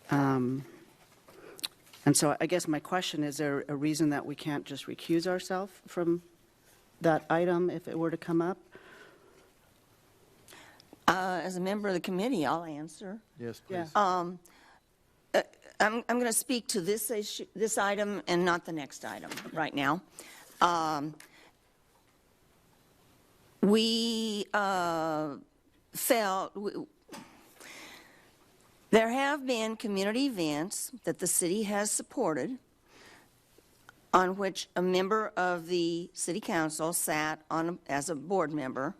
And so I guess my question, is there a reason that we can't just recuse ourselves from that item if it were to come up? As a member of the committee, I'll answer. Yes, please. Yeah. I'm going to speak to this issue, this item, and not the next item right now. We felt there have been community events that the city has supported on which a member of the city council sat on as a board member.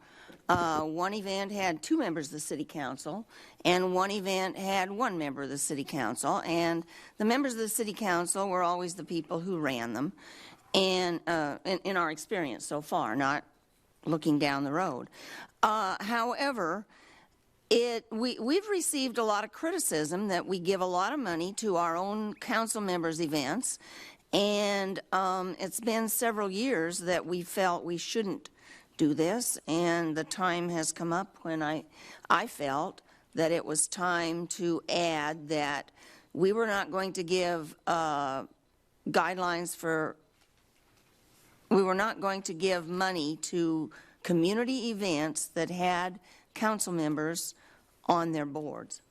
One event had 2 members of the city council, and one event had 1 member of the city council, and the members of the city council were always the people who ran them, and in our experience so far, not looking down the road. However, we've received a lot of criticism that we give a lot of money to our own council members' events, and it's been several years that we felt we shouldn't do this, and the time has come up when I felt that it was time to add that we were not going to give guidelines for, we were not going to give money to community events that had council members on their boards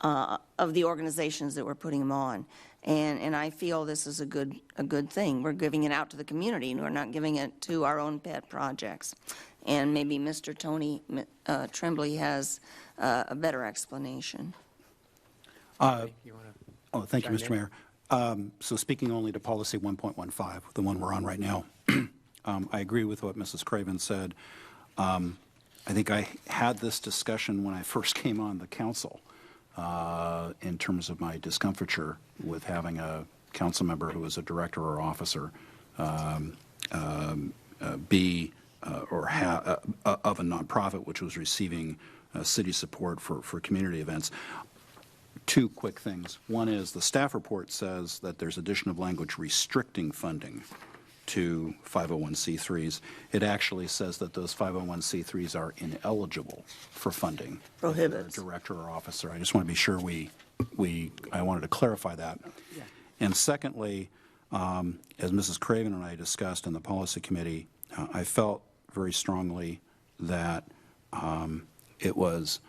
of the organizations that were putting them on. And I feel this is a good thing. We're giving it out to the community, and we're not giving it to our own pet projects. And maybe Mr. Tony Tremblay has a better explanation. Thank you, Mr. Mayor. So speaking only to policy 1.15, the one we're on right now, I agree with what Mrs. Craven said. I think I had this discussion when I first came on the council in terms of my discomfiture with having a council member who was a director or officer be or of a nonprofit which was receiving city support for community events. 2 quick things. One is the staff report says that there's addition of language restricting funding to 501c3s. It actually says that those 501c3s are ineligible for funding. Prohibits. Director or officer. I just want to be sure I wanted to clarify that. Yeah. And secondly, as Mrs. Craven and I discussed in the policy committee, I felt very strongly that it was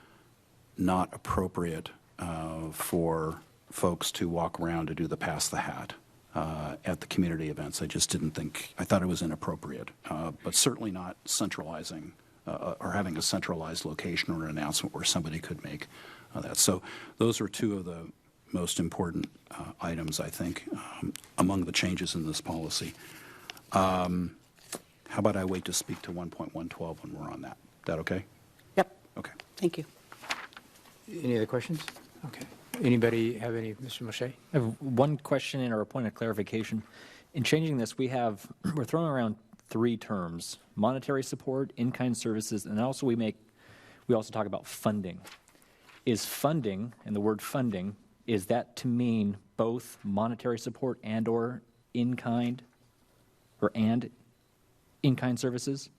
not appropriate for folks to walk around to do the pass the hat at the community events. I just didn't think, I thought it was inappropriate, but certainly not centralizing or having a centralized location or an announcement where somebody could make that. So those are 2 of the most important items, I think, among the changes in this policy. How about I wait to speak to 1.112 when we're on that? Is that okay? Yep. Okay. Thank you. Any other questions? Okay. Anybody have any, Mr. Moshe? I have one question and or a point of clarification. In changing this, we're throwing around 3 terms: monetary support, in-kind services, and also we also talk about funding. Is funding, and the word funding, is that to mean both monetary support and or in-kind or and in-kind services?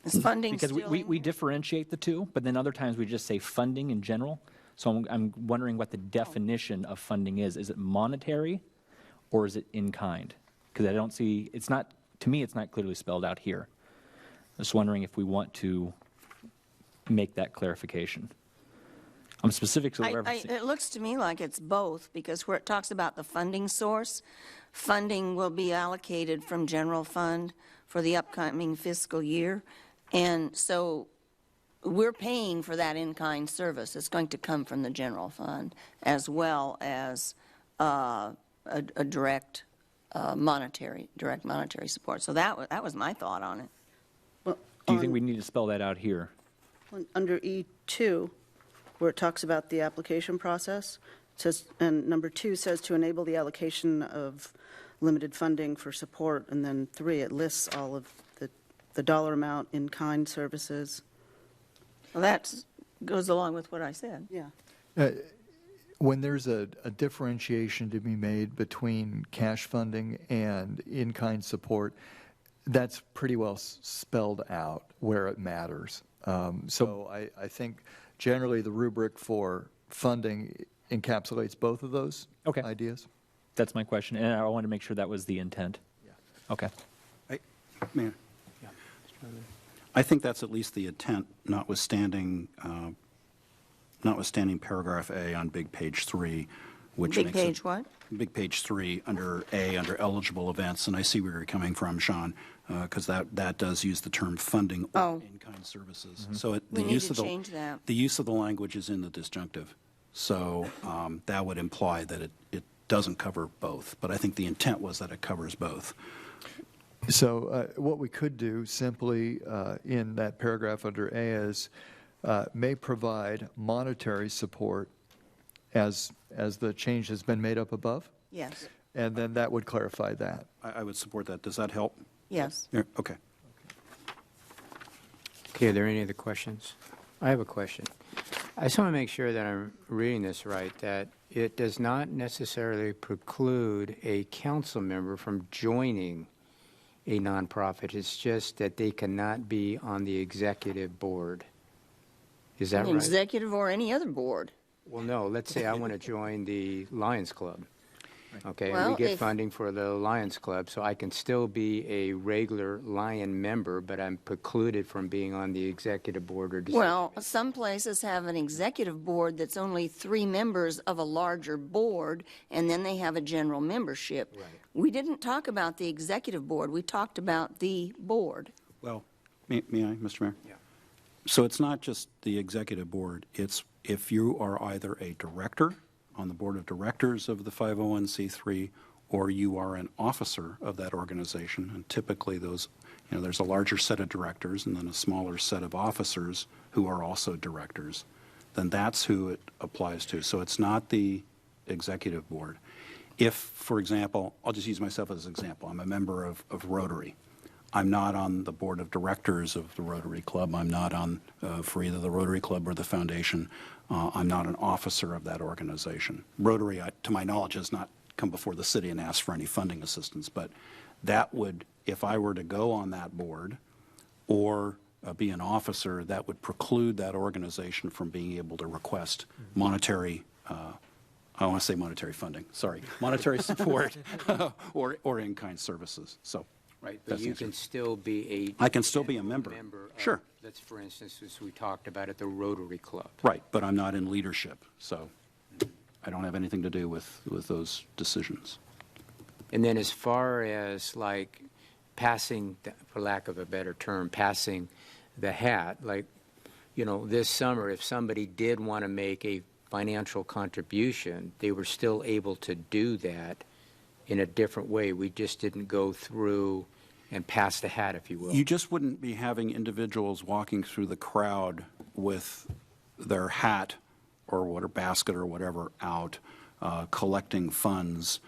Is funding because still we differentiate the 2, but then other times we just say funding in general. So I'm wondering what the definition of funding is. Is it monetary or is it in kind? Because I don't see, it's not, to me, it's not clearly spelled out here. I'm just wondering if we want to make that clarification. I'm specifically referencing. It looks to me like it's both, because where it talks about the funding source, funding will be allocated from general fund for the upcoming fiscal year. And so we're paying for that in-kind service. It's going to come from the general fund as well as a direct monetary support. So that was my thought on it. Well, Do you think we need to spell that out here? under E2, where it talks about the application process, it says, and number 2 says to enable the allocation of limited funding for support, and then 3, it lists all of the dollar amount, in-kind services. Well, that goes along with what I said. Yeah. When there's a differentiation to be made between cash funding and in-kind support, that's pretty well spelled out where it matters. So I think generally the rubric for funding encapsulates both of those Okay. ideas. That's my question, and I wanted to make sure that was the intent. Okay. Mayor? I think that's at least the intent, notwithstanding paragraph A on big page 3, which Big makes it- page what? Big page 3, under A, under eligible events, and I see where you're coming from, Shawn, because that does use the term funding or Oh. in-kind services. So the We need use to of the change that. The use of the language is in the disjunctive, so that would imply that it doesn't cover both. But I think the intent was that it covers both. So what we could do simply in that paragraph under A is may provide monetary support as the change has been made up above, Yes, and then that would clarify that. I would support that. Does that help? yes. Yeah, okay. Okay, are there any other questions? I have a question. I just want to make sure that I'm reading this right, that it does not necessarily preclude a council member from joining a nonprofit. It's just that they cannot be on the executive board. Is that right? Executive or any other board. Well, no, let's say I want to join the Lions Club. Okay, and Well, we get if- funding for the Lions Club, so I can still be a regular Lion member, but I'm precluded from being on the executive board or decision. Well, some places have an executive board that's only 3 members of a larger board, and then they have a general membership. Right. We didn't talk about the executive board, we talked about the board. Well, may I, Mr. Mayor? Yeah. So it's not just the executive board. It's if you are either a director on the board of directors of the 501c3, or you are an officer of that organization, and typically those, there's a larger set of directors and then a smaller set of officers who are also directors, then that's who it applies to. So it's not the executive board. If, for example, I'll just use myself as an example, I'm a member of Rotary. I'm not on the board of directors of the Rotary Club. I'm not on for either the Rotary Club or the foundation. I'm not an officer of that organization. Rotary, to my knowledge, has not come before the city and asked for any funding assistance. But that would, if I were to go on that board or be an officer, that would preclude that organization from being able to request monetary I want to say monetary funding, sorry, monetary support or in-kind services. So. Right, but That's the you answer. can still be I can still be a member. of- Sure. That's, for instance, as we talked about at the Rotary Club. Right, but I'm not in leadership, so I don't have anything to do with those decisions. And then as far as like passing, for lack of a better term, passing the hat, like, this summer, if somebody did want to make a financial contribution, they were still able to do that in a different way. We just didn't go through and pass the hat, if you will. You just wouldn't be having individuals walking through the crowd with their hat or whatever, basket or whatever out, collecting funds.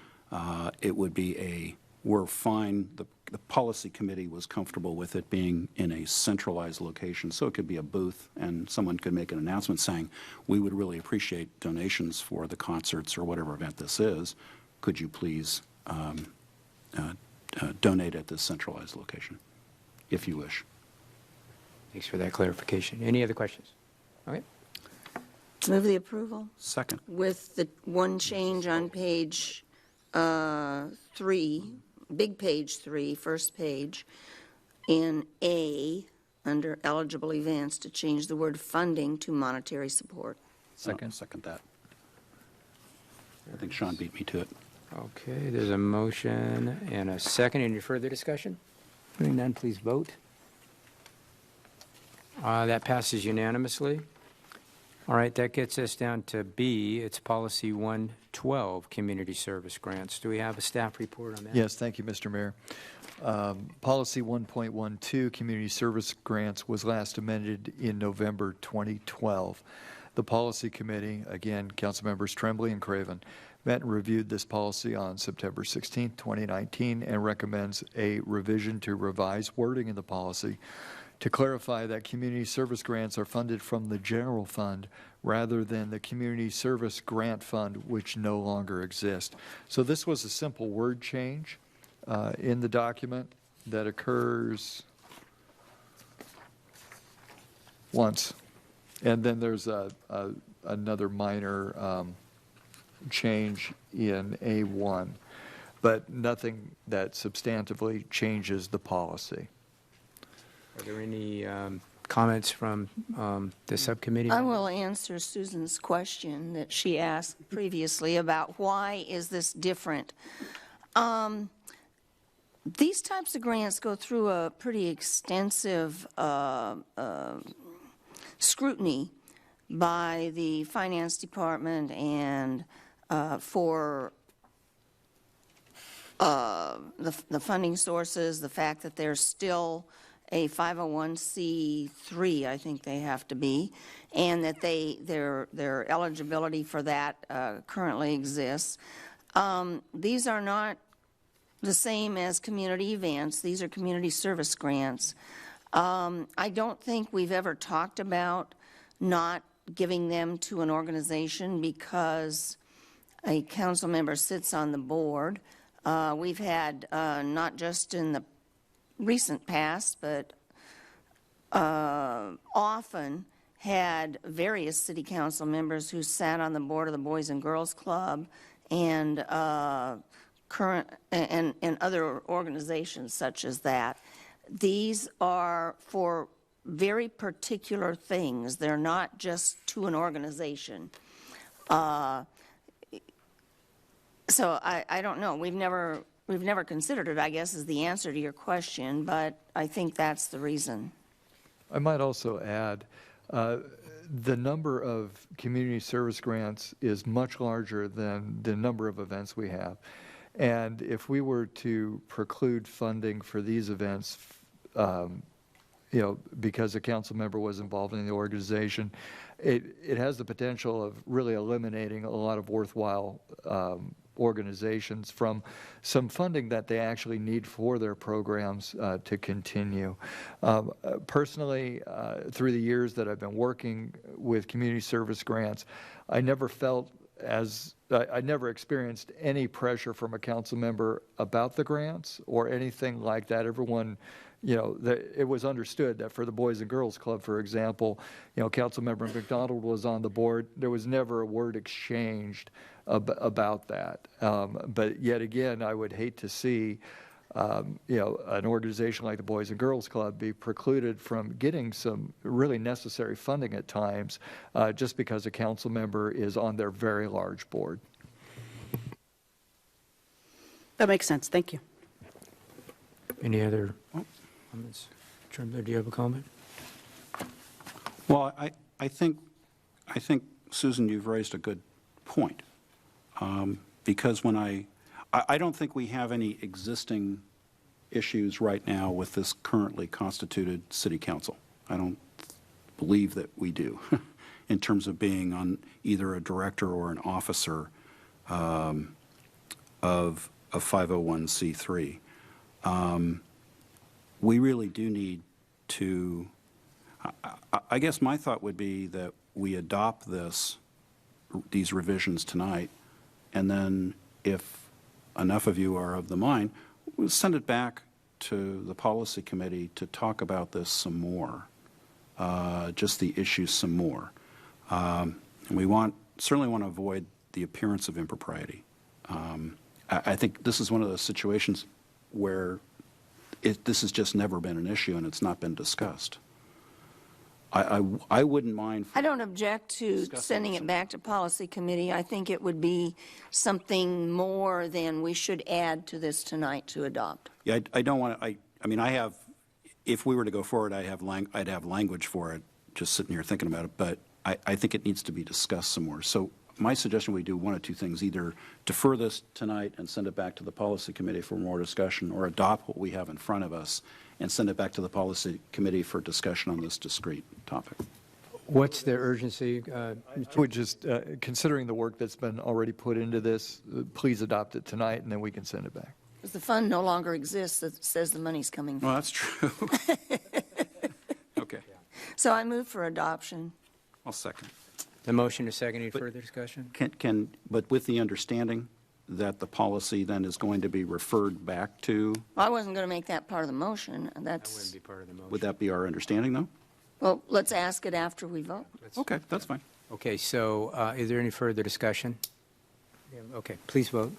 It would be we're fine, the policy committee was comfortable with it being in a centralized location, so it could be a booth, and someone could make an announcement saying, we would really appreciate donations for the concerts or whatever event this is. Could you please donate at this centralized location, if you wish. Thanks for that clarification. Any other questions? Okay. Move the approval Second. with the one change on page 3, big page 3, first page, in A, under eligible events, to change the word funding to monetary support. Second. Second that. I think Shawn beat me to it. Okay, there's a motion and a second. Any further discussion? Hearing none, please vote. That passes unanimously. All right, that gets us down to B. It's policy 112, community service grants. Do we have a staff report on that? Yes, thank you, Mr. Mayor. Policy 1.12, community service grants, was last amended in November 2012. The policy committee, again, council members Tremblay and Craven, met and reviewed this policy on September 16, 2019, and recommends a revision to revise wording in the policy to clarify that community service grants are funded from the general fund rather than the community service grant fund, which no longer exists. So this was a simple word change in the document that occurs once. And then there's a another minor change in A1, but nothing that substantively changes the policy. Are there any comments from the subcommittee? I will answer Susan's question that she asked previously about why is this different. These types of grants go through a pretty extensive scrutiny by the finance department and for the funding sources, the fact that there's still a 501c3, I think they have to be, and that their eligibility for that currently exists. These are not the same as community events. These are community service grants. I don't think we've ever talked about not giving them to an organization because a council member sits on the board. We've had, not just in the recent past, but often had various city council members who sat on the board of the Boys and Girls Club and current and other organizations such as that. These are for very particular things. They're not just to an organization. So I don't know. We've never considered it, I guess, is the answer to your question, but I think that's the reason. I might also add, the number of community service grants is much larger than the number of events we have. And if we were to preclude funding for these events, because a council member was involved in the organization, it has the potential of really eliminating a lot of worthwhile organizations from some funding that they actually need for their programs to continue. Personally, through the years that I've been working with community service grants, I never experienced any pressure from a council member about the grants or anything like that. Everyone, it was understood that for the Boys and Girls Club, for example, Councilmember McDonald was on the board. There was never a word exchanged about that. But yet again, I would hate to see, an organization like the Boys and Girls Club be precluded from getting some really necessary funding at times just because a council member is on their very large board. That makes sense. Thank you. Any other comments? Trembler, do you have a comment? Well, I think, Susan, you've raised a good point. Because when I don't think we have any existing issues right now with this currently constituted city council. I don't believe that we do in terms of being on either a director or an officer of a 501c3. We really do need to, I guess my thought would be that we adopt these revisions tonight, and then if enough of you are of the mind, we'll send it back to the policy committee to talk about this some more, just the issues some more. And we certainly want to avoid the appearance of impropriety. I think this is one of those situations where this has just never been an issue and it's not been discussed. I wouldn't mind. I don't object to sending it back to policy committee. I think it would be something more than we should add to this tonight to adopt. Yeah, I don't want to, I mean, if we were to go forward, I'd have language for it, just sitting here thinking about it, but I think it needs to be discussed some more. So my suggestion, we do one of two things: either defer this tonight and send it back to the policy committee for more discussion, or adopt what we have in front of us and send it back to the policy committee for discussion on this discrete topic. What's the urgency? Would just, considering the work that's been already put into this, please adopt it tonight and then we can send it back. Because the fund no longer exists that says the money's coming from. Well, that's true. Okay. So I move for adoption. I'll second. The motion is second. Any further discussion? But with the understanding that the policy then is going to be referred back to, I wasn't going to make that part of the motion. That wouldn't be part of the motion. would that be our understanding, though? Well, let's ask it after we vote. Okay, that's fine. Okay, so is there any further discussion? Okay, please vote.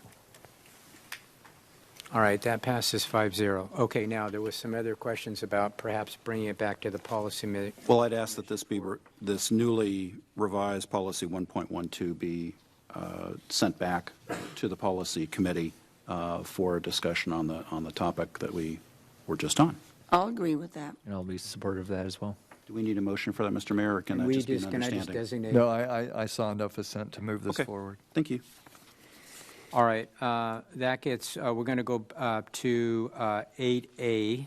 All right, that passes 5-0. Okay, now, there was some other questions about perhaps bringing it back to the policy committee. Well, I'd ask that this newly revised policy 1.12 be sent back to the policy committee for a discussion on the topic that we were just on. I'll agree with that. And I'll be supportive of that as well. Do we need a motion for that, Mr. Mayor, or can that just be an Can I just understanding? designate? No, I saw enough assent to move this Okay. forward. Thank you. All right, that gets, we're going to go to 8A,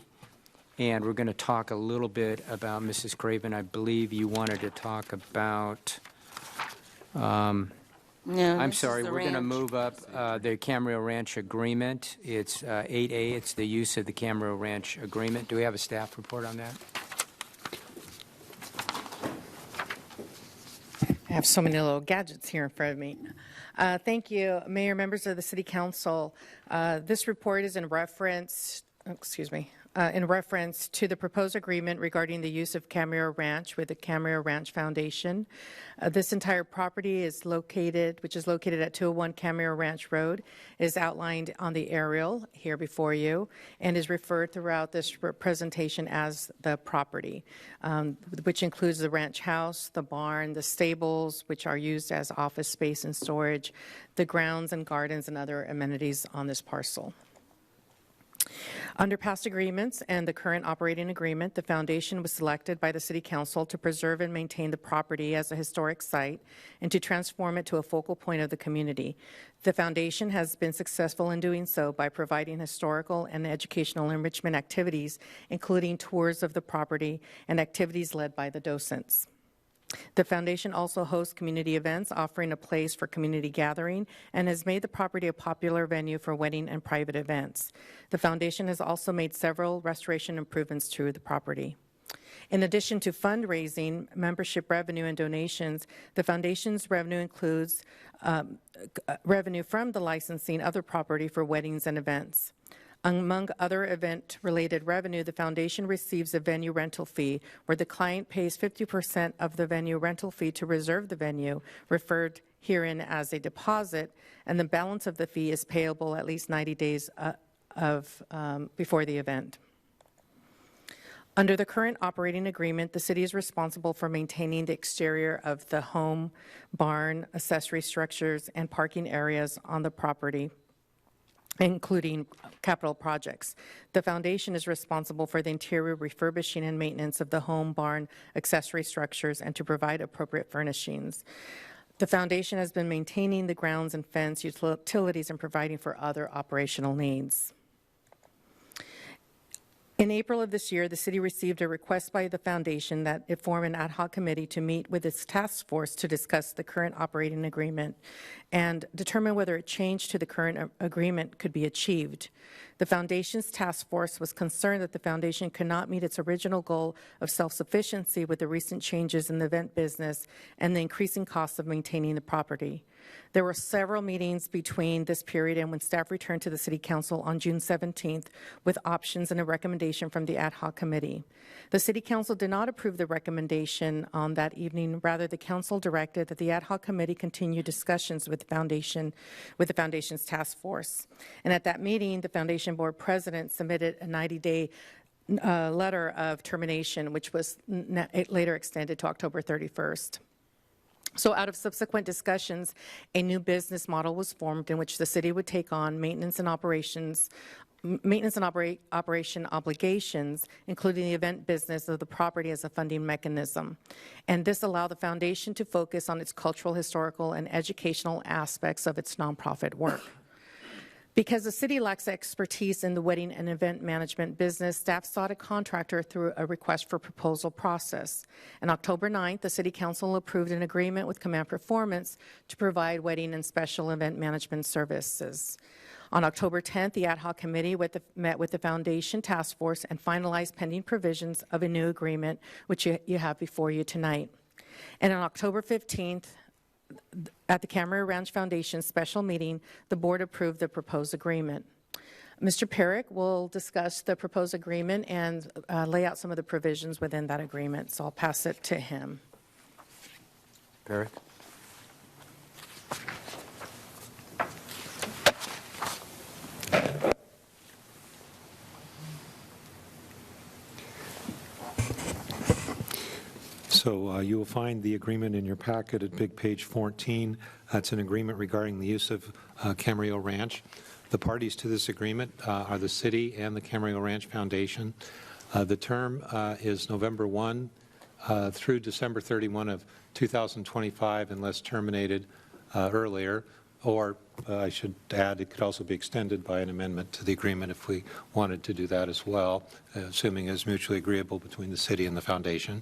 and we're going to talk a little bit about, Mrs. Craven, I believe you wanted to talk about, No, I'm this is sorry, the we're going to ranch. move up the Camarillo Ranch Agreement. It's 8A, it's the use of the Camarillo Ranch Agreement. Do we have a staff report on that? I have so many little gadgets here in front of me. Thank you, Mayor, members of the City Council. This report is in reference to the proposed agreement regarding the use of Camarillo Ranch with the Camarillo Ranch Foundation. This entire property is located, which is located at 201 Camarillo Ranch Road, is outlined on the aerial here before you, and is referred throughout this presentation as the property, which includes the ranch house, the barn, the stables, which are used as office space and storage, the grounds and gardens and other amenities on this parcel. Under past agreements and the current operating agreement, the foundation was selected by the City Council to preserve and maintain the property as a historic site and to transform it to a focal point of the community. The foundation has been successful in doing so by providing historical and educational enrichment activities, including tours of the property and activities led by the docents. The foundation also hosts community events, offering a place for community gathering, and has made the property a popular venue for wedding and private events. The foundation has also made several restoration improvements to the property. In addition to fundraising, membership revenue, and donations, the foundation's revenue includes revenue from the licensing of the property for weddings and events. Among other event-related revenue, the foundation receives a venue rental fee, where the client pays 50% of the venue rental fee to reserve the venue, referred herein as a deposit, and the balance of the fee is payable at least 90 days before the event. Under the current operating agreement, the city is responsible for maintaining the exterior of the home, barn, accessory structures, and parking areas on the property, including capital projects. The foundation is responsible for the interior refurbishing and maintenance of the home, barn, accessory structures, and to provide appropriate furnishings. The foundation has been maintaining the grounds and fence, utilities, and providing for other operational needs. In April of this year, the city received a request by the foundation that it form an ad hoc committee to meet with its task force to discuss the current operating agreement and determine whether a change to the current agreement could be achieved. The foundation's task force was concerned that the foundation could not meet its original goal of self-sufficiency with the recent changes in the event business and the increasing costs of maintaining the property. There were several meetings between this period and when staff returned to the City Council on June 17th with options and a recommendation from the ad hoc committee. The City Council did not approve the recommendation on that evening. Rather, the Council directed that the ad hoc committee continue discussions with the foundation's task force. And at that meeting, the Foundation Board President submitted a 90-day letter of termination, which was later extended to October 31st. So out of subsequent discussions, a new business model was formed in which the city would take on maintenance and operation obligations, including the event business of the property as a funding mechanism. And this allowed the foundation to focus on its cultural, historical, and educational aspects of its nonprofit work. Because the city lacks expertise in the wedding and event management business, staff sought a contractor through a request for proposal process. On October 9th, the City Council approved an agreement with Command Performance to provide wedding and special event management services. On October 10th, the ad hoc committee met with the Foundation Task Force and finalized pending provisions of a new agreement, which you have before you tonight. And on October 15th, at the Camarillo Ranch Foundation special meeting, the board approved the proposed agreement. Mr. Perrick will discuss the proposed agreement and lay out some of the provisions within that agreement, so I'll pass it to him. Barrick? So you will find the agreement in your packet at big page 14. That's an agreement regarding the use of Camarillo Ranch. The parties to this agreement are the city and the Camarillo Ranch Foundation. The term is November 1 through December 31 of 2025 unless terminated earlier, or I should add, it could also be extended by an amendment to the agreement if we wanted to do that as well, assuming it's mutually agreeable between the city and the foundation.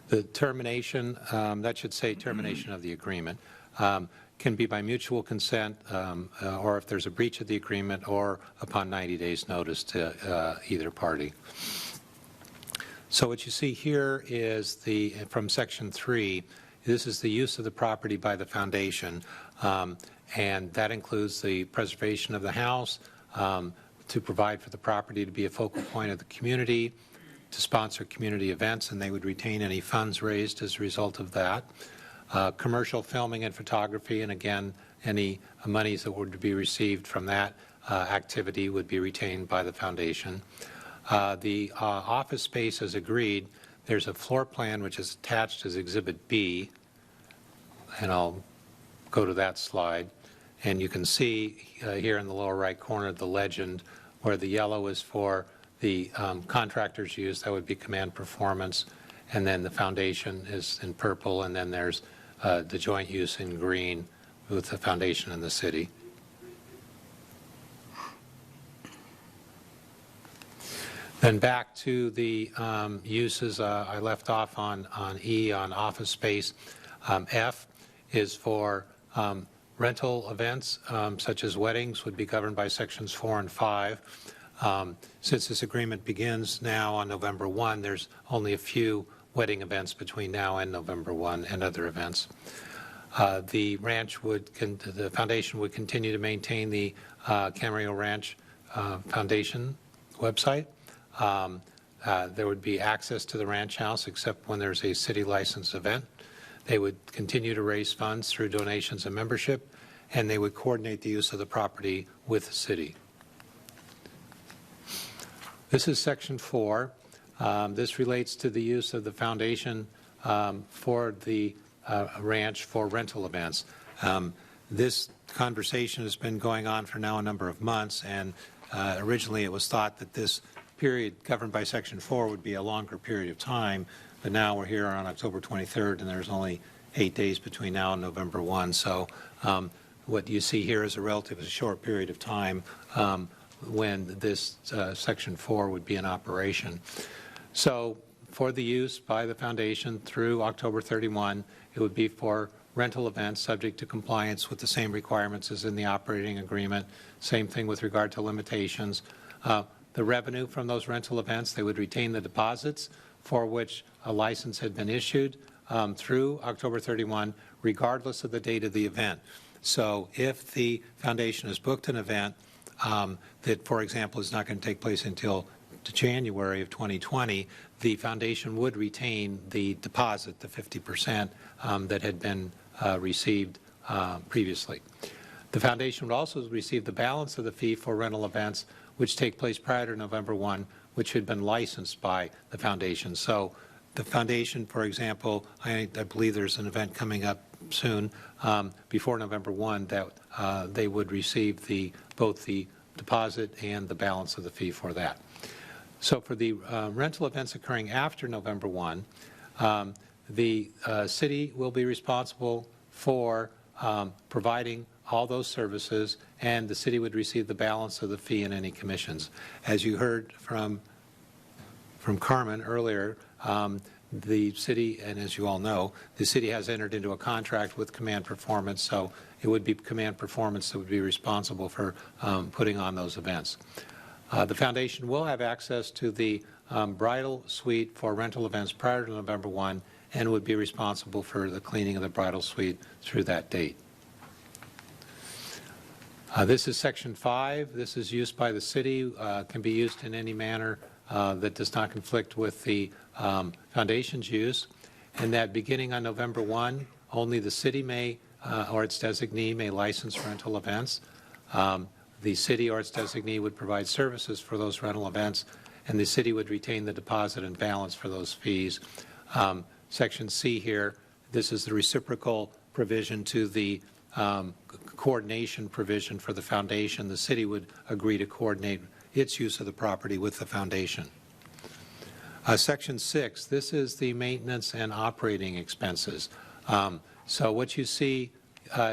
The termination, that should say termination of the agreement, can be by mutual consent or if there's a breach of the agreement or upon 90 days notice to either party. So what you see here is from Section 3, this is the use of the property by the foundation, and that includes the preservation of the house, to provide for the property to be a focal point of the community, to sponsor community events, and they would retain any funds raised as a result of that. Commercial filming and photography, and again, any monies that would be received from that activity would be retained by the foundation. The office space as agreed, there's a floor plan which is attached as Exhibit B, and I'll go to that slide. And you can see here in the lower right corner the legend where the yellow is for the contractor's use, that would be Command Performance, and then the foundation is in purple, and then there's the joint use in green with the foundation and the city. Then back to the uses, I left off on E, on office space. F is for rental events, such as weddings, would be governed by Sections 4 and 5. Since this agreement begins now on November 1, there's only a few wedding events between now and November 1 and other events. The foundation would continue to maintain the Camarillo Ranch Foundation website. There would be access to the ranch house except when there's a city licensed event. They would continue to raise funds through donations and membership, and they would coordinate the use of the property with the city. This is Section 4. This relates to the use of the foundation for the ranch for rental events. This conversation has been going on for now a number of months, and originally it was thought that this period governed by Section 4 would be a longer period of time, but now we're here on October 23rd, and there's only 8 days between now and November 1. So what you see here is a relatively short period of time when this Section 4 would be in operation. So for the use by the foundation through October 31, it would be for rental events subject to compliance with the same requirements as in the operating agreement. Same thing with regard to limitations. The revenue from those rental events, they would retain the deposits for which a license had been issued through October 31, regardless of the date of the event. So if the foundation has booked an event that, for example, is not going to take place until January of 2020, the foundation would retain the deposit, the 50% that had been received previously. The foundation would also receive the balance of the fee for rental events which take place prior to November 1, which had been licensed by the foundation. So the foundation, for example, I believe there's an event coming up soon before November 1 that they would receive both the deposit and the balance of the fee for that. So for the rental events occurring after November 1, the city will be responsible for providing all those services, and the city would receive the balance of the fee and any commissions. As you heard from Carmen earlier, the city, and as you all know, the city has entered into a contract with Command Performance, so it would be Command Performance that would be responsible for putting on those events. The foundation will have access to the bridal suite for rental events prior to November 1 and would be responsible for the cleaning of the bridal suite through that date. This is Section 5. This is used by the city, can be used in any manner that does not conflict with the foundation's use. and that beginning on November 1, only the city may, or its designee may license rental events. The city or its designee would provide services for those rental events, and the city would retain the deposit and balance for those fees. Section C here, this is the reciprocal provision to the coordination provision for the foundation. The city would agree to coordinate its use of the property with the foundation. Section 6, this is the maintenance and operating expenses. So what you see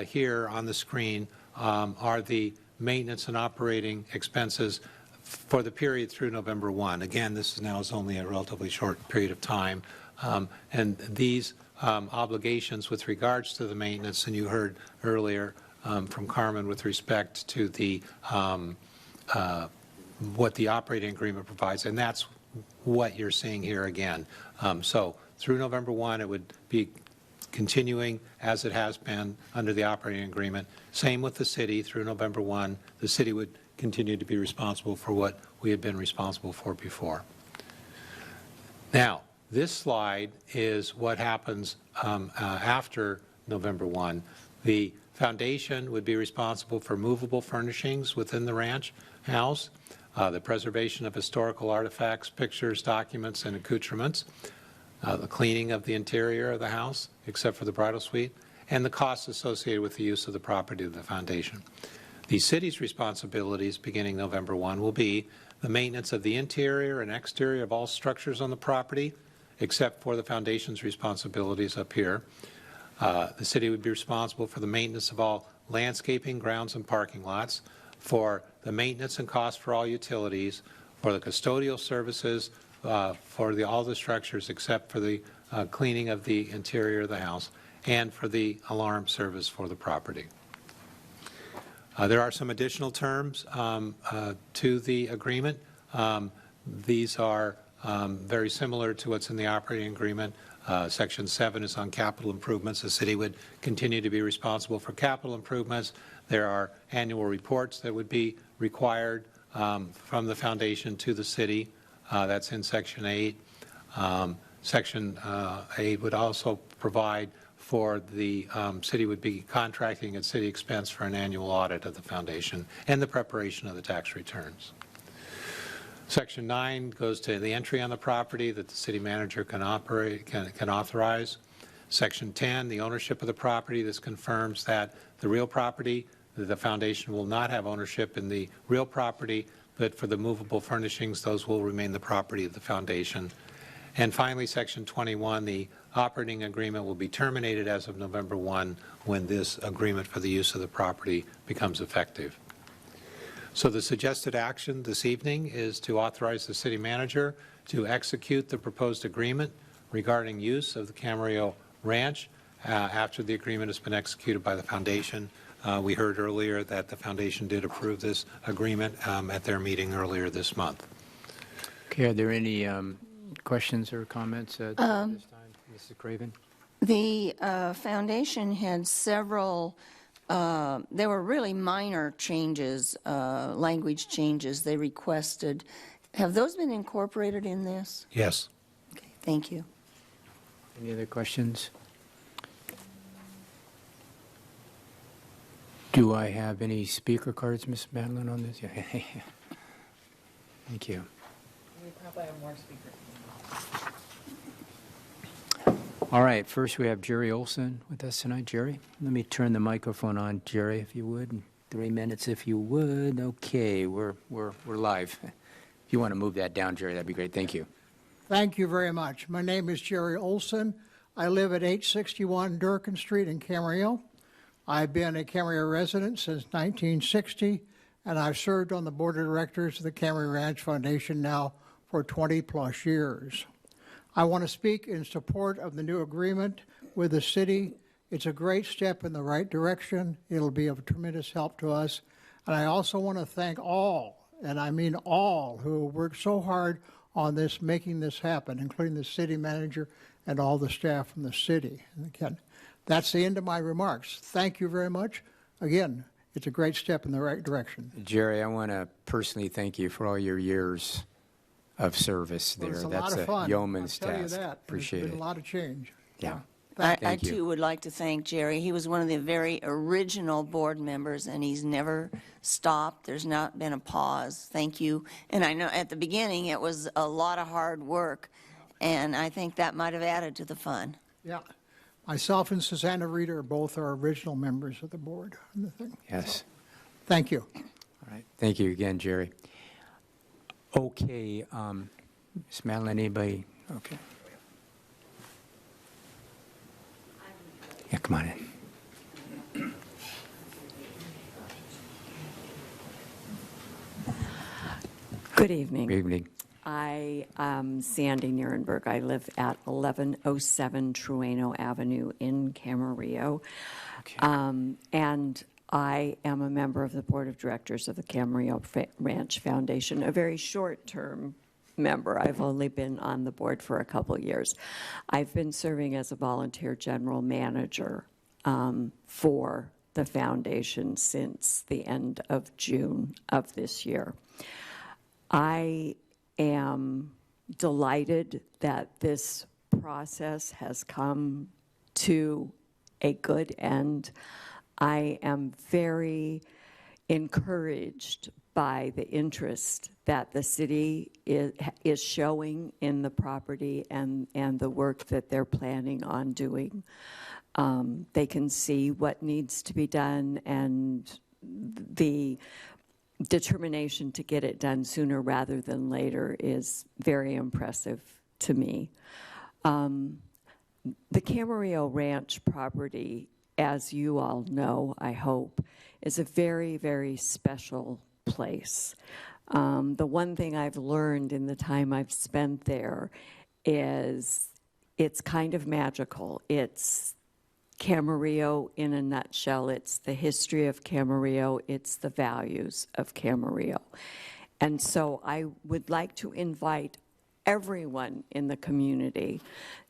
here on the screen are the maintenance and operating expenses for the period through November 1. Again, this now is only a relatively short period of time. And these obligations with regards to the maintenance, and you heard earlier from Carmen with respect to the what the operating agreement provides, and that's what you're seeing here again. So through November 1, it would be continuing as it has been under the operating agreement. Same with the city through November 1. The city would continue to be responsible for what we had been responsible for before. Now, this slide is what happens after November 1. The foundation would be responsible for movable furnishings within the ranch house, the preservation of historical artifacts, pictures, documents, and accoutrements, the cleaning of the interior of the house, except for the bridal suite, and the costs associated with the use of the property of the foundation. The city's responsibilities beginning November 1 will be the maintenance of the interior and exterior of all structures on the property, except for the foundation's responsibilities up here. The city would be responsible for the maintenance of all landscaping, grounds, and parking lots, for the maintenance and cost for all utilities, for the custodial services, for all the structures except for the cleaning of the interior of the house, and for the alarm service for the property. There are some additional terms to the agreement. These are very similar to what's in the operating agreement. Section 7 is on capital improvements. The city would continue to be responsible for capital improvements. There are annual reports that would be required from the foundation to the city. That's in Section 8. Section 8 would also provide for the city would be contracting at city expense for an annual audit of the foundation and the preparation of the tax returns. Section 9 goes to the entry on the property that the city manager can authorize. Section 10, the ownership of the property. This confirms that the real property, the foundation will not have ownership in the real property, but for the movable furnishings, those will remain the property of the foundation. And finally, Section 21, the operating agreement will be terminated as of November 1 when this agreement for the use of the property becomes effective. So the suggested action this evening is to authorize the city manager to execute the proposed agreement regarding use of the Camarillo Ranch after the agreement has been executed by the foundation. We heard earlier that the foundation did approve this agreement at their meeting earlier this month. Okay, are there any questions or comments at this time, Mrs. Craven? The foundation had several, there were really minor changes, language changes they requested. Have those been incorporated in this? Yes. Okay, thank you. Any other questions? Do I have any speaker cards, Ms. Madeline, on this? Yeah. Thank you. We probably have more speakers. All right, first we have Jerry Olson with us tonight. Jerry, let me turn the microphone on, Jerry, if you would. 3 minutes, if you would. Okay, we're live. If you want to move that down, Jerry, that'd be great. Thank you. Thank you very much. My name is Jerry Olson. I live at 861 Durkin Street in Camarillo. I've been a Camarillo resident since 1960, and I've served on the board of directors of the Camarillo Ranch Foundation now for 20-plus years. I want to speak in support of the new agreement with the city. It's a great step in the right direction. It'll be of tremendous help to us. And I also want to thank all, and I mean all, who worked so hard on this, making this happen, including the city manager and all the staff from the city. And again, that's the end of my remarks. Thank you very much. Again, it's a great step in the right direction. Jerry, I want to personally thank you for all your years of service there. Well, it's a That's lot of fun. yeoman's I'll tell task. you that. Appreciate There's it. been a lot of change. Yeah. I Thank you. too would like to thank Jerry. He was one of the very original board members, and he's never stopped. There's not been a pause. Thank you. And I know at the beginning, it was a lot of hard work, and I think that might have added to the fun. Yeah. Myself and Susanna Reeder both are original members of the board on the thing. Yes. Thank you. All right. Thank you again, Jerry. Okay, Ms. Madeline, anybody? Okay. Yeah, come on in. Good evening. Good evening. I am Sandy Nierenberg. I live at 1107 Trueno Avenue in Camarillo. Okay. And I am a member of the Board of Directors of the Camarillo Ranch Foundation, a very short-term member. I've only been on the board for a couple years. I've been serving as a volunteer general manager for the foundation since the end of June of this year. I am delighted that this process has come to a good end. I am very encouraged by the interest that the city is showing in the property and the work that they're planning on doing. They can see what needs to be done, and the determination to get it done sooner rather than later is very impressive to me. The Camarillo Ranch property, as you all know, I hope, is a very, very special place. The one thing I've learned in the time I've spent there is it's kind of magical. It's Camarillo in a nutshell. It's the history of Camarillo. It's the values of Camarillo. And so I would like to invite everyone in the community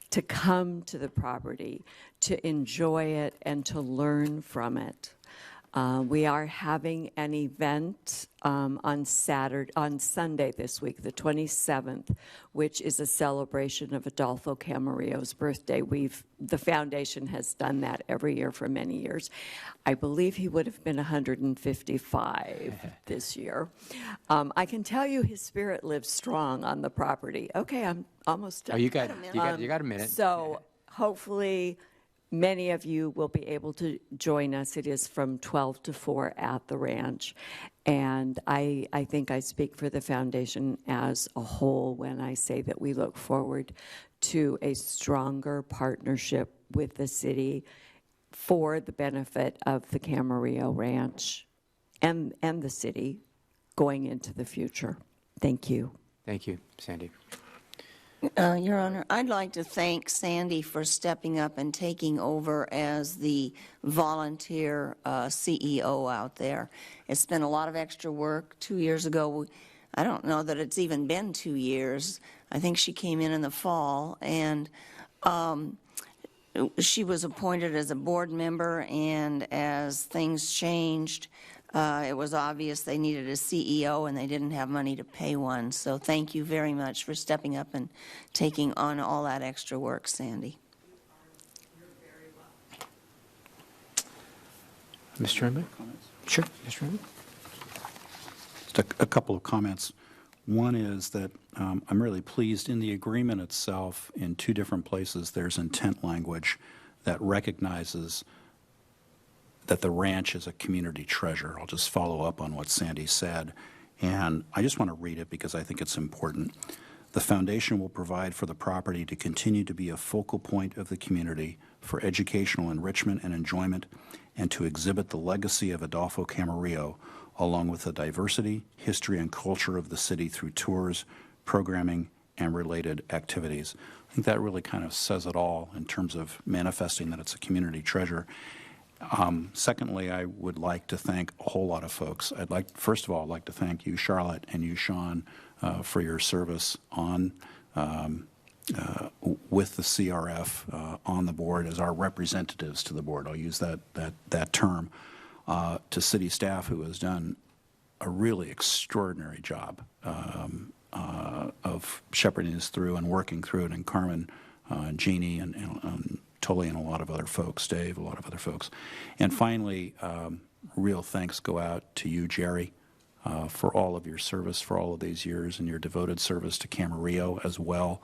to come to the property, to enjoy it, and to learn from it. We are having an event on Sunday this week, the 27th, which is a celebration of Adolfo Camarillo's birthday. The foundation has done that every year for many years. I believe he would have been 155 this year. I can tell you his spirit lives strong on the property. Okay, I'm almost done. Oh, you got a minute. So hopefully many of you will be able to join us. It is from 12 to 4 at the ranch. And I think I speak for the foundation as a whole when I say that we look forward to a stronger partnership with the city for the benefit of the Camarillo Ranch and the city going into the future. Thank you. Thank you, Sandy. Your Honor, I'd like to thank Sandy for stepping up and taking over as the volunteer CEO out there. It's been a lot of extra work. 2 years ago, I don't know that it's even been 2 years. I think she came in the fall, and she was appointed as a board member, and as things changed, it was obvious they needed a CEO and they didn't have money to pay one. So thank you very much for stepping up and taking on all that extra work, Sandy. Mr. Rimba? Sure, Mr. Rimba. Just a couple of comments. One is that I'm really pleased in the agreement itself, in 2 different places, there's intent language that recognizes that the ranch is a community treasure. I'll just follow up on what Sandy said. And I just want to read it because I think it's important. The foundation will provide for the property to continue to be a focal point of the community for educational enrichment and enjoyment, and to exhibit the legacy of Adolfo Camarillo, along with the diversity, history, and culture of the city through tours, programming, and related activities. I think that really kind of says it all in terms of manifesting that it's a community treasure. Secondly, I would like to thank a whole lot of folks. First of all, I'd like to thank you, Charlotte, and you, Shawn, for your service on with the CRF on the board as our representatives to the board. I'll use that term. To city staff who has done a really extraordinary job of shepherding us through and working through it, and Carmen, and Jeannie, and Tully and a lot of other folks, Dave, a lot of other folks. And finally, real thanks go out to you, Jerry, for all of your service for all of these years and your devoted service to Camarillo as well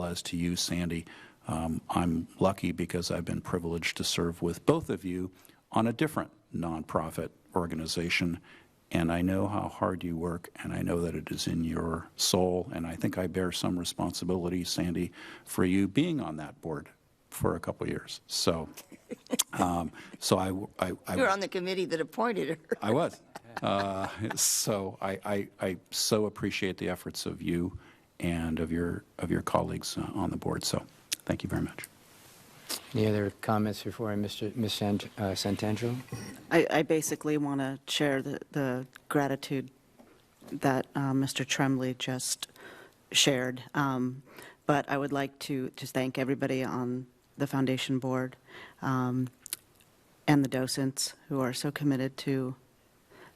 as to you, Sandy. I'm lucky because I've been privileged to serve with both of you on a different nonprofit organization, and I know how hard you work, and I know that it is in your soul, and I think I bear some responsibility, Sandy, for you being on that board for a couple years. So, I You're on the committee that appointed her. I was. So I so appreciate the efforts of you and of your colleagues on the board. So thank you very much. Any other comments before Ms. Santangelo? I basically want to share the gratitude that Mr. Tremblay just shared. But I would like to thank everybody on the foundation board and the docents who are so committed to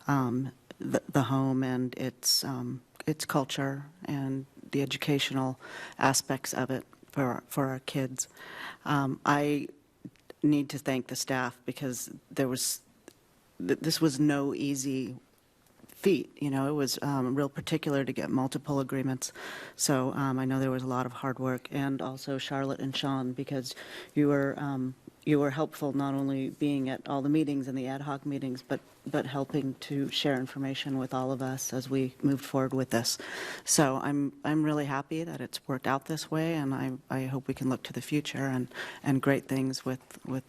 the home and its culture and the educational aspects of it for our kids. I need to thank the staff because this was no easy feat. You know, it was real particular to get multiple agreements. So I know there was a lot of hard work, and also Charlotte and Shawn, because you were helpful not only being at all the meetings and the ad hoc meetings, but helping to share information with all of us as we moved forward with this. So I'm really happy that it's worked out this way, and I hope we can look to the future and great things with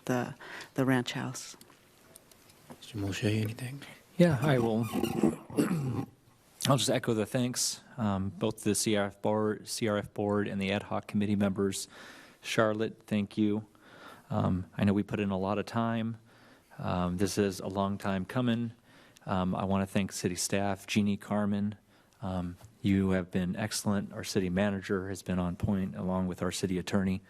the ranch house. Mr. Mulchay, anything? Yeah, I will. I'll just echo the thanks, both the CRF board and the ad hoc committee members. Charlotte, thank you. I know we put in a lot of time. This is a long time coming. I want to thank city staff, Jeannie, Carmen. You have been excellent. Our city manager has been on point, along with our city attorney.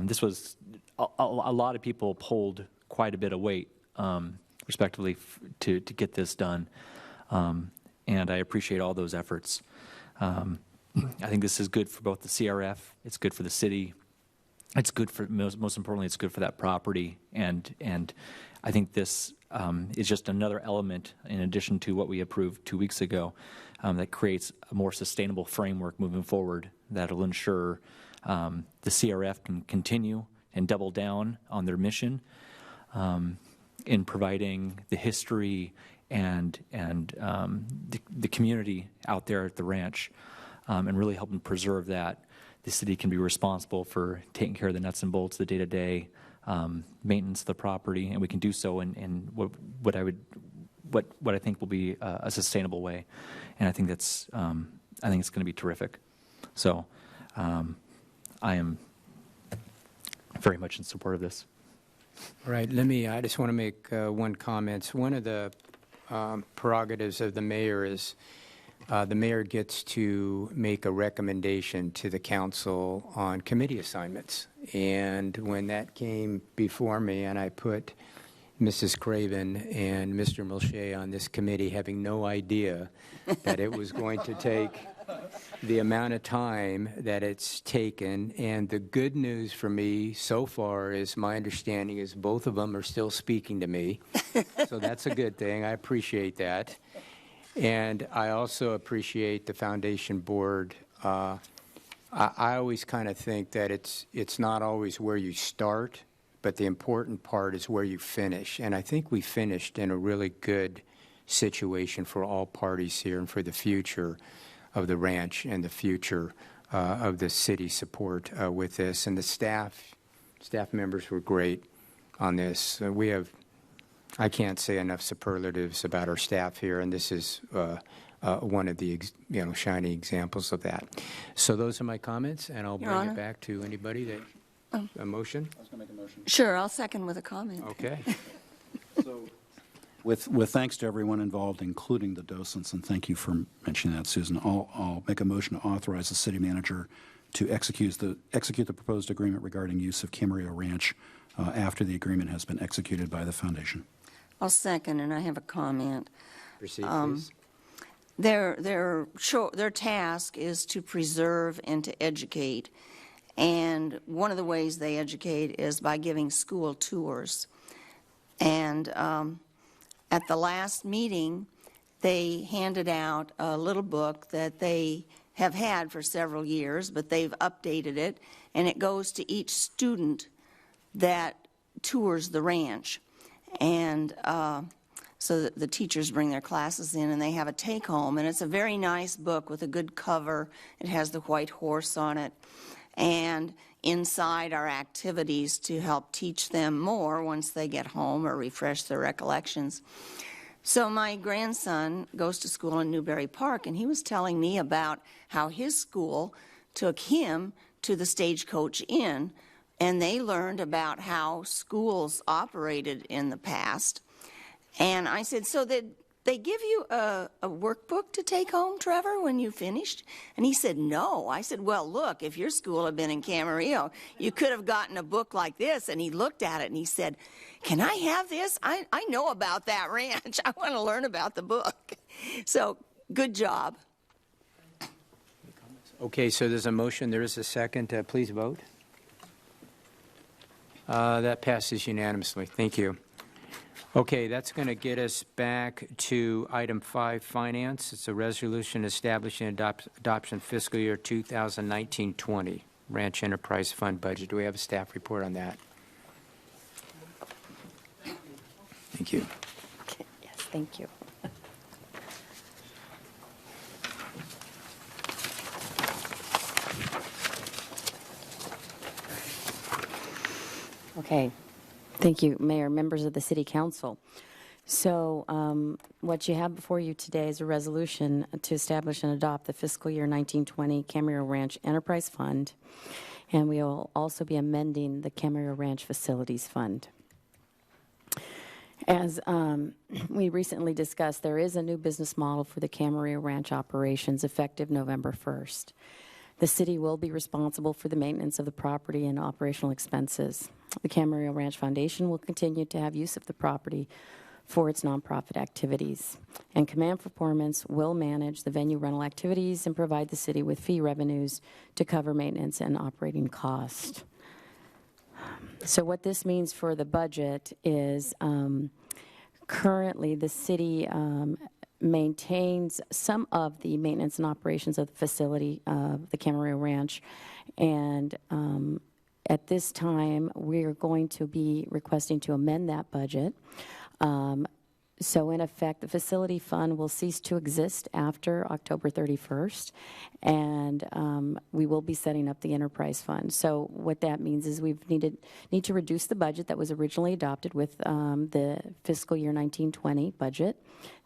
This was, a lot of people pulled quite a bit of weight, respectively, to get this done. And I appreciate all those efforts. I think this is good for both the CRF, it's good for the city, it's good for, most importantly, it's good for that property. And I think this is just another element, in addition to what we approved 2 weeks ago, that creates a more sustainable framework moving forward that will ensure the CRF can continue and double down on their mission in providing the history and the community out there at the ranch, and really helping preserve that. The city can be responsible for taking care of the nuts and bolts, the day-to-day maintenance of the property, and we can do so in what I think will be a sustainable way. And I think it's going to be terrific. So I am very much in support of this. All right, I just want to make one comment. One of the prerogatives of the mayor is the mayor gets to make a recommendation to the council on committee assignments. And when that came before me and I put Mrs. Craven and Mr. Mulchay on this committee, having no idea that it was going to take the amount of time that it's taken. And the good news for me so far is my understanding is both of them are still speaking to me. So that's a good thing. I appreciate that. And I also appreciate the foundation board. I always kind of think that it's not always where you start, but the important part is where you finish. And I think we finished in a really good situation for all parties here and for the future of the ranch and the future of the city support with this. And the staff members were great on this. I can't say enough superlatives about our staff here, and this is one of the shining examples of that. So those are my comments, and I'll bring it back to anybody that a motion. I was going to make a motion. Sure, I'll second with a comment. Okay. So, with thanks to everyone involved, including the docents, and thank you for mentioning that, Susan, I'll make a motion to authorize the city manager to execute the proposed agreement regarding use of Camarillo Ranch after the agreement has been executed by the foundation. I'll second, and I have a comment. Proceed, please. Their task is to preserve and to educate, And one of the ways they educate is by giving school tours. And at the last meeting, they handed out a little book that they have had for several years, but they've updated it, and it goes to each student that tours the ranch. And so that the teachers bring their classes in and they have a take-home, and it's a very nice book with a good cover. It has the white horse on it, and inside are activities to help teach them more once they get home or refresh their recollections. So my grandson goes to school in Newberry Park, and he was telling me about how his school took him to the Stagecoach Inn, and they learned about how schools operated in the past. And I said, so did they give you a workbook to take home, Trevor, when you finished? And he said, no. I said, well, look, if your school had been in Camarillo, you could have gotten a book like this. And he looked at it and he said, can I have this? I know about that ranch. I want to learn about the book. So good job. Okay, so there's a motion, there is a second. Please vote. That passes unanimously. Thank you. Okay, that's going to get us back to item 5, finance. It's a resolution establishing adoption fiscal year 2019-20 Ranch Enterprise Fund budget. Do we have a staff report on that? Thank you. Yes, thank you. Okay. Thank you, Mayor, members of the City Council. So what you have before you today is a resolution to establish and adopt the fiscal year 1920 Camarillo Ranch Enterprise Fund, and we will also be amending the Camarillo Ranch Facilities Fund. As we recently discussed, there is a new business model for the Camarillo Ranch operations effective November 1st. The city will be responsible for the maintenance of the property and operational expenses. The Camarillo Ranch Foundation will continue to have use of the property for its nonprofit activities. And Command Performance will manage the venue rental activities and provide the city with fee revenues to cover maintenance and operating costs. So what this means for the budget is currently the city maintains some of the maintenance and operations of the facility of the Camarillo Ranch, and at this time we're going to be requesting to amend that budget. So in effect, the facility fund will cease to exist after October 31st, and we will be setting up the enterprise fund. So what that means is we need to reduce the budget that was originally adopted with the fiscal year 1920 budget,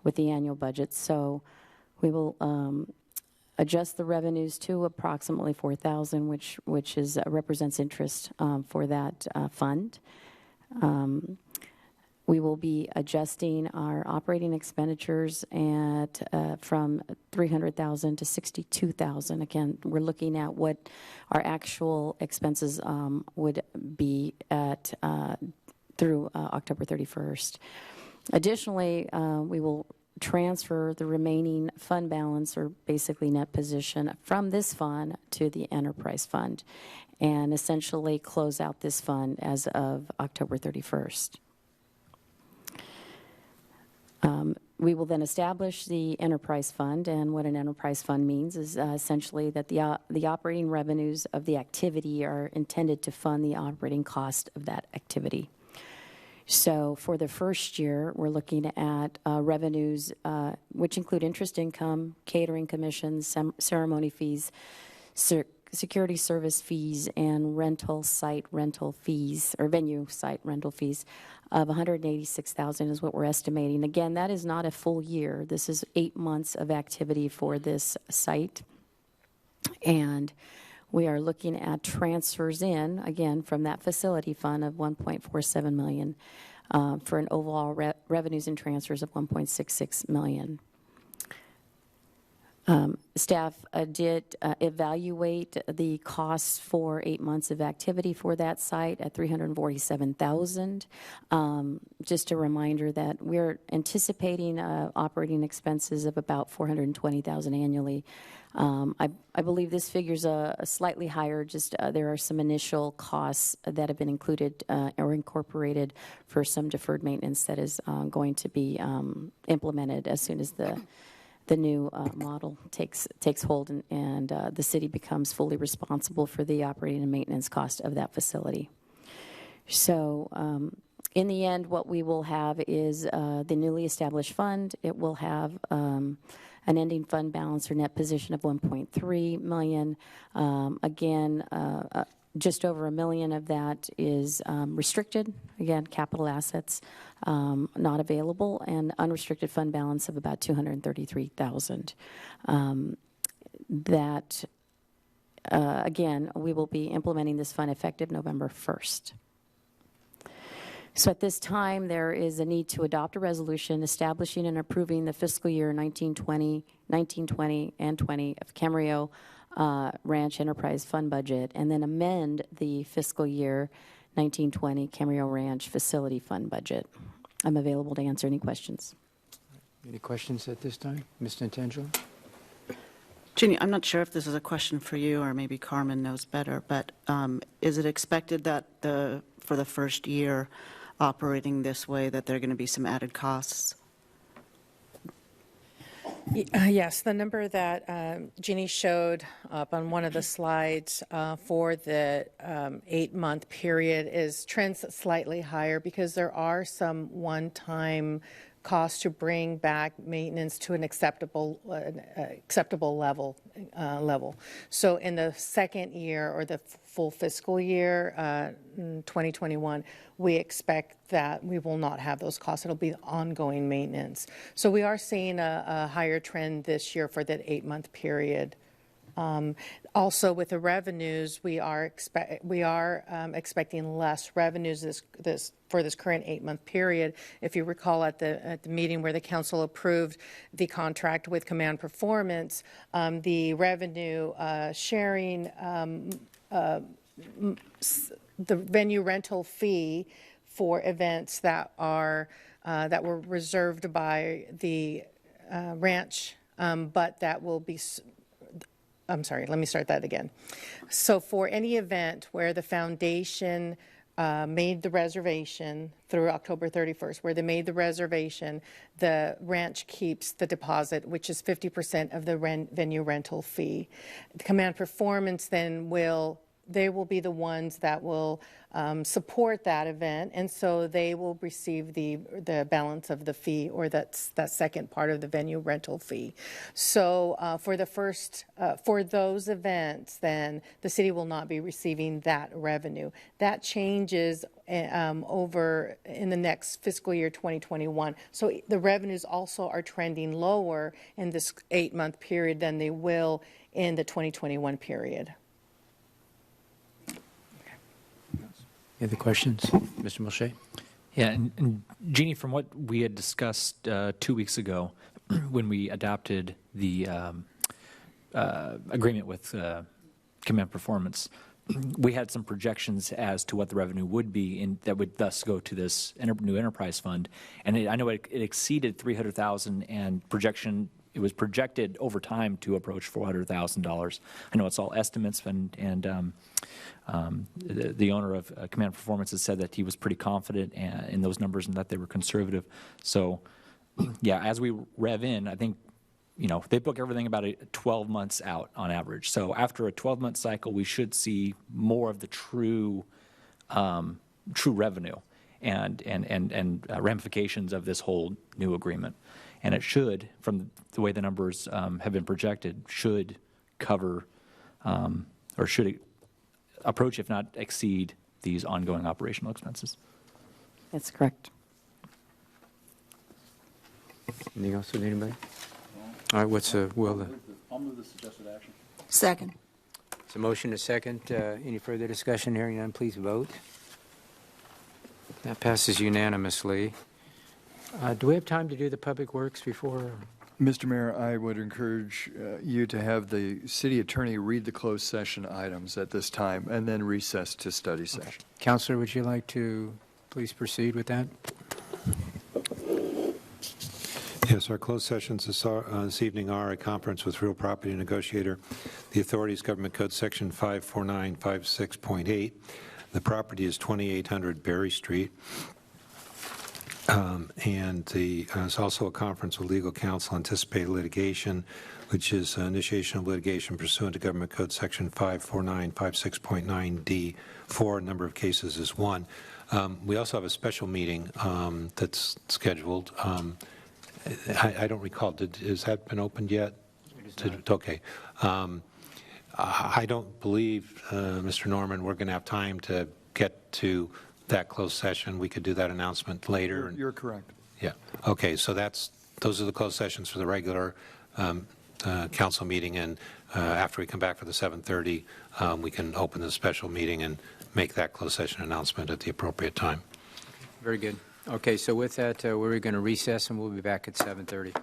with the annual budget. So we will adjust the revenues to approximately $4,000, which is represents interest for that fund. We will be adjusting our operating expenditures from $300,000 to $62,000. Again, we're looking at what our actual expenses would be at through October 31st. Additionally, we will transfer the remaining fund balance, or basically net position, from this fund to the enterprise fund, and essentially close out this fund as of October 31st. We will then establish the enterprise fund, and what an enterprise fund means is essentially that the operating revenues of the activity are intended to fund the operating cost of that activity. So for the first year, we're looking at revenues which include interest income, catering commissions, ceremony fees, security service fees, and rental site rental fees, or venue site rental fees of $186,000 is what we're estimating. Again, that is not a full year. This is 8 months of activity for this site. And we are looking at transfers in, again, from that facility fund of $1.47 million for an overall revenues and transfers of $1.66 million. Staff did evaluate the costs for 8 months of activity for that site at $347,000. Just a reminder that we're anticipating operating expenses of about $420,000 annually. I believe this figure's slightly higher. Just there are some initial costs that have been included or incorporated for some deferred maintenance that is going to be implemented as soon as the new model takes hold and the city becomes fully responsible for the operating and maintenance cost of that facility. So in the end, what we will have is the newly established fund. It will have an ending fund balance or net position of $1.3 million. Again, just over $1 million of that is restricted, again, capital assets not available, and unrestricted fund balance of about $233,000. That, again, we will be implementing this fund effective November 1st. So at this time, there is a need to adopt a resolution establishing and approving the fiscal year 1920, and 20 of Camarillo Ranch Enterprise Fund budget, and then amend the fiscal year 1920 Camarillo Ranch Facility Fund budget. I'm available to answer any questions. Any questions at this time? Ms. Nantangelo? Jeannie, I'm not sure if this is a question for you, or maybe Carmen knows better, but is it expected that for the first year operating this way, that there are going to be some added costs? Yes, the number that Jeannie showed up on one of the slides for the 8-month period trends slightly higher because there are some one-time costs to bring back maintenance to an acceptable level. So in the second year or the full fiscal year, 2021, we expect that we will not have those costs. It'll be ongoing maintenance. So we are seeing a higher trend this year for that 8-month period. Also, with the revenues, we are expecting less revenues for this current 8-month period. If you recall, at the meeting where the council approved the contract with Command Performance, the revenue sharing, the venue rental fee for events that were reserved by the ranch, but that will be. I'm sorry, let me start that again. So for any event where the foundation made the reservation through October 31st, where they made the reservation, the ranch keeps the deposit, which is 50% of the venue rental fee. The Command Performance then will be the ones that will support that event, and so they will receive the balance of the fee, or that second part of the venue rental fee. So for those events, then the city will not be receiving that revenue. That changes over in the next fiscal year 2021. So the revenues also are trending lower in this 8-month period than they will in the 2021 period. Any other questions? Mr. Mulchay? Yeah, and Jeannie, from what we had discussed 2 weeks ago when we adopted the agreement with Command Performance, we had some projections as to what the revenue would be, that would thus go to this new enterprise fund. And I know it exceeded $300,000, and it was projected over time to approach $400,000. I know it's all estimates, and the owner of Command Performance has said that he was pretty confident in those numbers and that they were conservative. So, yeah, as we rev in, I think, they book everything about 12 months out on average. So after a 12-month cycle, we should see more of the true revenue and ramifications of this whole new agreement. And it should, from the way the numbers have been projected, should cover or should approach, if not exceed, these ongoing operational expenses. That's correct. Anything else with anybody? All right, what's the will? I'll move the suggested action. Second. It's a motion, a second. Any further discussion? Hearing none, please vote. That passes unanimously. Do we have time to do the public works before Mr. Mayor, I would encourage you to have the city attorney read the closed session items at this time and then recess to study session. Counselor, would you like to please proceed with that? Yes, our closed sessions this evening are a conference with real property negotiator, the authorities government code section 54956.8. The property is 2800 Berry Street. And there's also a conference with legal counsel, anticipated litigation, which is initiation of litigation pursuant to government code section 54956.9D. 4, number of cases is 1. We also have a special meeting that's scheduled. I don't recall. Has that been opened yet? Okay. I don't believe, Mr. Norman, we're going to have time to get to that closed session. We could do that announcement later. You're correct. Yeah. Okay. So those are the closed sessions for the regular council meeting, and after we come back for the 7:30, we can open the special meeting and make that closed session announcement at the appropriate time. Very good. Okay, so with that, we're going to recess, and we'll be back at 7:30.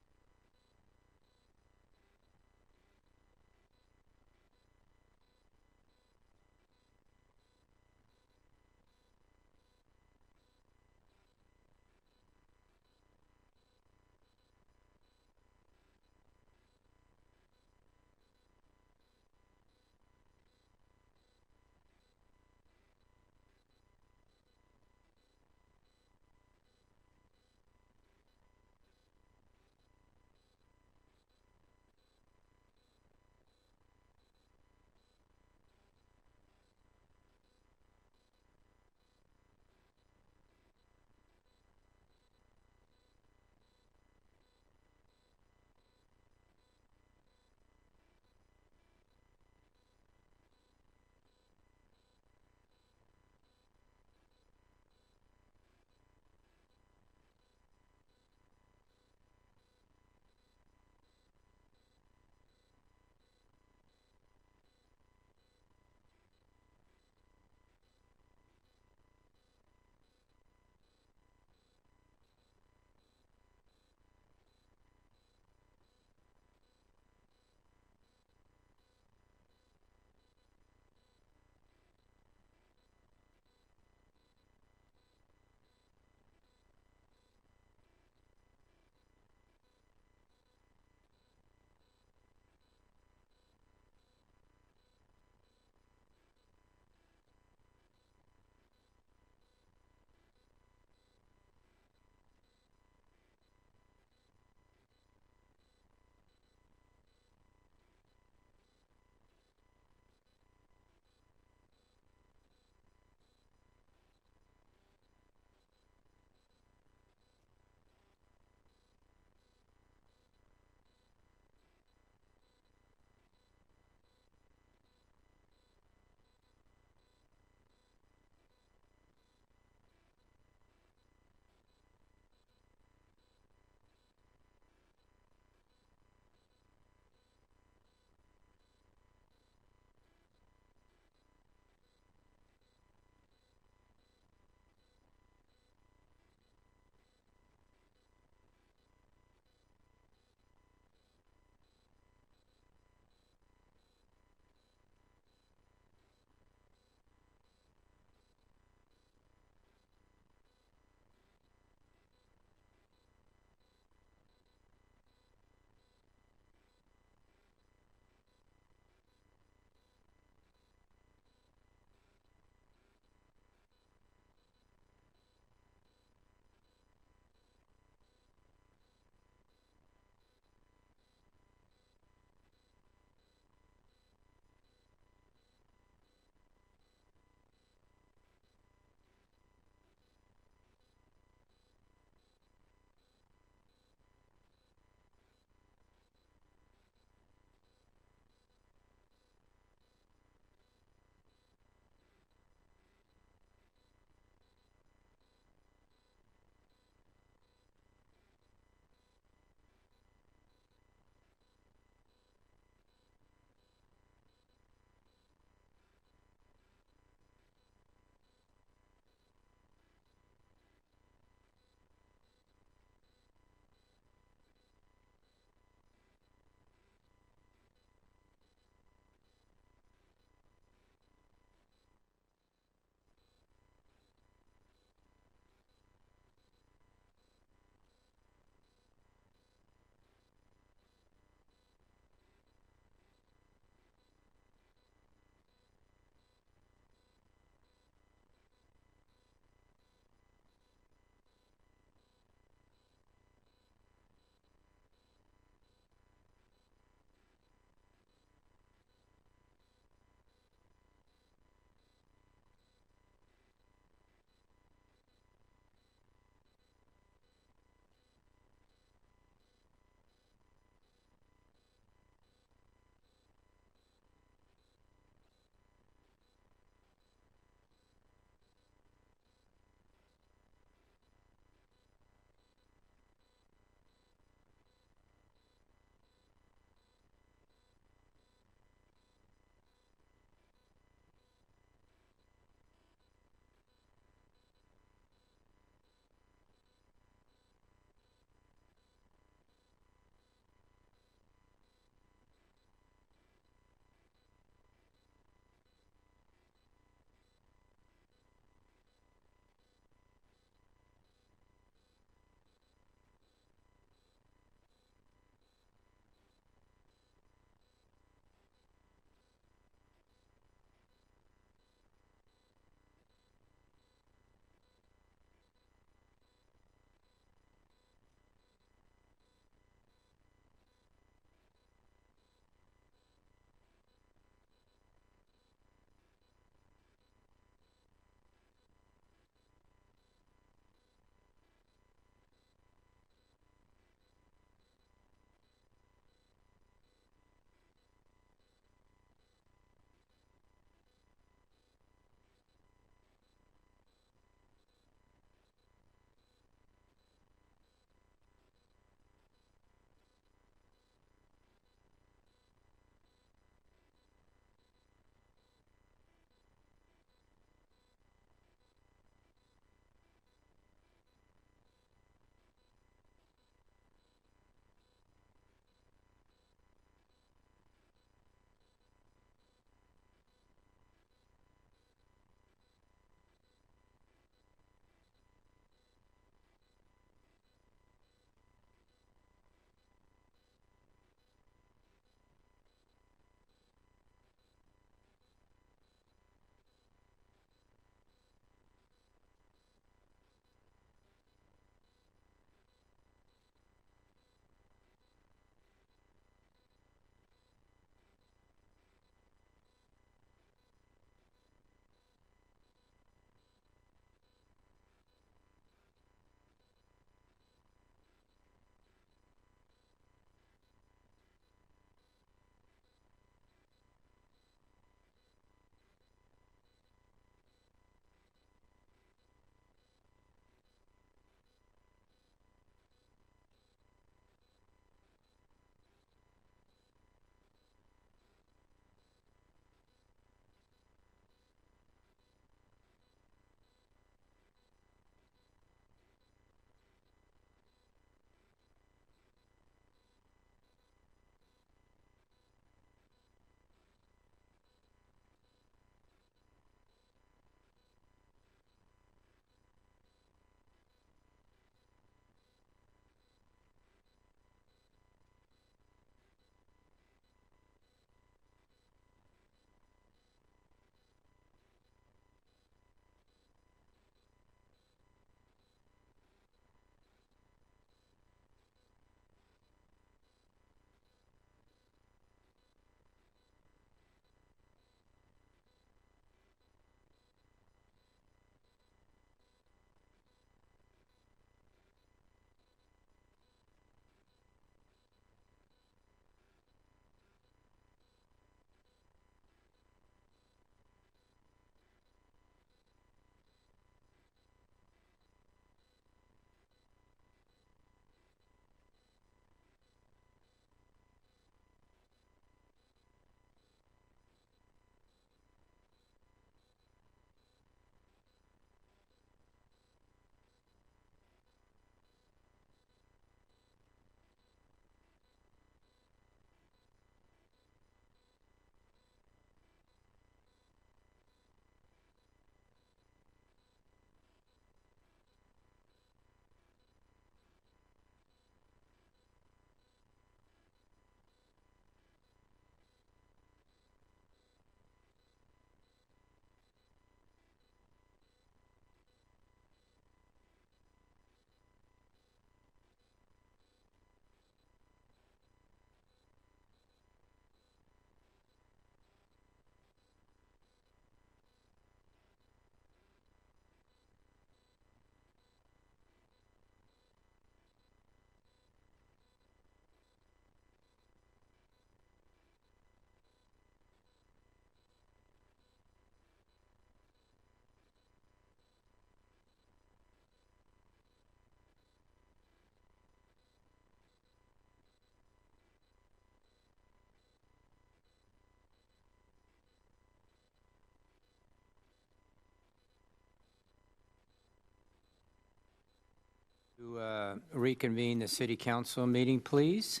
To reconvene the city council meeting, please.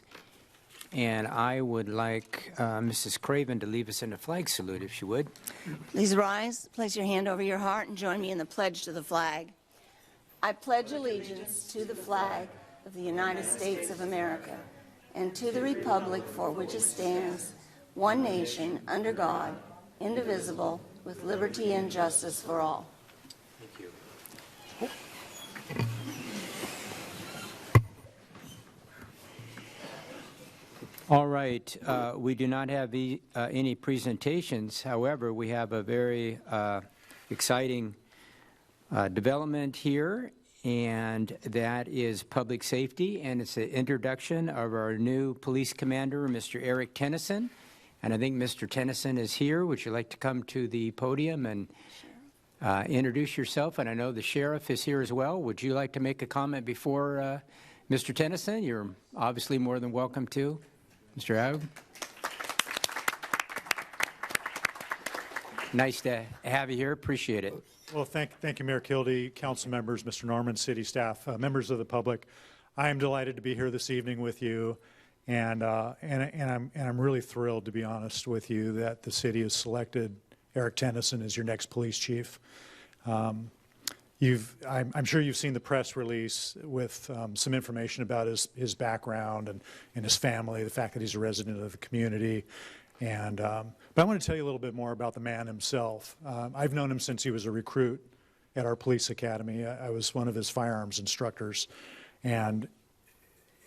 And I would like Mrs. Craven to lead us in a flag salute, if she would. Please rise, place your hand over your heart, and join me in the pledge to the flag. I pledge allegiance to the flag of the United States of America and to the republic for which it stands, one nation, under God, indivisible, with liberty and justice for all. Thank you. All right, we do not have any presentations. However, we have a very exciting development here, and that is public safety, and it's the introduction of our new police commander, Mr. Eric Tennyson. And I think Mr. Tennyson is here. Would you like to come to the podium and introduce yourself? And I know the sheriff is here as well. Would you like to make a comment before Mr. Tennyson? You're obviously more than welcome to. Mr. Aug. Nice to have you here. Appreciate it. Well, thank you, Mayor Kildee, council members, Mr. Norman, city staff, members of the public. I am delighted to be here this evening with you, and I'm really thrilled, to be honest with you, that the city has selected Eric Tennyson as your next police chief. I'm sure you've seen the press release with some information about his background and his family, the fact that he's a resident of the community. But I want to tell you a little bit more about the man himself. I've known him since he was a recruit at our police academy. I was one of his firearms instructors. And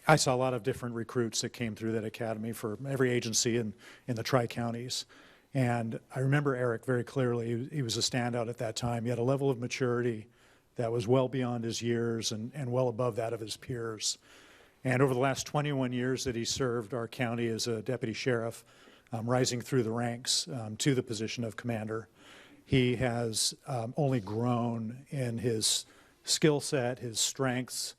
I saw a lot of different recruits that came through that academy for every agency in the Tri-Counties. And I remember Eric very clearly. He was a standout at that time. He had a level of maturity that was well beyond his years and well above that of his peers. And over the last 21 years that he served our county as a deputy sheriff, rising through the ranks to the position of commander, he has only grown in his skill set, his strengths,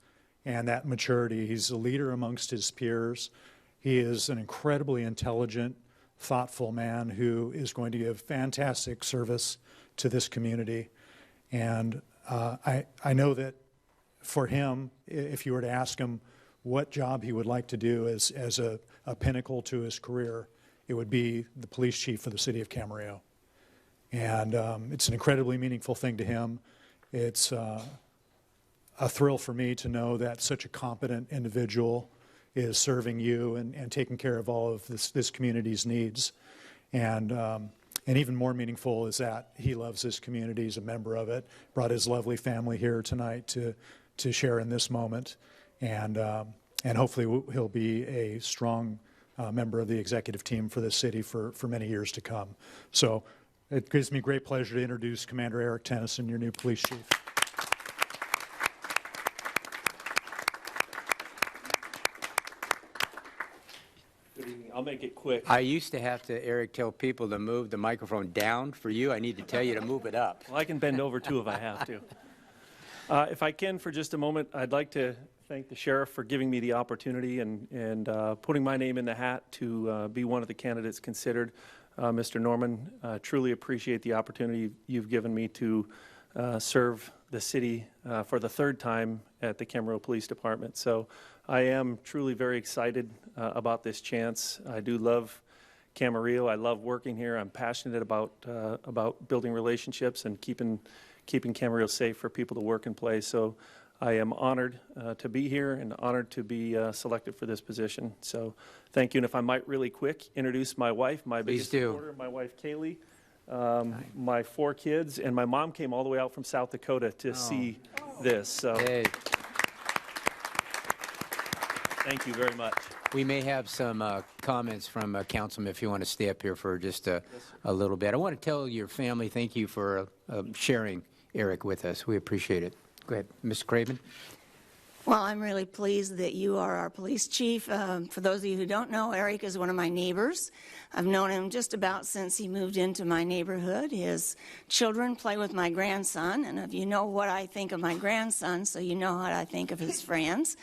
and that maturity. He's a leader amongst his peers. He is an incredibly intelligent, thoughtful man who is going to give fantastic service to this community. And I know that for him, if you were to ask him what job he would like to do as a pinnacle to his career, it would be the police chief for the city of Camarillo. And it's an incredibly meaningful thing to him. It's a thrill for me to know that such a competent individual is serving you and taking care of all of this community's needs. And even more meaningful is that he loves this community, he's a member of it, brought his lovely family here tonight to share in this moment. And hopefully he'll be a strong member of the executive team for this city for many years to come. So it gives me great pleasure to introduce Commander Eric Tennyson, your new police chief. I'll make it quick. I used to have to, Eric, tell people to move the microphone down. For you, I need to tell you to move it up. Well, I can bend over too if I have to. If I can, for just a moment, I'd like to thank the sheriff for giving me the opportunity and putting my name in the hat to be one of the candidates considered. Mr. Norman, truly appreciate the opportunity you've given me to serve the city for the third time at the Camarillo Police Department. So I am truly very excited about this chance. I do love Camarillo. I love working here. I'm passionate about building relationships and keeping Camarillo safe for people to work and play. So I am honored to be here and honored to be selected for this position. So thank you. And if I might really quick introduce my wife, my biggest supporter, my wife Kaylee, my 4 kids, and my mom came all the way out from South Dakota to see this. So thank you very much. We may have some comments from Councilman if you want to stay up here for just a little bit. I want to tell your family thank you for sharing Eric with us. We appreciate it. Go ahead, Ms. Craven. Well, I'm really pleased that you are our police chief. For those of you who don't know, Eric is one of my neighbors. I've known him just about since he moved into my neighborhood. His children play with my grandson, and if you know what I think of my grandson, so you know what I think of his friends.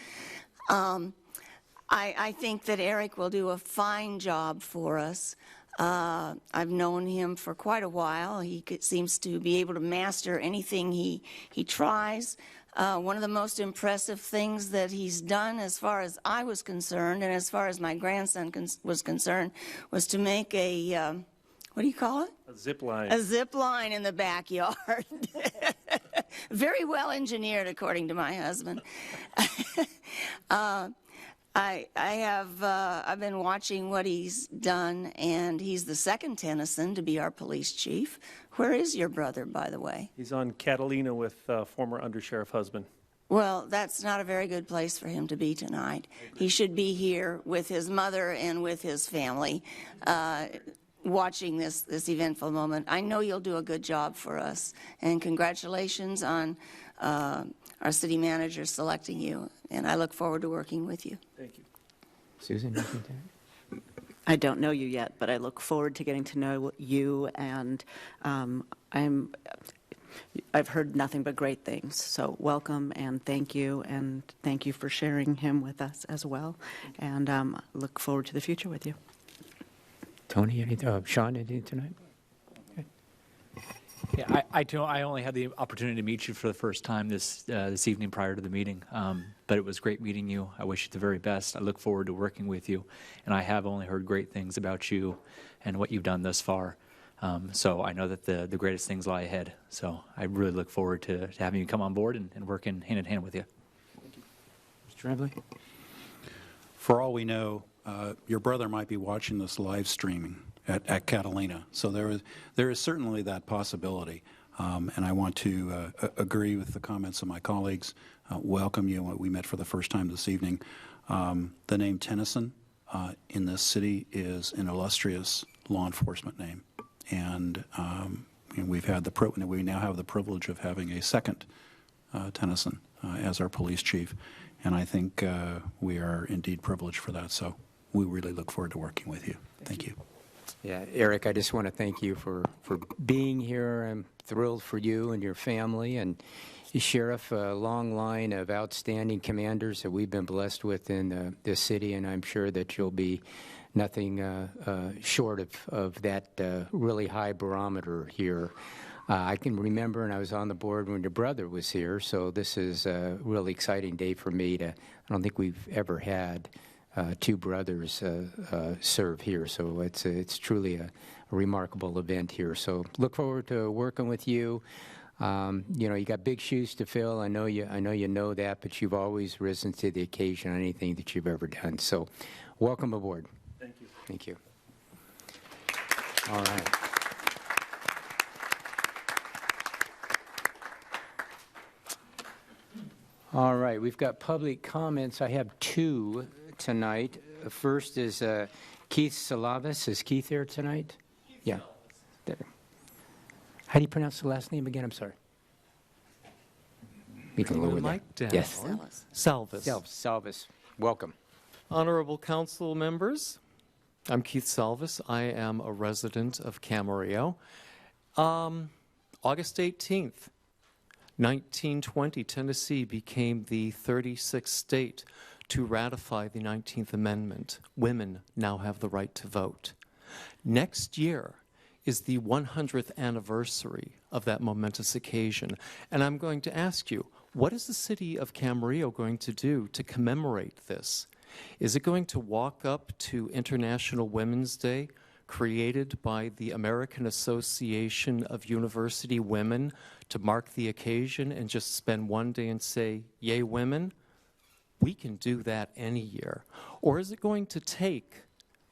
I think that Eric will do a fine job for us. I've known him for quite a while. He seems to be able to master anything he tries. One of the most impressive things that he's done, as far as I was concerned, and as far as my grandson was concerned, was to make a, what do you call it? A zip line. A zip line in the backyard. Very well engineered, according to my husband. I've been watching what he's done, and he's the second Tennyson to be our police chief. Where is your brother, by the way? He's on Catalina with former undersheriff husband. Well, that's not a very good place for him to be tonight. He should be here with his mother and with his family, watching this eventful moment. I know you'll do a good job for us, and congratulations on our city manager selecting you, and I look forward to working with you. Thank you. Susan, you can take I don't know you yet, but I look forward to getting to know you, and I've heard nothing but great things. So welcome and thank you for sharing him with us as well, and look forward to the future with you. Tony, anything? Shawn, anything tonight? Yeah, I only had the opportunity to meet you for the first time this evening prior to the meeting, but it was great meeting you. I wish you the very best. I look forward to working with you, and I have only heard great things about you and what you've done thus far. So I know that the greatest things lie ahead. So I really look forward to having you come on board and working hand in hand with you. Thank you. Mr. Tremblay? For all we know, your brother might be watching this live streaming at Catalina. So there is certainly that possibility. And I want to agree with the comments of my colleagues, welcome you. We met for the first time this evening. The name Tennyson in this city is an illustrious law enforcement name. And we now have the privilege of having a second Tennyson as our police chief. And I think we are indeed privileged for that. So we really look forward to working with you. Thank you. Yeah, Eric, I just want to thank you for being here. I'm thrilled for you and your family. And Sheriff, a long line of outstanding commanders that we've been blessed with in this city, and I'm sure that you'll be nothing short of that really high barometer here. I can remember, and I was on the board when your brother was here, so this is a really exciting day for me. I don't think we've ever had two brothers serve here, so it's truly a remarkable event here. So look forward to working with you. You got big shoes to fill. I know you know that, but you've always risen to the occasion on anything that you've ever done. So welcome aboard. Thank you. Thank you. All right. All right, we've got public comments. I have two tonight. First is Keith Salavis. Is Keith here tonight? Yeah. There. How do you pronounce the last name again? I'm sorry. You can lower that. Yes. Salvis. Salvis. Welcome. Honorable council members, I'm Keith Salvis. I am a resident of Camarillo. August 18th, 1920, Tennessee became the 36th state to ratify the 19th Amendment. Women now have the right to vote. Next year is the 100th anniversary of that momentous occasion. And I'm going to ask you, what is the city of Camarillo going to do to commemorate this? Is it going to walk up to International Women's Day, created by the American Association of University Women, to mark the occasion and just spend one day and say, yay, women? We can do that any year. Or is it going to take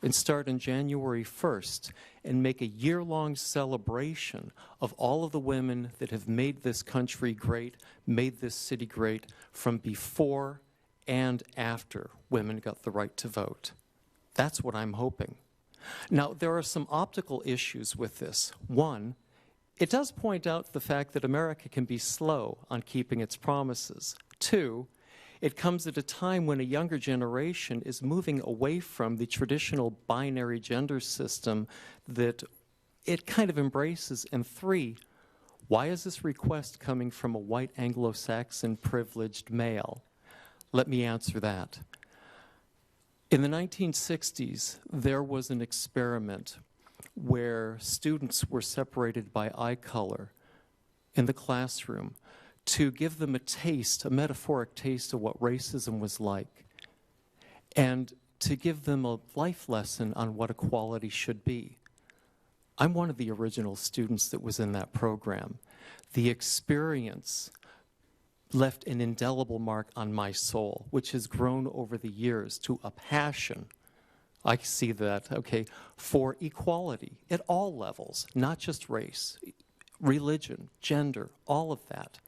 and start on January 1st and make a year-long celebration of all of the women that have made this country great, made this city great, from before and after women got the right to vote? That's what I'm hoping. Now, there are some optical issues with this. One, it does point out the fact that America can be slow on keeping its promises. Two, it comes at a time when a younger generation is moving away from the traditional binary gender system that it kind of embraces. And three, why is this request coming from a white Anglo-Saxon privileged male? Let me answer that. In the 1960s, there was an experiment where students were separated by eye color in the classroom to give them a taste, a metaphoric taste of what racism was like, and to give them a life lesson on what equality should be. I'm one of the original students that was in that program. The experience left an indelible mark on my soul, which has grown over the years to a passion. I see that, okay, for equality at all levels, not just race, religion, gender, all of that.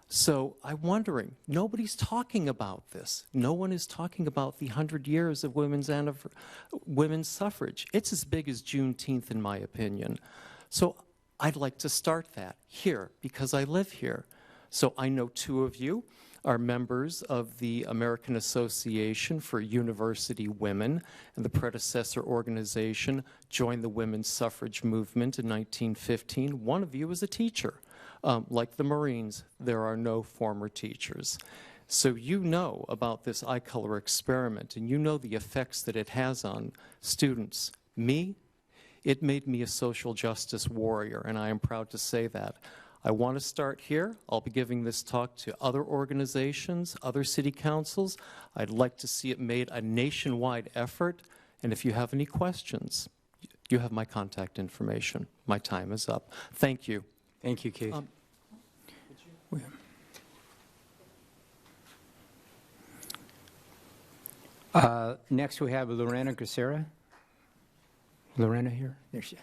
So I'm wondering, nobody's talking about this. No one is talking about the 100 years of women's suffrage. It's as big as Juneteenth, in my opinion. So I'd like to start that here because I live here. So I know two of you are members of the American Association for University Women, and the predecessor organization joined the women's suffrage movement in 1915. One of you is a teacher. Like the Marines, there are no former teachers. So you know about this eye color experiment, and you know the effects that it has on students. Me, it made me a social justice warrior, and I am proud to say that. I want to start here. I'll be giving this talk to other organizations, other city councils. I'd like to see it made a nationwide effort, and if you have any questions, you have my contact information. My time is up. Thank you. Thank you, Keith. Next, we have Lorena Gracera. Lorena here? There she is.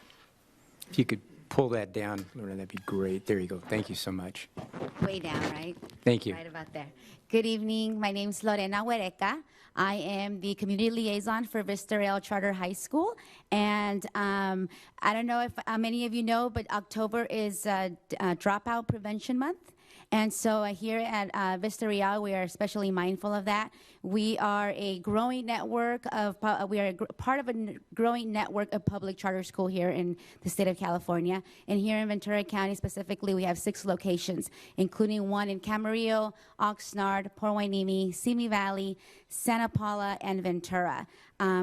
If you could pull that down, Lorena, that'd be great. There you go. Thank you so much. Way down, right? Thank you. Right about there. Good evening. My name is Lorena Huereca. I am the community liaison for Vista Real Charter High School. And I don't know if many of you know, but October is Dropout Prevention Month. And so here at Vista Real, we are especially mindful of that. We are a growing network of, part of a growing network of public charter school here in the state of California. And here in Ventura County specifically, we have 6 locations, including one in Camarillo, Oxnard, Port Hueneme, Simi Valley, Santa Paula, and Ventura.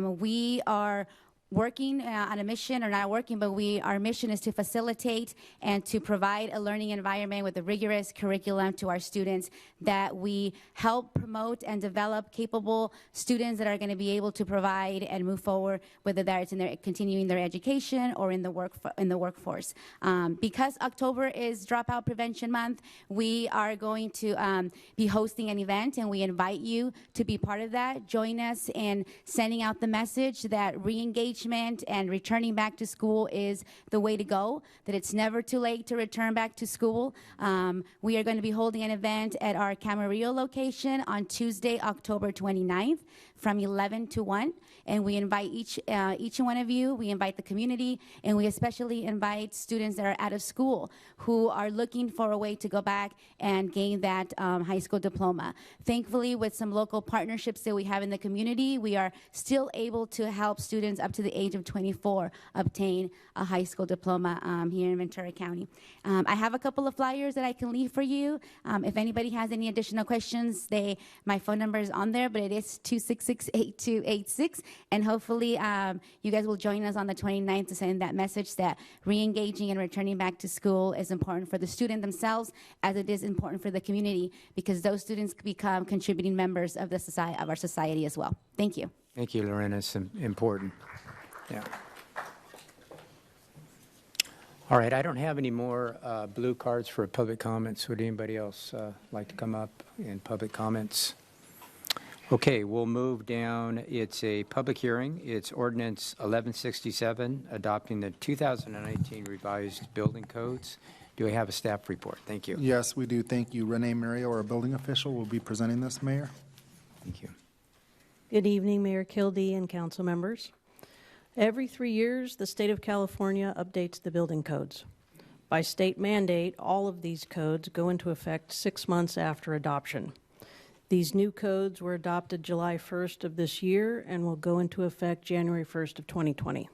We are working on a mission, or not working, but our mission is to facilitate and to provide a learning environment with a rigorous curriculum to our students, that we help promote and develop capable students that are going to be able to provide and move forward, whether that's in their continuing their education or in the workforce. Because October is Dropout Prevention Month, we are going to be hosting an event, and we invite you to be part of that. Join us in sending out the message that re-engagement and returning back to school is the way to go, that it's never too late to return back to school. We are going to be holding an event at our Camarillo location on Tuesday, October 29th from 11 to 1. And we invite each one of you, we invite the community, and we especially invite students that are out of school who are looking for a way to go back and gain that high school diploma. Thankfully, with some local partnerships that we have in the community, we are still able to help students up to the age of 24 obtain a high school diploma here in Ventura County. I have a couple of flyers that I can leave for you. If anybody has any additional questions, my phone number is on there, but it is 266-8286. And hopefully you guys will join us on the 29th to send that message that re-engaging and returning back to school is important for the student themselves, as it is important for the community, because those students become contributing members of our society as well. Thank you. Thank you, Lorena. It's important. Yeah. All right, I don't have any more blue cards for public comments. Would anybody else like to come up in public comments? Okay, we'll move down. It's a public hearing. It's Ordinance 1167, adopting the 2019 revised building codes. Do we have a staff report? Thank you. Yes, we do. Thank you. Renee Mario, our building official, will be presenting this, Mayor. Thank you. Good evening, Mayor Kildee and council members. Every 3 years, the state of California updates the building codes. By state mandate, all of these codes go into effect 6 months after adoption. These new codes were adopted July 1st of this year and will go into effect January 1st of 2020.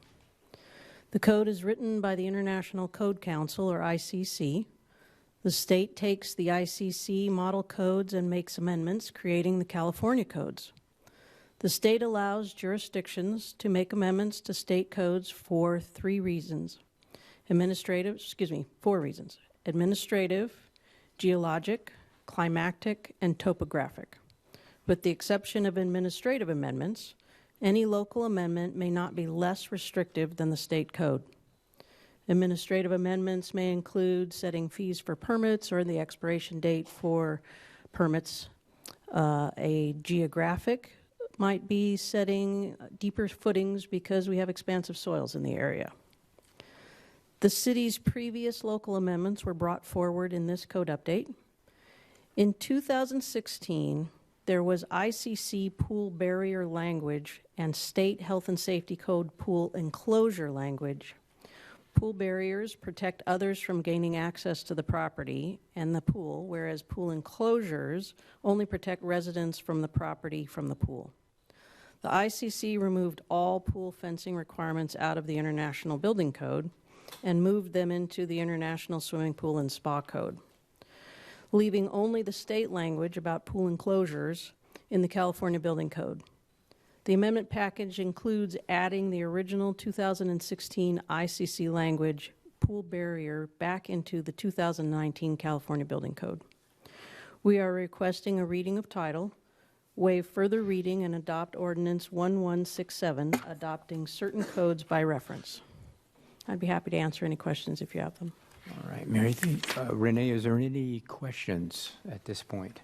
The code is written by the International Code Council, or ICC. The state takes the ICC model codes and makes amendments, creating the California codes. The The state allows jurisdictions to make amendments to state codes for 4 reasons. Administrative, geologic, climatic, and topographic. With the exception of administrative amendments, any local amendment may not be less restrictive than the state code. Administrative amendments may include setting fees for permits or the expiration date for permits. A geographic might be setting deeper footings because we have expansive soils in the area. The city's previous local amendments were brought forward in this code update. In 2016, there was ICC pool barrier language and state health and safety code pool enclosure language. Pool barriers protect others from gaining access to the property and the pool, whereas pool enclosures only protect residents from the property from the pool. The ICC removed all pool fencing requirements out of the International Building Code and moved them into the International Swimming Pool and Spa Code, leaving only the state language about pool enclosures in the California Building Code. The amendment package includes adding the original 2016 ICC language, pool barrier, back into the 2019 California Building Code. We are requesting a reading of title, waive further reading, and adopt Ordinance 1167, adopting certain codes by reference. I'd be happy to answer any questions if you have them. All right, Mary. Renee, is there any questions at this point?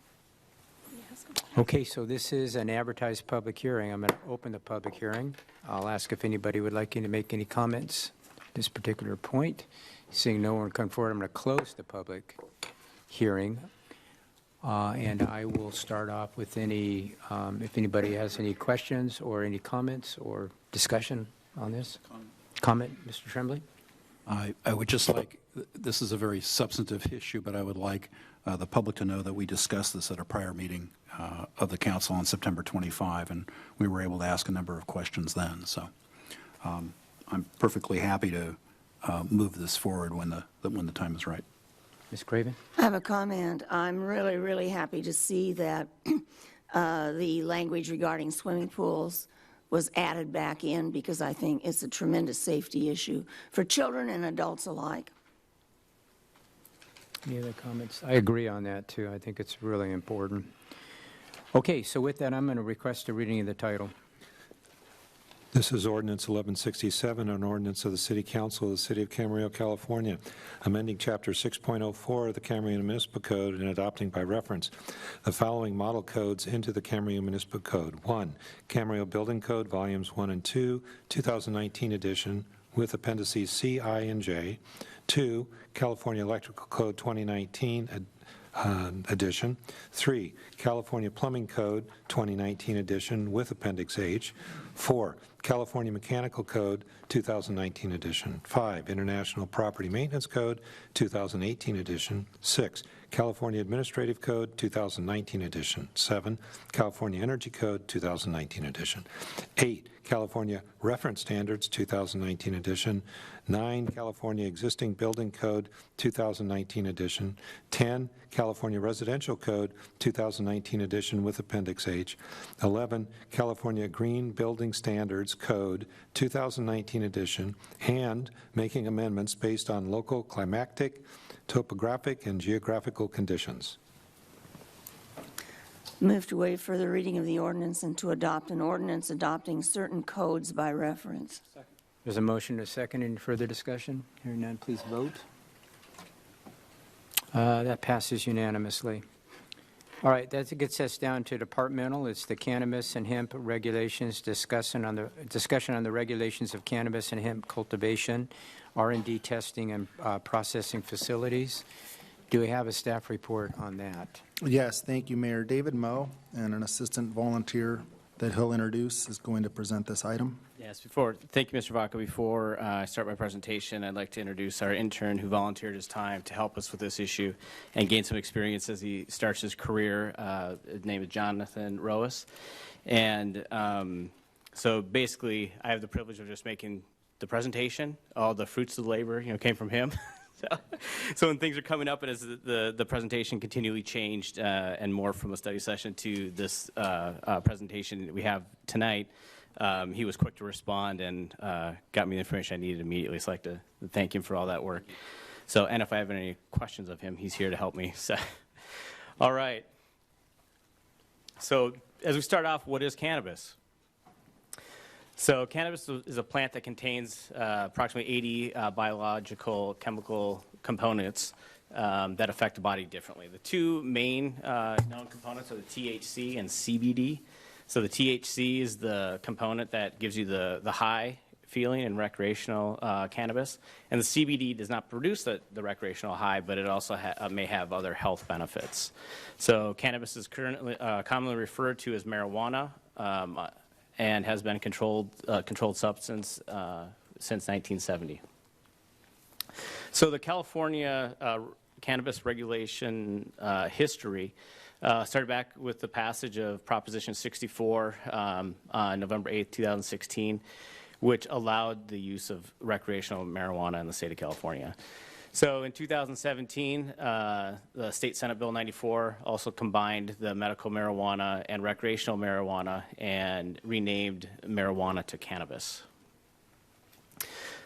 Okay, so this is an advertised public hearing. I'm going to open the public hearing. I'll ask if anybody would like to make any comments at this particular point. Seeing no one come forward, I'm going to close the public hearing. And I will start off with any, if anybody has any questions or any comments or discussion on this. Comment, Mr. Tremblay? I would just like, this is a very substantive issue, but I would like the public to know that we discussed this at a prior meeting of the council on September 25, and we were able to ask a number of questions then. So I'm perfectly happy to move this forward when the time is right. Ms. Craven? I have a comment. I'm really, really happy to see that the language regarding swimming pools was added back in, because I think it's a tremendous safety issue for children and adults alike. Any other comments? I agree on that, too. I think it's really important. Okay, so with that, I'm going to request a reading of the title. This is Ordinance 1167, an ordinance of the City Council of the City of Camarillo, California, amending Chapter 6.04 of the Camarillo Municipal Code and adopting by reference the following model codes into the Camarillo Municipal Code. 1, Camarillo Building Code, Volumes 1 and 2, 2019 edition, with appendices C, I, and J. 2, California Electrical Code 2019 edition. 3, California Plumbing Code 2019 edition with Appendix H. 4, California Mechanical Code 2019 edition. 5, International Property Maintenance Code 2018 edition. 6, California Administrative Code 2019 edition. 7, California Energy Code 2019 edition. 8, California Reference Standards 2019 edition. 9, California Existing Building Code 2019 edition. 10, California Residential Code 2019 edition with Appendix H. 11, California Green Building Standards Code 2019 edition, and making amendments based on local climatic, topographic, and geographical conditions. Move to waive further reading of the ordinance and to adopt an ordinance adopting certain codes by reference. There's a motion to second. Any further discussion? Hearing none, please vote. That passes unanimously. All right, that gets us down to departmental. It's the cannabis and hemp regulations, discussion on the regulations of cannabis and hemp cultivation, R&D testing and processing facilities. Do we have a staff report on that? Yes, thank you, Mayor. David Moe, and an assistant volunteer that he'll introduce is going to present this item. Yes, thank you, Mr. Vaca. Before I start my presentation, I'd like to introduce our intern who volunteered his time to help us with this issue and gain some experience as he starts his career. His name is Jonathan Roas. And so basically, I have the privilege of just making the presentation. All the fruits of the labor, came from him. So when things are coming up, and as the presentation continually changed and morphed from a study session to this presentation that we have tonight, he was quick to respond and got me the information I needed immediately. So I'd like to thank him for all that work. So, and if I have any questions of him, he's here to help me. So, all right. So as we start off, what is cannabis? So cannabis is a plant that contains approximately 80 biological chemical components that affect the body differently. The two main known components are the THC and CBD. So the THC is the component that gives you the high feeling in recreational cannabis, and the CBD does not produce the recreational high, but it also may have other health benefits. So cannabis is currently commonly referred to as marijuana, and has been controlled substance since 1970. So the California cannabis regulation history started back with the passage of Proposition 64 on November 8, 2016, which allowed the use of recreational marijuana in the state of California. So in 2017, the State Senate Bill 94 also combined the medical marijuana and recreational marijuana and renamed marijuana to cannabis.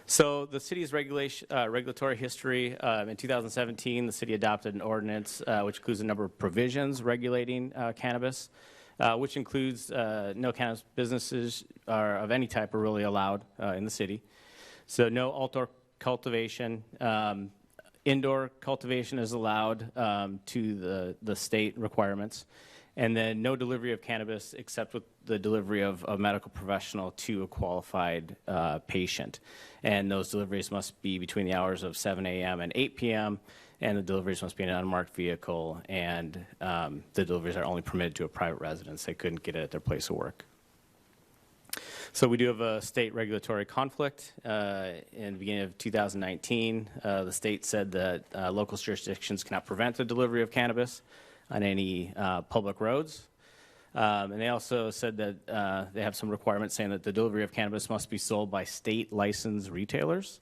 So the city's regulatory history, in 2017, the city adopted an ordinance which includes a number of provisions regulating cannabis, which includes no cannabis businesses of any type are really allowed in the city. So no outdoor cultivation. Indoor cultivation is allowed to the state requirements. And then no delivery of cannabis except with the delivery of a medical professional to a qualified patient. And those deliveries must be between the hours of 7 a.m. and 8 p.m., and the deliveries must be in an unmarked vehicle, and the deliveries are only permitted to a private residence. They couldn't get it at their place of work. So we do have a state regulatory conflict. In the beginning of 2019, the state said that local jurisdictions cannot prevent the delivery of cannabis on any public roads. And they also said that they have some requirements saying that the delivery of cannabis must be sold by state licensed retailers.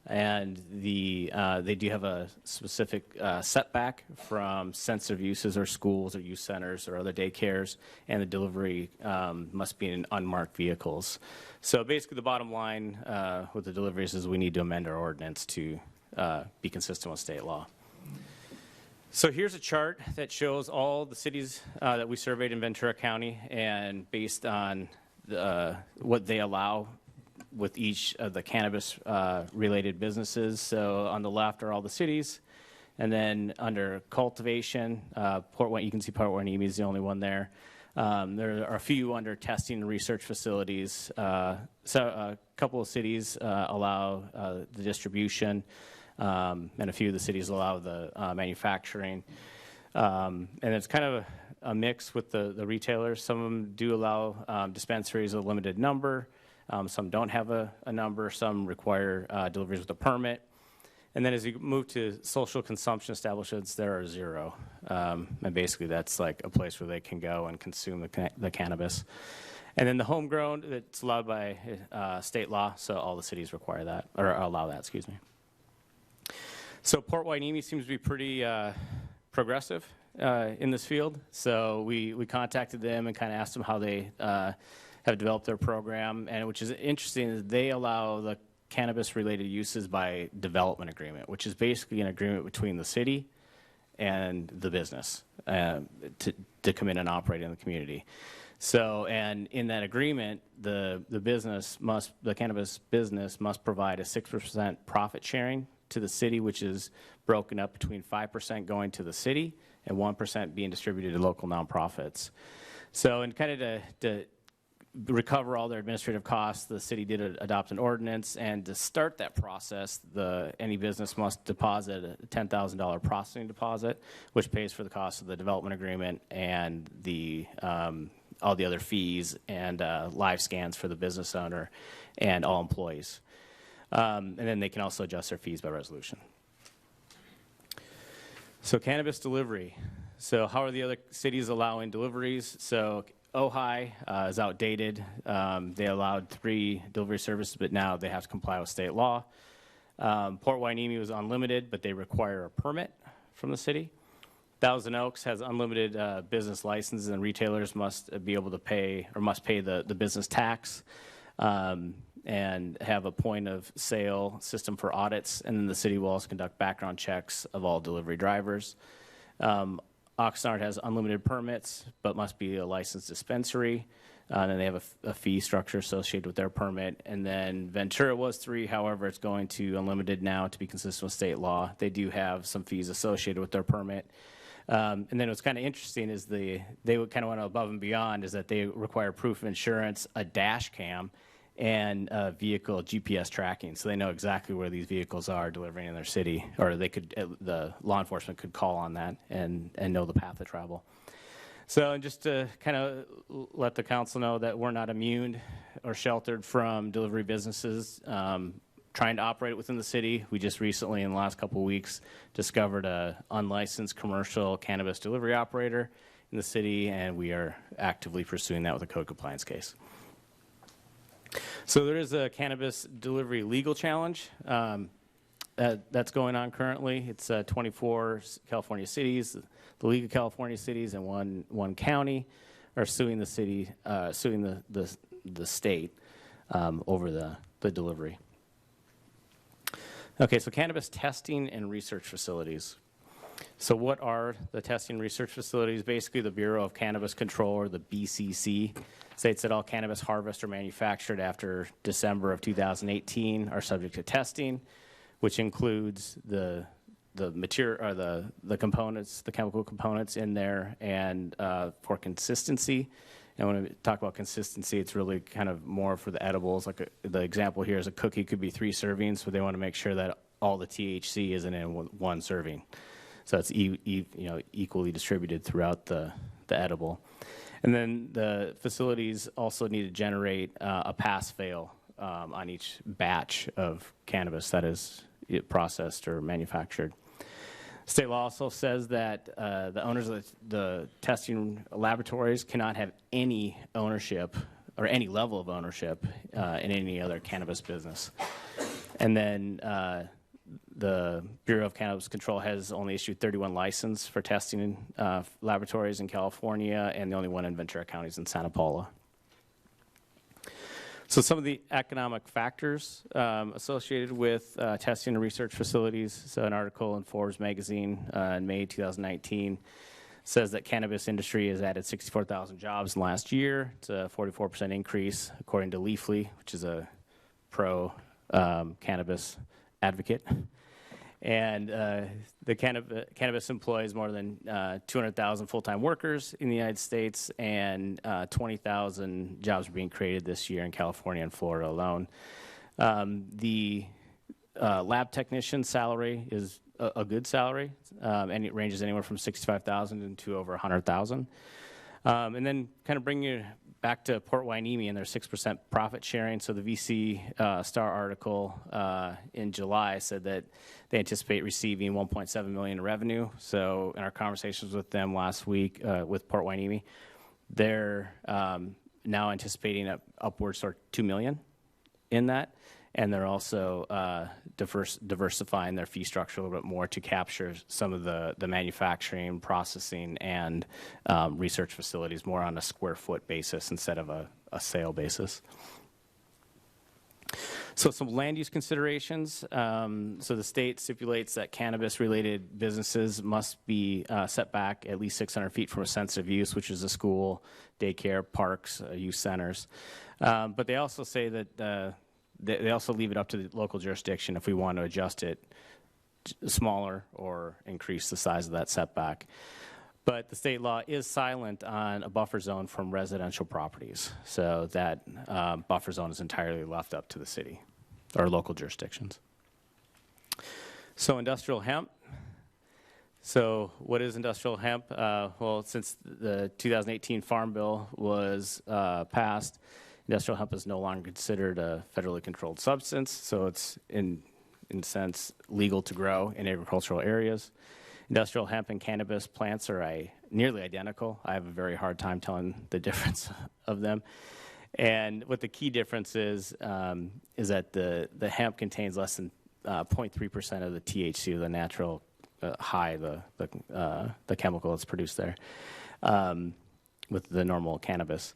And they do have a specific setback from sensitive uses or schools or youth centers or other daycares, and the delivery must be in unmarked vehicles. So basically the bottom line with the deliveries is we need to amend our ordinance to be consistent with state law. So here's a chart that shows all the cities that we surveyed in Ventura County, and based on what they allow with each of the cannabis related businesses. So on the left are all the cities, and then under cultivation, you can see Port Hueneme is the only one there. There are a few under testing and research facilities. So a couple of cities allow the distribution, and a few of the cities allow the manufacturing. And it's kind of a mix with the retailers. Some of them do allow dispensaries of a limited number. Some don't have a number. Some require deliveries with a permit. And then as you move to social consumption establishments, there are 0. And basically that's like a place where they can go and consume the cannabis. And then the homegrown, it's allowed by state law, so all the cities require that, or allow that, excuse me. So Port Hueneme seems to be pretty progressive in this field. So we contacted them and kind of asked them how they have developed their program, and which is interesting is they allow the cannabis-related uses by development agreement, which is basically an agreement between the city and the business to come in and operate in the community. So, and in that agreement, the cannabis business must provide a 6% profit sharing to the city, which is broken up between 5% going to the city and 1% being distributed to local nonprofits. So, and kind of to recover all their administrative costs, the city did adopt an ordinance, and to start that process, any business must deposit a $10,000 processing deposit, which pays for the cost of the development agreement and all the other fees and live scans for the business owner and all employees. And then they can also adjust their fees by resolution. So cannabis delivery. So how are the other cities allowing deliveries? So Ojai is outdated. They allowed 3 delivery services, but now they have to comply with state law. Port Hueneme was unlimited, but they require a permit from the city. Thousand Oaks has unlimited business licenses, and retailers must be able to pay or must pay the business tax and have a point of sale system for audits. And then the city will also conduct background checks of all delivery drivers. Oxnard has unlimited permits, but must be a licensed dispensary. And then they have a fee structure associated with their permit. And then Ventura was 3, however, it's going to unlimited now to be consistent with state law. They do have some fees associated with their permit. And then what's kind of interesting is they would kind of went above and beyond is that they require proof of insurance, a dash cam, and vehicle GPS tracking, so they know exactly where these vehicles are delivering in their city, or they could, the law enforcement could call on that and know the path of travel. So, and just to kind of let the council know that we're not immune or sheltered from delivery businesses trying to operate within the city. We just recently, in the last couple of weeks, discovered a unlicensed commercial cannabis delivery operator in the city, and we are actively pursuing that with a code compliance case. So there is a cannabis delivery legal challenge that's going on currently. It's 24 California cities, the League of California Cities, and one county are suing the city, suing the state over the delivery. Okay, so cannabis testing and research facilities. So what are the testing and research facilities? Basically, the Bureau of Cannabis Control, or the BCC, states that all cannabis harvested or manufactured after December of 2018 are subject to testing, which includes the material or the components, the chemical components in there, and for consistency. And when we talk about consistency, it's really kind of more for the edibles. Like the example here is a cookie could be 3 servings, but they want to make sure that all the THC isn't in one serving. So it's equally distributed throughout the edible. And then the facilities also need to generate a pass-fail on each batch of cannabis that is processed or manufactured. State law also says that the owners of the testing laboratories cannot have any ownership or any level of ownership in any other cannabis business. And then the Bureau of Cannabis Control has only issued 31 licenses for testing laboratories in California, and the only one in Ventura County is in Santa Paula. So some of the economic factors associated with testing and research facilities. So an article in Forbes magazine in May 2019 says that cannabis industry has added 64,000 jobs in last year. It's a 44% increase, according to Leafly, which is a pro-cannabis advocate. And the cannabis employs more than 200,000 full-time workers in the United States, and 20,000 jobs are being created this year in California and Florida alone. The lab technician salary is a good salary, and it ranges anywhere from $65,000 to over $100,000. And then kind of bring you back to Port Hueneme and their 6% profit sharing. So the VC Star article in July said that they anticipate receiving $1.7 million in revenue. So in our conversations with them last week with Port Hueneme, they're now anticipating upwards of $2 million in that. And they're also diversifying their fee structure a little bit more to capture some of the manufacturing, processing, and research facilities more on a square foot basis instead of a sale basis. So some land use considerations. So the state stipulates that cannabis-related businesses must be set back at least 600 feet from a sensitive use, which is a school, daycare, parks, youth centers. But they also say that they also leave it up to the local jurisdiction if we want to adjust it smaller or increase the size of that setback. But the state law is silent on a buffer zone from residential properties. So that buffer zone is entirely left up to the city or local jurisdictions. So industrial hemp. So what is industrial hemp? Well, since the 2018 Farm Bill was passed, industrial hemp is no longer considered a federally controlled substance, so it's in a sense legal to grow in agricultural areas. Industrial hemp and cannabis plants are nearly identical. I have a very hard time telling the difference of them. And what the key difference is that the hemp contains less than 0.3% of the THC, the natural high, the chemical that's produced there, with the normal cannabis.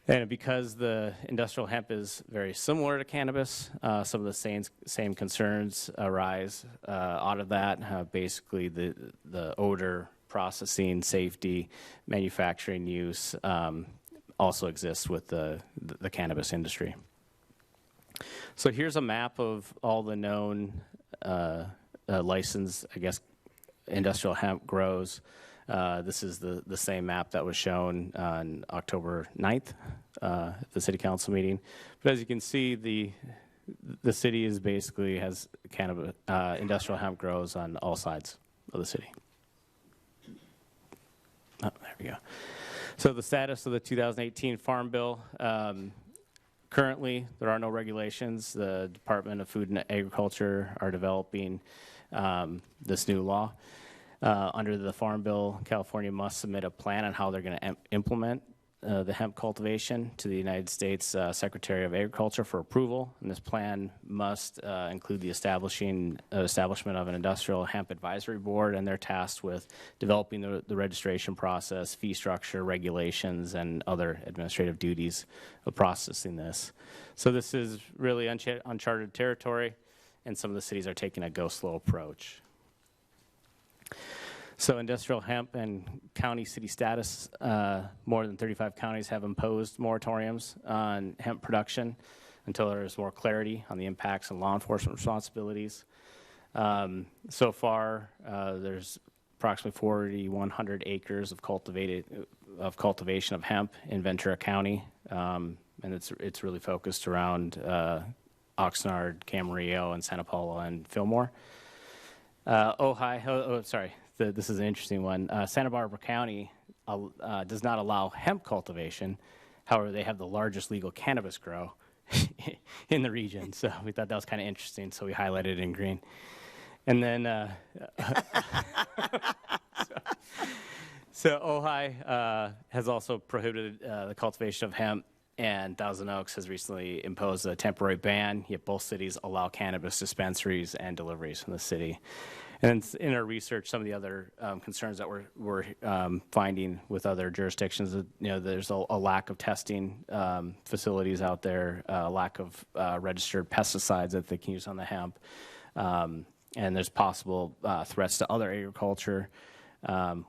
And because the industrial hemp is very similar to cannabis, some of the same concerns arise out of that. Basically, the odor, processing, safety, manufacturing use also exists with the cannabis industry. So here's a map of all the known licensed, I guess, industrial hemp grows. This is the same map that was shown on October 9th at the City Council meeting. But as you can see, the city is basically has cannabis, industrial hemp grows on all sides of the city. Oh, there we go. So the status of the 2018 Farm Bill. Currently, there are no regulations. The Department of Food and Agriculture are developing this new law. Under the Farm Bill, California must submit a plan on how they're going to implement the hemp cultivation to the United States Secretary of Agriculture for approval. And this plan must include the establishment of an industrial hemp advisory board, and they're tasked with developing the registration process, fee structure, regulations, and other administrative duties of processing this. So this is really uncharted territory, and some of the cities are taking a go-slow approach. So industrial hemp and county city status, more than 35 counties have imposed moratoriums on hemp production until there is more clarity on the impacts and law enforcement responsibilities. So far, there's approximately 4,100 acres of cultivation of hemp in Ventura County, and it's really focused around Oxnard, Camarillo, and Santa Paula and Fillmore. This is an interesting one. Santa Barbara County does not allow hemp cultivation. However, they have the largest legal cannabis grow in the region. So we thought that was kind of interesting, so we highlighted it in green. And then, so Ojai has also prohibited the cultivation of hemp, and Thousand Oaks has recently imposed a temporary ban, yet both cities allow cannabis dispensaries and deliveries in the city. And in our research, some of the other concerns that we're finding with other jurisdictions, there's a lack of testing facilities out there, a lack of registered pesticides that they can use on the hemp, and there's possible threats to other agriculture.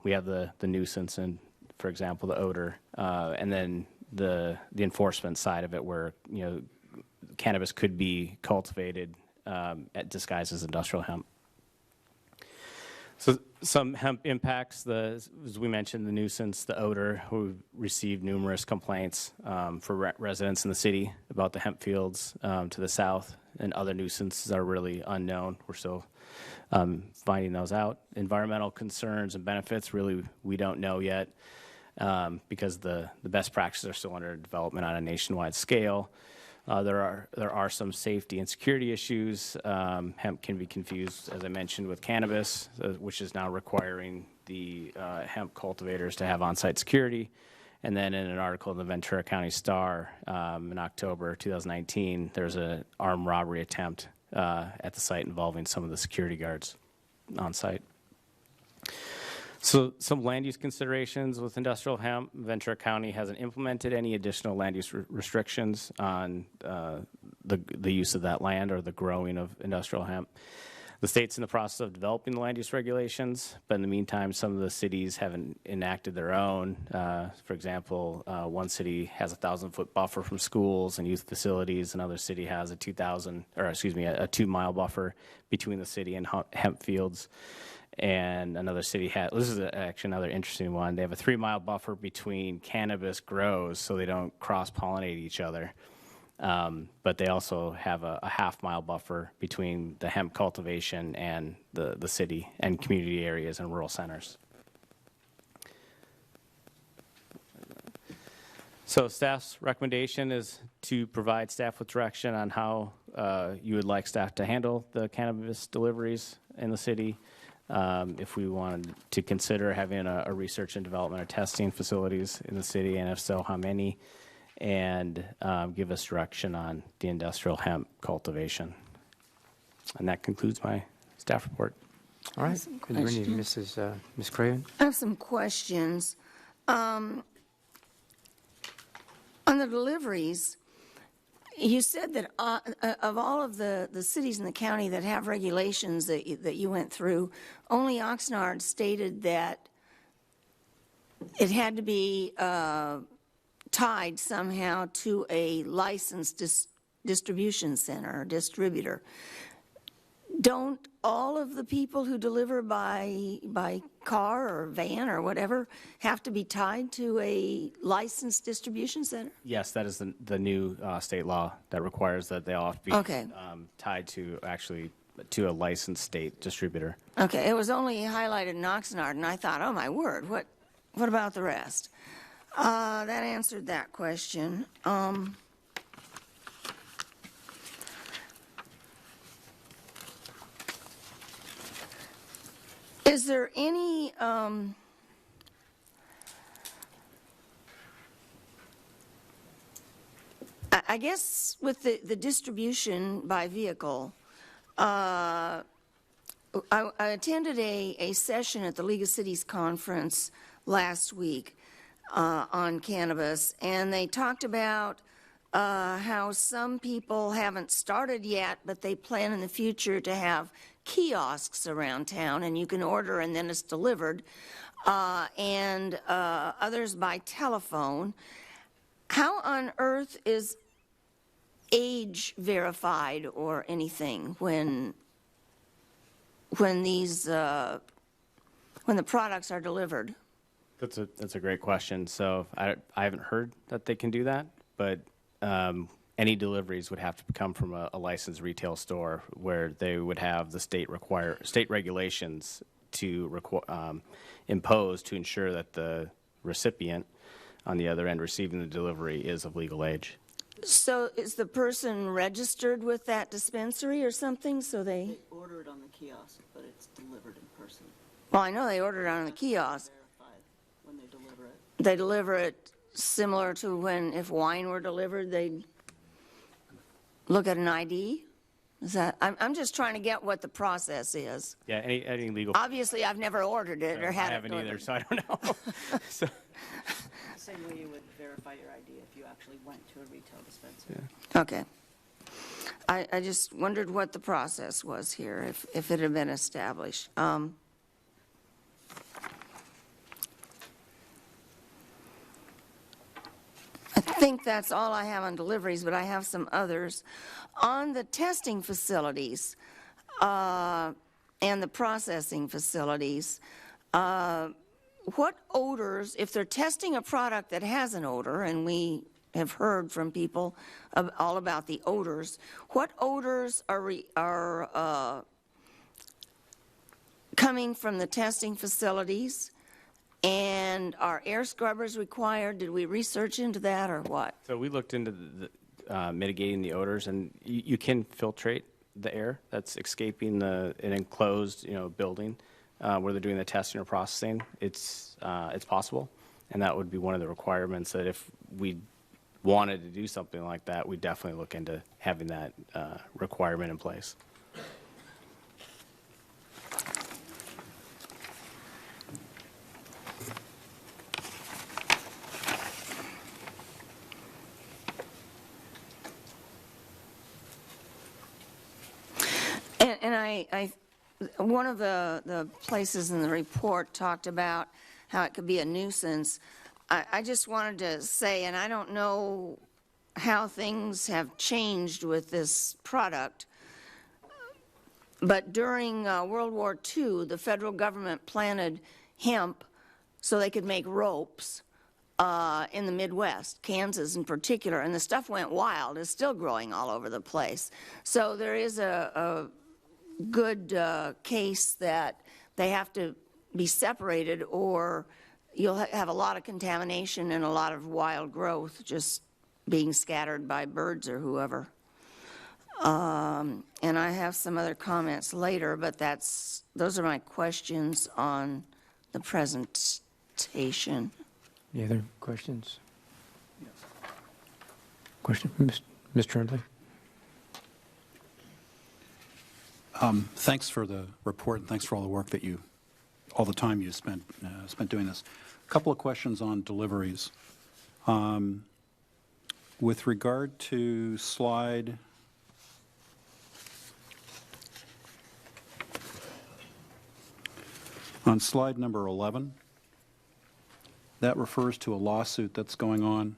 We have the nuisance and, for example, the odor, and then the enforcement side of it, where cannabis could be cultivated disguised as industrial hemp. So some hemp impacts, as we mentioned, the nuisance, the odor. We've received numerous complaints for residents in the city about the hemp fields to the south, and other nuisances are really unknown. We're still finding those out. Environmental concerns and benefits, really, we don't know yet because the best practices are still under development on a nationwide scale. There are some safety and security issues. Hemp can be confused, as I mentioned, with cannabis, which is now requiring the hemp cultivators to have on-site security. And then in an article in the Ventura County Star in October 2019, there's an armed robbery attempt at the site involving some of the security guards on site. So some land use considerations with industrial hemp. Ventura County hasn't implemented any additional land use restrictions on the use of that land or the growing of industrial hemp. The state's in the process of developing the land use regulations, but in the meantime, some of the cities haven't enacted their own. For example, one city has a 1,000-foot buffer from schools and youth facilities. Another city has a 2-mile buffer between the city and hemp fields. And another city has, this is actually another interesting one, they have a 3-mile buffer between cannabis grows so they don't cross-pollinate each other. But they also have a half-mile buffer between the hemp cultivation and the city and community areas and rural centers. So staff's recommendation is to provide staff with direction on how you would like staff to handle the cannabis deliveries in the city. If we wanted to consider having a research and development or testing facilities in the city, and if so, how many, and give us direction on the industrial hemp cultivation. And that concludes my staff report. All right. Is there any, Ms. Craven? I have some questions. On the deliveries, you said that of all of the cities in the county that have regulations that you went through, only Oxnard stated that it had to be tied somehow to a licensed distribution center or distributor. Don't all of the people who deliver by car or van or whatever have to be tied to a licensed distribution center? Yes, that is the new state law that requires that they all have to be Okay. tied to to a licensed state distributor. Okay, it was only highlighted in Oxnard, and I thought, oh my word, what about the rest? That answered that question. Is there any, I guess with the distribution by vehicle, I attended a session at the League of Cities conference last week on cannabis, and they talked about how some people haven't started yet, but they plan in the future to have kiosks around town, and you can order and then it's delivered, and others by telephone. How on earth is age verified or anything when these when the products are delivered? That's a great question. So I haven't heard that they can do that, but any deliveries would have to come from a licensed retail store where they would have the state regulations to impose to ensure that the recipient on the other end receiving the delivery is of legal age. So is the person registered with that dispensary or something? So they order it on the kiosk, but it's delivered in person. Well, I know they order it on the kiosk. When they deliver it. They deliver it similar to when, if wine were delivered, they'd look at an ID? Is that, I'm just trying to get what the process is. Yeah, any legal. Obviously, I've never ordered it or had I it haven't either, delivered. so I don't know. So, The same way you would verify your ID if you actually went to a retail dispensary. Okay. I just wondered what the process was here, if it had been established. I think that's all I have on deliveries, but I have some others. On the testing facilities and the processing facilities, what odors, if they're testing a product that has an odor, and we have heard from people all about the odors, what odors are coming from the testing facilities? And are air scrubbers required? Did we research into that or what? so we looked into the mitigating the odors, and you can filtrate the air that's escaping an enclosed, building where they're doing the testing or processing. It's possible, and that would be one of the requirements that if we wanted to do something like that, we'd definitely look into having that requirement in place. And one of the places in the report talked about how it could be a nuisance. I just wanted to say, and I don't know how things have changed with this product, but during World War II, the federal government planted hemp so they could make ropes in the Midwest, Kansas in particular, and the stuff went wild. It's still growing all over the place. So there is a good case that they have to be separated, or you'll have a lot of contamination and a lot of wild growth just being scattered by birds or whoever. And I have some other comments later, but those are my questions on the presentation. Any other questions? Question, Mr. Tremblay? Thanks for the report, and thanks for all the work that all the time you spent doing this. A couple of questions on deliveries. With regard to on slide number 11, that refers to a lawsuit that's going on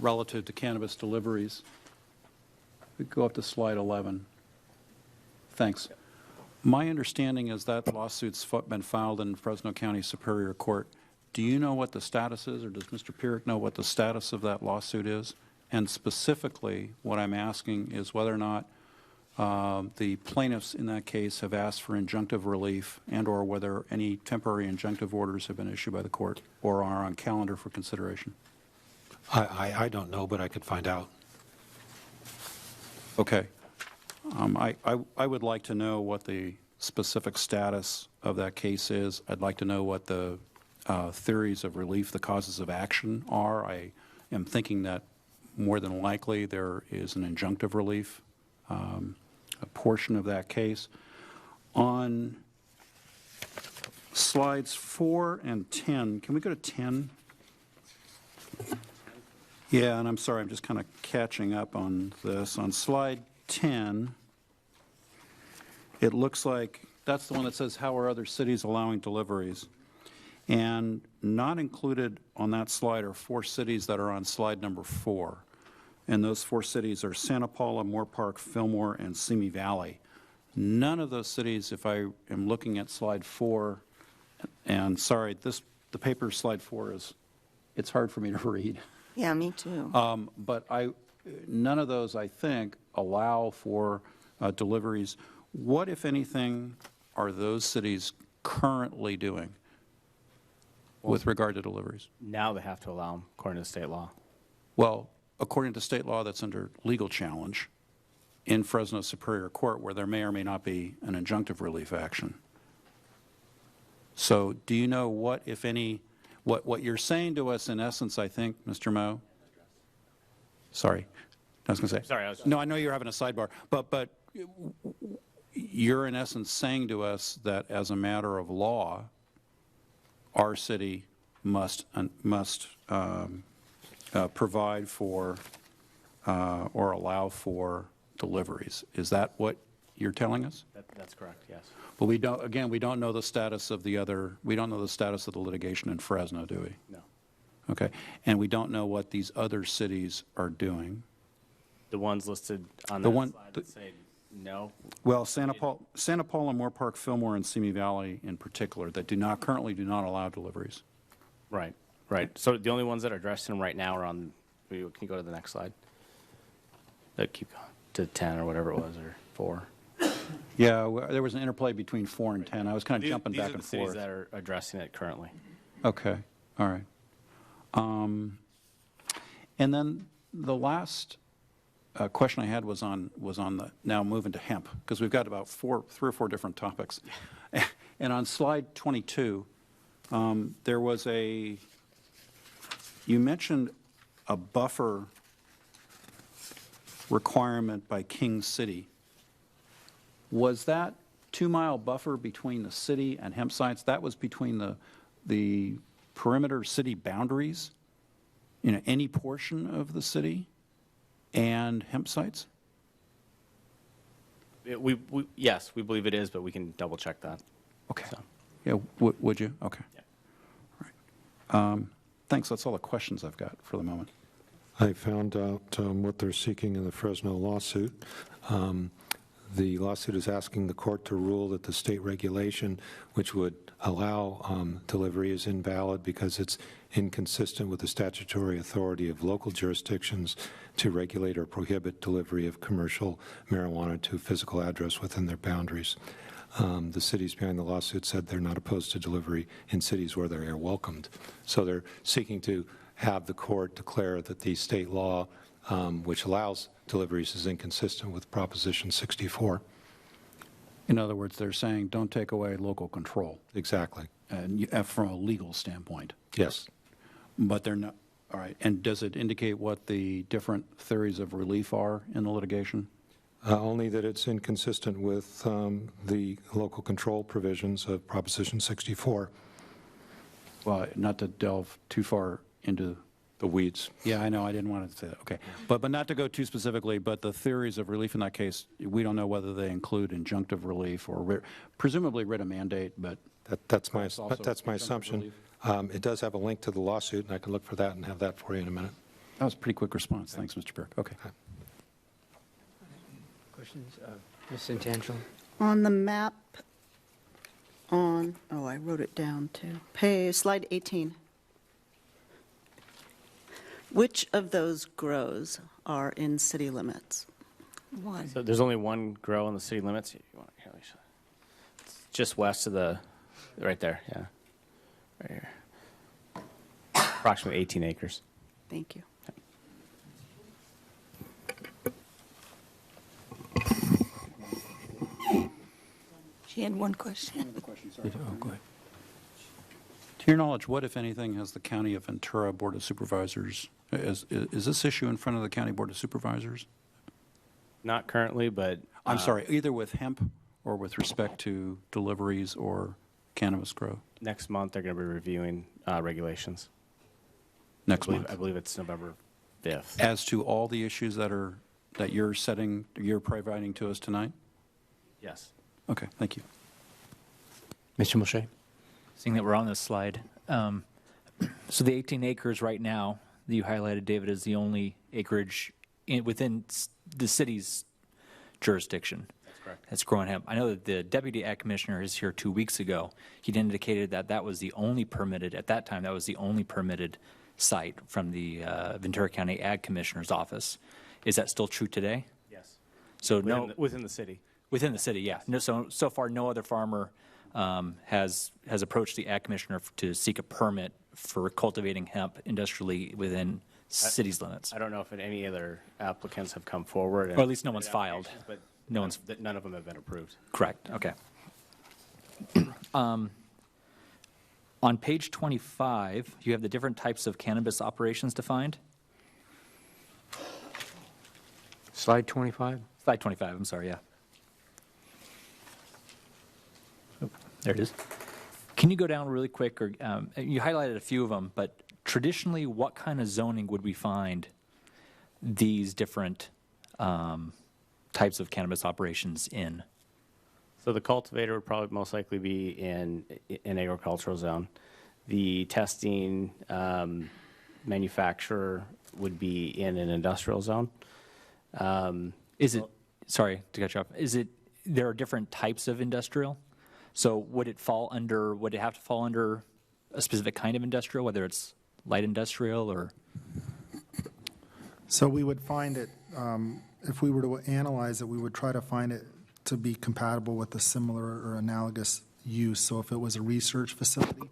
relative to cannabis deliveries. We go up to slide 11. Thanks. My understanding is that lawsuit's been filed in Fresno County Superior Court. Do you know what the status is, or does Mr. Pierrick know what the status of that lawsuit is? And specifically, what I'm asking is whether or not the plaintiffs in that case have asked for injunctive relief and or whether any temporary injunctive orders have been issued by the court or are on calendar for consideration. I don't know, but I could find out. Okay. I would like to know what the specific status of that case is. I'd like to know what the theories of relief, the causes of action are. I am thinking that more than likely there is an injunctive relief, a portion of that case. On slides 4 and 10, can we go to 10? Yeah, and I'm sorry, I'm just kind of catching up on this. On slide 10, it looks like that's the one that says, how are other cities allowing deliveries? And not included on that slide are 4 cities that are on slide number 4. And those 4 cities are Santa Paula, Moore Park, Fillmore, and Simi Valley. None of those cities, if I am looking at slide 4, and sorry, the paper slide 4 it's hard for me to read. Yeah, me too. But none of those, I think, allow for deliveries. What, if anything, are those cities currently doing with regard to deliveries? Now they have to allow them, according to state law. Well, according to state law, that's under legal challenge in Fresno Superior Court, where there may or may not be an injunctive relief action. So do you know what, if any, what you're saying to us in essence, I think, Mr. Moe? Sorry, I was going to say. Sorry, No, I know you're having a sidebar, but you're in essence saying to us that as a matter of law, our city must provide for or allow for deliveries. Is that what you're telling us? That's correct, yes. But we don't know the status of the litigation in Fresno, do we? No. Okay. And we don't know what these other cities are doing. The ones listed on that slide that say no? Well, Santa Paula, Moore Park, Fillmore, and Simi Valley in particular that currently do not allow deliveries. Right, right. So the only ones that are addressed in right now are on, can you go to the next slide? Keep going to 10 or whatever it was, or 4. Yeah, there was an interplay between 4 and 10. I was kind of jumping back and forth. These are the cities that are addressing it currently. Okay, all right. And then the last question I had was on the, now moving to hemp, because we've got about 3 or 4 different topics. And on slide 22, there was you mentioned a buffer requirement by King City. Was that 2-mile buffer between the city and hemp sites? That was between the perimeter city boundaries, any portion of the city and hemp sites? Yes, we believe it is, but we can double check that. Okay. So. Yeah, would you? Okay. Yeah. All right. Thanks. That's all the questions I've got for the moment. I found out what they're seeking in the Fresno lawsuit. The lawsuit is asking the court to rule that the state regulation, which would allow delivery, is invalid because it's inconsistent with the statutory authority of local jurisdictions to regulate or prohibit delivery of commercial marijuana to a physical address within their boundaries. The cities behind the lawsuit said they're not opposed to delivery in cities where they are welcomed. So they're seeking to have the court declare that the state law, which allows deliveries, is inconsistent with Proposition 64. In other words, they're saying don't take away local control. Exactly. And from a legal standpoint. Yes. But they're not. All right. And does it indicate what the different theories of relief are in the litigation? Only that it's inconsistent with the local control provisions of Proposition 64. Well, not to delve too far into the weeds. Yeah, I know, I didn't want to say that, okay. But not to go too specifically, but the theories of relief in that case, we don't know whether they include injunctive relief or presumably writ of mandate, but... That's my assumption. It does have a link to the lawsuit, and I can look for that and have that for you in a minute. That was a pretty quick response. Thanks, Mr. Burke. Okay. Questions? Ms. Santangelo? On the map on, oh, I wrote it down too. Slide 18. Which of those grows are in city limits? One. So there's only one grow in the city limits. You want to it's just west of the, right there, yeah. Right here. Approximately 18 acres. Thank you. She had one question. Oh, go ahead. To your knowledge, what, if anything, has the County of Ventura Board of Supervisors, is this issue in front of the County Board of Supervisors? Not currently, but... I'm sorry, either with hemp or with respect to deliveries or cannabis grow? Next month, they're going to be reviewing regulations. Next month? I believe it's November 5th. As to all the issues that you're providing to us tonight? Yes. Okay, thank you. Mr. Moshe? Seeing that we're on this slide, so the 18 acres right now that you highlighted, David, is the only acreage within the city's jurisdiction. That's correct. That's growing hemp. I know that the deputy ag commissioner is here 2 weeks ago. He'd indicated that that was the only permitted, at that time, that was the only permitted site from the Ventura County Ag Commissioner's office. Is that still true today? Yes. So Within the city. Within the city, yeah. No, so far, no other farmer has approached the ag commissioner to seek a permit for cultivating hemp industrially within city's limits. I don't know if any other applicants have come forward. Or at least no one's filed. But none of them have been approved. Correct, okay. On page 25, you have the different types of cannabis operations defined. Slide 25? Slide 25, I'm sorry, yeah. There it is. Can you go down really quick, or you highlighted a few of them, but traditionally, what kind of zoning would we find these different types of cannabis operations in? So the cultivator would probably most likely be in an agricultural zone. The testing manufacturer would be in an industrial zone. Sorry to cut you off, there are different types of industrial? So would it have to fall under a specific kind of industrial, whether it's light industrial or? So we would find it, if we were to analyze it, we would try to find it to be compatible with a similar or analogous use. So if it was a research facility,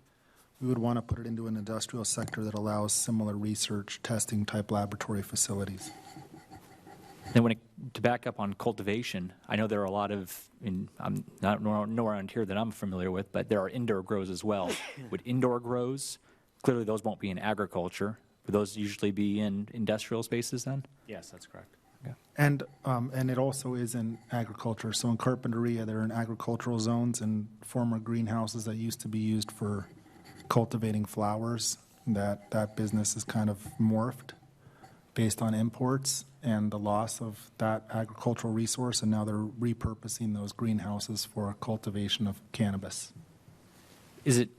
we would want to put it into an industrial sector that allows similar research, testing type laboratory facilities. Then to back up on cultivation, I know there are a lot of, I'm not nowhere around here that I'm familiar with, but there are indoor grows as well. Would indoor grows, clearly those won't be in agriculture. Would those usually be in industrial spaces then? Yes, that's correct. Okay. And it also is in agriculture. So in Carpinteria, there are agricultural zones and former greenhouses that used to be used for cultivating flowers. That business is kind of morphed based on imports and the loss of that agricultural resource, and now they're repurposing those greenhouses for cultivation of cannabis. Is it,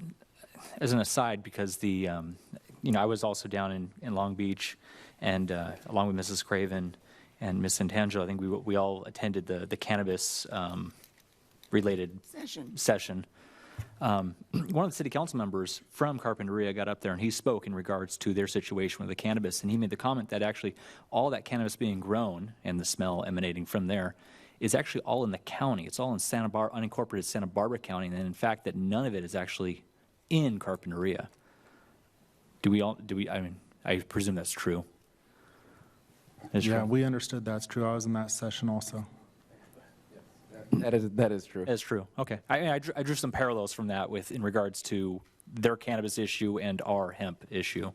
as an aside, because I was also down in Long Beach, and along with Mrs. Craven and Ms. Santangelo, I think we all attended the cannabis related session. One of the city council members from Carpinteria got up there and he spoke in regards to their situation with the cannabis, and he made the comment that actually all that cannabis being grown and the smell emanating from there is actually all in the county. It's all in unincorporated Santa Barbara County, and in fact that none of it is actually in Carpinteria. I presume that's true. Yeah, we understood that's true. I was in that session also. That is true. That's true. Okay. I drew some parallels from that in regards to their cannabis issue and our hemp issue.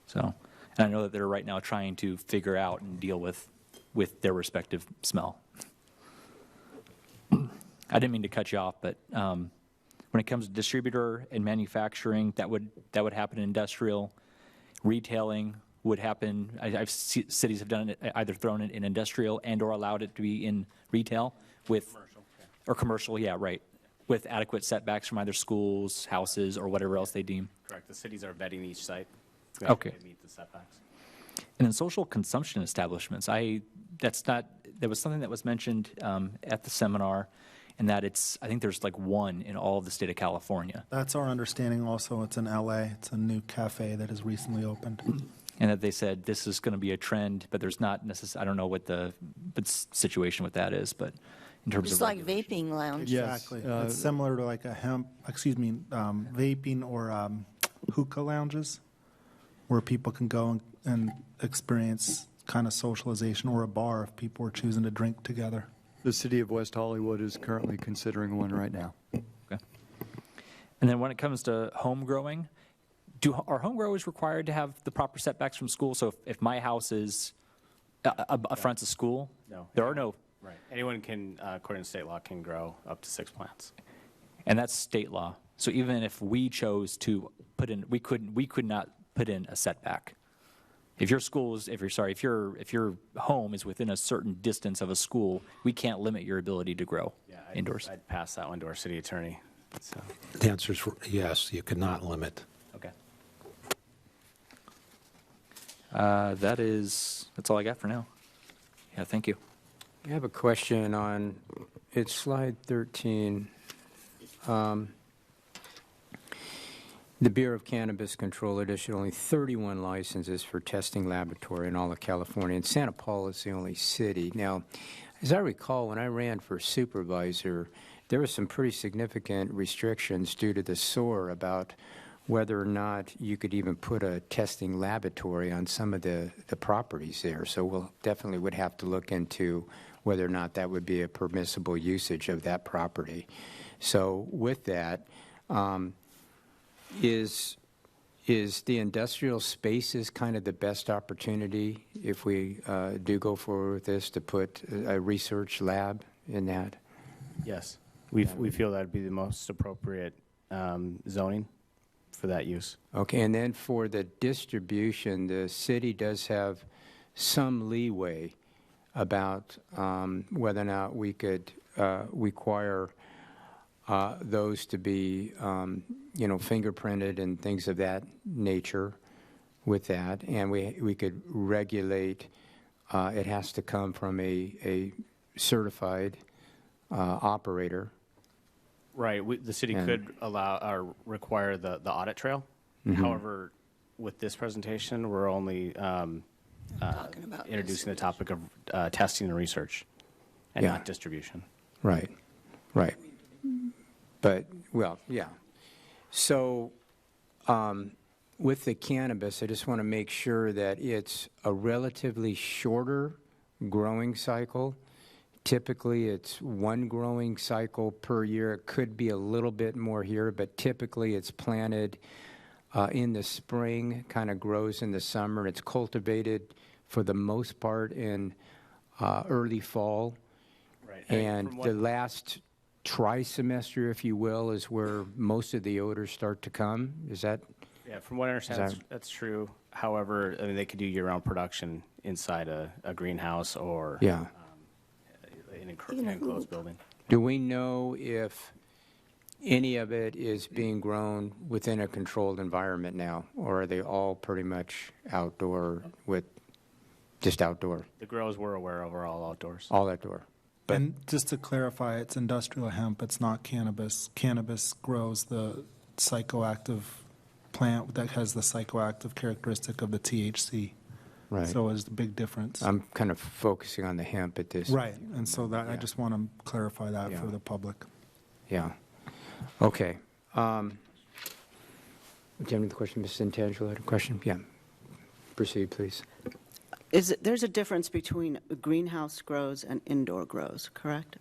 So, and I know that they're right now trying to figure out and deal with their respective smell. I didn't mean to cut you off, but when it comes to distributor and manufacturing, that would happen in industrial. Retailing would happen, cities have done it, either thrown it in industrial and or allowed it to be in retail with, or commercial, yeah, right, with adequate setbacks from either schools, houses, or whatever else they deem. Correct. The cities are vetting each site. Okay. They meet the setbacks. And then social consumption establishments, there was something that was mentioned at the seminar, and that I think there's like one in all of the state of California. That's our understanding also. It's in LA. It's a new cafe that has recently opened. And that they said this is going to be a trend, but there's not necessarily, I don't know what the situation with that is, but in terms It's of like vaping lounge. Exactly. It's similar to like a vaping or hookah lounges where people can go and experience kind of socialization, or a bar if people are choosing to drink together. The city of West Hollywood is currently considering one right now. Okay. And then when it comes to home growing, are home growers required to have the proper setbacks from school? So if my house is fronts a school, No. there are no. Right. Anyone can, according to state law, can grow up to 6 plants. And that's state law. So even if we chose to put in, we could not put in a setback. If your home is within a certain distance of a school, we can't limit your ability to grow indoors. I'd pass that one to our city attorney. So. The answer is yes, you cannot limit. Okay. That's all I got for now. Yeah, thank you. I have a question on, it's slide 13. The Bureau of Cannabis Control issued only 31 licenses for testing laboratory in all of California, and Santa Paula is the only city. Now, as I recall, when I ran for supervisor, there were some pretty significant restrictions due to the SOAR about whether or not you could even put a testing laboratory on some of the properties there. So we'll definitely would have to look into whether or not that would be a permissible usage of that property. So with that, is the industrial spaces kind of the best opportunity if we do go forward with this to put a research lab in that? Yes. We feel that would be the most appropriate zoning for that use. Okay, and then for the distribution, the city does have some leeway about whether or not we could require those to be, fingerprinted and things of that nature with that. And we could regulate, it has to come from a certified operator. Right. The city could allow or require the audit trail. Mm-hmm. However, with this presentation, we're only introducing the topic of testing and research and not distribution. Right, right. But, well, yeah. So with the cannabis, I just want to make sure that it's a relatively shorter growing cycle. Typically, it's one growing cycle per year. It could be a little bit more here, but typically it's planted in the spring, kind of grows in the summer. It's cultivated for the most part in early fall. Right. And the last trimester, if you will, is where most of the odors start to come. Is that? Yeah, from what I understand, that's true. However, I mean, they could do year-round production inside a greenhouse or in an enclosed building. Do we know if any of it is being grown within a controlled environment now, or are they all pretty much outdoor with just outdoor? The grows we're aware of are all outdoors. All outdoor. But And just to clarify, it's industrial hemp, it's not cannabis. Cannabis grows the psychoactive plant that has the psychoactive characteristic of the THC. Right. So is the big difference. I'm kind of focusing on the hemp at this. Right, and so that, I just want to clarify that for the public. Yeah. Okay. Do you have any question, Ms. Santangelo had a question? Yeah. Proceed, please. There's a difference between greenhouse grows and indoor grows, correct?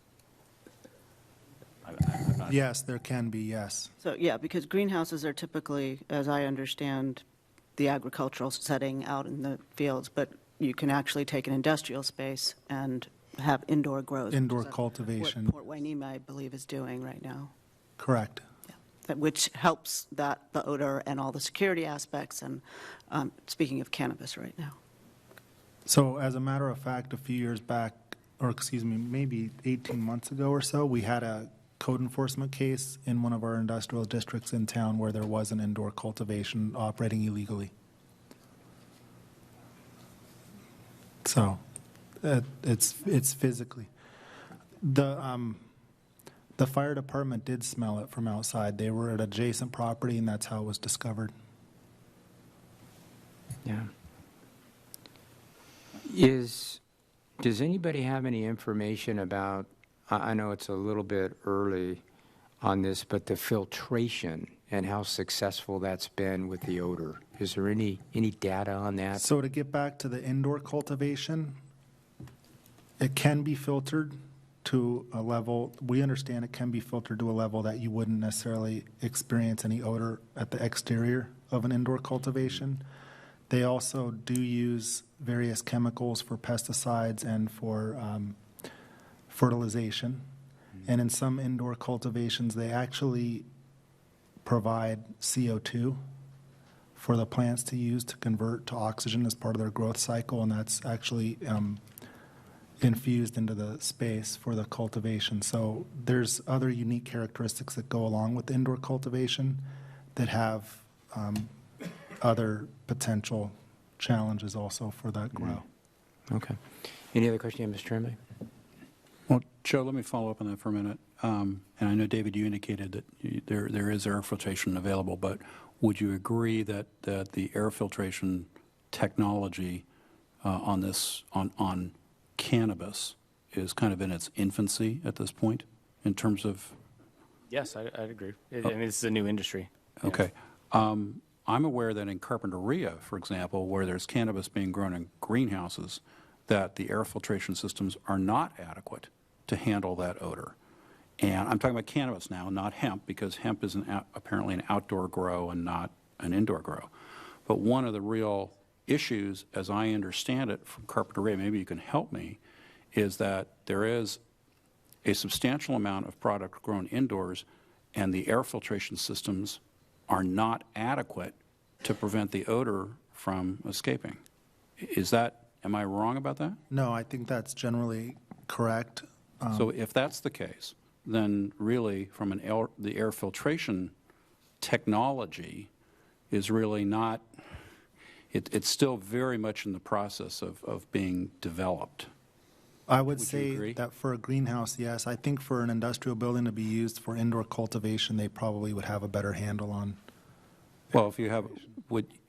Yes, there can be, yes. So, yeah, because greenhouses are typically, as I understand, the agricultural setting out in the fields, but you can actually take an industrial space and have indoor grows. Indoor which is cultivation. What Port Hueneme, I believe, is doing right now. Correct. Which helps the odor and all the security aspects, and speaking of cannabis right now. So as a matter of fact, a few years back, or excuse me, maybe 18 months ago or so, we had a code enforcement case in one of our industrial districts in town where there was an indoor cultivation operating illegally. So it's physically. The fire department did smell it from outside. They were at adjacent property, and that's how it was discovered. Yeah. Does anybody have any information about, I know it's a little bit early on this, but the filtration and how successful that's been with the odor? Is there any data on that? So to get back to the indoor cultivation, it can be filtered to a level, we understand it can be filtered to a level that you wouldn't necessarily experience any odor at the exterior of an indoor cultivation. They also do use various chemicals for pesticides and for fertilization. And in some indoor cultivations, they actually provide CO2 for the plants to use to convert to oxygen as part of their growth cycle, and that's actually infused into the space for the cultivation. So there's other unique characteristics that go along with indoor cultivation that have other potential challenges also for that grow. Okay. Any other question, Mr. Tremblay? Well, Joe, let me follow up on that for a minute. And I know, David, you indicated that there is air filtration available, but would you agree that the air filtration technology on cannabis is kind of in its infancy at this point in terms of? Yes, I'd agree. I mean, this is a new industry. Okay. I'm aware that in Carpinteria, for example, where there's cannabis being grown in greenhouses, that the air filtration systems are not adequate to handle that odor. And I'm talking about cannabis now, not hemp, because hemp is apparently an outdoor grow and not an indoor grow. But one of the real issues, as I understand it from Carpinteria, maybe you can help me, is that there is a substantial amount of product grown indoors, and the air filtration systems are not adequate to prevent the odor from escaping. Am I wrong about that? No, I think that's generally correct. So if that's the case, then really from the air filtration technology is really not, it's still very much in the process of being developed. I would say that for a greenhouse, yes. I think for an industrial building to be used for indoor cultivation, they probably would have a better handle on. Well, if you have,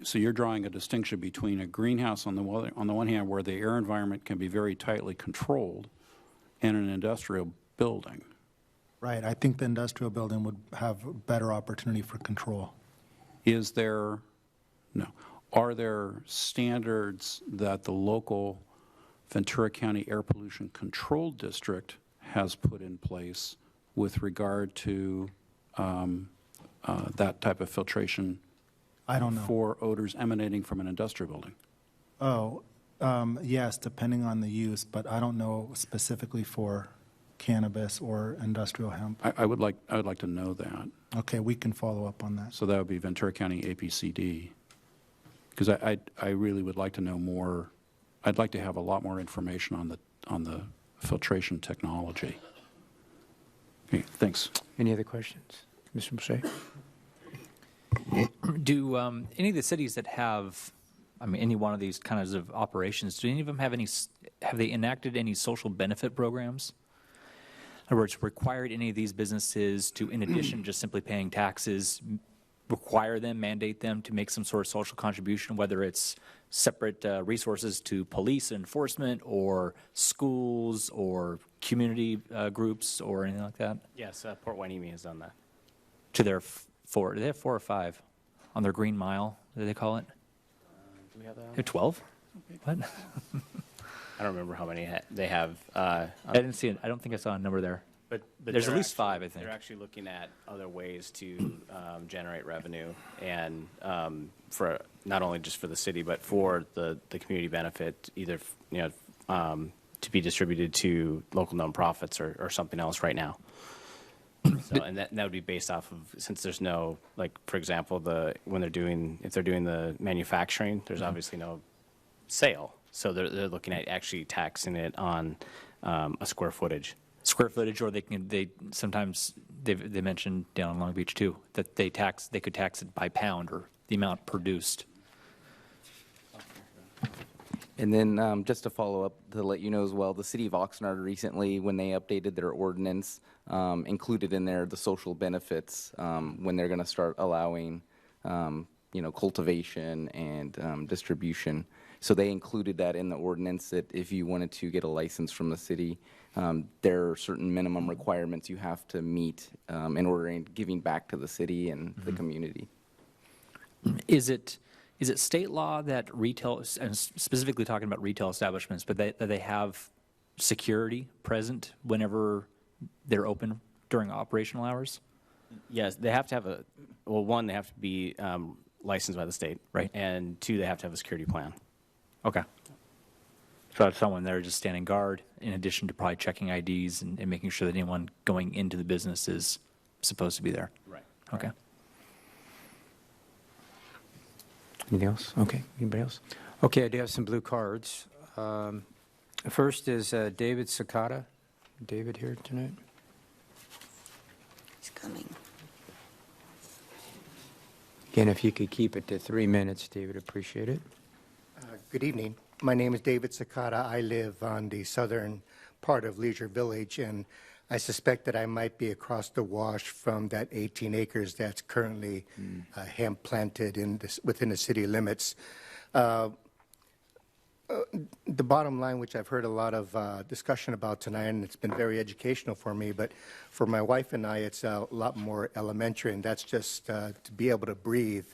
so you're drawing a distinction between a greenhouse on the one hand where the air environment can be very tightly controlled and an industrial building. Right. I think the industrial building would have a better opportunity for control. Are there standards that the local Ventura County Air Pollution Control District has put in place with regard to that type of filtration? I don't know. For odors emanating from an industrial building? Yes, depending on the use, but I don't know specifically for cannabis or industrial hemp. I would like to know that. Okay, we can follow up on that. So that would be Ventura County APCD. Because I really would like to know more. I'd like to have a lot more information on the filtration technology. Okay, thanks. Any other questions? Mr. Mousse? Do any of the cities that have, any one of these kinds of operations, do any of them have they enacted any social benefit programs? In other words, required any of these businesses to, in addition to just simply paying taxes, mandate them to make some sort of social contribution, whether it's separate resources to police enforcement or schools or community groups or anything like that? Yes, Port Hueneme has done that. To their they have 4 or 5 on their Green Mile, do they call it? Do we have that? They have 12? What? I don't remember how many they have. I didn't see it. I don't think I saw a number there. But there's at least 5, I think. They're actually looking at other ways to generate revenue, and for not only just for the city, but for the community benefit, either to be distributed to local nonprofits or something else right now. So, and that would be based off of, since there's no, like, for example, if they're doing the manufacturing, there's obviously no sale. So they're looking at actually taxing it on a square footage. Square footage, or they sometimes they mentioned down in Long Beach too that they could tax it by pound or the amount produced. And then just to follow up, to let you know as well, the city of Oxnard recently, when they updated their ordinance, included in there the social benefits when they're going to start allowing, cultivation and distribution. So they included that in the ordinance that if you wanted to get a license from the city, there are certain minimum requirements you have to meet in order in giving back to the city and the community. Is it state law that retail, and specifically talking about retail establishments, but that they have security present whenever they're open during operational hours? Yes, they have to have one, they have to be licensed by the state. Right. And two, they have to have a security plan. Okay. So that's someone there just standing guard, in addition to probably checking IDs and making sure that anyone going into the business is supposed to be there. Right. Okay. Anything else? Okay. Anybody else? Okay, I do have some blue cards. First is David Sakata. David here tonight? He's coming. Again, if you could keep it to 3 minutes, David, appreciate it. Good evening. My name is David Sakata. I live on the southern part of Leisure Village, and I suspect that I might be across the wash from that 18 acres that's currently hemp planted within the city limits. The bottom line, which I've heard a lot of discussion about tonight, and it's been very educational for me, but for my wife and I, it's a lot more elementary, and that's just to be able to breathe.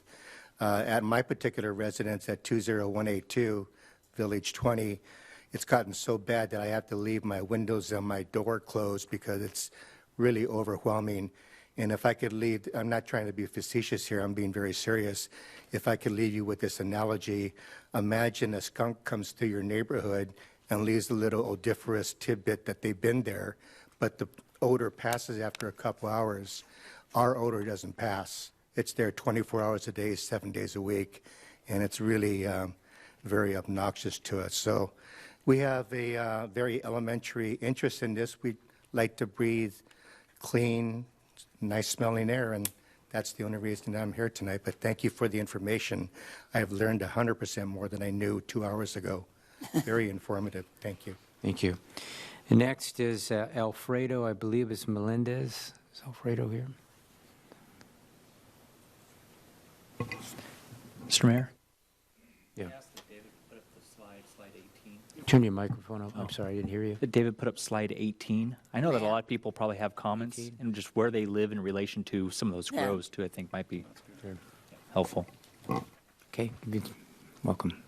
At my particular residence at 20182, Village 20, it's gotten so bad that I have to leave my windows and my door closed because it's really overwhelming. And if I could leave, I'm not trying to be facetious here, I'm being very serious. If I could leave you with this analogy, imagine a skunk comes through your neighborhood and leaves a little odoriferous tidbit that they've been there, but the odor passes after a couple hours. Our odor doesn't pass. It's there 24 hours a day, 7 days a week, and it's really very obnoxious to us. So we have a very elementary interest in this. We'd like to breathe clean, nice-smelling air, and that's the only reason I'm here tonight. But thank you for the information. I have learned 100% more than I knew 2 hours ago. Very informative. Thank you. Thank you. And next is Alfredo, I believe it's Melendez. Is Alfredo here? Mr. Mayor? Yeah. David put up the slide 18. Turn your microphone up. I'm sorry, I didn't hear you. Did David put up slide 18? I know that a lot of people probably have comments and just where they live in relation to some of those Yeah. grows too, I think might be helpful. Okay, welcome.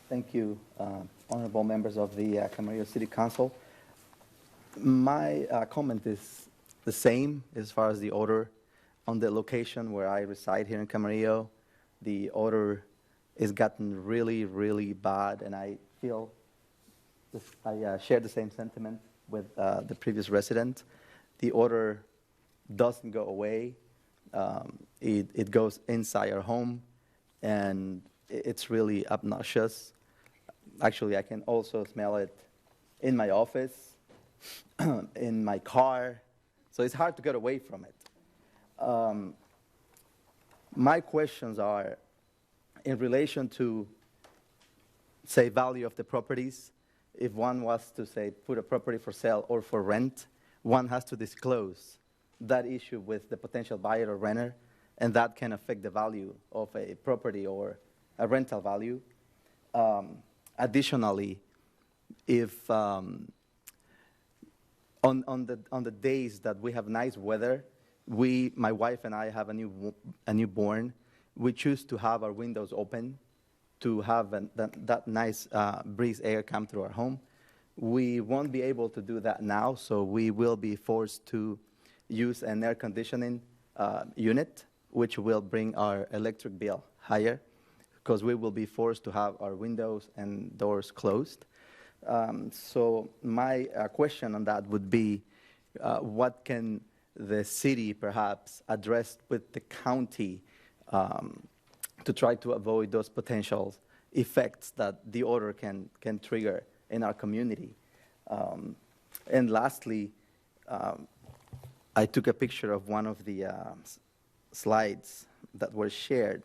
Thank you, honorable members of the Camarillo City Council. My comment is the same as far as the odor. On the location where I reside here in Camarillo, the odor has gotten really, really bad, and I feel I share the same sentiment with the previous resident. The odor doesn't go away. It goes inside our home, and it's really obnoxious. Actually, I can also smell it in my office, in my car, so it's hard to get away from it. My questions are in relation to, say, value of the properties. If one was to, say, put a property for sale or for rent, one has to disclose that issue with the potential buyer or renter, and that can affect the value of a property or a rental value. Additionally, if on the days that we have nice weather, my wife and I have a newborn. We choose to have our windows open to have that nice breeze air come through our home. We won't be able to do that now, so we will be forced to use an air conditioning unit, which will bring our electric bill higher because we will be forced to have our windows and doors closed. So my question on that would be, what can the city perhaps address with the county to try to avoid those potential effects that the order can trigger in our community? And lastly, I took a picture of one of the slides that were shared,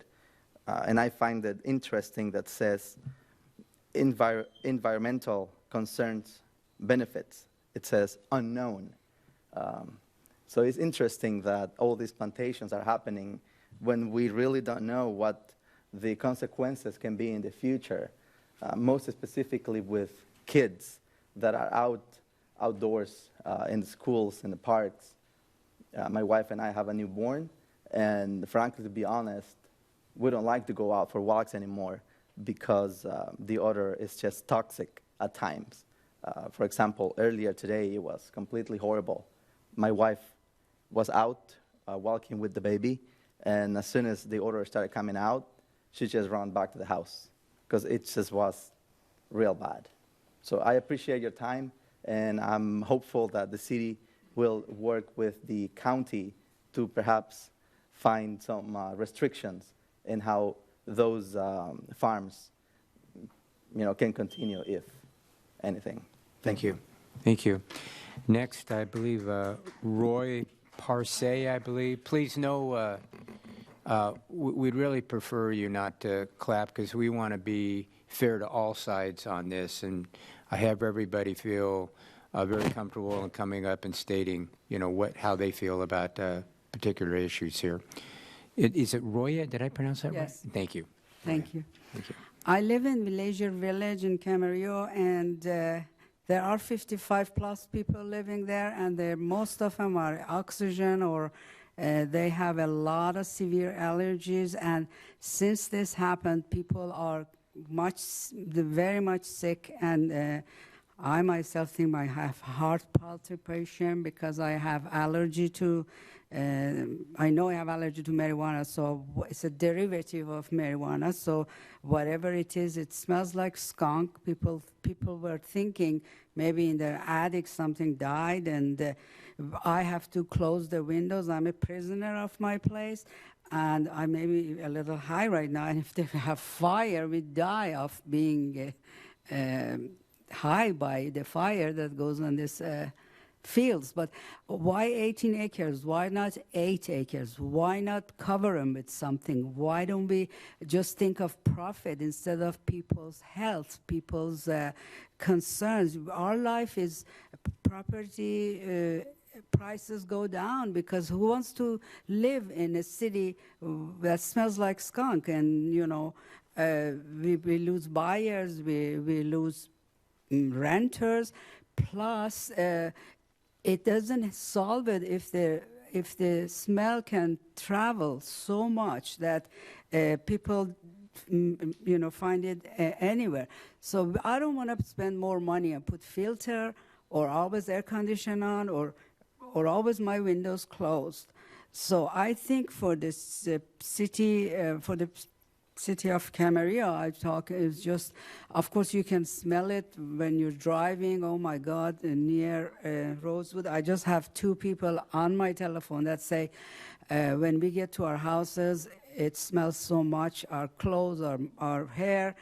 and I find it interesting that says environmental concerns benefits. It says unknown. So it's interesting that all these plantations are happening when we really don't know what the consequences can be in the future, most specifically with kids that are outdoors in the schools, in the parks. My wife and I have a newborn, and frankly, to be honest, we don't like to go out for walks anymore because the odor is just toxic at times. For example, earlier today, it was completely horrible. My wife was out walking with the baby, and as soon as the odor started coming out, she just ran back to the house because it just was real bad. So I appreciate your time, and I'm hopeful that the city will work with the county to perhaps find some restrictions in how those farms, can continue, if anything. Thank you. Thank you. Next, I believe Roy Parsay, I believe. Please know we'd really prefer you not to clap because we want to be fair to all sides on this, and I have everybody feel very comfortable in coming up and stating, how they feel about particular issues here. Is it Roya? Did I pronounce that Yes. right? Thank you. Thank you. Thank you. I live in Villager Village in Camarillo, and there are 55-plus people living there, and most of them are oxygen or they have a lot of severe allergies. And since this happened, people are very much sick, and I myself think I have heart palpitation because I have allergy to, I know I have allergy to marijuana, so it's a derivative of marijuana. So whatever it is, it smells like skunk. People were thinking maybe in their attic something died, and I have to close the windows. I'm a prisoner of my place, and I may be a little high right now, and if they have fire, we die of being high by the fire that goes on this fields. But why 18 acres? Why not 8 acres? Why not cover them with something? Why don't we just think of profit instead of people's health, people's concerns? Our life is property prices go down because who wants to live in a city that smells like skunk? And, we lose buyers, we lose renters, plus it doesn't solve it if the smell can travel so much that people find it anywhere. So I don't want to spend more money and put filter or always air condition on or always my windows closed. So I think for this city, for the city of Camarillo, I talk is just, of course, you can smell it when you're driving. Oh my God, near Rosewood. I just have 2 people on my telephone that say, when we get to our houses, it smells so much. Our clothes, our hair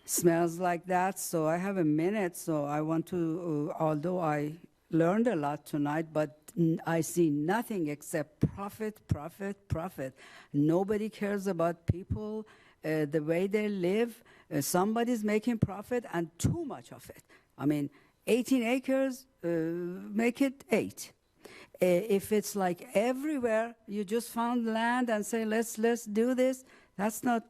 smells like that. So I have a minute. So I want to, although I learned a lot tonight, but I see nothing except profit, profit, profit. Nobody cares about people, the way they live. Somebody's making profit and too much of it. I mean, 18 acres, make it 8. If it's like everywhere, you just found land and say, let's do this, that's not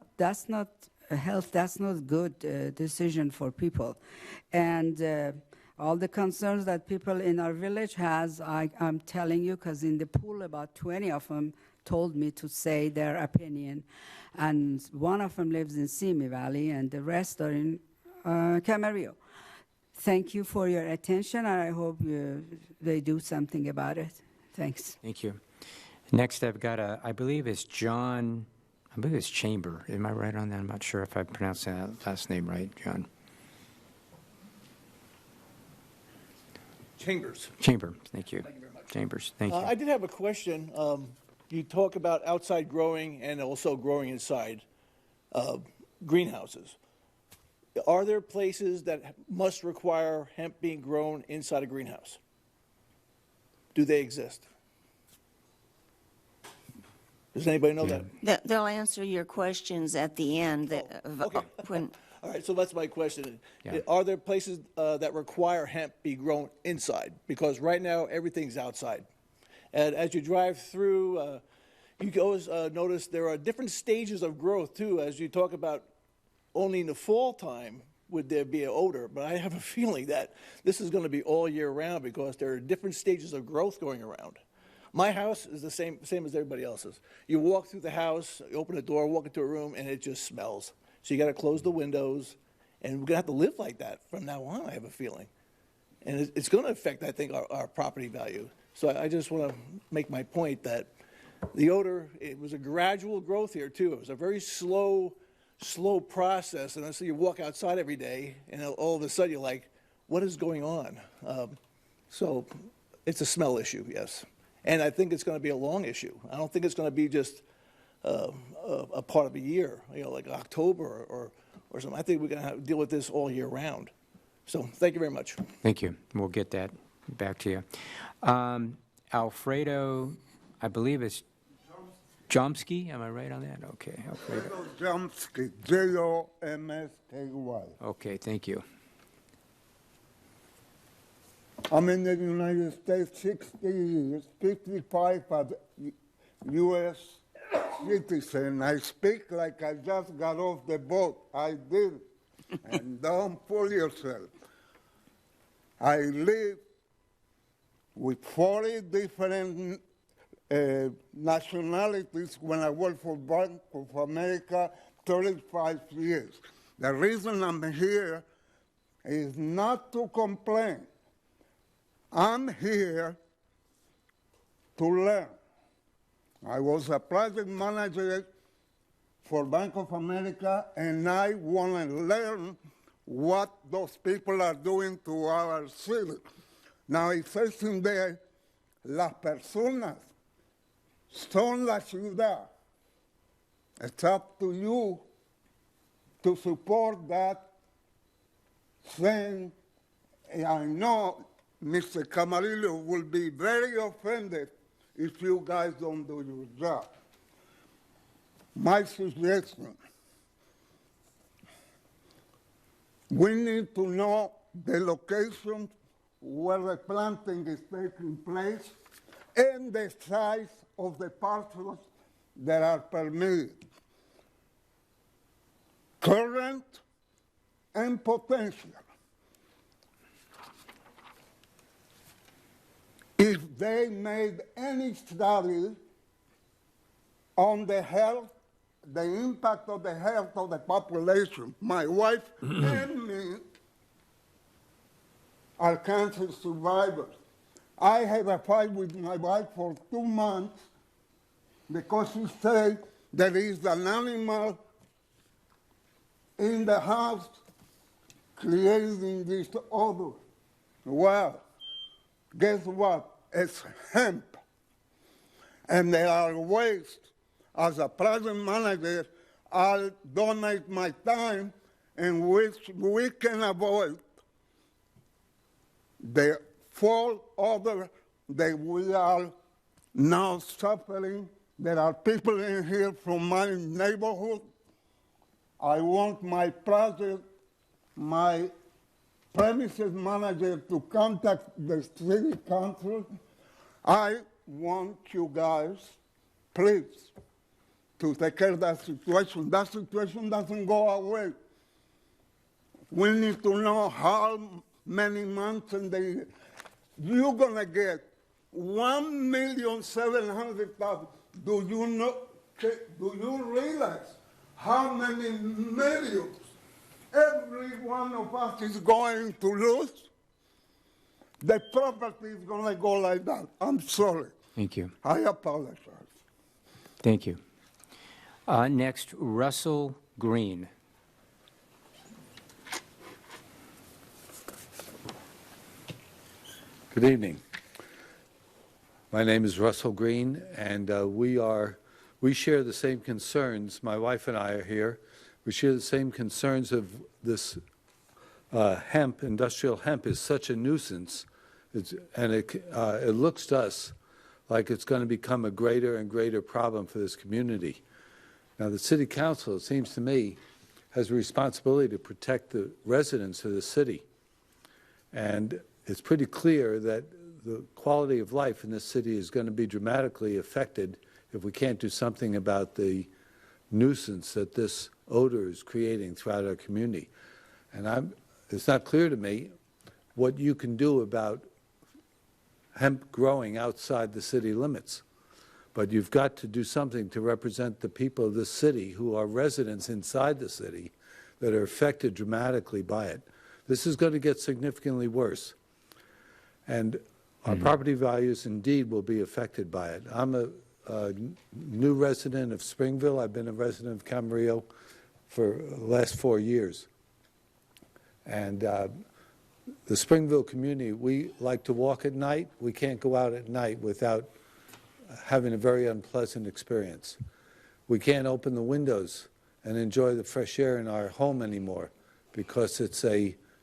health, that's not good decision for people. And all the concerns that people in our village has, I'm telling you, because in the pool, about 20 of them told me to say their opinion. And one of them lives in Simi Valley, and the rest are in Camarillo. Thank you for your attention, and I hope they do something about it. Thanks. Thank you. Next, I've got I believe it's John, I believe it's Chamber. Am I right on that? I'm not sure if I pronounced that last name right, John. Chambers. Chamber, thank you. Thank you very much. Chambers, thank you. I did have a question. You talk about outside growing and also growing inside greenhouses. Are there places that must require hemp being grown inside a greenhouse? Do they exist? Does anybody know that? They'll answer your questions at the end. When All right, so that's my question. Yeah. Are there places that require hemp be grown inside? Because right now, everything's outside. And as you drive through, you can always notice there are different stages of growth, too. As you talk about only in the fall time would there be an odor, but I have a feeling that this is going to be all year round because there are different stages of growth going around. My house is the same as everybody else's. You walk through the house, you open the door, walk into a room, and it just smells. So you got to close the windows, and we're going to have to live like that from now on, I have a feeling. And it's going to affect, I think, our property value. So I just want to make my point that the odor, it was a gradual growth here, too. It was a very slow process. And so you walk outside every day, and all of a sudden you're like, what is going on? So it's a smell issue, yes. And I think it's going to be a long issue. I don't think it's going to be just a part of a year, like October or something. I think we're going to have to deal with this all year round. So thank you very much. Thank you. We'll get that back to you. Alfredo, I believe it's Jomsky. Am I right on that? Okay. Alfredo Jomsky, Jomsky. Okay, thank you. I'm in the United States 60 years, 55 as U.S. citizen. I speak like I just got off the boat. I did. And don't fool yourself. I live with 40 different nationalities when I worked for Bank of America 35 years. The reason I'm here is not to complain. I'm here to learn. I was a project manager for Bank of America, and I want to learn what those people are doing to our city. Now, it says in there, las personas son la ciudad. It's up to you to support that saying. I know Mr. Camarillo will be very offended if you guys don't do your job. My suggestion, we need to know the location where the planting is taking place and the size of the parcels that are permitted, current and potential. If they made any study on the health, the impact of the health of the population, my wife and me are cancer survivors. I have a fight with my wife for 2 months because she said there is an animal in the house creating this odor. Well, guess what? It's hemp. And there are ways, as a project manager, I'll donate my time in which we can avoid the fall odor that we are now suffering. There are people in here from my neighborhood. I want my project, my premises manager to contact the city council. I want you guys, please, to take care of that situation. That situation doesn't go away. We need to know how many months in the year. You're going to get 1,700,000. Do you know? Do you realize how many millions every one of us is going to lose? The property is going to go like that. I'm sorry. Thank you. I apologize. Thank you. Next, Russell Green. Good evening. My name is Russell Green, and we share the same concerns. My wife and I are here. We share the same concerns of this hemp. Industrial hemp is such a nuisance, and it looks to us like it's going to become a greater and greater problem for this community. Now, the City Council, it seems to me, has a responsibility to protect the residents of the city. And it's pretty clear that the quality of life in this city is going to be dramatically affected if we can't do something about the nuisance that this odor is creating throughout our community. And it's not clear to me what you can do about hemp growing outside the city limits. But you've got to do something to represent the people of this city who are residents inside the city that are affected dramatically by it. This is going to get significantly worse. And our property values indeed will be affected by it. I'm a new resident of Springville. I've been a resident of Camarillo for the last 4 years. And the Springville community, we like to walk at night. We can't go out at night without having a very unpleasant experience. We can't open the windows and enjoy the fresh air in our home anymore because it's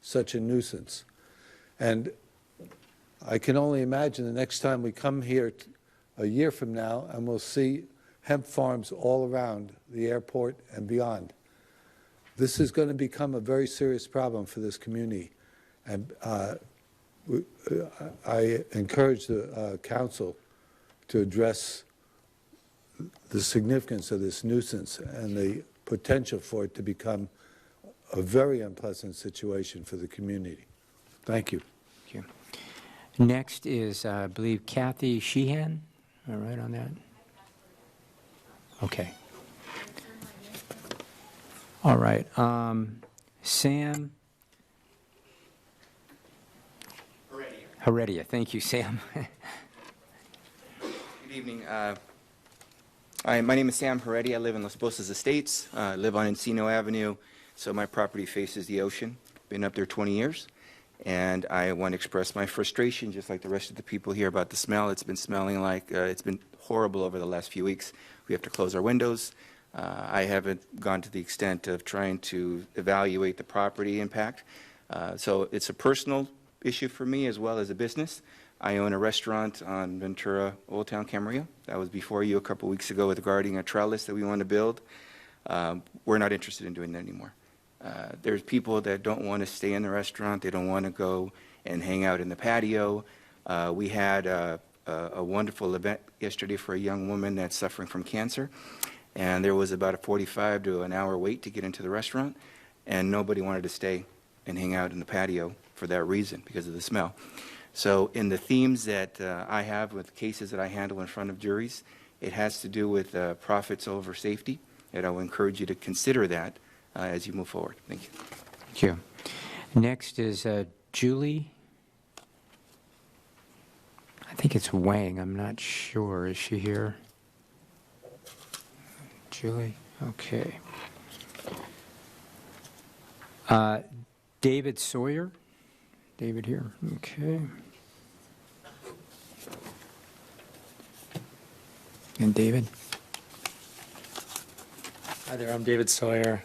such a nuisance. And I can only imagine the next time we come here a year from now and we'll see hemp farms all around the airport and beyond. This is going to become a very serious problem for this community. And I encourage the council to address the significance of this nuisance and the potential for it to become a very unpleasant situation for the community. Thank you. Thank you. Next is, I believe, Kathy Sheehan. Am I right on that? Okay. All right. Sam Heredia. Thank you, Sam. Good evening. My name is Sam Heredia. I live in Los Bosas Estates. I live on Encino Avenue, so my property faces the ocean. Been up there 20 years. And I want to express my frustration, just like the rest of the people here, about the smell. It's been smelling like it's been horrible over the last few weeks. We have to close our windows. I haven't gone to the extent of trying to evaluate the property impact. So it's a personal issue for me as well as a business. I own a restaurant on Ventura, Old Town Camarillo. That was before you a couple weeks ago regarding a trellis that we want to build. We're not interested in doing that anymore. There's people that don't want to stay in the restaurant. They don't want to go and hang out in the patio. We had a wonderful event yesterday for a young woman that's suffering from cancer. And there was about a 45 to an hour wait to get into the restaurant. And nobody wanted to stay and hang out in the patio for that reason, because of the smell. So in the themes that I have with cases that I handle in front of juries, it has to do with profits over safety. And I will encourage you to consider that as you move forward. Thank you. Thank you. Next is Julie. I think it's Wang. I'm not sure. Is she here? Julie? Okay. David Sawyer. David here. Okay. And David? Hi there, I'm David Sawyer.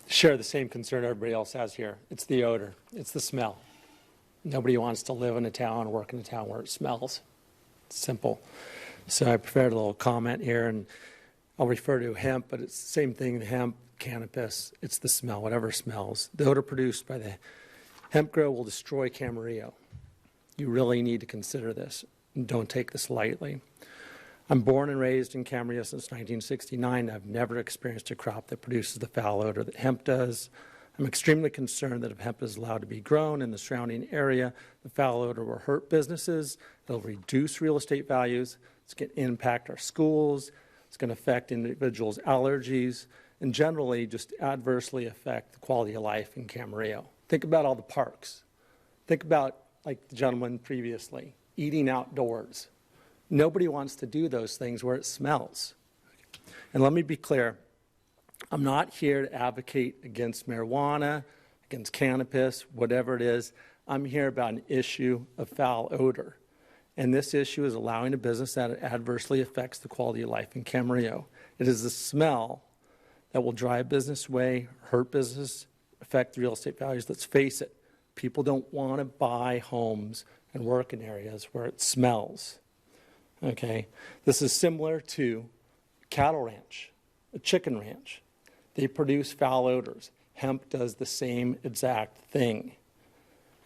Share the same concern everybody else has here. It's the odor. It's the smell. Nobody wants to live in a town, work in a town where it smells. It's simple. So I prepared a little comment here, and I'll refer to hemp, but it's the same thing, hemp, cannabis. It's the smell, whatever smells. The odor produced by the hemp grow will destroy Camarillo. You really need to consider this. And don't take this lightly. I'm born and raised in Camarillo since 1969. I've never experienced a crop that produces the foul odor that hemp does. I'm extremely concerned that if hemp is allowed to be grown in the surrounding area, the foul odor will hurt businesses, it'll reduce real estate values, it's going to impact our schools, it's going to affect individuals' allergies, and generally just adversely affect the quality of life in Camarillo. Think about all the parks. Think about, like the gentleman previously, eating outdoors. Nobody wants to do those things where it smells. And let me be clear, I'm not here to advocate against marijuana, against cannabis, whatever it is. I'm here about an issue of foul odor. And this issue is allowing a business that adversely affects the quality of life in Camarillo. It is the smell that will drive business away, hurt business, affect real estate values. Let's face it, people don't want to buy homes and work in areas where it smells. Okay? This is similar to cattle ranch, a chicken ranch. They produce foul odors. Hemp does the same exact thing.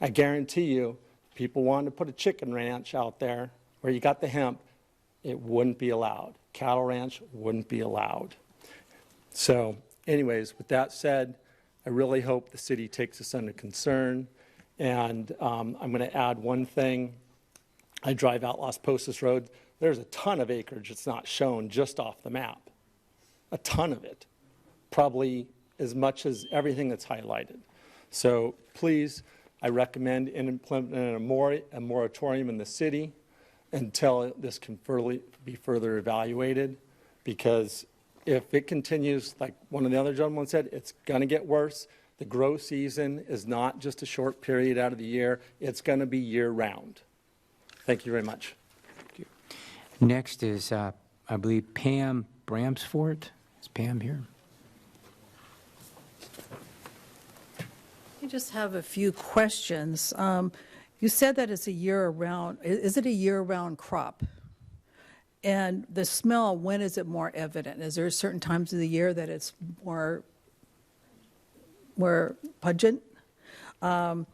I guarantee you, people wanted to put a chicken ranch out there where you got the hemp, it wouldn't be allowed. Cattle ranch wouldn't be allowed. So anyways, with that said, I really hope the city takes this under concern. And I'm going to add one thing. I drive out Las Posas Road. There's a ton of acreage that's not shown just off the map. A ton of it. Probably as much as everything that's highlighted. So please, I recommend implementing a moratorium in the city until this can be further evaluated, because if it continues, like one of the other gentlemen said, it's going to get worse. The grow season is not just a short period out of the year. It's going to be year-round. Thank you very much. Thank you. Next is, I believe, Pam Bramsfort. Is Pam here? I just have a few questions. You said that it's a year-round. Is it a year-round crop? And the smell, when is it more evident? Is there certain times of the year that it's more pungent? I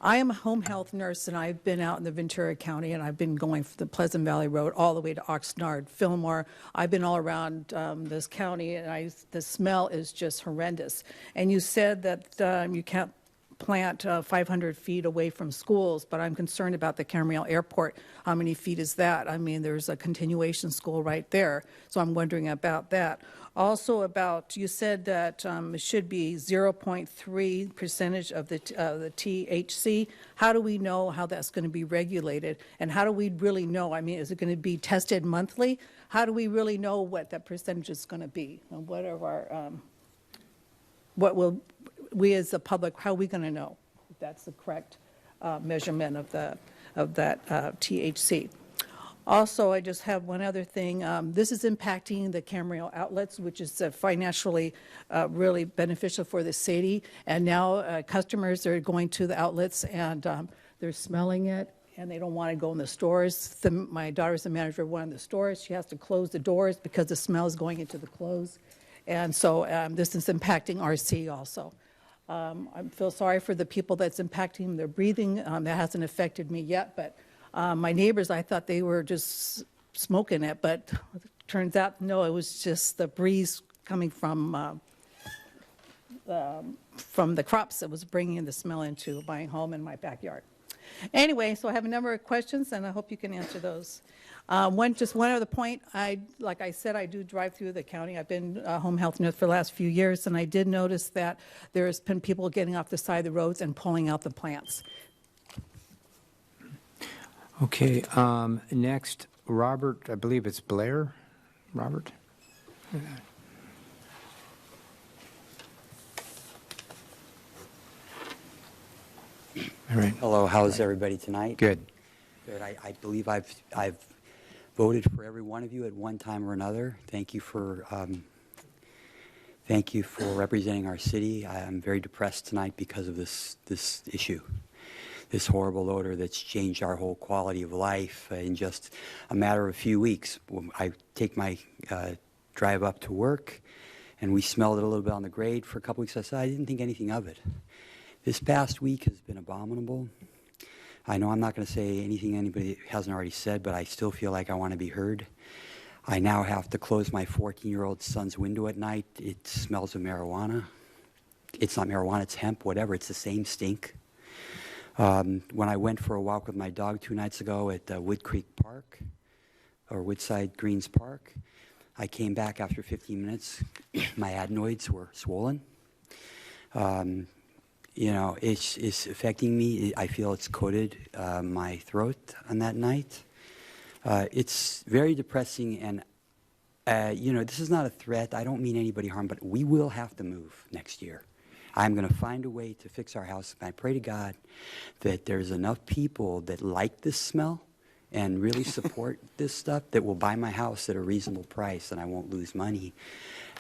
am a home health nurse, and I've been out in the Ventura County, and I've been going from the Pleasant Valley Road all the way to Oxnard, Fillmore. I've been all around this county, and the smell is just horrendous. And you said that you can't plant 500 feet away from schools, but I'm concerned about the Camarillo Airport. How many feet is that? I mean, there's a continuation school right there, so I'm wondering about that. Also about, you said that it should be 0.3% of the THC. How do we know how that's going to be regulated? And how do we really know? I mean, is it going to be tested monthly? How do we really know what that percentage is going to be? And what are our, what will we as the public, how are we going to know if that's the correct measurement of that THC? Also, I just have one other thing. This is impacting the Camarillo outlets, which is financially really beneficial for the city. And now customers are going to the outlets and they're smelling it, and they don't want to go in the stores. My daughter's the manager of one of the stores. She has to close the doors because the smell is going into the clothes. And so this is impacting RC also. I feel sorry for the people that's impacting their breathing. That hasn't affected me yet, but my neighbors, I thought they were just smoking it, but it turns out, no, it was just the breeze coming from the crops that was bringing the smell into my home and my backyard. Anyway, so I have a number of questions, and I hope you can answer those. Just one other point. Like I said, I do drive through the county. I've been a home health nurse for the last few years, and I did notice that there's been people getting off the side of the roads and pulling out the plants. Okay, next, Robert, I believe it's Blair. Robert? All right. Hello, how's everybody tonight? Good. Good. I believe I've voted for every one of you at one time or another. Thank you for representing our city. I'm very depressed tonight because of this issue. This horrible odor that's changed our whole quality of life in just a matter of a few weeks. I take my drive up to work, and we smelled it a little bit on the grade for a couple weeks. I said, I didn't think anything of it. This past week has been abominable. I know I'm not going to say anything anybody hasn't already said, but I still feel like I want to be heard. I now have to close my 14-year-old son's window at night. It smells of marijuana. It's not marijuana, it's hemp, whatever. It's the same stink. When I went for a walk with my dog 2 nights ago at Wood Creek Park, or Woodside Greens Park, I came back after 15 minutes. My adenoids were swollen. You know, it's affecting me. I feel it's coated my throat on that night. It's very depressing, and you know, this is not a threat. I don't mean anybody harm, but we will have to move next year. I'm going to find a way to fix our house. And I pray to God that there's enough people that like this smell and really support this stuff that will buy my house at a reasonable price and I won't lose money.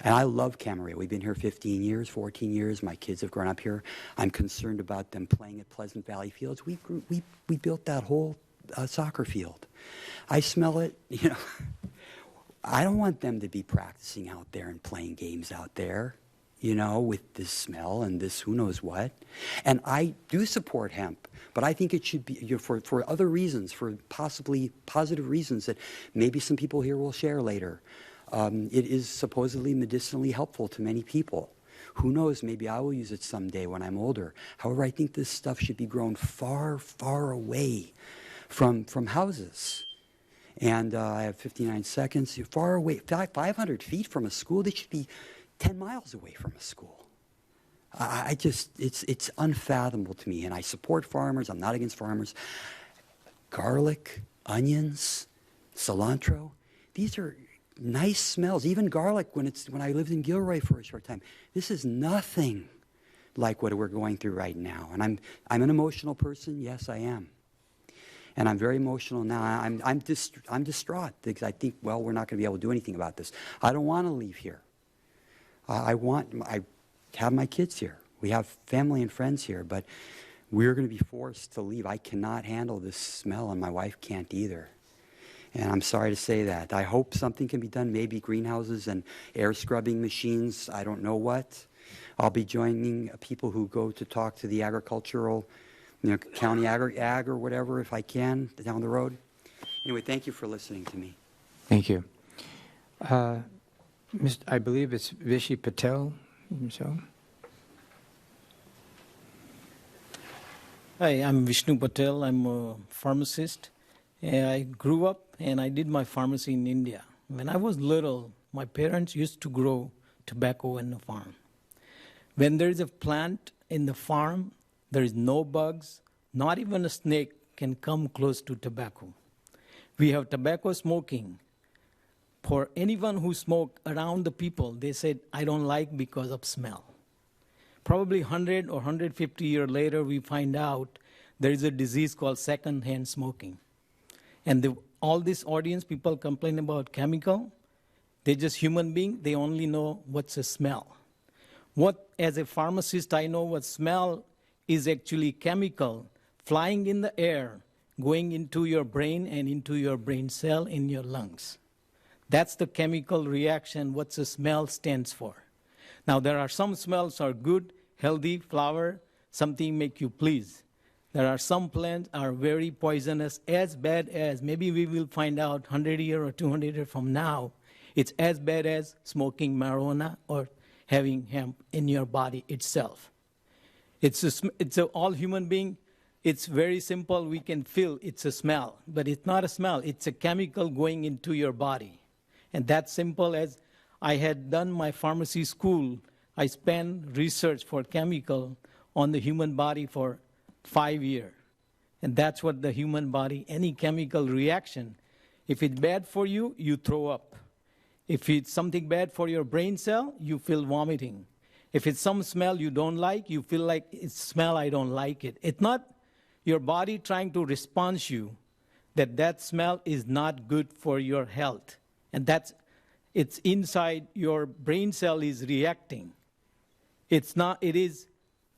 And I love Camarillo. We've been here 15 years, 14 years. My kids have grown up here. I'm concerned about them playing at Pleasant Valley Fields. We built that whole soccer field. I smell it, you know. I don't want them to be practicing out there and playing games out there, you know, with this smell and this who knows what. And I do support hemp, but I think it should be, you know, for other reasons, for possibly positive reasons that maybe some people here will share later. It is supposedly medicinally helpful to many people. Who knows, maybe I will use it someday when I'm older. However, I think this stuff should be grown far, far away from houses. And I have 59 seconds. Far away, 500 feet from a school. They should be 10 miles away from a school. I just, it's unfathomable to me. And I support farmers. I'm not against farmers. Garlic, onions, cilantro, these are nice smells. Even garlic, when I lived in Gilroy for a short time, this is nothing like what we're going through right now. And I'm an emotional person. Yes, I am. And I'm very emotional now. I'm distraught because I think, well, we're not going to be able to do anything about this. I don't want to leave here. I have my kids here. We have family and friends here, but we're going to be forced to leave. I cannot handle this smell, and my wife can't either. And I'm sorry to say that. I hope something can be done, maybe greenhouses and air scrubbing machines, I don't know what. I'll be joining people who go to talk to the agricultural, you know, county ag or whatever, if I can, down the road. Anyway, thank you for listening to me. Thank you. I believe it's Vishy Patel. So. Hi, I'm Vishnu Patel. I'm a pharmacist. I grew up and I did my pharmacy in India. When I was little, my parents used to grow tobacco in the farm. When there is a plant in the farm, there is no bugs, not even a snake can come close to tobacco. We have tobacco smoking. For anyone who smoked around the people, they said, I don't like because of smell. Probably 100 or 150 years later, we find out there is a disease called second-hand smoking. And all this audience, people complain about chemical. They're just human beings. They only know what's a smell. As a pharmacist, I know what smell is actually chemical flying in the air, going into your brain and into your brain cell in your lungs. That's the chemical reaction, what the smell stands for. Now, there are some smells are good, healthy, flower, something make you please. There are some plants are very poisonous, as bad as, maybe we will find out 100 years or 200 years from now, it's as bad as smoking marijuana or having hemp in your body itself. It's all human being. It's very simple. We can feel it's a smell, but it's not a smell. It's a chemical going into your body. And that's simple as I had done my pharmacy school. I spent research for chemical on the human body for 5 years. And that's what the human body, any chemical reaction, if it's bad for you, you throw up. If it's something bad for your brain cell, you feel vomiting. If it's some smell you don't like, you feel like it's smell, I don't like it. It's not your body trying to respond to you that smell is not good for your health. And it's inside your brain cell is reacting. It is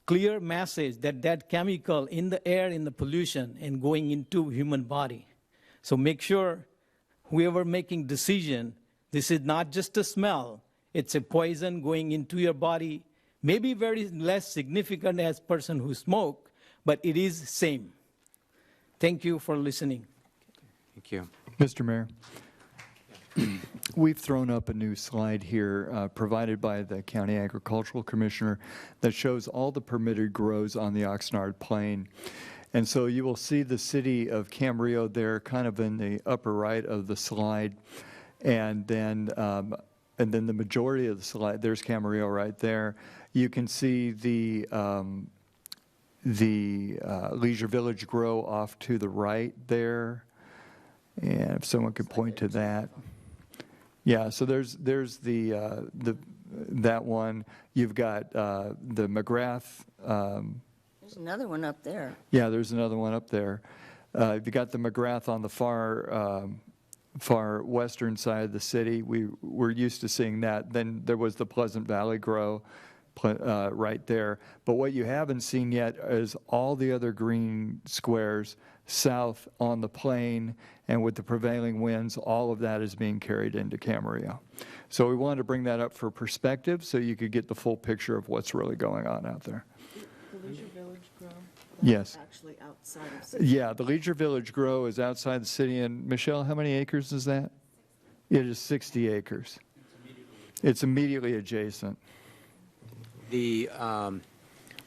clear message that chemical in the air, in the pollution, and going into human body. So make sure whoever making decision, this is not just a smell. It's a poison going into your body, maybe very less significant as person who smoke, but it is same. Thank you for listening. Thank you. Mr. Mayor, we've thrown up a new slide here provided by the County Agricultural Commissioner that shows all the permitted grows on the Oxnard Plain. And so you will see the city of Camarillo there kind of in the upper right of the slide. And then the majority of the slide, there's Camarillo right there. You can see the Leisure Village grow off to the right there. And if someone could point to that. Yeah, so there's the that one. You've got the McGrath. There's another one up there. Yeah, there's another one up there. You've got the McGrath on the far western side of the city. We're used to seeing that. Then there was the Pleasant Valley Grow right there. But what you haven't seen yet is all the other green squares south on the plain, and with the prevailing winds, all of that is being carried into Camarillo. So we wanted to bring that up for perspective so you could get the full picture of what's really going on out there. The Leisure Village Grow? Yes. Actually outside of city. Yeah, the Leisure Village Grow is outside the city. And Michelle, how many acres is that? It is 60 acres. It's immediately adjacent. The,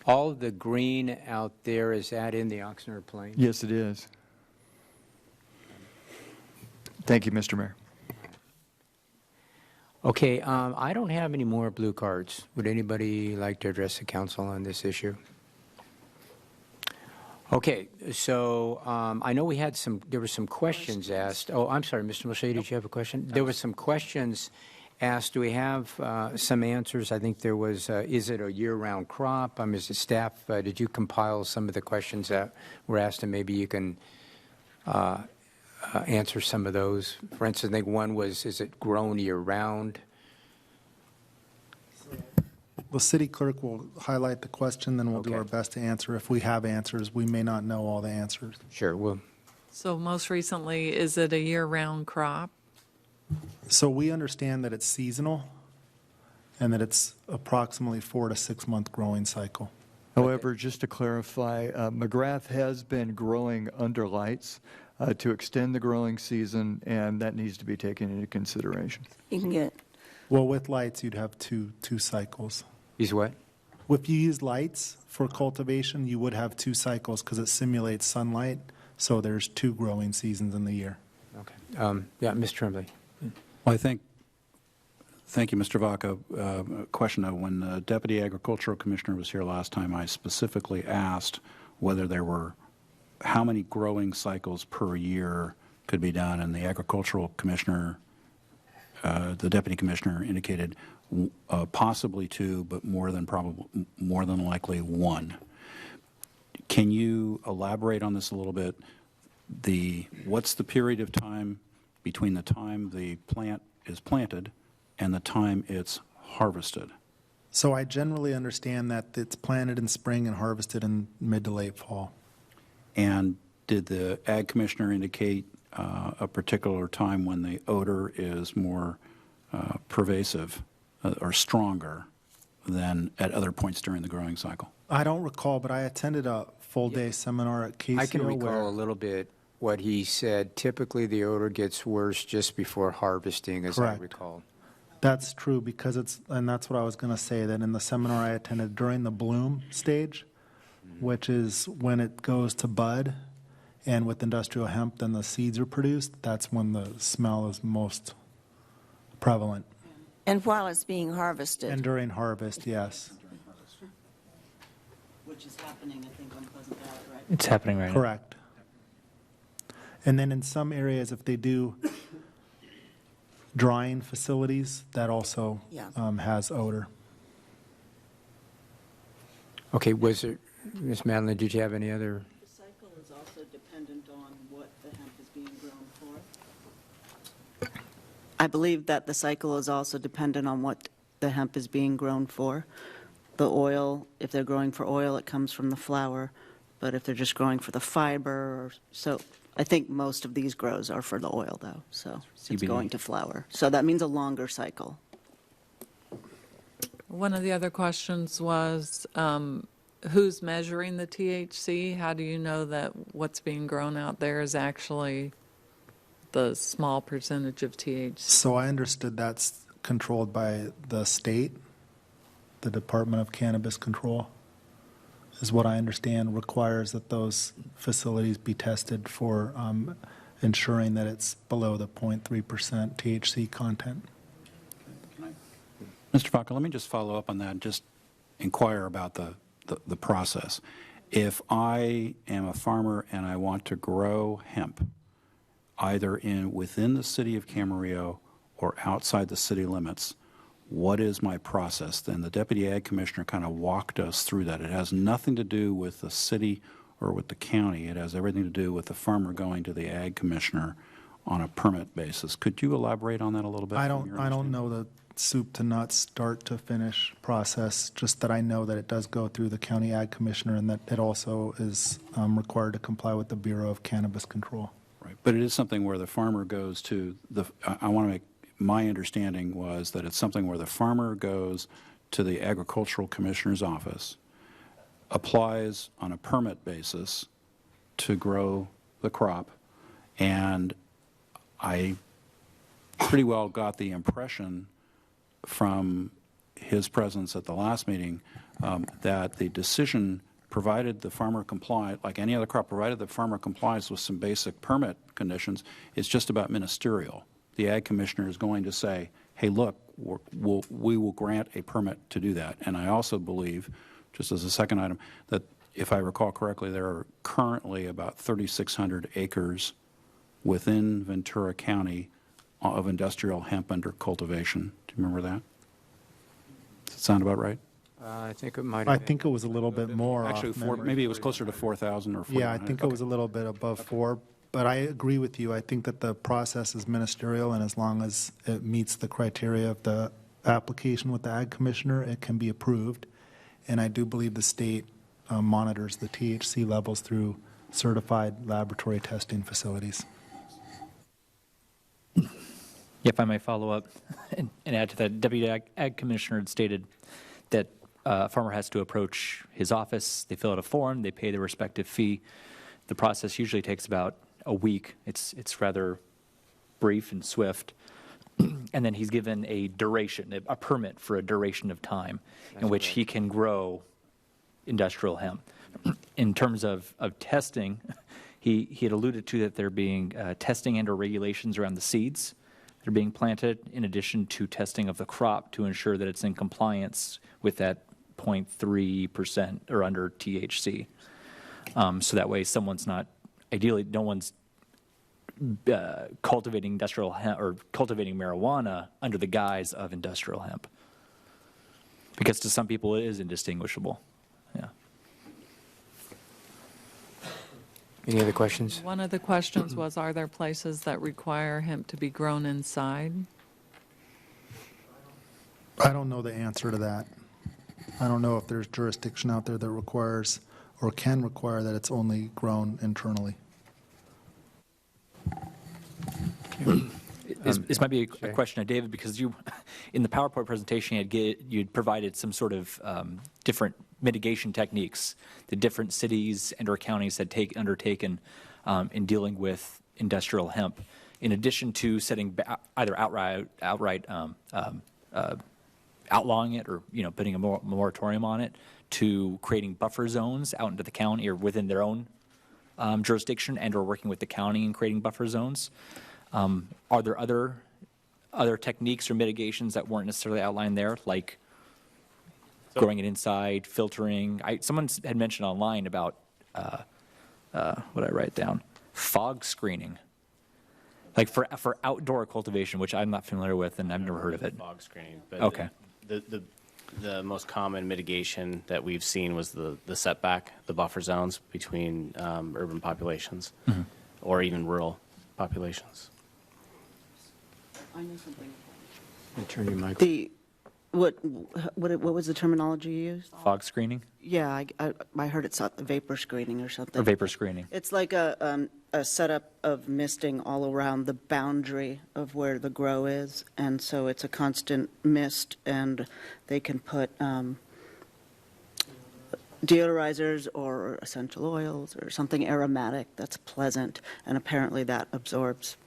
all of the green out there, is that in the Oxnard Plain? Yes, it is. Thank you, Mr. Mayor. Okay, I don't have any more blue cards. Would anybody like to address the council on this issue? Okay, so I know we had there were some questions asked. Oh, I'm sorry, Mr. Mulchay, did you have a question? There were some questions asked. Do we have some answers? I think there was, is it a year-round crop? Is it staff, did you compile some of the questions that were asked, and maybe you can answer some of those? For instance, I think one was, is it grown year-round? The city clerk will highlight the question, then we'll do our best to answer. If we have answers, we may not know all the answers. Sure, well. So most recently, is it a year-round crop? So we understand that it's seasonal and that it's approximately 4 to 6 month growing cycle. However, just to clarify, McGrath has been growing under lights to extend the growing season, and that needs to be taken into consideration. You can get. Well, with lights, you'd have two cycles. Use what? If you use lights for cultivation, you would have 2 cycles because it simulates sunlight. So there's 2 growing seasons in the year. Okay. Yeah, Mr. Tremblay. Well, thank you, Mr. Vaca. A question of when the Deputy Agricultural Commissioner was here last time, I specifically asked whether there were, how many growing cycles per year could be done, and the Agricultural Commissioner, the Deputy Commissioner indicated possibly 2, but more than likely 1. Can you elaborate on this a little bit? What's the period of time between the time the plant is planted and the time it's harvested? So I generally understand that it's planted in spring and harvested in mid to late fall. And did the Ag Commissioner indicate a particular time when the odor is more pervasive or stronger than at other points during the growing cycle? I don't recall, but I attended a full-day seminar at KCO. I can recall a little bit what he said. Typically, the odor gets worse just before harvesting, as I recall. That's true, because and that's what I was going to say, that in the seminar I attended during the bloom stage, which is when it goes to bud, and with industrial hemp, then the seeds are produced, that's when the smell is most prevalent. And while it's being harvested. And during harvest, yes. Which is happening, I think, on Pleasant Valley, right? It's happening right now. Correct. And then in some areas, if they do drying facilities, that also has odor. Okay, was there, Ms. Madeline, did you have any other? The cycle is also dependent on what the hemp is being grown for. I believe that the cycle is also dependent on what the hemp is being grown for. The oil, if they're growing for oil, it comes from the flower. But if they're just growing for the fiber, so I think most of these grows are for the oil, though. So it's going to flower. So that means a longer cycle. One of the other questions was, who's measuring the THC? How do you know that what's being grown out there is actually the small percentage of THC? So I understood that's controlled by the state, the Department of Cannabis Control, is what I understand, requires that those facilities be tested for ensuring that it's below the 0.3% THC content. Mr. Vaca, let me just follow up on that and just inquire about the process. If I am a farmer and I want to grow hemp, either within the city of Camarillo or outside the city limits, what is my process? Then the Deputy Ag Commissioner kind of walked us through that. It has nothing to do with the city or with the county. It has everything to do with the farmer going to the Ag Commissioner on a permit basis. Could you elaborate on that a little bit? I don't know the soup to nuts, start to finish process, just that I know that it does go through the county ag commissioner and that it also is required to comply with the Bureau of Cannabis Control. Right, but it is something where the farmer goes to the, I want to make, my understanding was that it's something where the farmer goes to the agricultural commissioner's office, applies on a permit basis to grow the crop, and I pretty well got the impression from his presence at the last meeting that the decision, provided the farmer complied, like any other crop, provided the farmer complies with some basic permit conditions, is just about ministerial. The ag commissioner is going to say, hey, look, we will grant a permit to do that. And I also believe, just as a second item, that if I recall correctly, there are currently about 3,600 acres within Ventura County of industrial hemp under cultivation. Do you remember that? Does it sound about right? I think it might I have been. think it was a little bit more. Actually, maybe it was closer to 4,000 or 4,900. Yeah, I think it was a little bit above 4, but I agree with you. I think that the process is ministerial, and as long as it meets the criteria of the application with the ag commissioner, it can be approved. And I do believe the state monitors the THC levels through certified laboratory testing facilities. If I may follow up and add to that, Deputy Ag Commissioner had stated that a farmer has to approach his office, they fill out a form, they pay their respective fee. The process usually takes about a week. It's rather brief and swift. And then he's given a duration, a permit for a duration of time in which he can grow industrial hemp. In terms of testing, he had alluded to that there being testing and or regulations around the seeds that are being planted, in addition to testing of the crop to ensure that it's in compliance with that 0.3% or under THC. So that way someone's not, ideally no one's cultivating industrial hemp or cultivating marijuana under the guise of industrial hemp. Because to some people it is indistinguishable. Yeah. Any other questions? One of the questions was, are there places that require hemp to be grown inside? I don't know the answer to that. I don't know if there's jurisdiction out there that requires or can require that it's only grown internally. This might be a question of David, because you, in the PowerPoint presentation, you'd provided some sort of different mitigation techniques that different cities and or counties had undertaken in dealing with industrial hemp, in addition to setting either outright outlawing it or putting a moratorium on it, to creating buffer zones out into the county or within their own jurisdiction, and or working with the county and creating buffer zones. Are there other techniques or mitigations that weren't necessarily outlined there, like growing it inside, filtering? Someone had mentioned online about, what did I write down? Fog screening. Like for outdoor cultivation, which I'm not familiar with and I've never heard of it. Fog screening. But okay. The most common mitigation that we've seen was the setback, the buffer zones between urban populations or even rural populations. I know something. Turn your mic. What was the terminology you used? Fog screening? Yeah, I heard it's vapor screening or something. Or vapor screening. It's like a setup of misting all around the boundary of where the grow is, and so it's a constant mist, and they can put deodorizers or essential oils or something aromatic that's pleasant, and apparently that absorbs.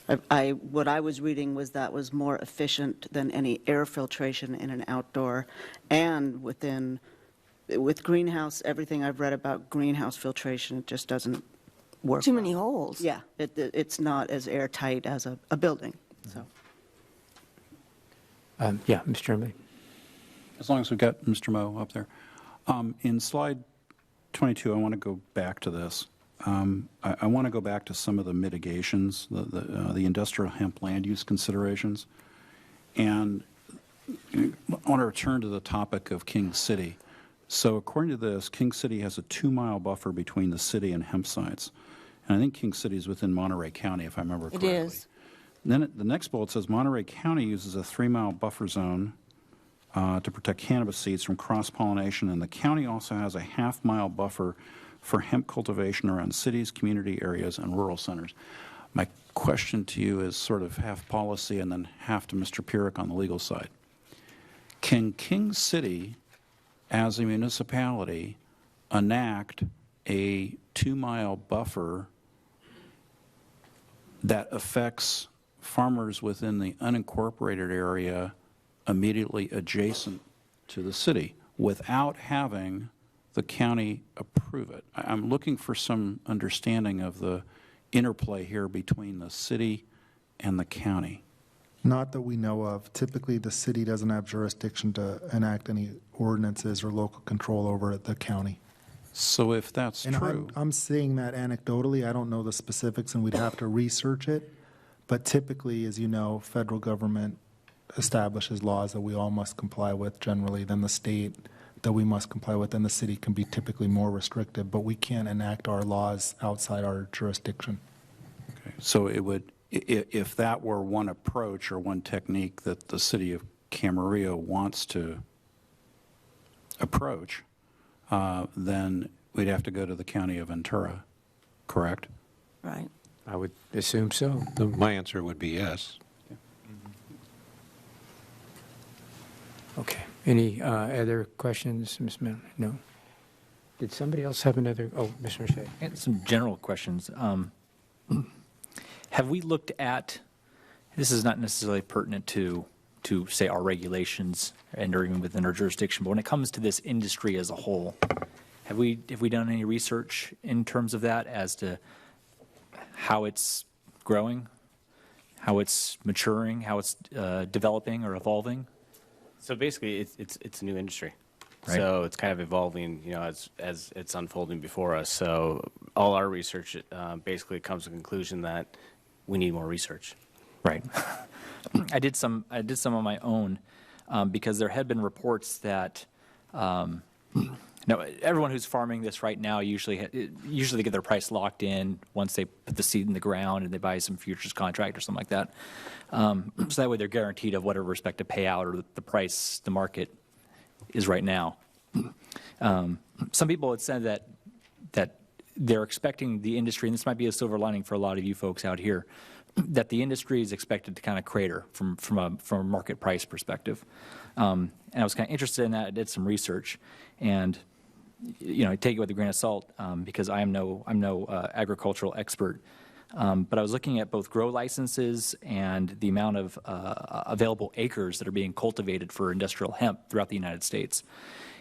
What I was reading was that was more efficient than any air filtration in an outdoor, and with greenhouse, everything I've read about greenhouse filtration, it just doesn't work. Too many holes. Yeah, it's not as airtight as a building. So. Yeah, Mr. Chairman. As long as we've got Mr. Moe up there. In slide 22, I want to go back to this. I want to go back to some of the mitigations, the industrial hemp land use considerations. And I want to return to the topic of King City. So according to this, King City has a 2-mile buffer between the city and hemp sites. And I think King City is within Monterey County, if I remember It correctly. is. Then the next bullet says Monterey County uses a 3-mile buffer zone to protect cannabis seeds from cross-pollination, and the county also has a half-mile buffer for hemp cultivation around cities, community areas, and rural centers. My question to you is sort of half policy and then half to Mr. Pierik on the legal side. Can King City, as a municipality, enact a 2-mile buffer that affects farmers within the unincorporated area immediately adjacent to the city without having the county approve it? I'm looking for some understanding of the interplay here between the city and the county. Not that we know of. Typically, the city doesn't have jurisdiction to enact any ordinances or local control over the county. So if that's And true, I'm saying that anecdotally. I don't know the specifics, and we'd have to research it. But typically, as you know, federal government establishes laws that we all must comply with generally, then the state that we must comply with, and the city can be typically more restrictive, but we can't enact our laws outside our jurisdiction. okay, so it would, if that were one approach or one technique that the city of Camarillo wants to approach, then we'd have to go to the county of Ventura, correct? Right. I would assume so. My answer would be yes. Okay. Any other questions, Ms. Miller? No? Did somebody else have another? Oh, Mr. Shea. And some general questions. Have we looked at, this is not necessarily pertinent to say, our regulations and or even within our jurisdiction, but when it comes to this industry as a whole, have we done any research in terms of that as to how it's growing, how it's maturing, how it's developing or evolving? So basically, it's a new industry. Right. So it's kind of evolving, as it's unfolding before us. So all our research basically comes to the conclusion that we need more research. Right. I did some on my own because there had been reports that everyone who's farming this right now usually they get their price locked in once they put the seed in the ground and they buy some futures contract or something like that. So that way they're guaranteed of whatever respective payout or the price the market is right now. Some people had said that they're expecting the industry, and this might be a silver lining for a lot of you folks out here, that the industry is expected to kind of crater from a market price perspective. And I was kind of interested in that. I did some research, and I take it with a grain of salt because I'm no agricultural expert. But I was looking at both grow licenses and the amount of available acres that are being cultivated for industrial hemp throughout the United States.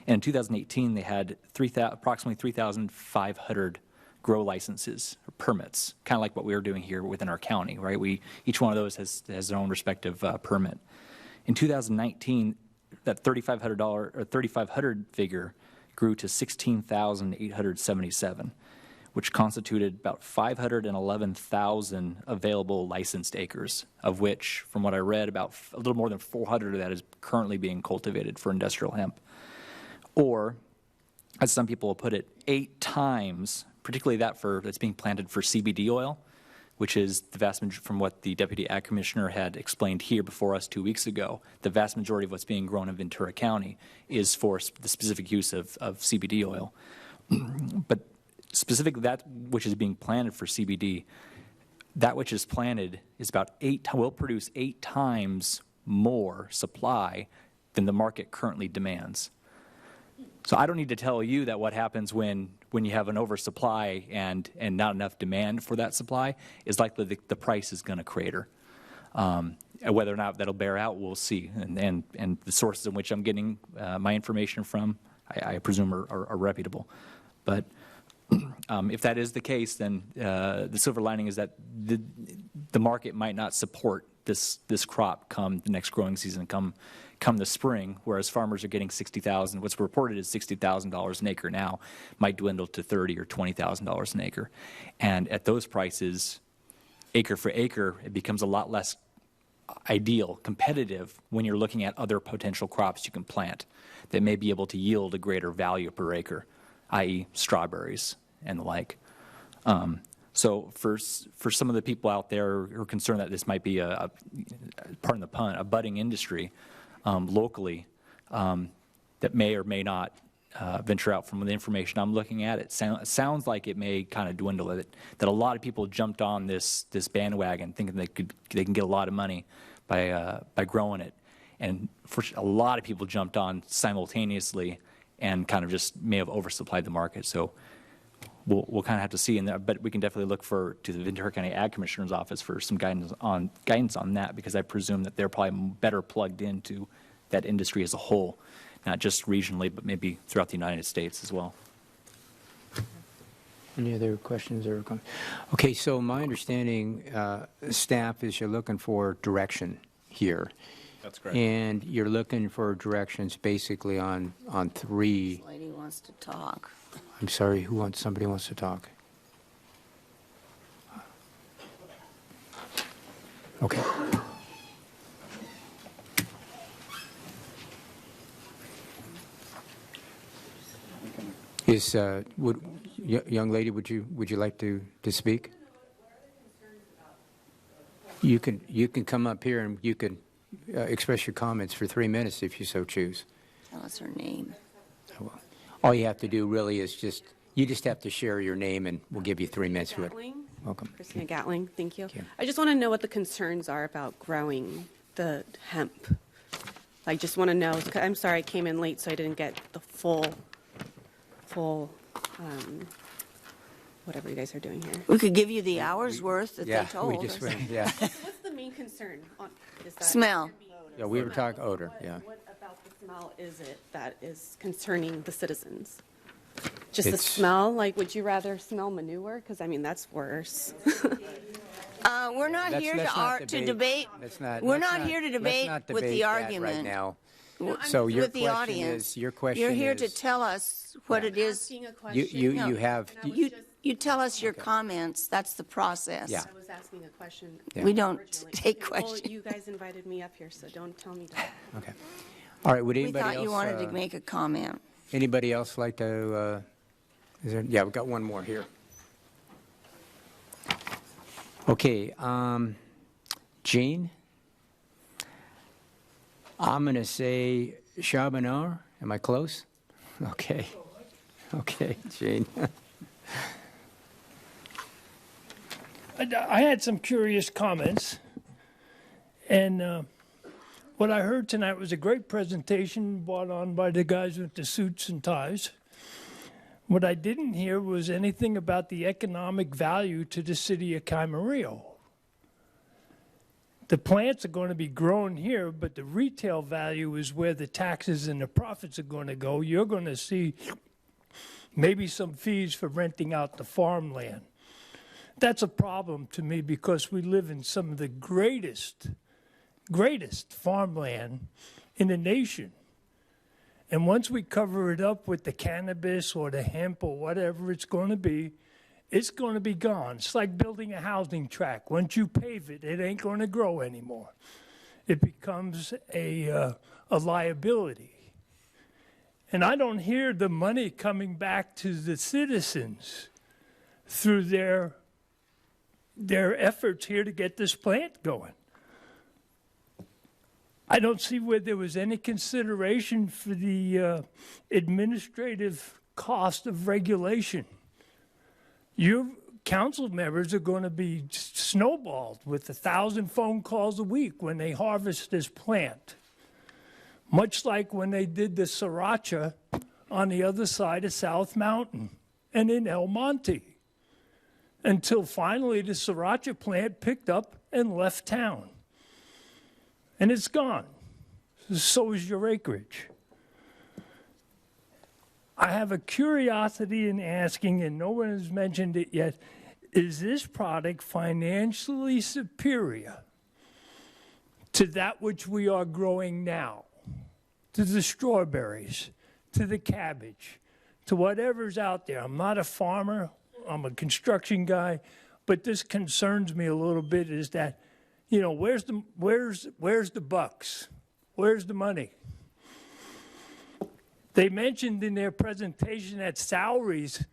And in 2018, they had approximately 3,500 grow licenses or permits, kind of like what we are doing here within our county, right? Each one of those has their own respective permit. In 2019, that $3,500 figure grew to 16,877, which constituted about 511,000 available licensed acres, of which, from what I read, about a little more than 400 of that is currently being cultivated for industrial hemp. Or, as some people will put it, 8 times, particularly that's being planted for CBD oil, which is the vast majority, from what the Deputy Ag Commissioner had explained here before us 2 weeks ago, the vast majority of what's being grown in Ventura County is for the specific use of CBD oil. But specifically that which is being planted for CBD, that which is planted is will produce 8 times more supply than the market currently demands. So I don't need to tell you that what happens when you have an oversupply and not enough demand for that supply is likely the price is going to crater. Whether or not that'll bear out, we'll see. And the sources in which I'm getting my information from, I presume are reputable. But if that is the case, then the silver lining is that the market might not support this crop come the next growing season, come the spring, whereas farmers are getting $60,000. What's reported is $60,000 an acre now might dwindle to $30,000 or $20,000 an acre. And at those prices, acre for acre, it becomes a lot less ideal, competitive when you're looking at other potential crops you can plant that may be able to yield a greater value per acre, i.e. strawberries and the like. So for some of the people out there who are concerned that this might be pardon the pun, a budding industry locally that may or may not venture out from the information I'm looking at, it sounds like it may kind of dwindle. That a lot of people jumped on this bandwagon thinking they can get a lot of money by growing it, and for a lot of people jumped on simultaneously and kind of just may have oversupplied the market. So we'll kind of have to see, but we can definitely look to the Ventura County Ag Commissioner's Office for some guidance on that, because I presume that they're probably better plugged into that industry as a whole, not just regionally, but maybe throughout the United States as well. Any other questions or comments? Okay, so my understanding, staff, is you're looking for direction here. That's correct. And you're looking for directions basically on three. This lady wants to talk. I'm sorry, somebody wants to talk? Okay. Young lady, would you like to speak? You can come up here and you can express your comments for 3 minutes if you so choose. Tell us her name. All you have to do really is you just have to share your name, and we'll give you 3 minutes. Gatling. Welcome. Christina Gatling, thank you. Okay. I just want to know what the concerns are about growing the hemp. I just want to know, I'm sorry I came in late, so I didn't get the full whatever you guys are doing here. We could give you the hour's worth that Yeah, they told we just us. yeah. What's the main concern? Is that Smell. Yeah, we were talking odor. What, Yeah. What about the smell is it that is concerning the citizens? Just the It's- smell? Like, would you rather smell manure? Because, I mean, that's worse. We're not Let's- here let's not to debate. Let's not- We're let's not here to let's debate not with the debate that argument. right now. No, So your with the question audience. is, your question You're here to is- tell us what it is. Asking a question. You have. You tell us your comments. That's the process. Yeah. I was asking a question. Yeah. We don't originally. take Well, questions. you guys invited me up here, so don't tell me that. Okay. All right. Would We anybody else? thought you wanted to make a comment. Anybody else like to? Yeah, we've got one more here. Okay, Jane. I'm going to say Chabanor. Am I close? Okay. Okay, Jane. I had some curious comments, and what I heard tonight was a great presentation brought on by the guys with the suits and ties. What I didn't hear was anything about the economic value to the city of Camarillo. The plants are going to be grown here, but the retail value is where the taxes and the profits are going to go. You're going to see maybe some fees for renting out the farmland. That's a problem to me because we live in some of the greatest farmland in the nation. And once we cover it up with the cannabis or the hemp or whatever it's going to be gone. It's like building a housing tract. Once you pave it, it ain't going to grow anymore. It becomes a liability. And I don't hear the money coming back to the citizens through their efforts here to get this plant going. I don't see where there was any consideration for the administrative cost of regulation. Your council members are going to be snowballed with 1,000 phone calls a week when they harvest this plant. Much like when they did the sriracha on the other side of South Mountain and in El Monte. Until finally the sriracha plant picked up and left town. And it's gone. So is your acreage. I have a curiosity in asking, and no one has mentioned it yet, is this product financially superior to that which we are growing now? To the strawberries, to the cabbage, to whatever's out there. I'm not a farmer, I'm a construction guy, but this concerns me a little bit, is that You know, where's the bucks? Where's the money? They mentioned in their presentation that salaries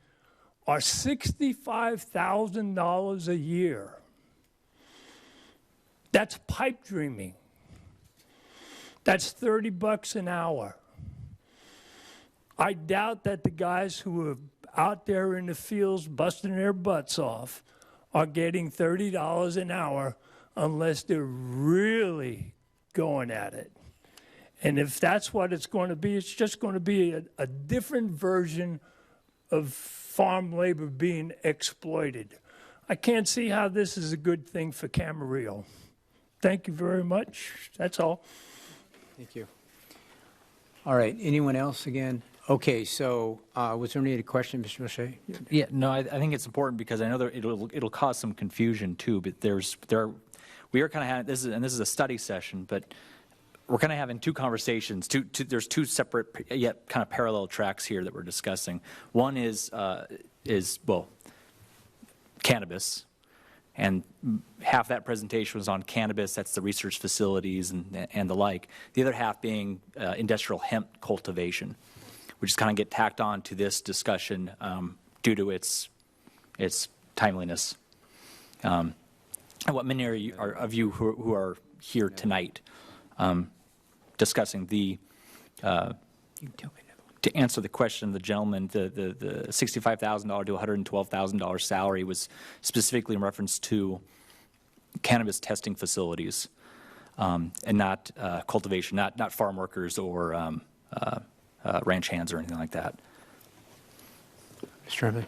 are $65,000 a year. That's pipe dreaming. That's $30 an hour. I doubt that the guys who are out there in the fields busting their butts off are getting $30 an hour unless they're really going at it. And if that's what it's going to be, it's just going to be a different version of farm labor being exploited. I can't see how this is a good thing for Camarillo. Thank you very much. That's all. Thank you. All right, anyone else again? Okay, so was there any question, Mr. Moshe? Yeah, no, I think it's important because I know that it'll cause some confusion too. But we are kind of having this is a study session, but we're kind of having two conversations. There's two separate yet kind of parallel tracks here that we're discussing. One is cannabis, and half that presentation was on cannabis. That's the research facilities and the like. The other half being industrial hemp cultivation, which is kind of get tacked on to this discussion due to its timeliness. And what many of you who are here tonight discussing to answer the question of the gentleman, the $65,000 to $112,000 salary was specifically in reference to cannabis testing facilities and not cultivation, not farm workers or ranch hands or anything like that. Mr. Tremblay?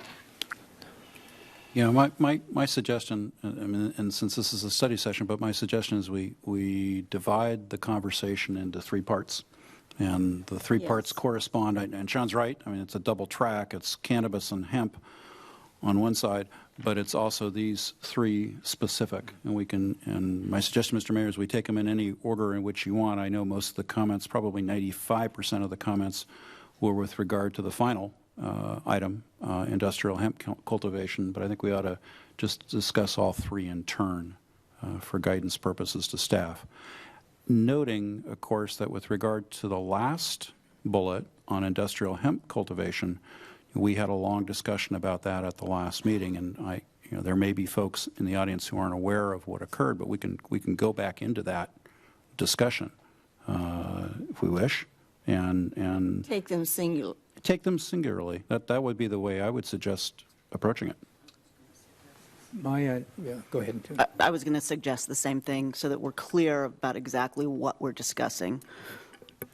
Yeah, my suggestion, I mean, and since this is a study session, but my suggestion is we divide the conversation into three parts. And the three parts correspond, and Shawn's right, I mean, it's a double track. It's cannabis and hemp on one side, but it's also these three specific. And my suggestion, Mr. Mayor, is we take them in any order in which you want. I know most of the comments, probably 95% of the comments, were with regard to the final item, industrial hemp cultivation, but I think we ought to just discuss all three in turn for guidance purposes to staff. Noting, of course, that with regard to the last bullet on industrial hemp cultivation, we had a long discussion about that at the last meeting, and there may be folks in the audience who aren't aware of what occurred, but we can go back into that discussion if we wish, and Take them singular. Take them singularly. That would be the way I would suggest approaching it. Yeah, go ahead. I was going to suggest the same thing so that we're clear about exactly what we're discussing.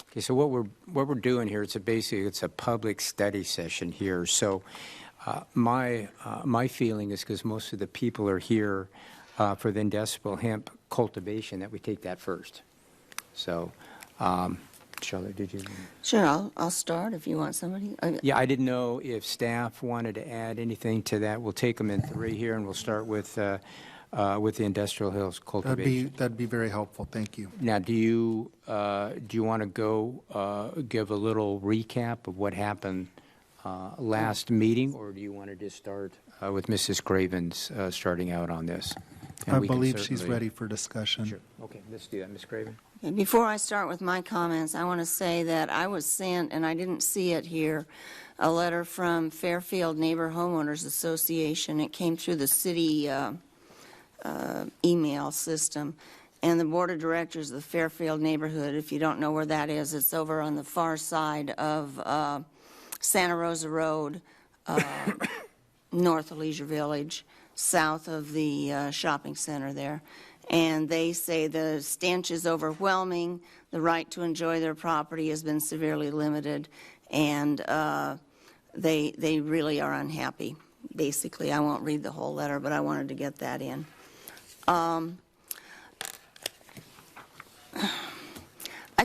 Okay, so what we're doing here, it's a public study session here. So my feeling is, because most of the people are here for the industrial hemp cultivation, that we take that first. So, Charlotte, did you? Sure, I'll start if you want somebody. Yeah, I didn't know if staff wanted to add anything to that. We'll take them in three here, and we'll start with the industrial hills cultivation. That'd be very helpful. Thank you. Now, do you want to go give a little recap of what happened last meeting, or do you want to just start with Mrs. Craven's starting out on this? I believe she's ready for discussion. Sure. Okay, let's do that, Ms. Craven. Before I start with my comments, I want to say that I was sent, and I didn't see it here, a letter from Fairfield Neighbor Homeowners Association. It came through the city email system. And the board of directors of the Fairfield neighborhood, if you don't know where that is, it's over on the far side of Santa Rosa Road, north of Leisure Village, south of the shopping center there. And they say the stench is overwhelming, the right to enjoy their property has been severely limited, and they really are unhappy, basically. I won't read the whole letter, but I wanted to get that in. I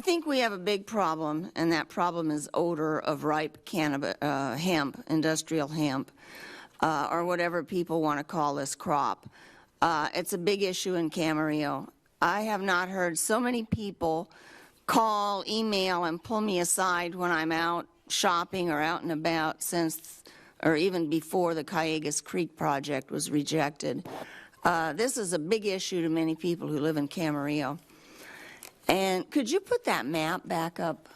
think we have a big problem, and that problem is odor of ripe cannabis, hemp, industrial hemp, or whatever people want to call this crop. It's a big issue in Camarillo. I have not heard so many people call, email, and pull me aside when I'm out shopping or out and about since, or even before the Callegas Creek project was rejected. This is a big issue to many people who live in Camarillo. And could you put that map back up?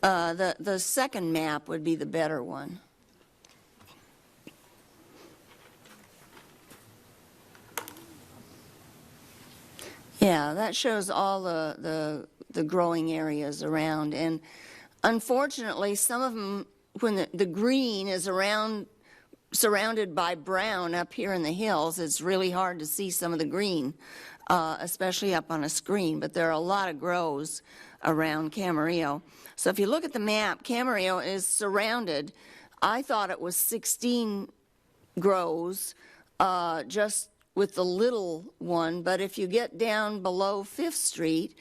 The second map would be the better one. Yeah, that shows all the growing areas around. And unfortunately, some of them, when the green is surrounded by brown up here in the hills, it's really hard to see some of the green, especially up on a screen. But there are a lot of grows around Camarillo. So if you look at the map, Camarillo is surrounded. I thought it was 16 grows, just with the little one, but if you get down below 5th Street,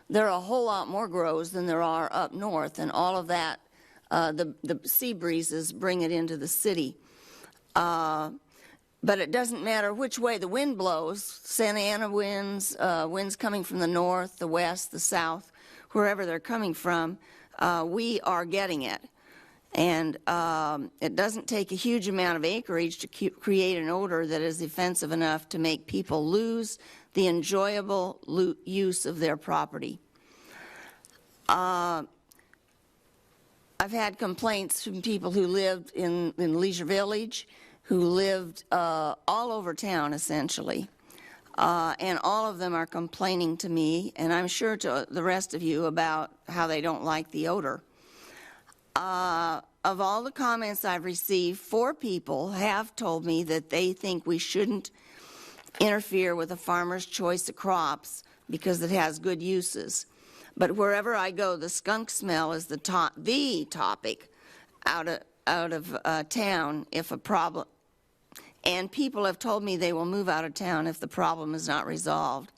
there are a whole lot more grows than there are up north, and all of that, the sea breezes bring it into the city. But it doesn't matter which way the wind blows, Santa Ana winds, winds coming from the north, the west, the south, wherever they're coming from, we are getting it. And it doesn't take a huge amount of acreage to create an odor that is offensive enough to make people lose the enjoyable use of their property. I've had complaints from people who lived in Leisure Village, who lived all over town, essentially. And all of them are complaining to me, and I'm sure to the rest of you, about how they don't like the odor. Of all the comments I've received, 4 people have told me that they think we shouldn't interfere with a farmer's choice of crops because it has good uses. But wherever I go, the skunk smell is the topic out of town if a problem. And people have told me they will move out of town if the problem is not resolved.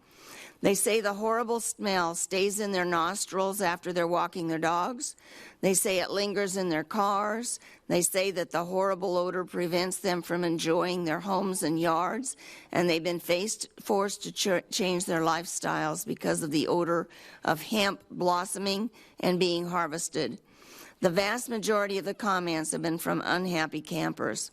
They say the horrible smell stays in their nostrils after they're walking their dogs. They say it lingers in their cars. They say that the horrible odor prevents them from enjoying their homes and yards, and they've been forced to change their lifestyles because of the odor of hemp blossoming and being harvested. The vast majority of the comments have been from unhappy campers.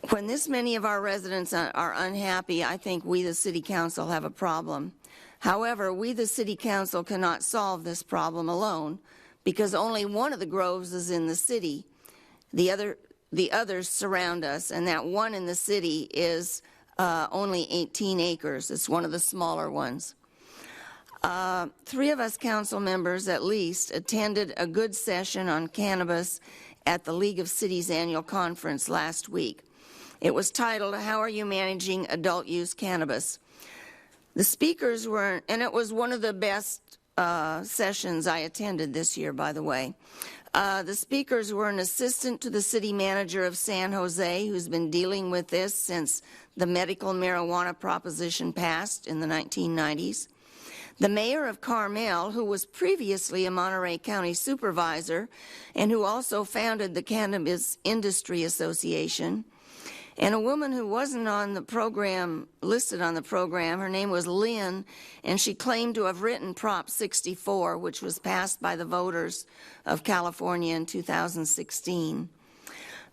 When this many of our residents are unhappy, I think we, the City Council, have a problem. However, we, the City Council, cannot solve this problem alone because only one of the groves is in the city. The others surround us, and that one in the city is only 18 acres. It's one of the smaller ones. 3 of us council members, at least, attended a good session on cannabis at the League of Cities annual conference last week. It was titled, "How Are You Managing Adult Use Cannabis?" The speakers were, and it was one of the best sessions I attended this year, by the way. The speakers were an assistant to the city manager of San Jose, who's been dealing with this since the medical marijuana proposition passed in the 1990s. The mayor of Carmel, who was previously a Monterey County supervisor and who also founded the Cannabis Industry Association. And a woman who wasn't on the program, listed on the program, her name was Lynn, and she claimed to have written Prop 64, which was passed by the voters of California in 2016.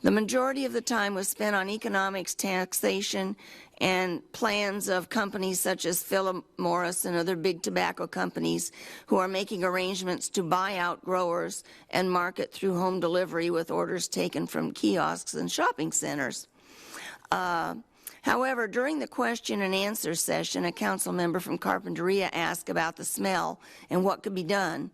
The majority of the time was spent on economics, taxation, and plans of companies such as Philip Morris and other big tobacco companies who are making arrangements to buy out growers and market through home delivery with orders taken from kiosks and shopping centers. However, during the question and answer session, a council member from Carpinteria asked about the smell and what could be done.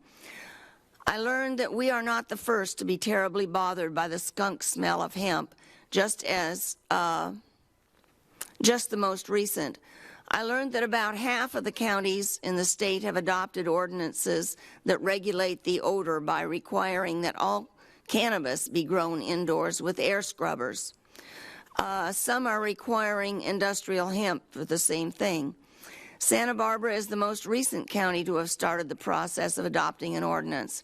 I learned that we are not the first to be terribly bothered by the skunk smell of hemp, just the most recent. I learned that about half of the counties in the state have adopted ordinances that regulate the odor by requiring that all cannabis be grown indoors with air scrubbers. Some are requiring industrial hemp for the same thing. Santa Barbara is the most recent county to have started the process of adopting an ordinance.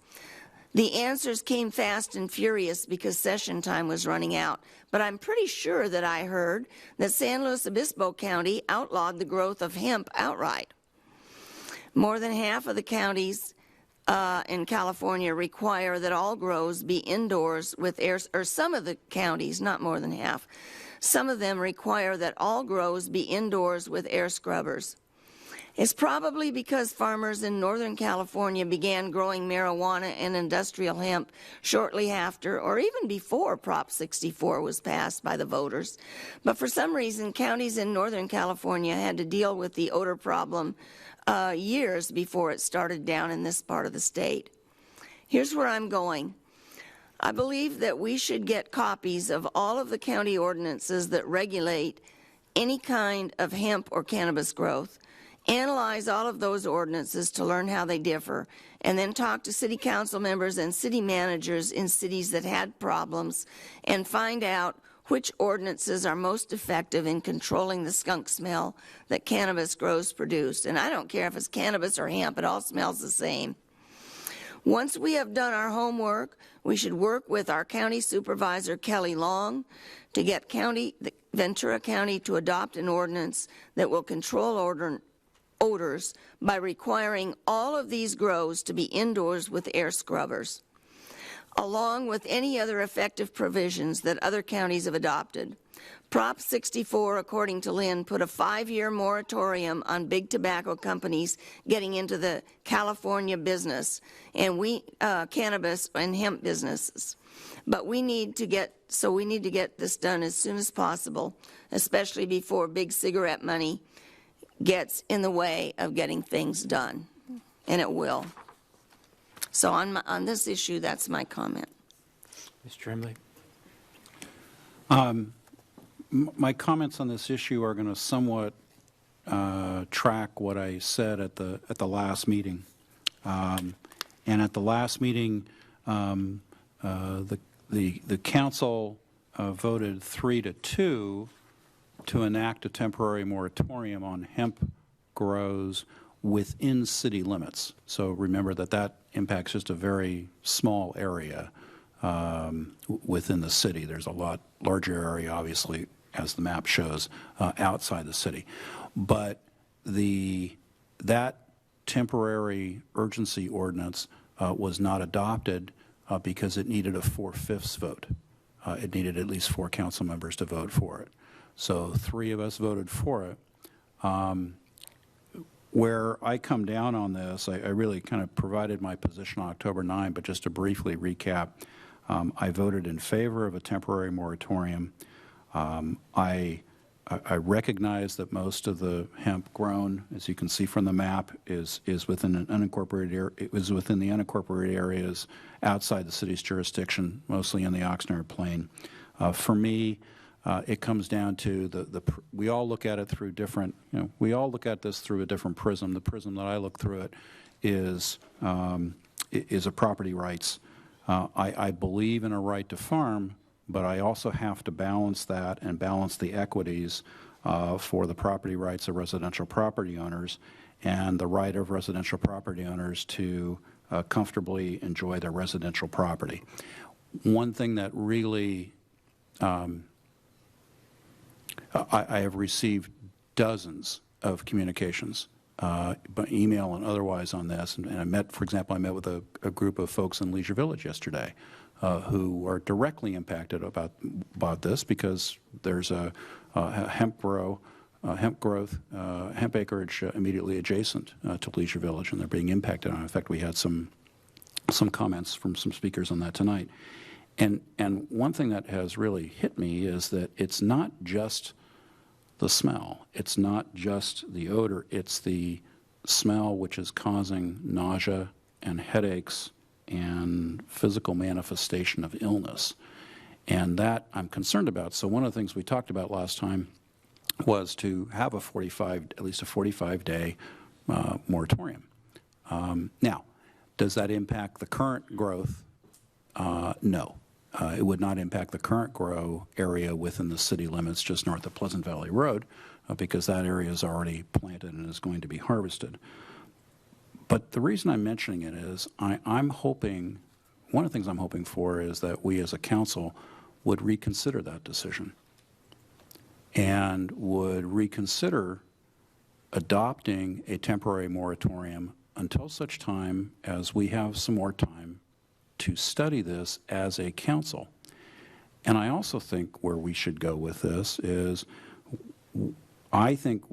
The answers came fast and furious because session time was running out, but I'm pretty sure that I heard that San Luis Obispo County outlawed the growth of hemp outright. More than half of the counties in California require that all grows be indoors with air, or some of the counties, not more than half, some of them require that all grows be indoors with air scrubbers. It's probably because farmers in Northern California began growing marijuana and industrial hemp shortly after or even before Prop 64 was passed by the voters. But for some reason, counties in Northern California had to deal with the odor problem years before it started down in this part of the state. Here's where I'm going. I believe that we should get copies of all of the county ordinances that regulate any kind of hemp or cannabis growth, analyze all of those ordinances to learn how they differ, and then talk to city council members and city managers in cities that had problems and find out which ordinances are most effective in controlling the skunk smell that cannabis grows produce. And I don't care if it's cannabis or hemp, it all smells the same. Once we have done our homework, we should work with our county supervisor, Kelly Long, to get Ventura County to adopt an ordinance that will control odors by requiring all of these grows to be indoors with air scrubbers, along with any other effective provisions that other counties have adopted. Prop 64, according to Lynn, put a 5-year moratorium on big tobacco companies getting into the California business and cannabis and hemp businesses. But we need to get this done as soon as possible, especially before big cigarette money gets in the way of getting things done, and it will. So on this issue, that's my comment. Mr. Tremblay. My comments on this issue are going to somewhat track what I said at the last meeting. And at the last meeting, the council voted 3-2 to enact a temporary moratorium on hemp grows within city limits. So remember that impacts just a very small area within the city. There's a lot larger area, obviously, as the map shows, outside the city. But that temporary urgency ordinance was not adopted because it needed a 4/5 vote. It needed at least 4 council members to vote for it. So 3 of us voted for it. Where I come down on this, I really kind of provided my position on October 9, but just to briefly recap, I voted in favor of a temporary moratorium. I recognize that most of the hemp grown, as you can see from the map, is within an unincorporated area. It was within the unincorporated areas outside the city's jurisdiction, mostly in the Oxnard Plain. For me, it comes down to we all look at it through different, we all look at this through a different prism. The prism that I look through it is a property rights. I believe in a right to farm, but I also have to balance that and balance the equities for the property rights of residential property owners and the right of residential property owners to comfortably enjoy their residential property. One thing that really I have received dozens of communications, by email and otherwise on this, and I met, for example, with a group of folks in Leisure Village yesterday who are directly impacted about this because there's a hemp growth, hemp acreage immediately adjacent to Leisure Village, and they're being impacted on it. In fact, we had some comments from some speakers on that tonight. And one thing that has really hit me is that it's not just the smell. It's not just the odor. It's the smell which is causing nausea and headaches and physical manifestation of illness. And that I'm concerned about. So one of the things we talked about last time was to have at least a 45-day moratorium. Now, does that impact the current growth? No. It would not impact the current grow area within the city limits just north of Pleasant Valley Road because that area is already planted and is going to be harvested. But the reason I'm mentioning it is I'm hoping, one of the things I'm hoping for is that we as a council would reconsider that decision and would reconsider adopting a temporary moratorium until such time as we have some more time to study this as a council. And I also think where we should go with this is, I think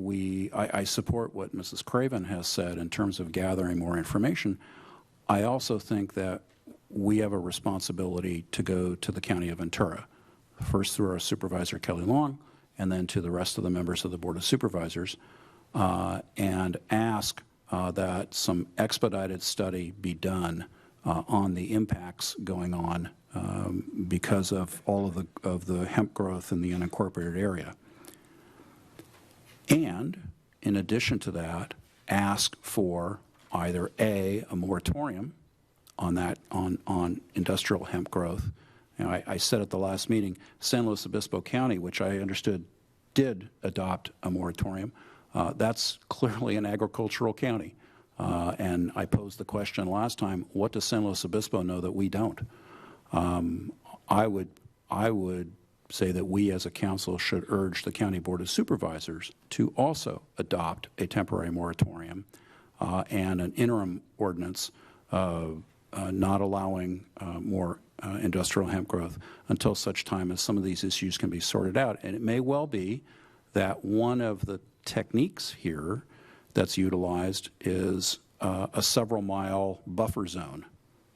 I support what Mrs. Craven has said in terms of gathering more information. I also think that we have a responsibility to go to the County of Ventura, first through our supervisor, Kelly Long, and then to the rest of the members of the Board of Supervisors, and ask that some expedited study be done on the impacts going on because of all of the hemp growth in the unincorporated area. And in addition to that, ask for either a moratorium on that, on industrial hemp growth. You know, I said at the last meeting, San Luis Obispo County, which I understood did adopt a moratorium, that's clearly an agricultural county. And I posed the question last time, what does San Luis Obispo know that we don't? I would say that we as a council should urge the County Board of Supervisors to also adopt a temporary moratorium and an interim ordinance not allowing more industrial hemp growth until such time as some of these issues can be sorted out. And it may well be that one of the techniques here that's utilized is a several-mile buffer zone.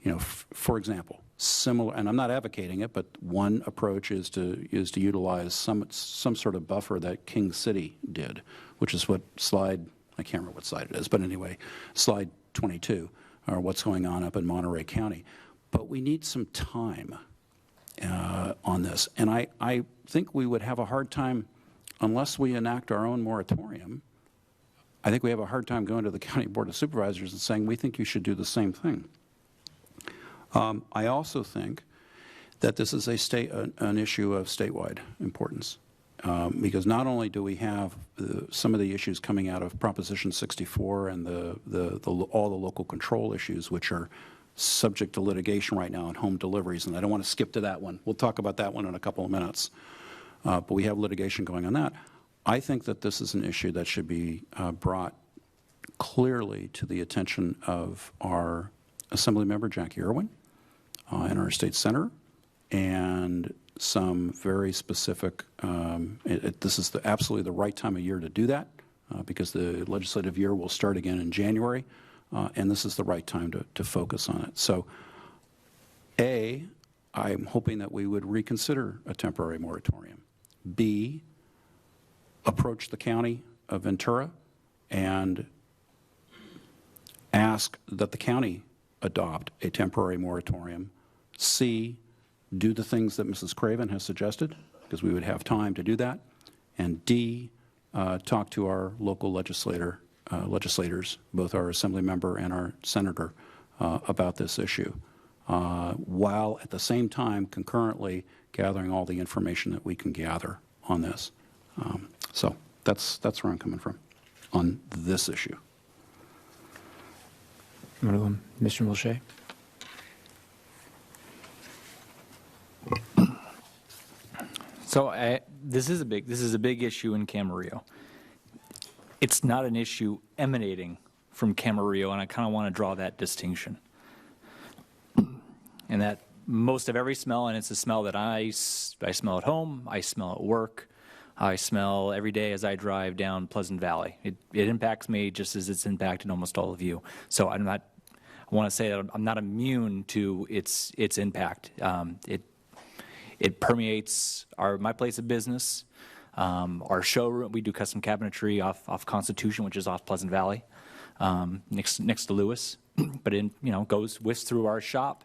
You know, for example, similar, and I'm not advocating it, but one approach is to utilize some sort of buffer that King City did, which is what slide, I can't remember what slide it is, but anyway, slide 22, or what's going on up in Monterey County. But we need some time on this, and I think we would have a hard time, unless we enact our own moratorium, I think we have a hard time going to the County Board of Supervisors and saying, we think you should do the same thing. I also think that this is an issue of statewide importance, because not only do we have some of the issues coming out of Proposition 64 and all the local control issues, which are subject to litigation right now on home deliveries, and I don't want to skip to that one. We'll talk about that one in a couple of minutes. But we have litigation going on that. I think that this is an issue that should be brought clearly to the attention of our Assemblymember Jackie Irwin and our state senator, and some very specific, this is absolutely the right time of year to do that, because the legislative year will start again in January, and this is the right time to focus on it. So, A, I'm hoping that we would reconsider a temporary moratorium. B, approach the County of Ventura and ask that the county adopt a temporary moratorium. C, do the things that Mrs. Craven has suggested, because we would have time to do that. And D, talk to our local legislators, both our assembly member and our senator, about this issue, while at the same time concurrently gathering all the information that we can gather on this. So that's where I'm coming from on this issue. Mr. Mulchay? So this is a big issue in Camarillo. It's not an issue emanating from Camarillo, and I kind of want to draw that distinction. And that most of every smell, and it's a smell that I smell at home, I smell at work, I smell every day as I drive down Pleasant Valley. It impacts me just as it's impacted almost all of you. So I want to say that I'm not immune to its impact. It permeates my place of business, our showroom. We do custom cabinetry off Constitution, which is off Pleasant Valley, next to Lewis. But it whiffs through our shop.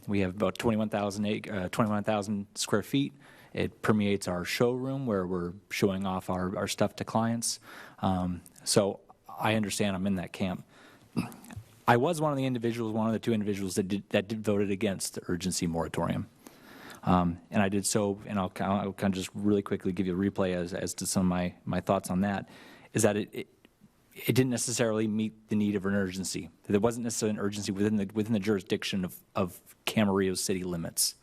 We have about 21,000 square feet. It permeates our showroom where we're showing off our stuff to clients. So I understand I'm in that camp. I was one of the two individuals that voted against the urgency moratorium. And I did so, and I'll kind of just really quickly give you a replay as to some of my thoughts on that, is that it didn't necessarily meet the need of an urgency. There wasn't necessarily an urgency within the jurisdiction of Camarillo's city limits.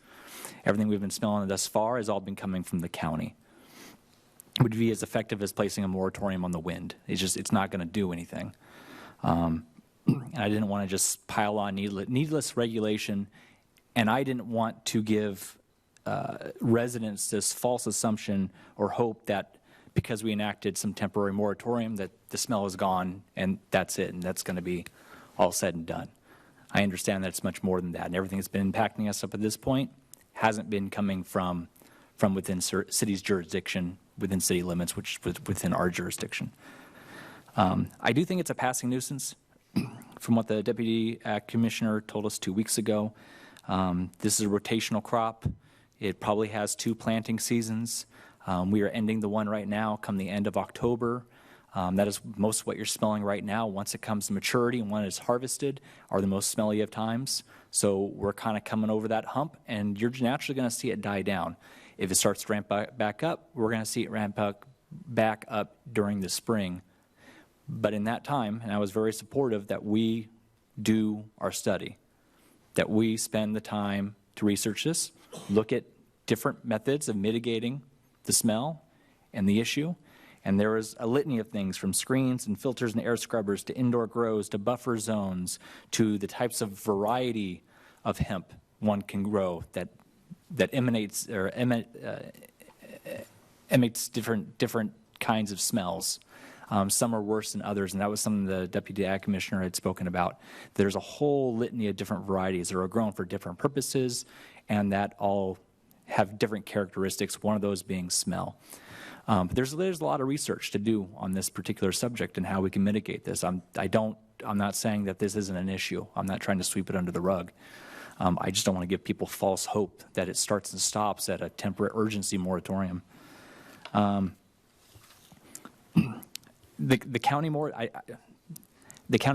Everything we've been smelling thus far has all been coming from the county. It would be as effective as placing a moratorium on the wind. It's not going to do anything. and I didn't want to just pile on needless regulation, and I didn't want to give residents this false assumption or hope that because we enacted some temporary moratorium that the smell is gone and that's it, and that's going to be all said and done. I understand that it's much more than that, and everything that's been impacting us up at this point hasn't been coming from within city's jurisdiction, within city limits, which is within our jurisdiction. I do think it's a passing nuisance. From what the Deputy Commissioner told us 2 weeks ago, this is a rotational crop. It probably has 2 planting seasons. We are ending the one right now come the end of October. That is most of what you're smelling right now. Once it comes to maturity and when it's harvested are the most smelly of times. So we're kind of coming over that hump, and you're naturally going to see it die down. If it starts to ramp back up, we're going to see it ramp back up during the spring. But in that time, and I was very supportive that we do our study, that we spend the time to research this, look at different methods of mitigating the smell and the issue. And there is a litany of things from screens and filters and air scrubbers to indoor grows to buffer zones to the types of variety of hemp one can grow that emanates different kinds of smells. Some are worse than others, and that was something the Deputy Ag Commissioner had spoken about. There's a whole litany of different varieties that are grown for different purposes, and that all have different characteristics, one of those being smell. There's a lot of research to do on this particular subject and how we can mitigate this. I'm not saying that this isn't an issue. I'm not trying to sweep it under the rug. I just don't want to give people false hope that it starts and stops at a temporary urgency moratorium. The county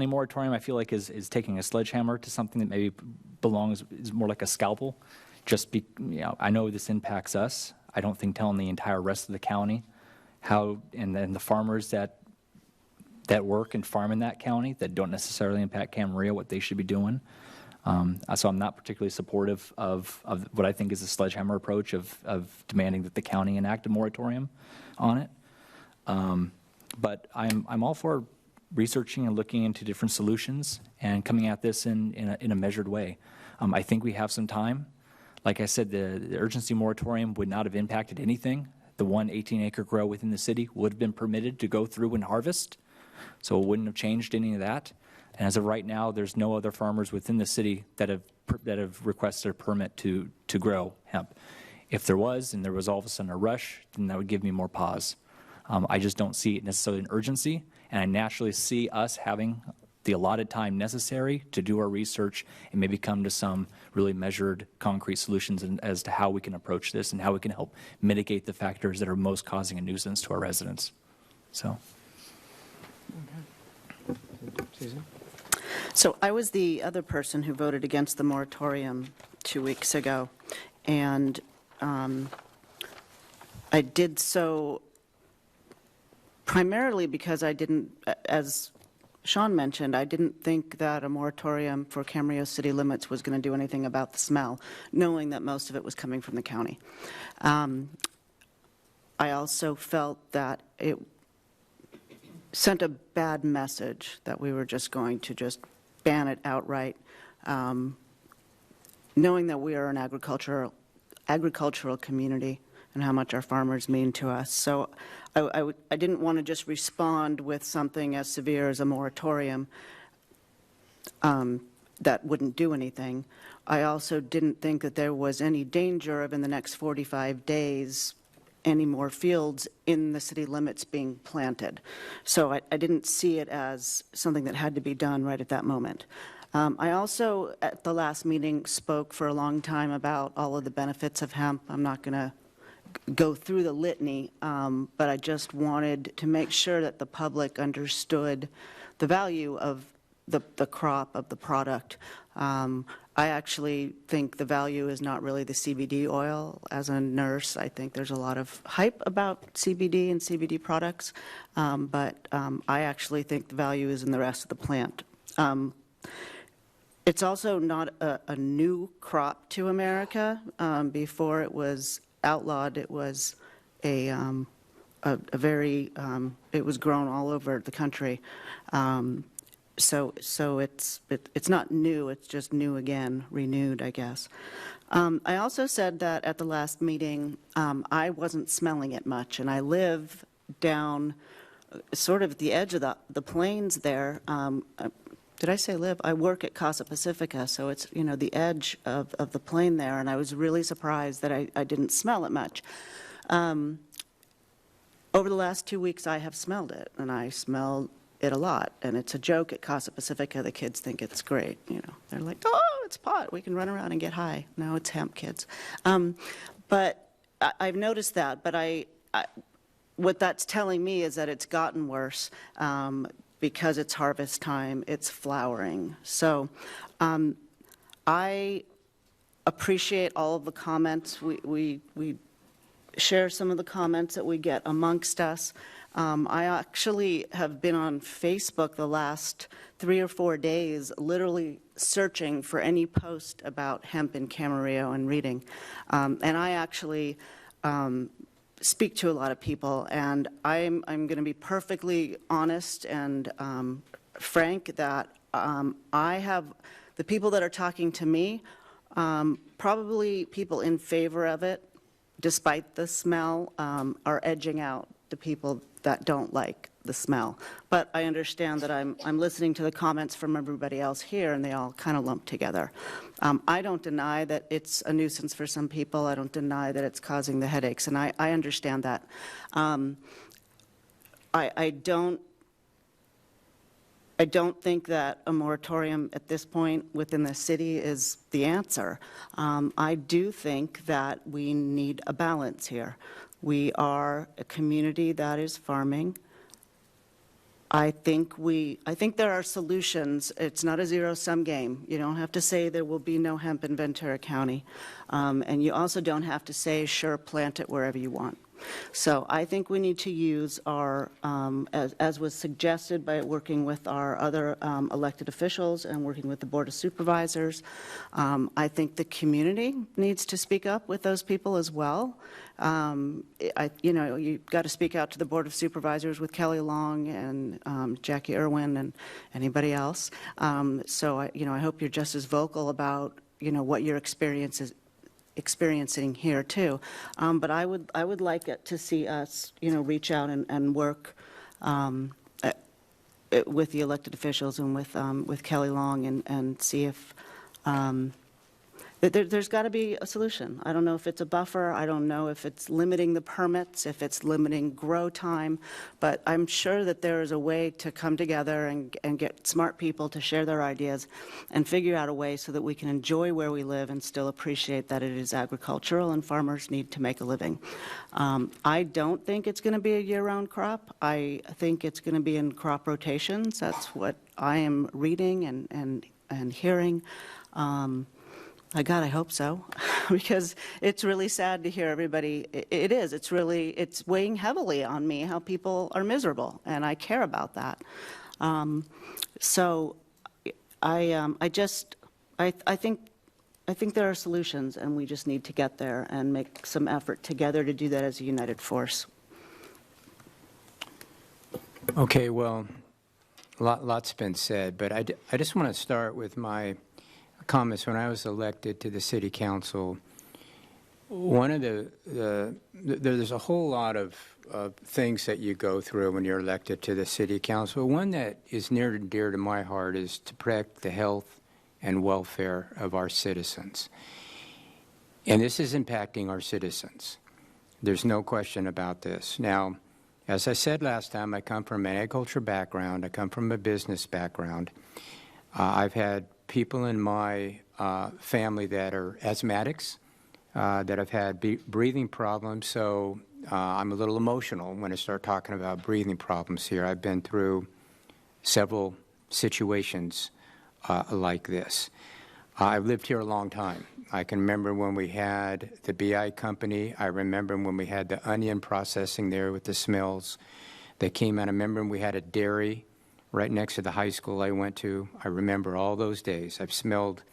moratorium, I feel like, is taking a sledgehammer to something that maybe is more like a scalpel. I know this impacts us. I don't think telling the entire rest of the county how, and then the farmers that work and farm in that county that don't necessarily impact Camarillo, what they should be doing. So I'm not particularly supportive of what I think is a sledgehammer approach of demanding that the county enact a moratorium on it. But I'm all for researching and looking into different solutions and coming at this in a measured way. I think we have some time. Like I said, the urgency moratorium would not have impacted anything. The one 18-acre grow within the city would have been permitted to go through and harvest, so it wouldn't have changed any of that. And as of right now, there's no other farmers within the city that have requested a permit to grow hemp. If there was, and there was all of a sudden a rush, then that would give me more pause. I just don't see it necessarily an urgency, and I naturally see us having the allotted time necessary to do our research and maybe come to some really measured, concrete solutions as to how we can approach this and how we can help mitigate the factors that are most causing a nuisance to our residents. So. Susan? So I was the other person who voted against the moratorium 2 weeks ago, and I did so primarily because I didn't, as Shawn mentioned, I didn't think that a moratorium for Camarillo city limits was going to do anything about the smell, knowing that most of it was coming from the county. I also felt that it sent a bad message that we were just going to just ban it outright, knowing that we are an agricultural community and how much our farmers mean to us. So I didn't want to just respond with something as severe as a moratorium that wouldn't do anything. I also didn't think that there was any danger of, in the next 45 days, any more fields in the city limits being planted. So I didn't see it as something that had to be done right at that moment. I also, at the last meeting, spoke for a long time about all of the benefits of hemp. I'm not going to go through the litany, but I just wanted to make sure that the public understood the value of the crop, of the product. I actually think the value is not really the CBD oil. As a nurse, I think there's a lot of hype about CBD and CBD products, but I actually think the value is in the rest of the plant. It's also not a new crop to America. Before it was outlawed, it was it was grown all over the country. So it's not new, it's just new again, renewed, I guess. I also said that at the last meeting, I wasn't smelling it much, and I live down sort of at the edge of the plains there. Did I say live? I work at Casa Pacifica, so it's, the edge of the plain there, and I was really surprised that I didn't smell it much. Over the last 2 weeks, I have smelled it, and I smell it a lot, and it's a joke at Casa Pacifica. The kids think it's great, They're like, oh, it's pot. We can run around and get high. No, it's hemp, kids. But I've noticed that, but what that's telling me is that it's gotten worse because it's harvest time, it's flowering. So I appreciate all of the comments. We share some of the comments that we get amongst us. I actually have been on Facebook the last 3 or 4 days, literally searching for any post about hemp in Camarillo and reading. And I actually speak to a lot of people, and I'm going to be perfectly honest and frank that I have the people that are talking to me, probably people in favor of it, despite the smell, are edging out the people that don't like the smell. But I understand that I'm listening to the comments from everybody else here, and they all kind of lump together. I don't deny that it's a nuisance for some people. I don't deny that it's causing the headaches, and I understand that. I don't think that a moratorium at this point within the city is the answer. I do think that we need a balance here. We are a community that is farming. I think there are solutions. It's not a zero-sum game. You don't have to say there will be no hemp in Ventura County. And you also don't have to say, sure, plant it wherever you want. So I think we need to use our, as was suggested by working with our other elected officials and working with the Board of Supervisors, I think the community needs to speak up with those people as well. You've got to speak out to the Board of Supervisors with Kelly Long and Jackie Irwin and anybody else. So I hope you're just as vocal about, what your experience is experiencing here too, but I would like it to see us, reach out and work with the elected officials and with Kelly Long and see if there's got to be a solution. I don't know if it's a buffer. I don't know if it's limiting the permits, if it's limiting grow time, but I'm sure that there is a way to come together and get smart people to share their ideas and figure out a way so that we can enjoy where we live and still appreciate that it is agricultural and farmers need to make a living. I don't think it's going to be a year-round crop. I think it's going to be in crop rotations. That's what I am reading and hearing. God, I hope so, because it's really sad to hear everybody. It's weighing heavily on me how people are miserable, and I care about that. So I think there are solutions, and we just need to get there and make some effort together to do that as a united force. Okay, well, lots been said, but I just want to start with my comments. When I was elected to the city council, one of there's a whole lot of things that you go through when you're elected to the city council. One that is near and dear to my heart is to protect the health and welfare of our citizens. And this is impacting our citizens. There's no question about this. Now, as I said last time, I come from an agriculture background. I come from a business background. I've had people in my family that are asthmatics, that have had breathing problems, so I'm a little emotional when I start talking about breathing problems here. I've been through several situations like this. I've lived here a long time. I can remember when we had the BI company. I remember when we had the onion processing there with the smells that came out. I remember when we had a dairy right next to the high school I went to. I remember all those days. I've smelled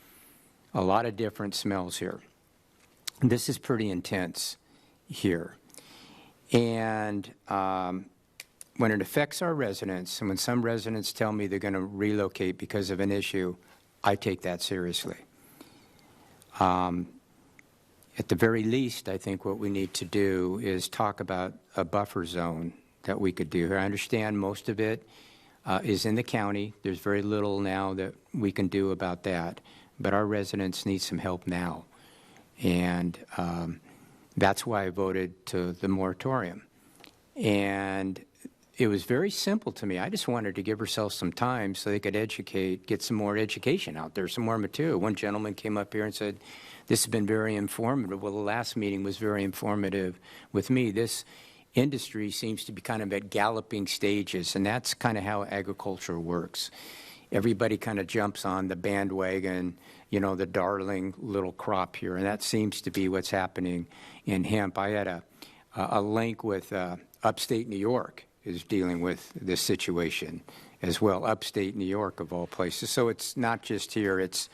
a lot of different smells here. This is pretty intense here. And when it affects our residents, and when some residents tell me they're going to relocate because of an issue, I take that seriously. At the very least, I think what we need to do is talk about a buffer zone that we could do here. I understand most of it is in the county. There's very little now that we can do about that, but our residents need some help now. And that's why I voted to the moratorium. And it was very simple to me. I just wanted to give ourselves some time so they could educate, get some more education out there, some more material. One gentleman came up here and said, this has been very informative. Well, the last meeting was very informative with me. This industry seems to be kind of at galloping stages, and that's kind of how agriculture works. Everybody kind of jumps on the bandwagon, you know, the darling little crop here, and that seems to be what's happening in hemp. I had a link with upstate New York is dealing with this situation as well, upstate New York of all places. So it's not just here, it's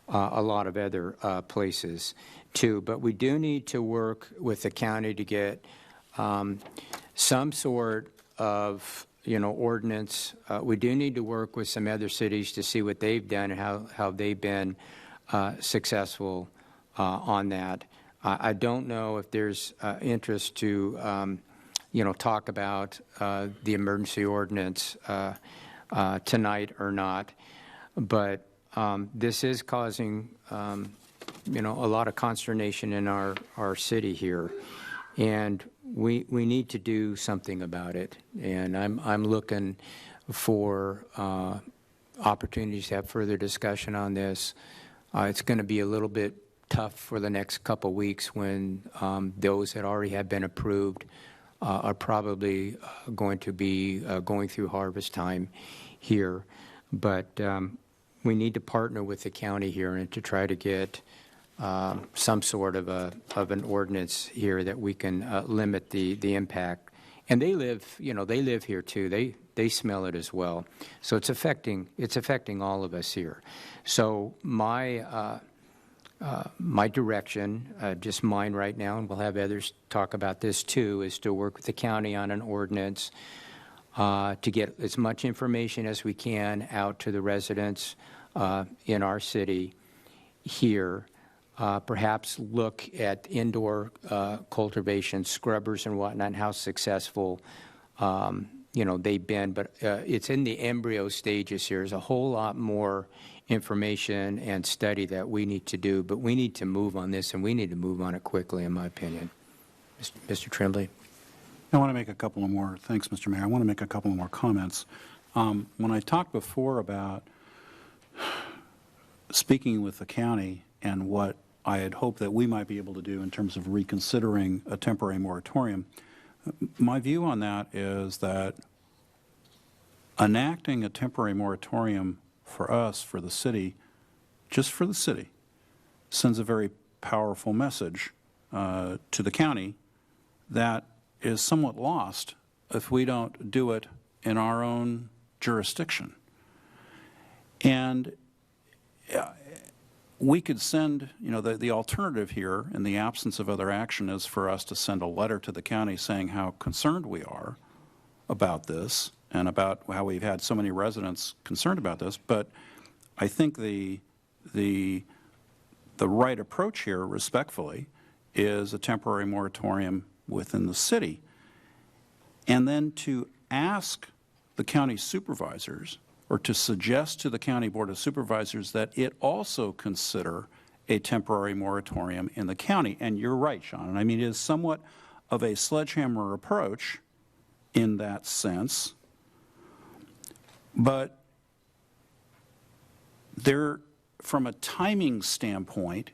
a lot of other places too. But we do need to work with the county to get some sort of, you know, ordinance. We do need to work with some other cities to see what they've done and how they've been successful on that. I don't know if there's interest to you know, talk about the emergency ordinance tonight or not, but this is causing, you know, a lot of consternation in our city here, and we need to do something about it. And I'm looking for opportunities to have further discussion on this. It's going to be a little bit tough for the next couple weeks when those that already have been approved are probably going to be going through harvest time here. But we need to partner with the county here and to try to get some sort of an ordinance here that we can limit the impact. And they live, you know, they live here too. They smell it as well. So it's affecting all of us here. So my direction, just mine right now, and we'll have others talk about this too, is to work with the county on an ordinance to get as much information as we can out to the residents in our city here. Perhaps look at indoor cultivation, scrubbers and whatnot, and how successful you know, they've been. But it's in the embryo stages here. There's a whole lot more information and study that we need to do, but we need to move on this, and we need to move on it quickly, in my opinion. Mr. Tremblay. I want to make a couple of more, thanks, Mr. Mayor. I want to make a couple of more comments. When I talked before about speaking with the county and what I had hoped that we might be able to do in terms of reconsidering a temporary moratorium, my view on that is that enacting a temporary moratorium for us, for the city, just for the city, sends a very powerful message to the county that is somewhat lost if we don't do it in our own jurisdiction. And we could send, you know, the alternative here in the absence of other action is for us to send a letter to the county saying how concerned we are about this and about how we've had so many residents concerned about this. But I think the right approach here, respectfully, is a temporary moratorium within the city. And then to ask the county supervisors, or to suggest to the County Board of Supervisors, that it also consider a temporary moratorium in the county. And you're right, Shawn. And I mean, it is somewhat of a sledgehammer approach in that sense. But there, from a timing standpoint,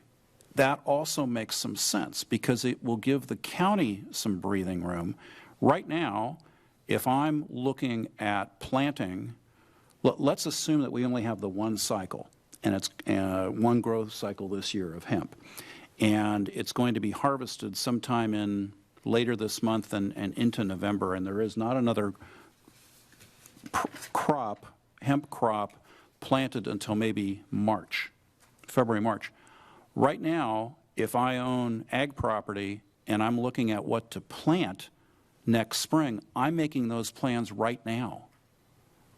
that also makes some sense because it will give the county some breathing room. Right now, if I'm looking at planting, let's assume that we only have the one cycle, and it's one growth cycle this year of hemp. And it's going to be harvested sometime in later this month and into November, and there is not another crop, hemp crop, planted until maybe March, February, March. Right now, if I own ag property and I'm looking at what to plant next spring. I'm making those plans right now.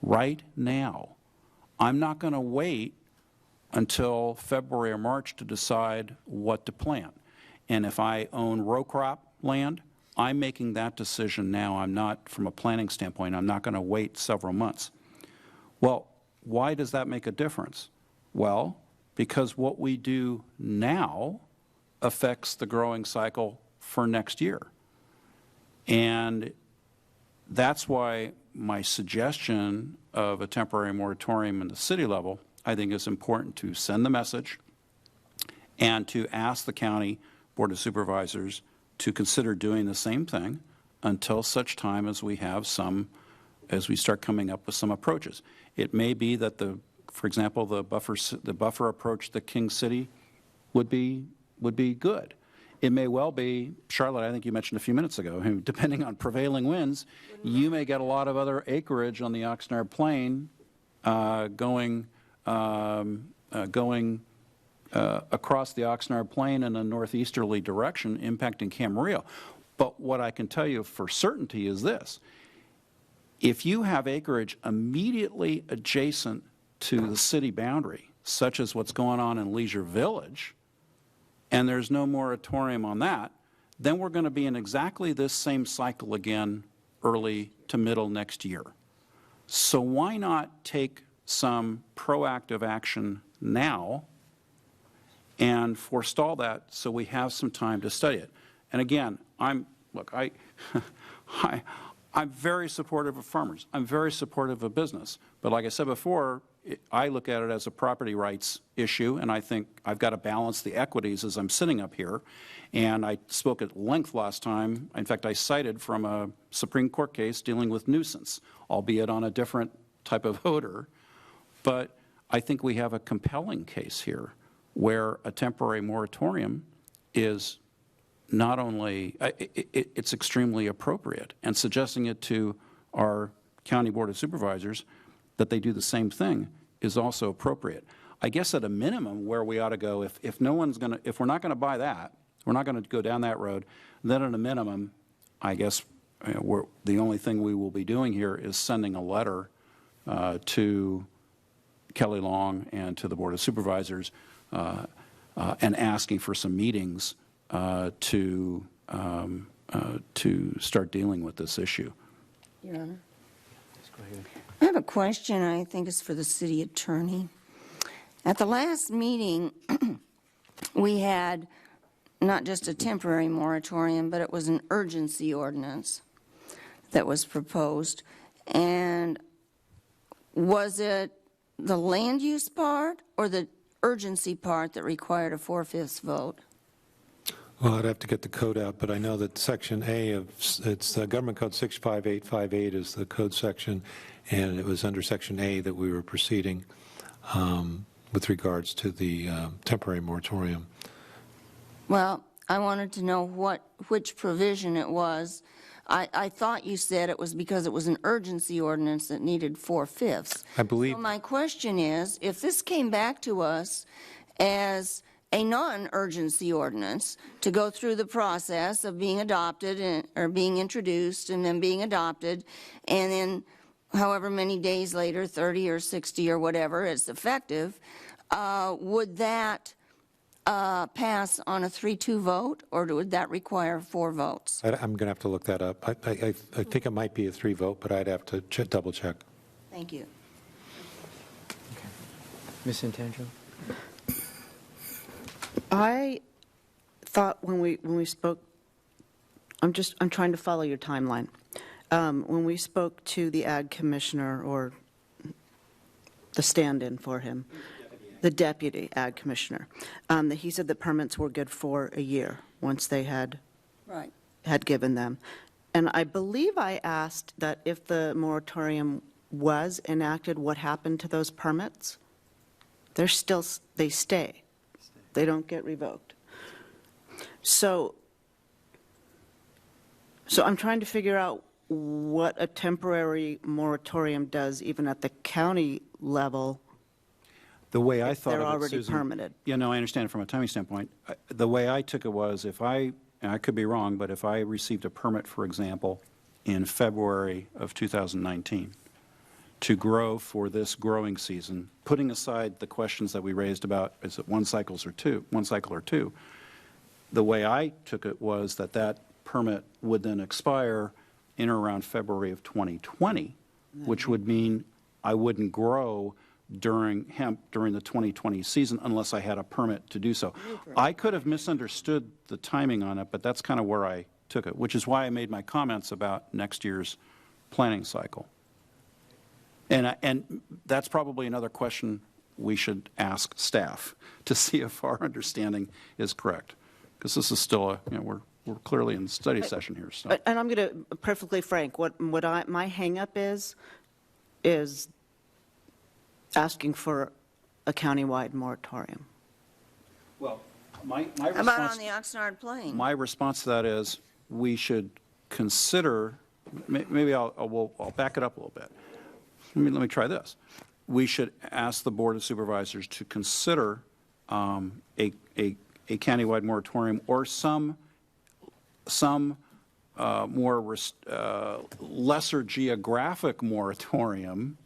Right now. I'm not going to wait until February or March to decide what to plant. And if I own row crop land, I'm making that decision now. I'm not, from a planning standpoint, I'm not going to wait several months. Well, why does that make a difference? Well, because what we do now affects the growing cycle for next year. And that's why my suggestion of a temporary moratorium in the city level, I think, is important to send the message and to ask the county Board of Supervisors to consider doing the same thing until such time as we have some, as we start coming up with some approaches. It may be that for example, the buffer approach that King City would be good. It may well be, Charlotte, I think you mentioned a few minutes ago, depending on prevailing winds, you may get a lot of other acreage on the Oxnard Plain going across the Oxnard Plain in a northeasterly direction, impacting Camarillo. But what I can tell you for certainty is this. If you have acreage immediately adjacent to the city boundary, such as what's going on in Leisure Village, and there's no moratorium on that, then we're going to be in exactly this same cycle again early to middle next year. So why not take some proactive action now and forestall that so we have some time to study it? And again, I'm very supportive of farmers. I'm very supportive of business. But like I said before, I look at it as a property rights issue, and I think I've got to balance the equities as I'm sitting up here. And I spoke at length last time. In fact, I cited from a Supreme Court case dealing with nuisance, albeit on a different type of odor. But I think we have a compelling case here where a temporary moratorium is not only, it's extremely appropriate, and suggesting it to our County Board of Supervisors that they do the same thing is also appropriate. I guess at a minimum where we ought to go, if no one's going to, if we're not going to buy that, we're not going to go down that road, then at a minimum, I guess the only thing we will be doing here is sending a letter to Kelly Long and to the Board of Supervisors and asking for some meetings to start dealing with this issue. Your Honor. I have a question I think is for the city attorney. At the last meeting, we had not just a temporary moratorium, but it was an urgency ordinance that was proposed. And was it the land use part or the urgency part that required a 4/5 vote? Well, I'd have to get the code out, but I know that Section A of, it's Government Code 65858 is the code section, and it was under Section A that we were proceeding with regards to the temporary moratorium. Well, I wanted to know which provision it was. I thought you said it was because it was an urgency ordinance that needed 4/5. I believe. So my question is, if this came back to us as a non-urgency ordinance to go through the process of being adopted or being introduced and then being adopted, and then however many days later, 30 or 60 or whatever, it's effective, would that pass on a 3-2 vote, or would that require 4 votes? I'm going to have to look that up. I think it might be a 3 vote, but I'd have to double check. Thank you. Okay. Ms. Santangelo? I thought when we spoke, I'm trying to follow your timeline. When we spoke to the ag commissioner, or the stand-in for him, the deputy ag commissioner, that he said that permits were good for a year once they had given them. And I believe I asked that if the moratorium was enacted, what happened to those permits? They stay. They don't get revoked. So I'm trying to figure out what a temporary moratorium does, even at the county level. The way I thought they're of it, already Susan, permitted. Yeah, no, I understand it from a timing standpoint. The way I took it was, if I could be wrong, but if I received a permit, for example, in February of 2019 to grow for this growing season, putting aside the questions that we raised about is it one cycle or two, the way I took it was that that permit would then expire in or around February of 2020, which would mean I wouldn't grow hemp during the 2020 season unless I had a permit to do so. I could have misunderstood the timing on it, but that's kind of where I took it, which is why I made my comments about next year's planning cycle. And that's probably another question we should ask staff to see if our understanding is correct, because this is still we're clearly in the study session here. So. And I'm going to perfectly frank. My hang-up is asking for a countywide moratorium. Well, my How response. about on the Oxnard Plain? My response to that is we should consider. Maybe I'll back it up a little bit. Let me try this. We should ask the Board of Supervisors to consider a countywide moratorium or some more lesser geographic moratorium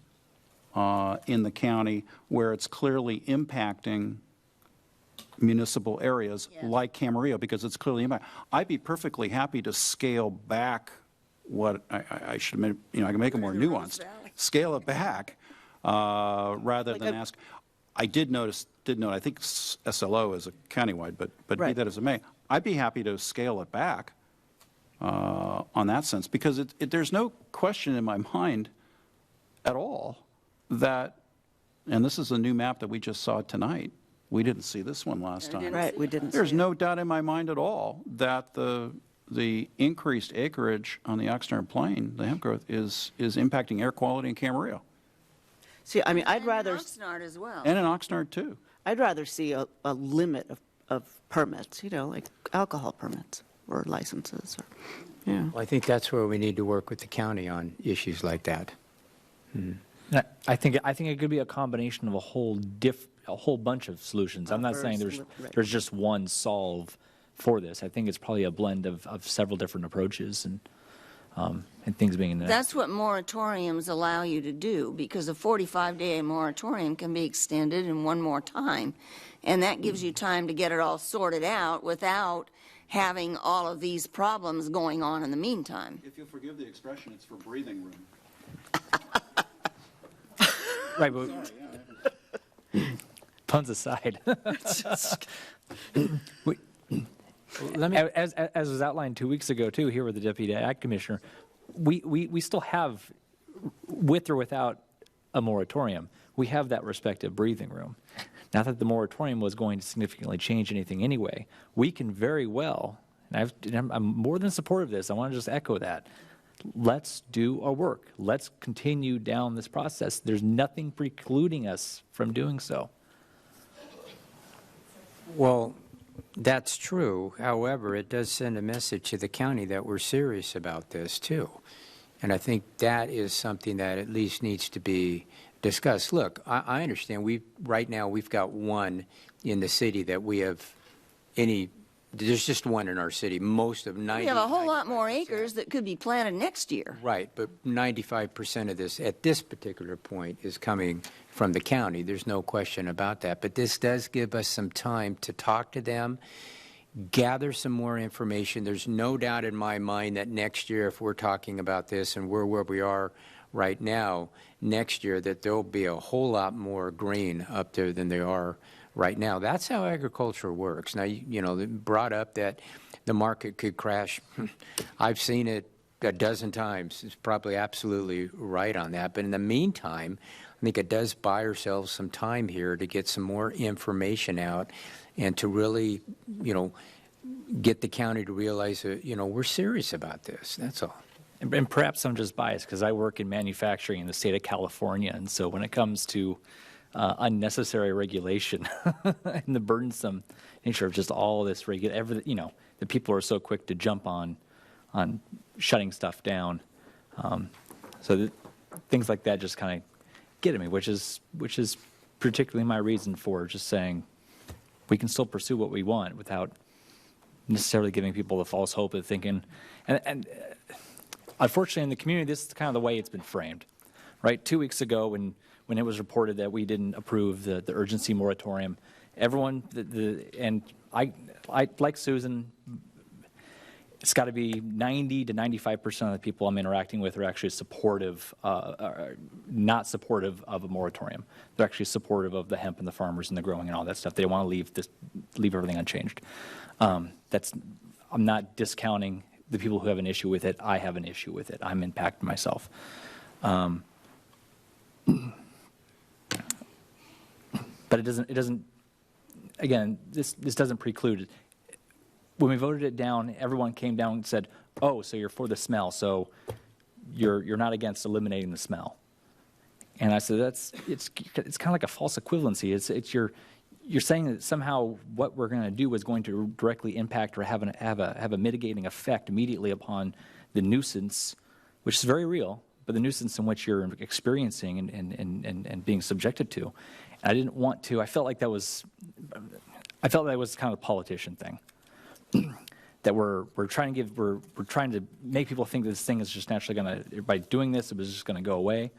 in the county where it's clearly impacting municipal areas like Camarillo, because it's clearly impacting. I'd be perfectly happy to scale back what I should, I can make it more nuanced. Scale it back rather than ask. I did note, I think SLO is a countywide, but be that as it may, I'd be happy to scale it back on that sense, because there's no question in my mind at all that, and this is a new map that we just saw tonight. We didn't see this one last time. Right, we didn't. There's no doubt in my mind at all that the increased acreage on the Oxnard Plain, the hemp growth, is impacting air quality in Camarillo. See, I mean, I'd And rather. in Oxnard as well. And in Oxnard, too. I'd rather see a limit of permits, like alcohol permits or licenses. Well, I think that's where we need to work with the county on issues like that. I think it could be a combination of a whole bunch of solutions. I'm not saying there's just one solve for this. I think it's probably a blend of several different approaches and things being in there. That's what moratoriums allow you to do, because a 45-day moratorium can be extended in one more time, and that gives you time to get it all sorted out without having all of these problems going on in the meantime. If you'll forgive the expression, it's for breathing room. Right, but puns aside. As was outlined 2 weeks ago, too, here with the Deputy Ag Commissioner, we still have, with or without a moratorium, we have that respective breathing room. Not that the moratorium was going to significantly change anything anyway. We can very well, and I'm more than supportive of this, I want to just echo that. Let's do our work. Let's continue down this process. There's nothing precluding us from doing so. Well, that's true. However, it does send a message to the county that we're serious about this, too. And I think that is something that at least needs to be discussed. Look, I understand right now we've got one in the city that we have there's just one in our city. Most of 90. We have a whole lot more acres that could be planted next year. Right, but 95% of this, at this particular point, is coming from the county. There's no question about that. But this does give us some time to talk to them, gather some more information. There's no doubt in my mind that next year, if we're talking about this and we're where we are right now, next year, that there'll be a whole lot more green up there than there are right now. That's how agriculture works. Now, they brought up that the market could crash. I've seen it a dozen times. It's probably absolutely right on that. But in the meantime, I think it does buy ourselves some time here to get some more information out and to really, get the county to realize that, we're serious about this. That's all. And perhaps I'm just biased because I work in manufacturing in the state of California. And so when it comes to unnecessary regulation and the burdensome nature of just all this the people are so quick to jump on shutting stuff down. So things like that just kind of get at me, which is particularly my reason for just saying we can still pursue what we want without necessarily giving people the false hope of thinking, and unfortunately, in the community, this is kind of the way it's been framed, right? 2 weeks ago, when it was reported that we didn't approve the urgency moratorium, everyone, and I like Susan, it's got to be 90 to 95% of the people I'm interacting with are actually supportive, not supportive of a moratorium. They're actually supportive of the hemp and the farmers and the growing and all that stuff. They want to leave everything unchanged. I'm not discounting the people who have an issue with it. I have an issue with it. I'm impacted myself. But it doesn't. Again, this doesn't preclude it. When we voted it down, everyone came down and said, "Oh, so you're for the smell, so you're not against eliminating the smell." And I said, it's kind of like a false equivalency. You're saying that somehow what we're going to do is going to directly impact or have a mitigating effect immediately upon the nuisance, which is very real, but the nuisance in which you're experiencing and being subjected to. And I didn't want to. I felt that was kind of a politician thing. That we're trying to make people think that this thing is just naturally going to, by doing this, it was just going to go away,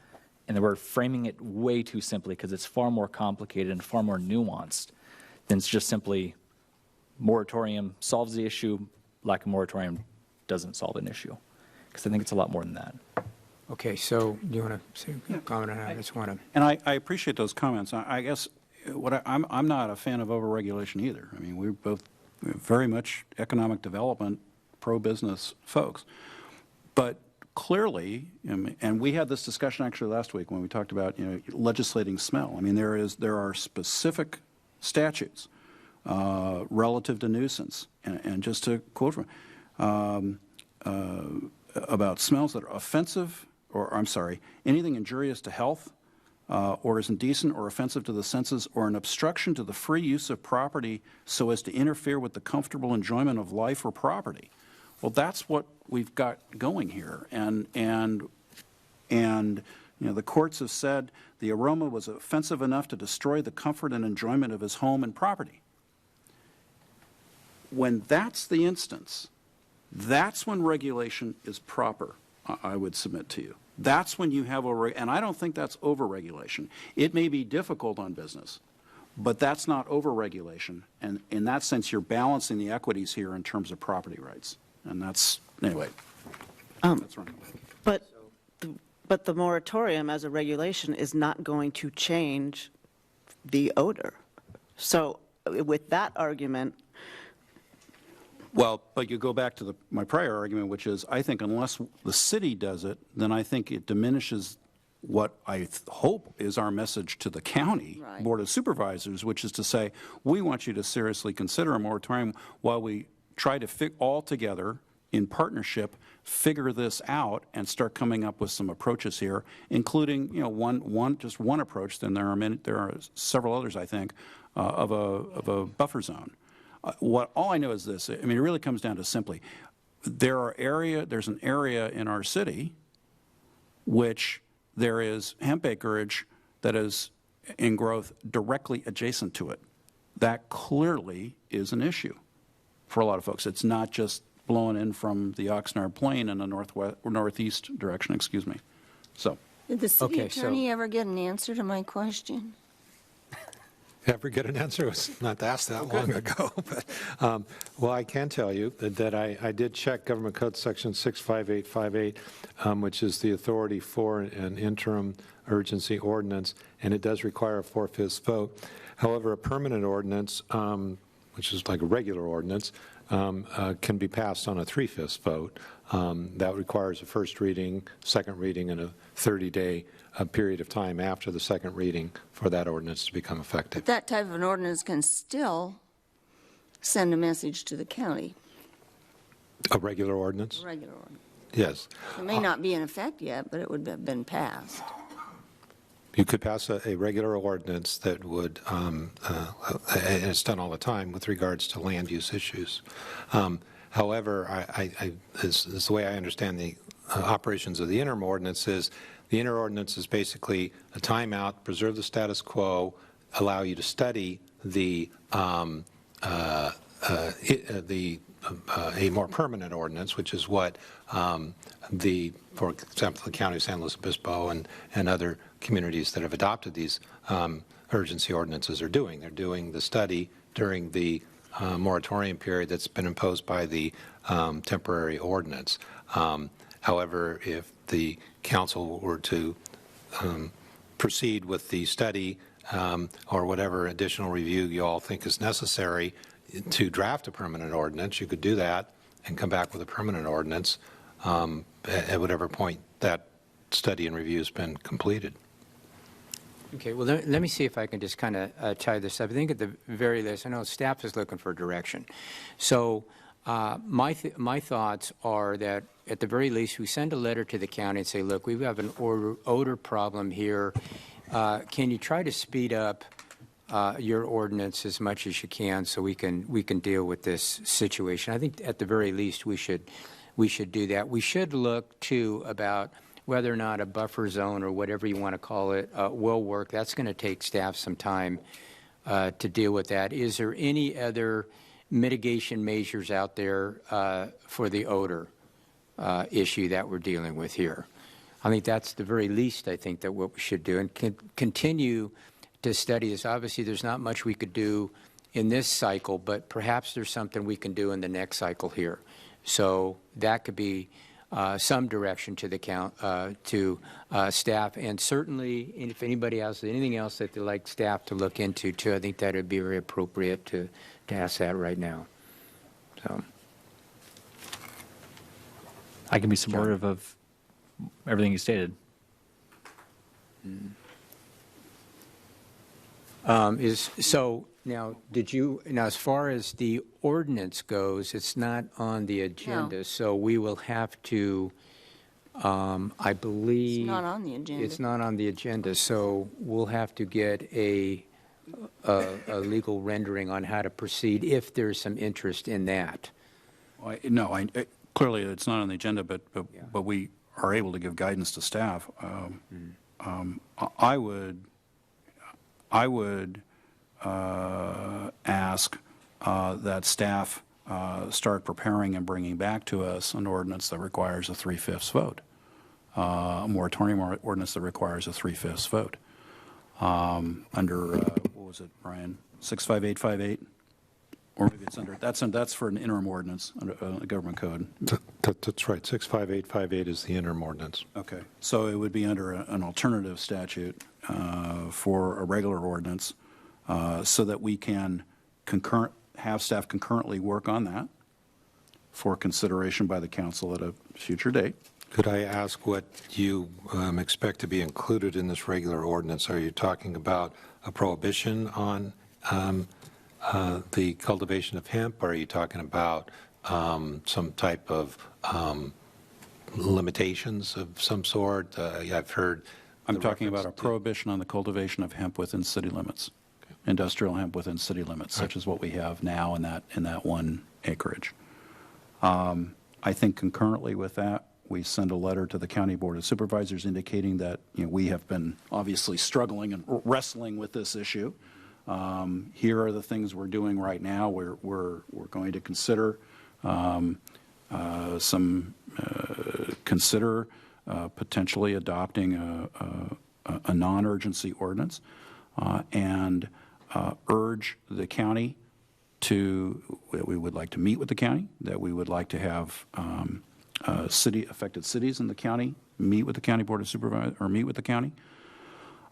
and that we're framing it way too simply because it's far more complicated and far more nuanced than it's just simply moratorium solves the issue, lack of moratorium doesn't solve an issue, because I think it's a lot more than that. Okay, so do you want to say a comment on that? I just want to. And I appreciate those comments. I guess I'm not a fan of overregulation either. I mean, we're both very much economic development, pro-business folks. But clearly, and we had this discussion actually last week when we talked about legislating smell. I mean, there are specific statutes relative to nuisance, and just to quote from about smells that are offensive, or I'm sorry, anything injurious to health, or is indecent or offensive to the senses, or an obstruction to the free use of property so as to interfere with the comfortable enjoyment of life or property. Well, that's what we've got going here. And the courts have said the aroma was offensive enough to destroy the comfort and enjoyment of his home and property. When that's the instance, that's when regulation is proper, I would submit to you. That's when you have and I don't think that's overregulation. It may be difficult on business, but that's not overregulation. And in that sense, you're balancing the equities here in terms of property rights. And that's, anyway, that's right. But the moratorium as a regulation is not going to change the odor. So with that argument. Well, but you go back to my prior argument, which is I think unless the city does it, then I think it diminishes what I hope is our message to the county Board of Supervisors, which is to say, we want you to seriously consider a moratorium while we try to all together in partnership figure this out and start coming up with some approaches here, including just one approach. Then there are several others, I think, of a buffer zone. All I know is this. I mean, it really comes down to simply, there's an area in our city which there is hemp acreage that is in growth directly adjacent to it. That clearly is an issue for a lot of folks. It's not just blowing in from the Oxnard Plain in the northeast direction, excuse me. So. Did the city attorney ever get an answer to my question? Ever get an answer? It was not asked that long ago. But, well, I can tell you that I did check Government Code Section 65858, which is the authority for an interim urgency ordinance, and it does require a 4/5 vote. However, a permanent ordinance, which is like a regular ordinance, can be passed on a 3/5 vote. That requires a first reading, second reading, and a 30-day period of time after the second reading for that ordinance to become effective. But that type of an ordinance can still send a message to the county. A regular ordinance? A regular ordinance. Yes. It may not be in effect yet, but it would have been passed. You could pass a regular ordinance that would, and it's done all the time with regards to land use issues. However, this is the way I understand the operations of the interim ordinance is, the interim ordinance is basically a timeout, preserve the status quo, allow you to study the a more permanent ordinance, which is what for example, the County of San Luis Obispo and other communities that have adopted these urgency ordinances are doing. They're doing the study during the moratorium period that's been imposed by the temporary ordinance. However, if the council were to proceed with the study or whatever additional review you all think is necessary to draft a permanent ordinance, you could do that and come back with a permanent ordinance at whatever point that study and review has been completed. Okay, well, let me see if I can just kind of tie this up. I think at the very least, I know staff is looking for direction. So my thoughts are that at the very least, we send a letter to the county and say, look, we have an odor problem here. Can you try to speed up your ordinance as much as you can so we can deal with this situation? I think at the very least, we should do that. We should look, too, about whether or not a buffer zone or whatever you want to call it will work. That's going to take staff some time to deal with that. Is there any other mitigation measures out there for the odor issue that we're dealing with here? I think that's the very least, I think, that what we should do, and continue to study this. Obviously, there's not much we could do in this cycle, but perhaps there's something we can do in the next cycle here. So that could be some direction to the staff, and certainly if anybody has anything else that they'd like staff to look into too, I think that would be very appropriate to ask that right now. So I can be supportive of everything you stated. So now, as far as the ordinance goes, it's not on the agenda, so we will have to, I believe. It's not on the agenda. It's not on the agenda, so we'll have to get a legal rendering on how to proceed if there's some interest in that. Clearly, it's not on the agenda, but we are able to give guidance to staff. I would ask that staff start preparing and bringing back to us an ordinance that requires a 3/5 vote, a moratorium ordinance that requires a 3/5 vote. Under, what was it, Brian, 65858? Or maybe it's under, that's for an interim ordinance under the government code. That's right. 65858 is the interim ordinance. Okay. So it would be under an alternative statute for a regular ordinance so that we can have staff concurrently work on that for consideration by the council at a future date. Could I ask what you expect to be included in this regular ordinance? Are you talking about a prohibition on the cultivation of hemp? Or are you talking about some type of limitations of some sort? I've heard. I'm talking about a prohibition on the cultivation of hemp within city limits, industrial hemp within city limits, such as what we have now in that one acreage. I think concurrently with that, we send a letter to the County Board of Supervisors indicating that we have been obviously struggling and wrestling with this issue. Here are the things we're doing right now. We're going to consider potentially adopting a non-urgency ordinance and urge the county we would like to meet with the county, that we would like to have affected cities in the county meet with the County Board of Supervisors or meet with the county.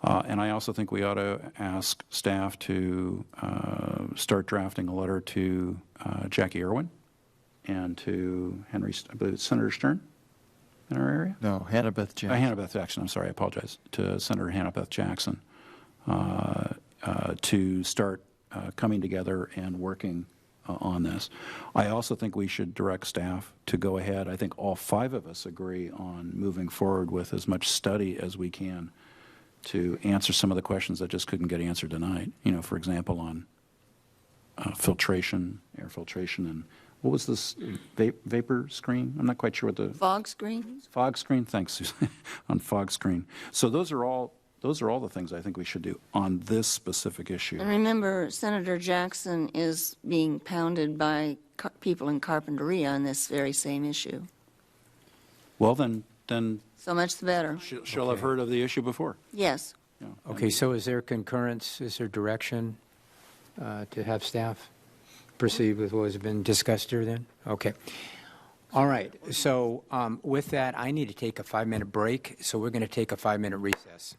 And I also think we ought to ask staff to start drafting a letter to Jackie Irwin and to I believe it's Senator Stern in our area? No, Hannah-Beth Jackson. Hannah-Beth Jackson, I'm sorry, I apologize. To Senator Hannah-Beth Jackson to start coming together and working on this. I also think we should direct staff to go ahead. I think all 5 of us agree on moving forward with as much study as we can to answer some of the questions that just couldn't get answered tonight. For example, on filtration, air filtration, and what was this vapor screen? I'm not quite sure what the fog screen. Fog screen. Thanks, Susan. On fog screen. So those are all those are all the things I think we should do on this specific issue. And remember, Senator Jackson is being pounded by people in Carpinteria on this very same issue. Well, then So much the better. she'll have heard of the issue before. Yes. Yeah. Okay, so is there concurrence, is there direction to have staff proceed with what has been discussed here then? Okay. All right, so with that, I need to take a 5-minute break, so we're going to take a 5-minute recess.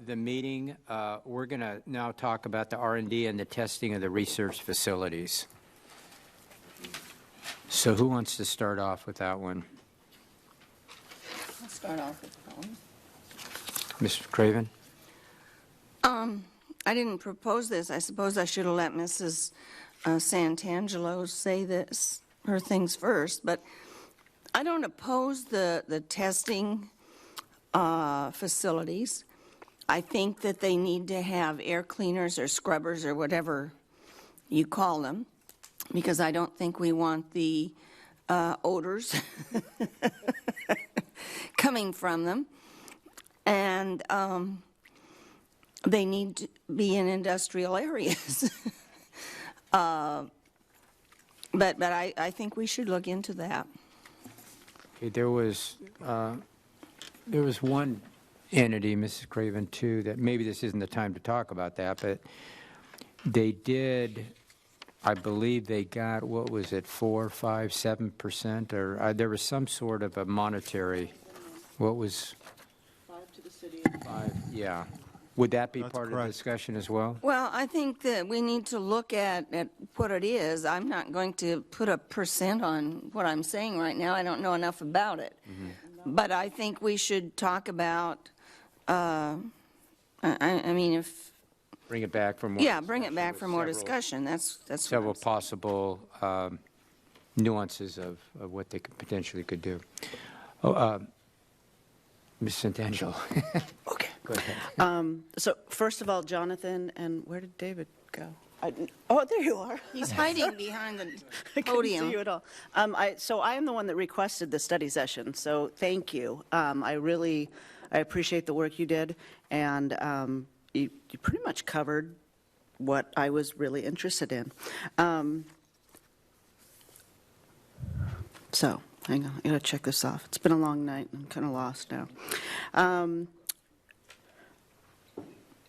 the meeting. We're going to now talk about the R&D and the testing of the research facilities. So who wants to start off with that one? I'll start off with that one. Mr. Craven? I didn't propose this. I suppose I should have let Mrs. Santangelo say this, her things first, but I don't oppose the testing facilities. I think that they need to have air cleaners or scrubbers or whatever you call them, because I don't think we want the odors coming from them. And they need to be in industrial areas. But I think we should look into that. Okay, there was one entity, Mrs. Craven, too, that maybe this isn't the time to talk about that, but they did, I believe they got, what was it, 4, 5, 7%, or there was some sort of a monetary, what was? 5 to the city. 5, yeah. Would that be That's part of correct. the discussion as well? Well, I think that we need to look at what it is. I'm not going to put a percent on what I'm saying right now. I don't know enough about it. But I think we should talk about, I mean, if, Bring it back for more. yeah, bring it discussion back with for more several- discussion. That's what Several I'm saying. possible nuances of what they could potentially could do. Oh, Ms. Santangelo. Okay, go ahead. So first of all, Jonathan, and where did David go? Oh, there you are. He's hiding behind the I couldn't see podium. you at all. So I am the one that requested the study session, so thank you. I appreciate the work you did, and you pretty much covered what I was really interested in. So, hang on, I gotta check this off. It's been a long night, I'm kind of lost now.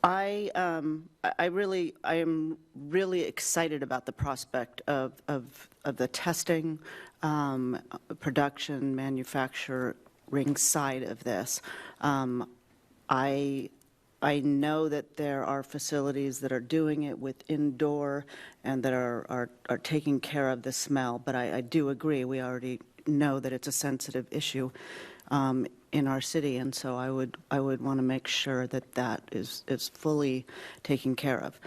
I am really excited about the prospect of the testing, production, manufacturing side of this. I know that there are facilities that are doing it with indoor and that are taking care of the smell, but I do agree, we already know that it's a sensitive issue in our city, and so I would want to make sure that that is fully taken care of.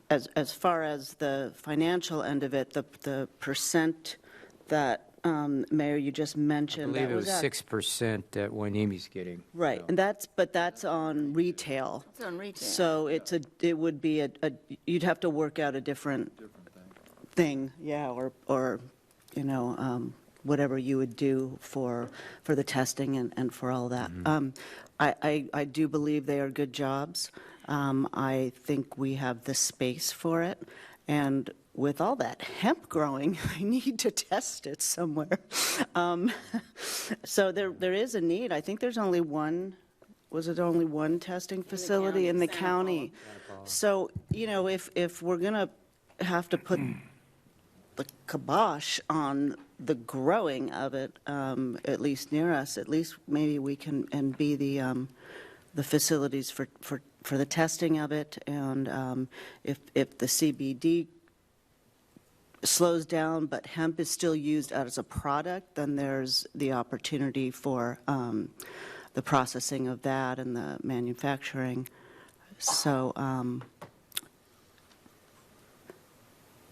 As far as the financial end of it, the percent that Mayor, you just I mentioned. believe that it was at- 6% that Wanemi's getting. Right, so. and that's on retail. It's on retail. So it would be you'd have to work out a different thing, yeah, or whatever you would do for the testing and for all that. I do believe they are good jobs. I think we have the space for it, and with all that hemp growing, I need to test it somewhere. So there is a need. I think there's only one. Was it only one testing facility in the county? So if we're gonna have to put the kibosh on the growing of it, at least near us, at least maybe we can and be the facilities for the testing of it, and if the CBD slows down but hemp is still used as a product, then there's the opportunity for the processing of that and the manufacturing. So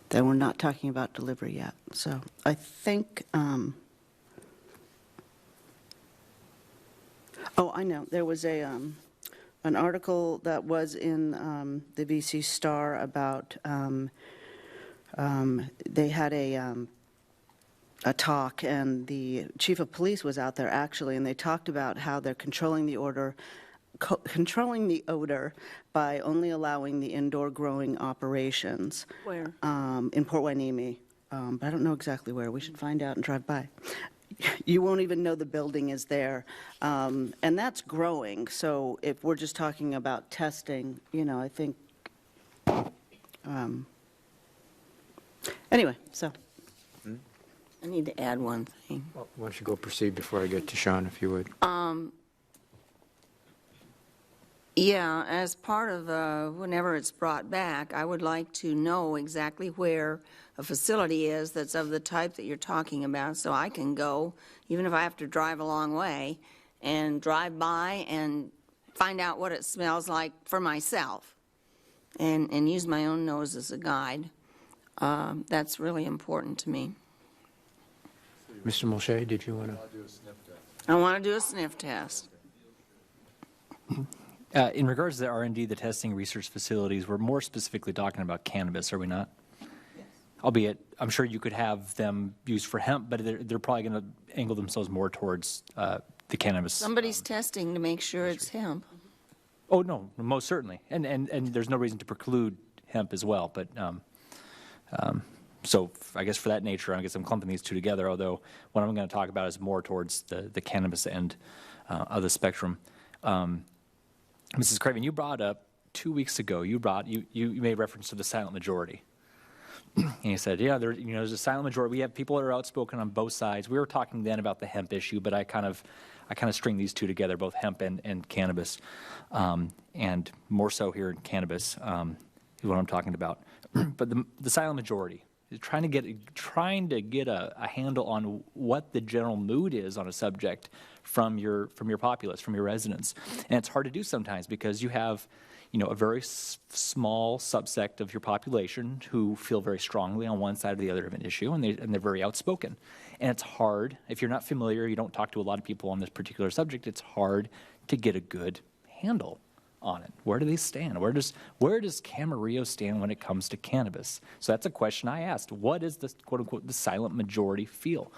then we're not talking about delivery yet. So I think, I know, there was an article that was in the VC Star about, they had a talk, and the chief of police was out there actually, and they talked about how they're controlling the odor by only allowing the indoor growing operations. Where? In Port Hueneme, but I don't know exactly where. We should find out and drive by. You won't even know the building is there, and that's growing. So if we're just talking about testing, I think. Anyway, so. I need to add one thing. Well, why don't you go proceed before I get to Shawn, if you would. Yeah, as part of whenever it's brought back, I would like to know exactly where a facility is that's of the type that you're talking about, so I can go, even if I have to drive a long way, and drive by and find out what it smells like for myself, and use my own nose as a guide. That's really important to me. Mr. Mulchay, did you want to? I want to do a sniff test. In regards to the R&D, the testing research facilities, we're more specifically talking about cannabis, are we not? Yes. Albeit, I'm sure you could have them used for hemp, but they're probably going to angle themselves more towards the cannabis. Somebody's testing to make sure it's hemp. Oh, no, most certainly. And there's no reason to preclude hemp as well. But so I guess for that nature, I guess I'm clumping these two together, although what I'm going to talk about is more towards the cannabis end of the spectrum. Mrs. Craven, you brought up 2 weeks ago, you made reference to the silent majority. And you said, yeah, there's a silent majority. We have people that are outspoken on both sides. We were talking then about the hemp issue, but I kind of string these two together, both hemp and cannabis, and more so here in cannabis is what I'm talking about. But the silent majority is trying to get a handle on what the general mood is on a subject from your populace, from your residents, and it's hard to do sometimes because you have a very small subsect of your population who feel very strongly on one side or the other of an issue, and they're very outspoken. And it's hard, if you're not familiar, you don't talk to a lot of people on this particular subject, it's hard to get a good handle on it. Where do they stand? Where does Camarillo stand when it comes to cannabis? So that's a question I asked. What is the quote-unquote the silent majority feel?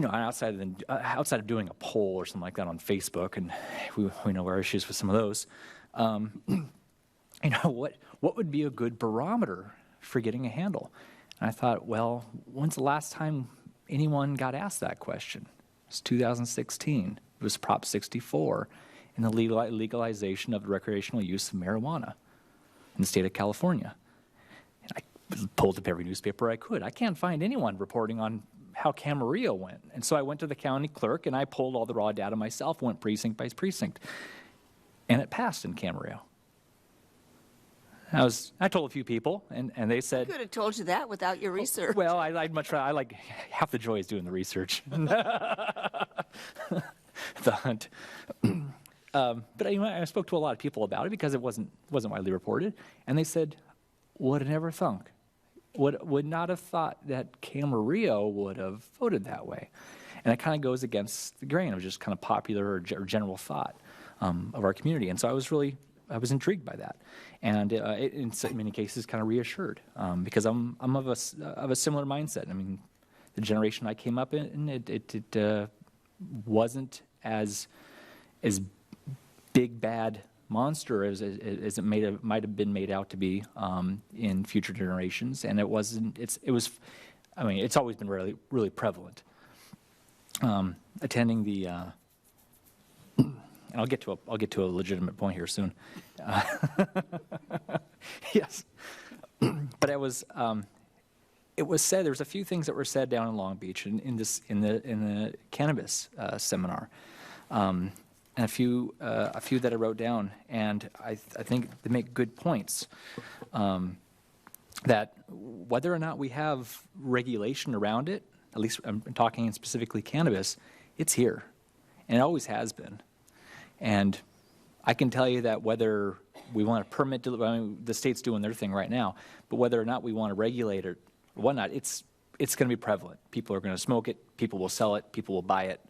Outside of doing a poll or something like that on Facebook, and we know our issues with some of those, what would be a good barometer for getting a handle? And I thought, well, when's the last time anyone got asked that question? It was 2016. It was Prop 64 and the legalization of the recreational use of marijuana in the state of California. And I pulled up every newspaper I could. I can't find anyone reporting on how Camarillo went. And so I went to the county clerk and I pulled all the raw data myself, went precinct by precinct. And it passed in Camarillo. I told a few people, and they said... I could have told you that without your research. Well, I'd much rather, half the joy is doing the research. The hunt. But I spoke to a lot of people about it because it wasn't widely reported, and they said, would have never thunk. Would not have thought that Camarillo would have voted that way. And it kind of goes against the grain of just kind of popular or general thought of our community. And so I was intrigued by that, and in many cases kind of reassured because I'm of a similar mindset. I mean, the generation I came up in, it wasn't as big bad monster as it might have been made out to be in future generations, and it wasn't. It's always been really really prevalent. Attending the. And I'll get to a legitimate point here soon. Yes, but it was said. There was a few things that were said down in Long Beach in the cannabis seminar, and a few that I wrote down, and I think they make good points. That whether or not we have regulation around it, at least I'm talking specifically cannabis, it's here, and it always has been. And I can tell you that whether we want to permit, the state's doing their thing right now, but whether or not we want to regulate it or whatnot, it's going to be prevalent. People are going to smoke it, people will sell it, people will buy it.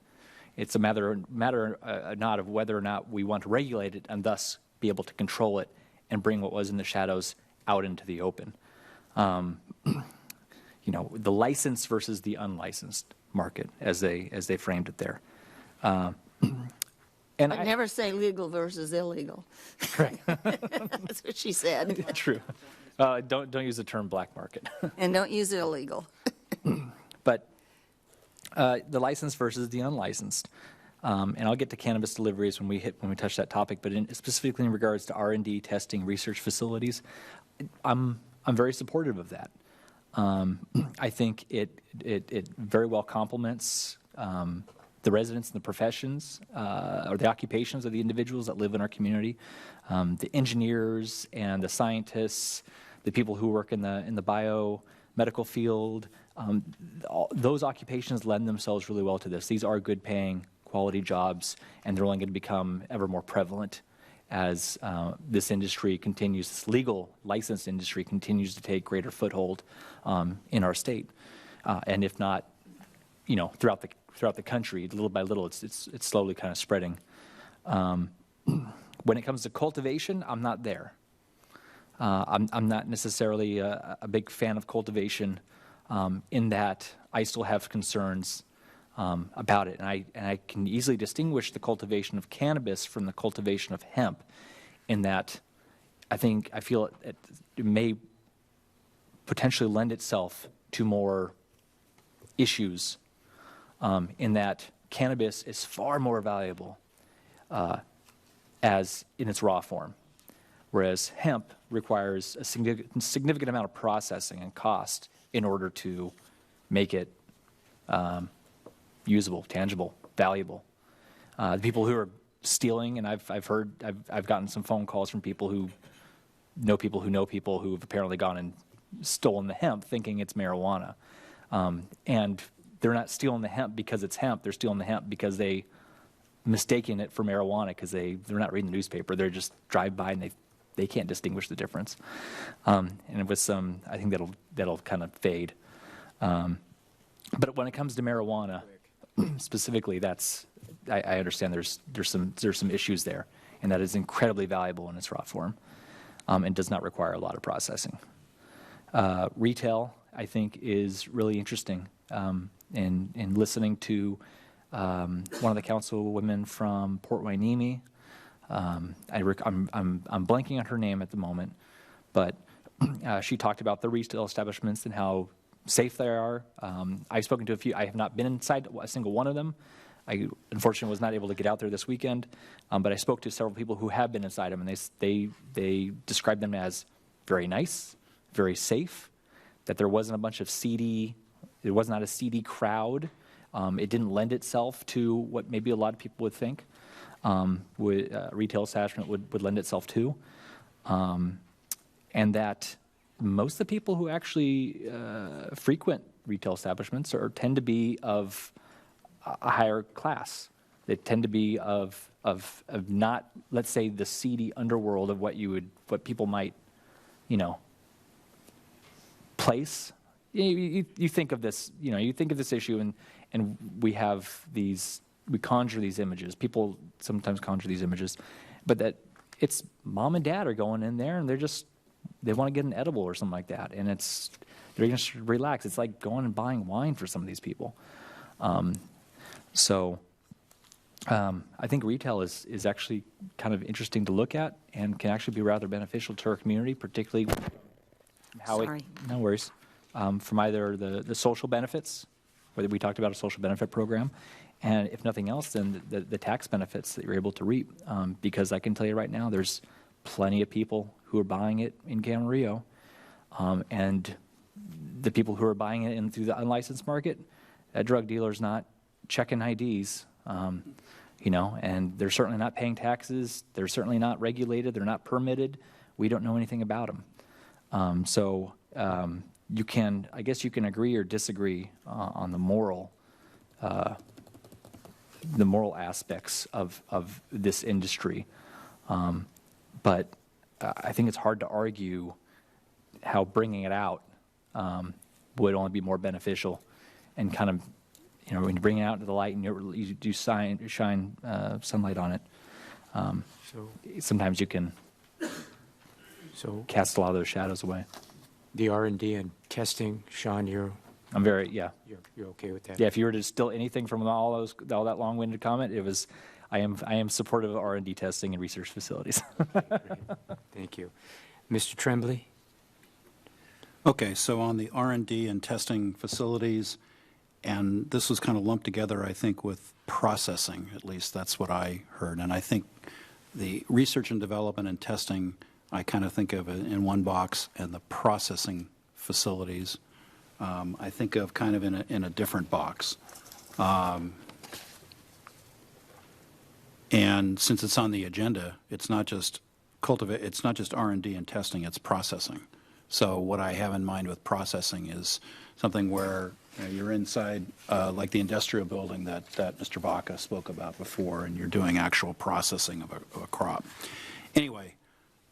It's a matter not of whether or not we want to regulate it and thus be able to control it and bring what was in the shadows out into the open. The license versus the unlicensed market, as they framed it there. And I'd never say legal versus illegal. Right. That's what she said. True. Don't use the term black market. And don't use illegal. But the licensed versus the unlicensed, and I'll get to cannabis deliveries when we touch that topic. But specifically in regards to R&D testing research facilities, I'm very supportive of that. I think it very well complements the residents and the professions or the occupations of the individuals that live in our community, the engineers and the scientists, the people who work in the biomedical field. Those occupations lend themselves really well to this. These are good paying, quality jobs, and they're only going to become ever more prevalent as this industry continues, this legal licensed industry continues to take greater foothold in our state. And if not, throughout the country, little by little, it's slowly kind of spreading. When it comes to cultivation, I'm not there. I'm not necessarily a big fan of cultivation in that I still have concerns about it. And I can easily distinguish the cultivation of cannabis from the cultivation of hemp in that I feel it may potentially lend itself to more issues in that cannabis is far more valuable as in its raw form, whereas hemp requires a significant amount of processing and cost in order to make it usable, tangible, valuable. The people who are stealing, and I've gotten some phone calls from people who know people who have apparently gone and stolen the hemp thinking it's marijuana. And they're not stealing the hemp because it's hemp. They're stealing the hemp because they mistaken it for marijuana because they're not reading the newspaper. They're just drive by and they can't distinguish the difference. And with some, I think that'll kind of fade. But when it comes to marijuana, specifically, I understand there's some issues there, and that is incredibly valuable in its raw form, and does not require a lot of processing. Retail, I think, is really interesting. In listening to one of the councilwomen from Port Hueneme, I'm blanking on her name at the moment, but she talked about the retail establishments and how safe they are. I've spoken to a few. I have not been inside a single one of them. I unfortunately was not able to get out there this weekend, but I spoke to several people who have been inside them, and they described them as very nice, very safe, that there wasn't a bunch of it was not a seedy crowd. It didn't lend itself to what maybe a lot of people would think retail establishment would lend itself to. And that most of the people who actually frequent retail establishments tend to be of a higher class. They tend to be of not, let's say, the seedy underworld of what people might, place. You think of this, you think of this issue, and we conjure these images. People sometimes conjure these images, but that it's mom and dad are going in there and they want to get an edible or something like that, and they're going to relax. It's like going and buying wine for some of these people. So I think retail is actually kind of interesting to look at and can actually be rather beneficial to our community, particularly no worries, from either the social benefits, whether we talked about a social benefit program, and if nothing else, then the tax benefits that you're able to reap. Because I can tell you right now, there's plenty of people who are buying it in Camarillo, and the people who are buying it in through the unlicensed market, that drug dealer's not checking IDs, and they're certainly not paying taxes. They're certainly not regulated. They're not permitted. We don't know anything about them. So I guess you can agree or disagree on the moral aspects of this industry. But I think it's hard to argue how bringing it out would only be more beneficial, and kind of, when you bring it out into the light and you do shine sunlight on it, sometimes you can cast a lot of those shadows away. The R&D and testing, Shawn, You're okay with that? Yeah, if you were to distill anything from all that long-winded comment, it was, I am supportive of R&D testing and research facilities. Thank you. Mr. Tremblay? Okay, so on the R&D and testing facilities, and this was kind of lumped together, I think, with processing, at least that's what I heard. And I think the research and development and testing, I kind of think of it in one box, and the processing facilities, I think of kind of in a different box. And since it's on the agenda, it's not just it's not just R&D and testing, it's processing. So what I have in mind with processing is something where you're inside, like the industrial building that Mr. Baca spoke about before, and you're doing actual processing of a crop. Anyway,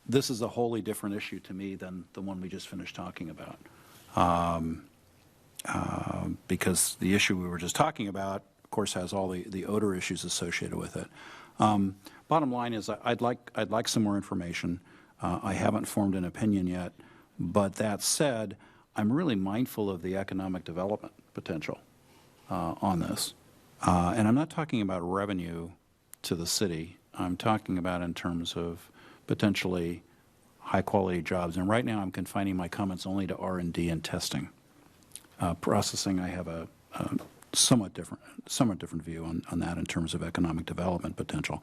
this is a wholly different issue to me than the one we just finished talking about. Because the issue we were just talking about, of course, has all the odor issues associated with it. Bottom line is I'd like some more information. I haven't formed an opinion yet, but that said, I'm really mindful of the economic development potential on this. And I'm not talking about revenue to the city. I'm talking about in terms of potentially high-quality jobs. And right now I'm confining my comments only to R&D and testing. Processing, I have a somewhat different view on that in terms of economic development potential.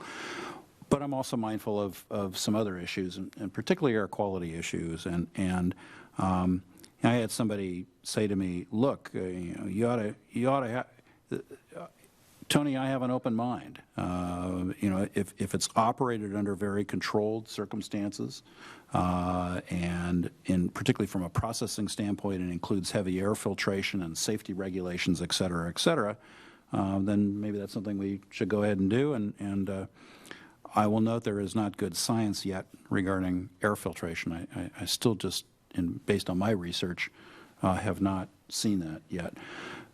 But I'm also mindful of some other issues, and particularly air quality issues. And I had somebody say to me, "Look, you ought to have." Tony, I have an open mind. If it's operated under very controlled circumstances, and particularly from a processing standpoint, it includes heavy air filtration and safety regulations, et cetera, then maybe that's something we should go ahead and do. And I will note there is not good science yet regarding air filtration. I still just, based on my research, have not seen that yet.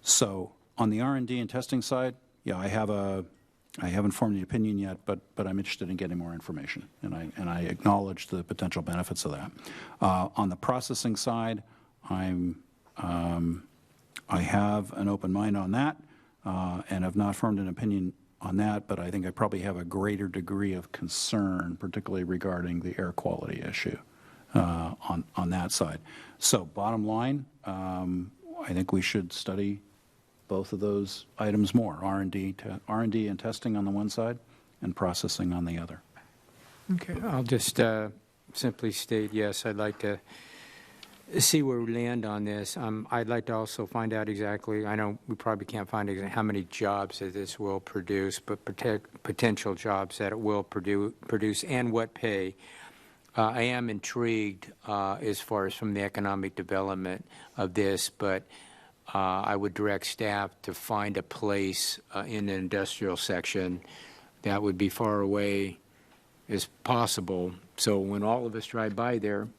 So on the R&D and testing side, yeah, I haven't formed an opinion yet, but I'm interested in getting more information, and I acknowledge the potential benefits of that. On the processing side, I have an open mind on that, and have not formed an opinion on that, but I think I probably have a greater degree of concern, particularly regarding the air quality issue on that side. So bottom line, I think we should study both of those items more, R&D and testing on the one side and processing on the other. Okay, I'll just simply state, yes, I'd like to see where we land on this. I'd like to also find out exactly, I know we probably can't find exactly how many jobs that this will produce, but potential jobs that it will produce and what pay. I am intrigued as far as from the economic development of this, but I would direct staff to find a place in the industrial section that would be far away as possible. So when all of us drive by there,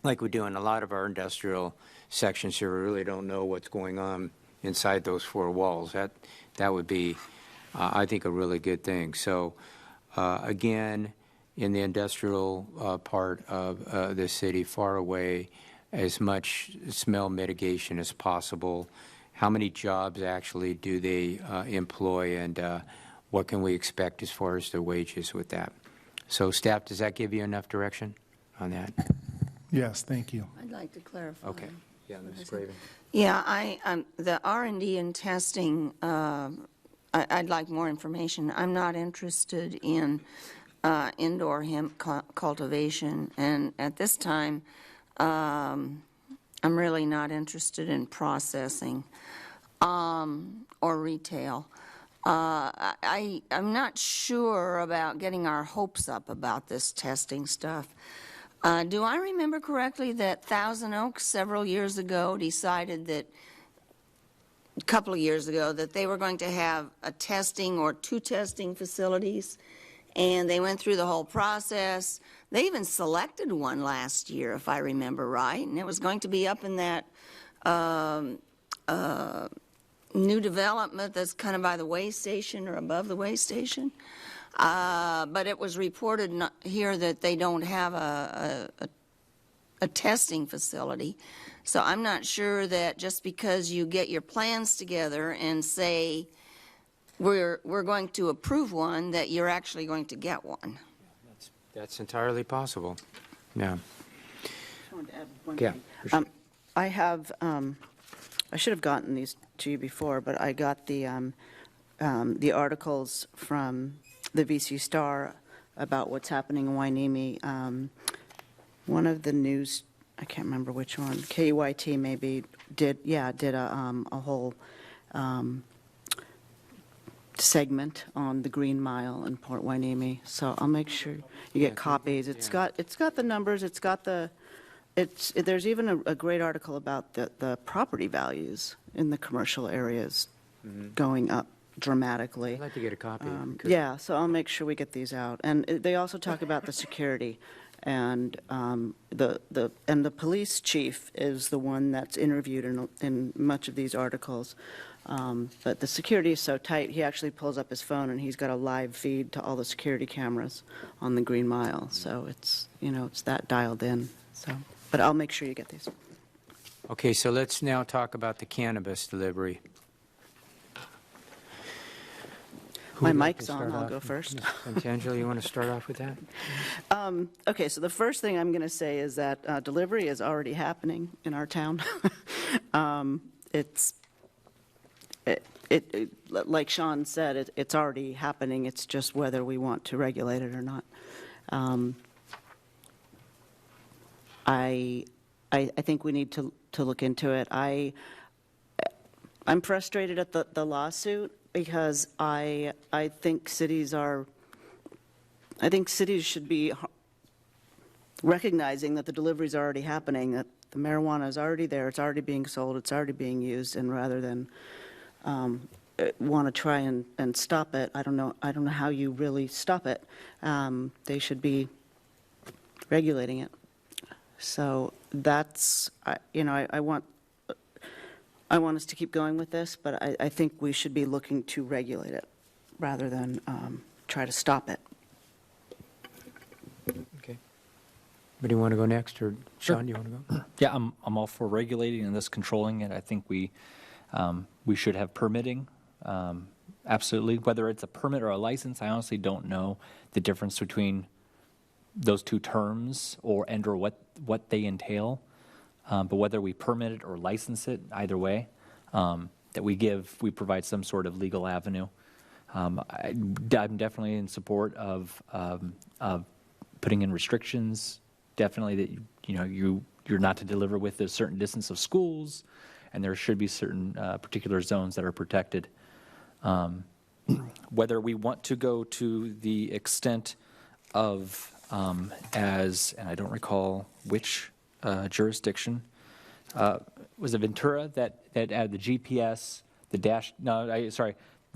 like we do in a lot of our industrial sections here, we really don't know what's going on inside those four walls. That would be, I think, a really good thing. So again, in the industrial part of the city, far away, as much smell mitigation as possible. How many jobs actually do they employ, and what can we expect as far as their wages with that? So staff, does that give you enough direction on that? Yes, thank you. I'd like to clarify. Okay. Yeah, Ms. Craven. Yeah, the R&D and testing, I'd like more information. I'm not interested in indoor hemp cultivation, and at this time, I'm really not interested in processing or retail. I'm not sure about getting our hopes up about this testing stuff. Do I remember correctly that Thousand Oaks several years ago decided that, a couple of years ago, that they were going to have a testing or two testing facilities, and they went through the whole process. They even selected one last year, if I remember right, and it was going to be up in that new development that's kind of by the way station or above the way station. But it was reported here that they don't have a testing facility. So I'm not sure that just because you get your plans together and say we're going to approve one, that you're actually going to get one. That's entirely possible. Yeah. I wanted to add one Yeah. thing. I have, I should have gotten these to you before, but I got the articles from the VC Star about what's happening in Hueneme. One of the news, I can't remember which one, KUYT maybe, did a whole segment on the Green Mile in Port Hueneme. So I'll make sure you get copies. It's got the numbers, there's even a great article about the property values in the commercial areas going up dramatically. I'd like to get a copy. Yeah, so I'll make sure we get these out. And they also talk about the security, and the police chief is the one that's interviewed in much of these articles. But the security is so tight, he actually pulls up his phone and he's got a live feed to all the security cameras on the Green Mile. So it's that dialed in. So, but I'll make sure you get these. Okay, so let's now talk about the cannabis delivery. My mic's on, I'll go first. Angela, you want to start off with that? Okay, so the first thing I'm going to say is that delivery is already happening in our town. Like Shawn said, it's already happening. It's just whether we want to regulate it or not. I think we need to look into it. I'm frustrated at the lawsuit because I think cities should be recognizing that the delivery is already happening, that the marijuana is already there, it's already being sold, it's already being used, and rather than want to try and stop it, I don't know how you really stop it. They should be regulating it. So that's, I want us to keep going with this, but I think we should be looking to regulate it rather than try to stop it. Okay. Anybody want to go next, or Shawn, do you want to go? Yeah, I'm all for regulating and thus controlling it. I think we should have permitting, absolutely. Whether it's a permit or a license, I honestly don't know the difference between those two terms or what they entail. But whether we permit it or license it, either way, that we provide some sort of legal avenue. I'm definitely in support of putting in restrictions. Definitely that you're not to deliver with a certain distance of schools, and there should be certain particular zones that are protected. Whether we want to go to the extent of and I don't recall which jurisdiction. Was it Ventura that added the GPS, the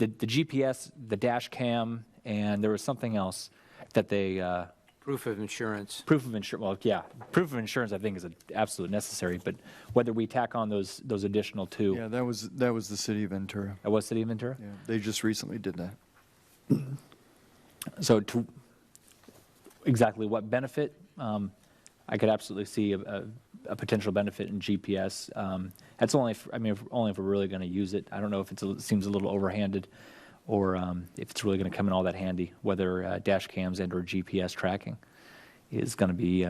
GPS, the dash cam, and there was something else that they... Proof of insurance. Proof of insurance. Well, yeah, proof of insurance I think is absolutely necessary, but whether we tack on those additional two... Yeah, that was the city of Ventura. That was city of Ventura? Yeah, they just recently did that. So to exactly what benefit? I could absolutely see a potential benefit in GPS. That's only if we're really going to use it. I don't know if it seems a little overhanded, or if it's really going to come in all that handy. Whether dash cams and/or GPS tracking is going to be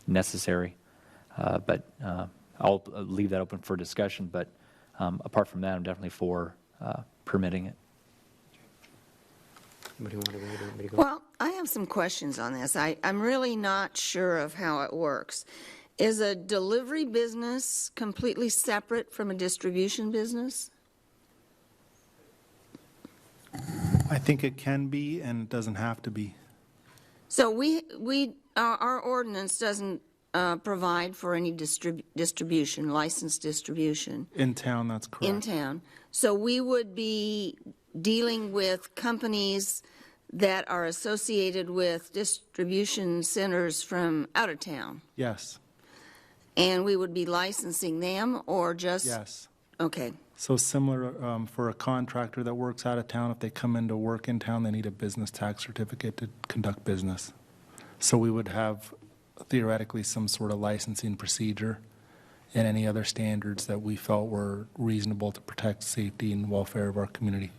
necessary, but I'll leave that open for discussion. But apart from that, I'm definitely for permitting it. Anybody want to go? Anybody go? Well, I have some questions on this. I'm really not sure of how it works. Is a delivery business completely separate from a distribution business? I think it can be, and it doesn't have to be. So our ordinance doesn't provide for any distribution, licensed distribution. In town, that's correct. In town. So we would be dealing with companies that are associated with distribution centers from out of town. Yes. And we would be licensing them, or just? Yes. Okay. So similar for a contractor that works out of town, if they come into work in town, they need a business tax certificate to conduct business. So we would have theoretically some sort of licensing procedure and any other standards that we felt were reasonable to protect safety and welfare of our community.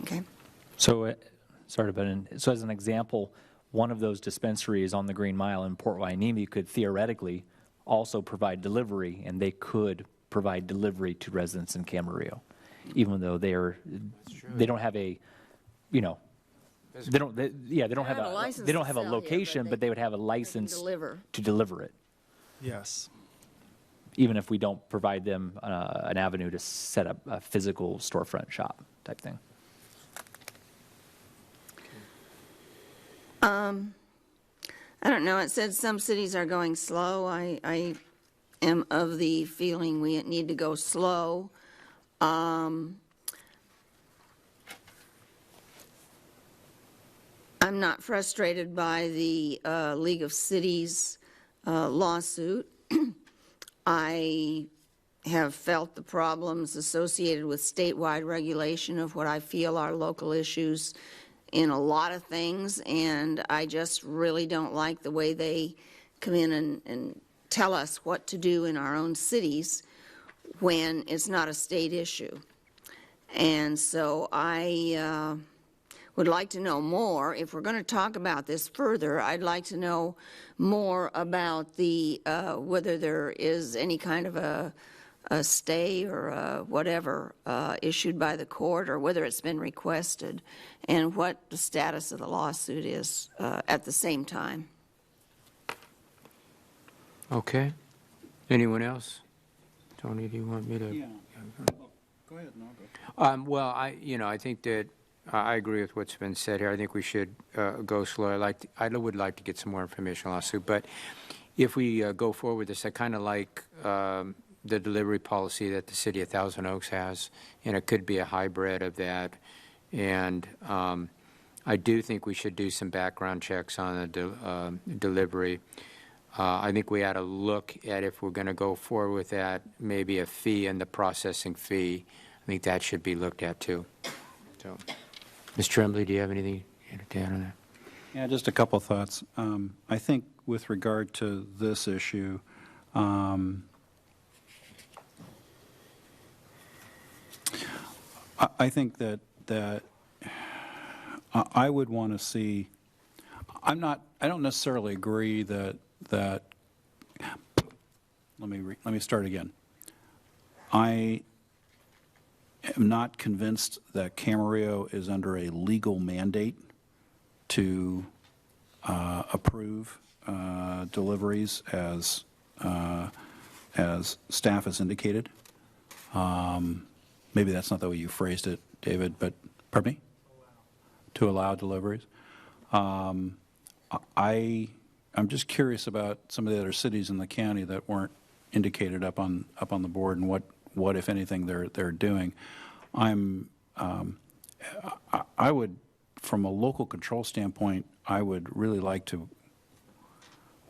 Okay. So, sorry to butt in. So as an example, one of those dispensaries on the Green Mile in Port Hueneme could theoretically also provide delivery, and they could provide delivery to residents in Camarillo, even though they don't have a, they don't have a location, but they would have a license to deliver it. Yes. even if we don't provide them an avenue to set up a physical storefront shop type thing. I don't know. It said some cities are going slow. I am of the feeling we need to go slow. I'm not frustrated by the League of Cities lawsuit. I have felt the problems associated with statewide regulation of what I feel are local issues in a lot of things, and I just really don't like the way they come in and tell us what to do in our own cities when it's not a state issue. And so I would like to know more. If we're going to talk about this further, I'd like to know more about the whether there is any kind of a stay or whatever issued by the court, or whether it's been requested, and what the status of the lawsuit is at the same time. Okay. Anyone else? Tony, do you want me to? Yeah. Go ahead, no, go. Well, I think that I agree with what's been said here. I think we should go slow. I would like to get some more information on the lawsuit, but if we go forward with this, I kind of like the delivery policy that the city of Thousand Oaks has, and it could be a hybrid of that. And I do think we should do some background checks on the delivery. I think we ought to look at, if we're going to go forward with that, maybe a fee and the processing fee. I think that should be looked at too. So, Ms. Tremblay, do you have anything to add on that? Yeah, just a couple thoughts. I think with regard to this issue, I think that I would want to see. I don't necessarily agree that. Let me start again. I am not convinced that Camarillo is under a legal mandate to approve deliveries as staff has indicated. Maybe that's not the way you phrased it, David, but pardon me? To allow deliveries. I'm just curious about some of the other cities in the county that weren't indicated up on the board, and what if anything they're doing. I would, from a local control standpoint, I would really like to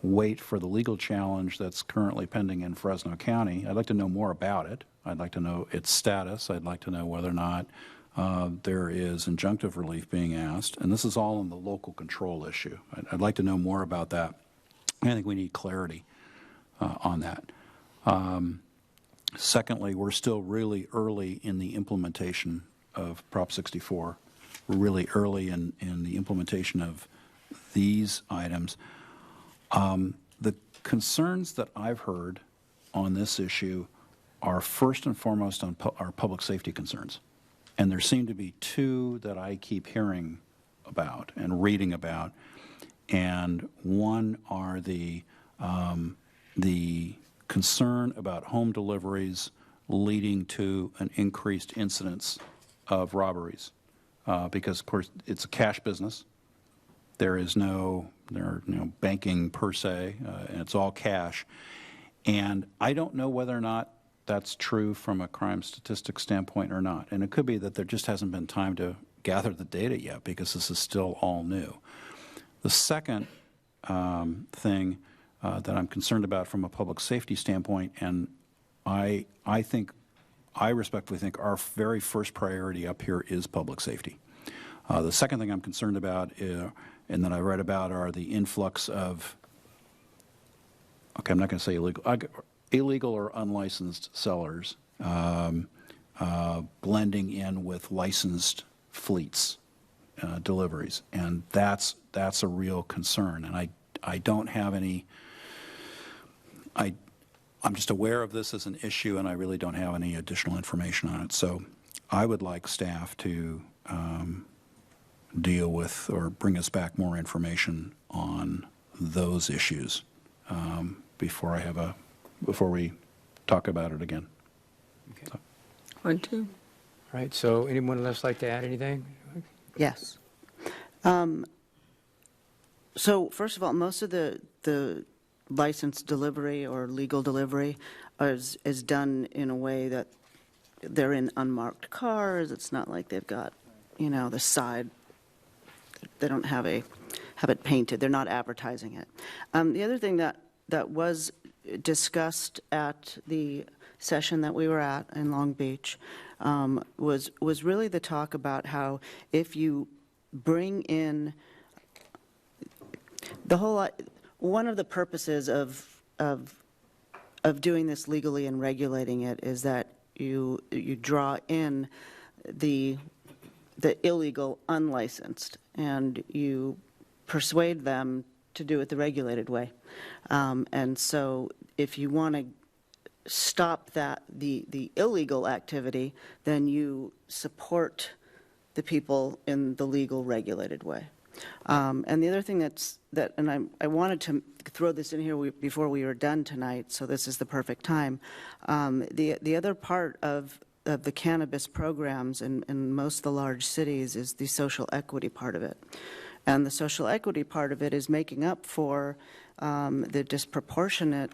wait for the legal challenge that's currently pending in Fresno County. I'd like to know more about it. I'd like to know its status. I'd like to know whether or not there is injunctive relief being asked. And this is all in the local control issue. I'd like to know more about that. I think we need clarity on that. Secondly, we're still really early in the implementation of Prop 64. We're really early in the implementation of these items. The concerns that I've heard on this issue are first and foremost on our public safety concerns. And there seem to be two that I keep hearing about and reading about. And one are the concern about home deliveries leading to an increased incidence of robberies. Because, of course, it's a cash business. There are no banking per se, and it's all cash. And I don't know whether or not that's true from a crime statistics standpoint or not. And it could be that there just hasn't been time to gather the data yet, because this is still all new. The second thing that I'm concerned about from a public safety standpoint, and I respectfully think our very first priority up here is public safety. The second thing I'm concerned about, and that I read about, are the influx of, okay, I'm not going to say illegal or unlicensed sellers blending in with licensed fleets deliveries, and that's a real concern. And I don't have any. I'm just aware of this as an issue, and I really don't have any additional information on it. So I would like staff to deal with or bring us back more information on those issues before we talk about it again. One, two. All right, so anyone else like to add anything? Yes. So first of all, most of the licensed delivery or legal delivery is done in a way that they're in unmarked cars. It's not like they've got, the side. They don't have it painted. They're not advertising it. The other thing that was discussed at the session that we were at in Long Beach was really the talk about how if you bring in the whole, one of the purposes of doing this legally and regulating it is that you draw in the illegal, unlicensed, and you persuade them to do it the regulated way. And so if you want to stop the illegal activity, then you support the people in the legal, regulated way. And the other thing and I wanted to throw this in here before we were done tonight, so this is the perfect time. The other part of the cannabis programs in most of the large cities is the social equity part of it. And the social equity part of it is making up for the disproportionate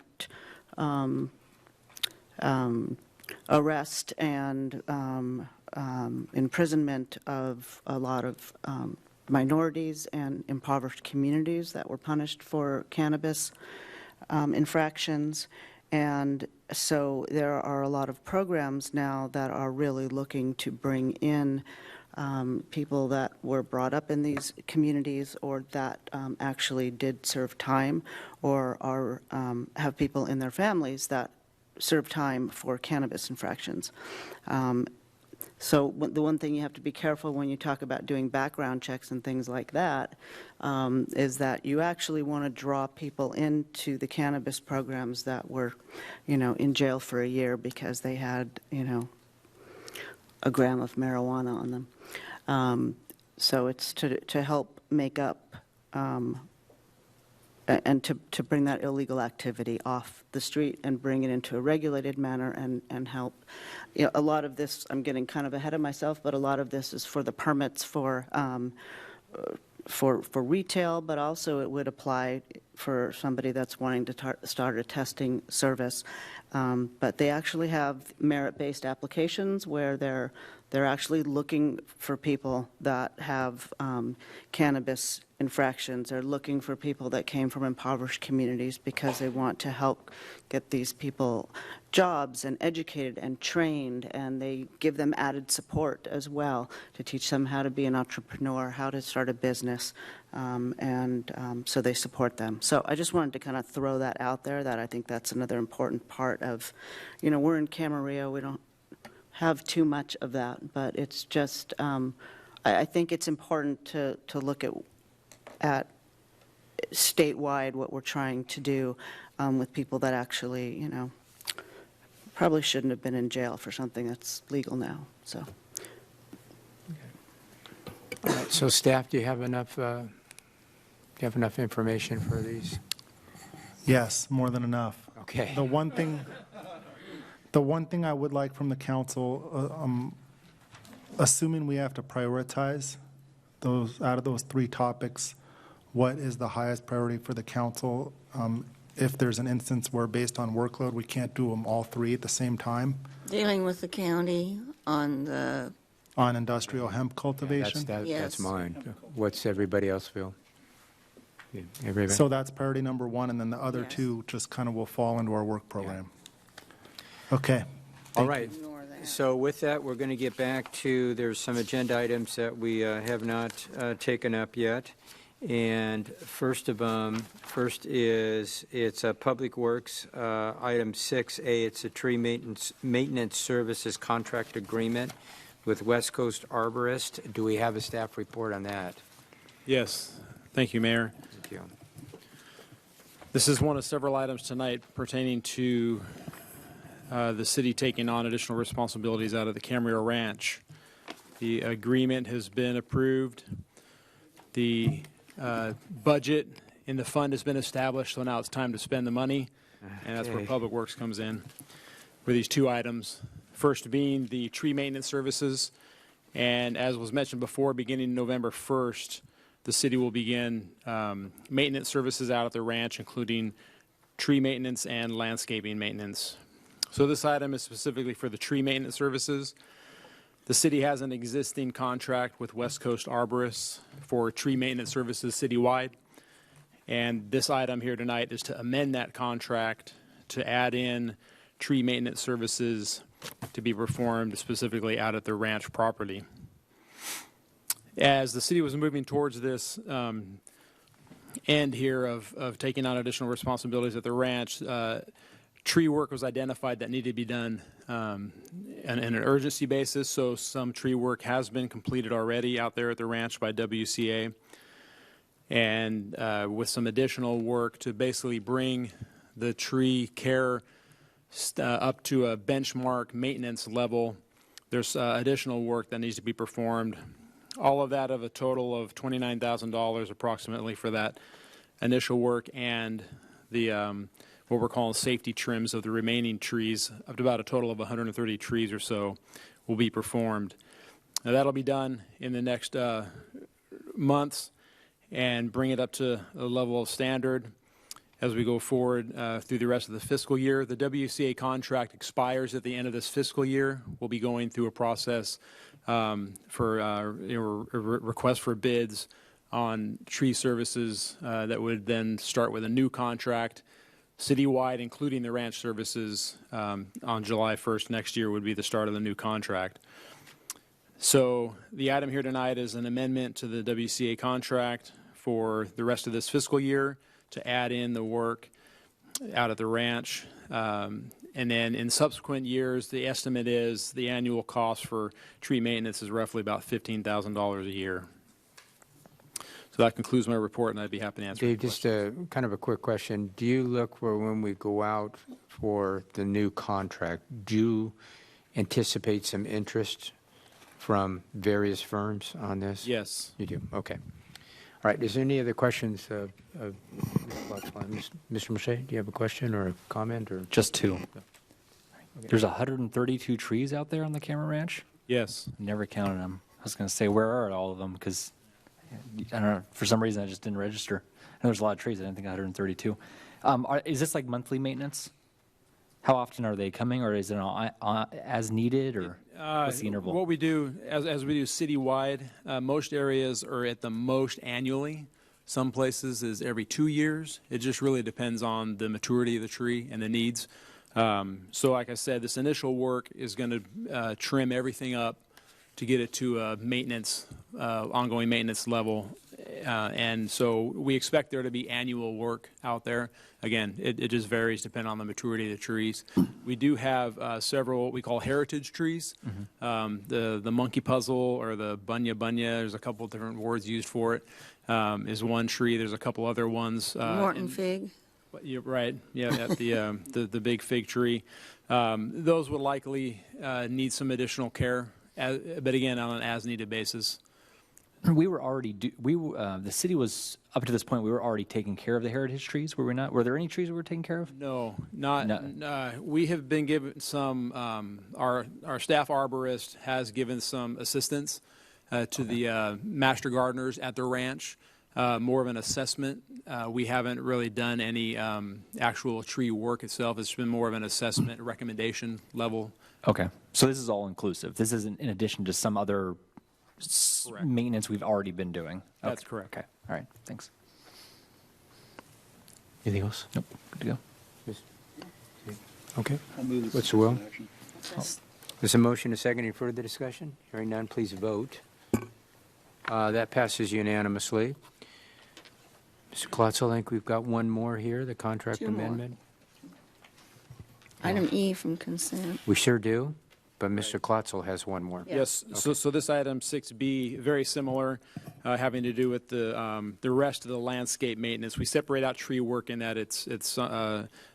arrest and imprisonment of a lot of minorities and impoverished communities that were punished for cannabis infractions. And so there are a lot of programs now that are really looking to bring in people that were brought up in these communities or that actually did serve time or have people in their families that serve time for cannabis infractions. So the one thing you have to be careful when you talk about doing background checks and things like that is that you actually want to draw people into the cannabis programs that were, in jail for a year because they had, a gram of marijuana on them. So it's to help make up and to bring that illegal activity off the street and bring it into a regulated manner and help. A lot of this, I'm getting kind of ahead of myself, but a lot of this is for the permits for retail, but also it would apply for somebody that's wanting to start a testing service. But they actually have merit-based applications where they're actually looking for people that have cannabis infractions. They're looking for people that came from impoverished communities because they want to help get these people jobs and educated and trained, and they give them added support as well to teach them how to be an entrepreneur, how to start a business, so they support them. So I just wanted to kind of throw that out there, that I think that's another important part of, we're in Camarillo, we don't have too much of that, but it's just, I think it's important to look at statewide what we're trying to do with people that actually, probably shouldn't have been in jail for something that's legal now. So. All right, so staff, do you have enough information for these? Yes, more than enough. Okay. The one thing I would like from the council, assuming we have to prioritize out of those three topics, what is the highest priority for the council? If there's an instance where based on workload, we can't do them all three at the same time? Dealing with the county on industrial hemp cultivation? That's mine. What's everybody else feel? Everybody? So that's priority number one, and then the other two just kind of will fall into our work program. Okay. All right. So with that, we're going to get back to, there's some agenda items that we have not taken up yet. And first is, it's a Public Works, item 6A, it's a tree maintenance services contract agreement with West Coast Arborist. Do we have a staff report on that? Yes. Thank you, Mayor. Thank you. This is one of several items tonight pertaining to the city taking on additional responsibilities out of the Camarillo Ranch. The agreement has been approved. The budget in the fund has been established, so now it's time to spend the money, and that's where Public Works comes in. for these two items. First being the tree maintenance services. And as was mentioned before, beginning November 1st, the city will begin maintenance services out at the ranch, including tree maintenance and landscaping maintenance. So this item is specifically for the tree maintenance services. The city has an existing contract with West Coast Arborists for tree maintenance services citywide. And this item here tonight is to amend that contract to add in tree maintenance services to be performed specifically out at the ranch property. As the city was moving towards this end here of taking on additional responsibilities at the ranch, tree work was identified that needed to be done on an urgency basis, so some tree work has been completed already out there at the ranch by WCA, and with some additional work to basically bring the tree care up to a benchmark maintenance level. There's additional work that needs to be performed. All of that of a total of $29,000 approximately for that initial work, and the what we're calling safety trims of the remaining trees, up to about a total of 130 trees or so, will be performed. Now that'll be done in the next months and bring it up to a level of standard as we go forward through the rest of the fiscal year. The WCA contract expires at the end of this fiscal year. We'll be going through a process for request for bids on tree services that would then start with a new contract citywide, including the ranch services. On July 1st next year would be the start of the new contract. So the item here tonight is an amendment to the WCA contract for the rest of this fiscal year to add in the work out at the ranch. And then in subsequent years, the estimate is the annual cost for tree maintenance is roughly about $15,000 a year. So that concludes my report, and I'd be happy to answer Dave, just kind of a quick question. Do you look for when we go out for the new contract, do you anticipate some interest from various firms on this? Yes. You do? Okay. All right. Is there any other questions? Mr. Moshe, do you have a question or a comment? Or Just two. Okay. There's 132 trees out there on the Cameron Ranch? Yes. Never counted them. I was going to say, where are all of them? Because, I don't know, for some reason I just didn't register. And there's a lot of trees. I didn't think 132. Is this like monthly maintenance? How often are they coming, or is it as needed, or what's the interval? What we do, as we do citywide, most areas are at the most annually. Some places is every 2 years. It just really depends on the maturity of the tree and the needs. So like I said, this initial work is going to trim everything up to get it to a maintenance, ongoing maintenance level. And so we expect there to be annual work out there. Again, it just varies depending on the maturity of the trees. We do have several what we call heritage trees. The monkey puzzle or the bunya, there's a couple of different words used for it, is one tree. There's a couple other ones. Morton fig. You're right. Yeah, at the big fig tree. Those would likely need some additional care, but again, on an as-needed basis. We were already, the city was, up to this point, we were already taking care of the heritage trees, were we not? Were there any trees we were taking care of? No, we have been given some, our staff arborist has given some assistance to the master gardeners at the ranch, more of an assessment. We haven't really done any actual tree work itself. It's been more of an assessment recommendation level. Okay, so this is all inclusive. This isn't in addition to some other maintenance we've already been doing. That's correct. Okay, all right, thanks. Anything else? Nope, good to go. Okay. What's the will? There's a motion, a second. Any further discussion? Hearing none, please vote. That passes unanimously. Mr. Klotzel, I think we've got one more here, the contract Two more. amendment. Item E from consent. We sure do, but Mr. Klotzel has one more. Yes, so this item 6B, very similar, having to do with the rest of the landscape maintenance. We separate out tree work in that it's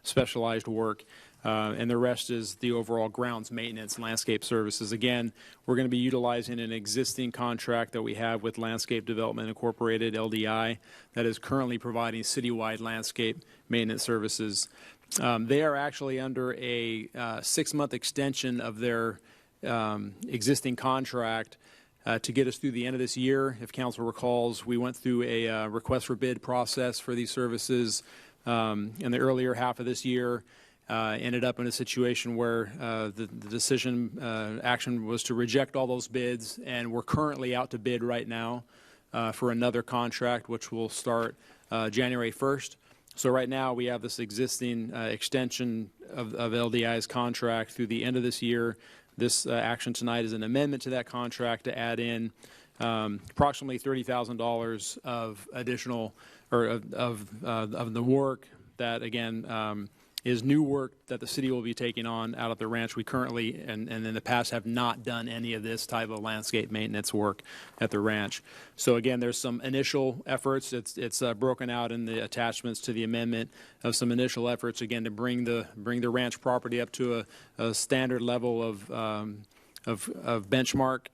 specialized work, and the rest is the overall grounds maintenance, landscape services. Again, we're going to be utilizing an existing contract that we have with Landscape Development Incorporated, LDI, that is currently providing citywide landscape maintenance services. They are actually under a 6-month extension of their existing contract to get us through the end of this year. If council recalls, we went through a request for bid process for these services in the earlier half of this year. Ended up in a situation where the decision action was to reject all those bids, and we're currently out to bid right now for another contract, which will start January 1st. So right now we have this existing extension of LDI's contract through the end of this year. This action tonight is an amendment to that contract to add in approximately $30,000 of additional, or of the work that, again, is new work that the city will be taking on out at the ranch. We currently, and in the past, have not done any of this type of landscape maintenance work at the ranch. So again, there's some initial efforts. It's broken out in the attachments to the amendment of some initial efforts, again, to bring the ranch property up to a standard level of benchmark.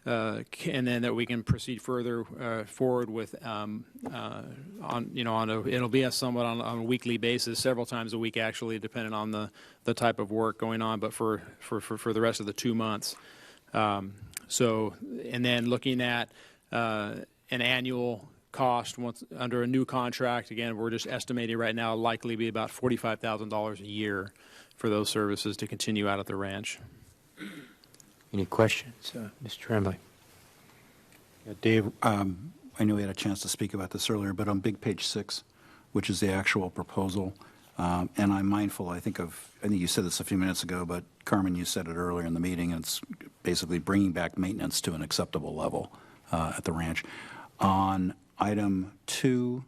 And then that we can proceed further forward with it'll be somewhat on a weekly basis, several times a week actually, depending on the type of work going on, but for the rest of the 2 months. And then looking at an annual cost once under a new contract, again, we're just estimating right now likely be about $45,000 a year for those services to continue out at the ranch. Any questions? Mr. Tremblay. Yeah, Dave, I know we had a chance to speak about this earlier, but on big page 6, which is the actual proposal, and I'm mindful, I think you said this a few minutes ago, but Carmen, you said it earlier in the meeting, and it's basically bringing back maintenance to an acceptable level at the ranch. On item 2,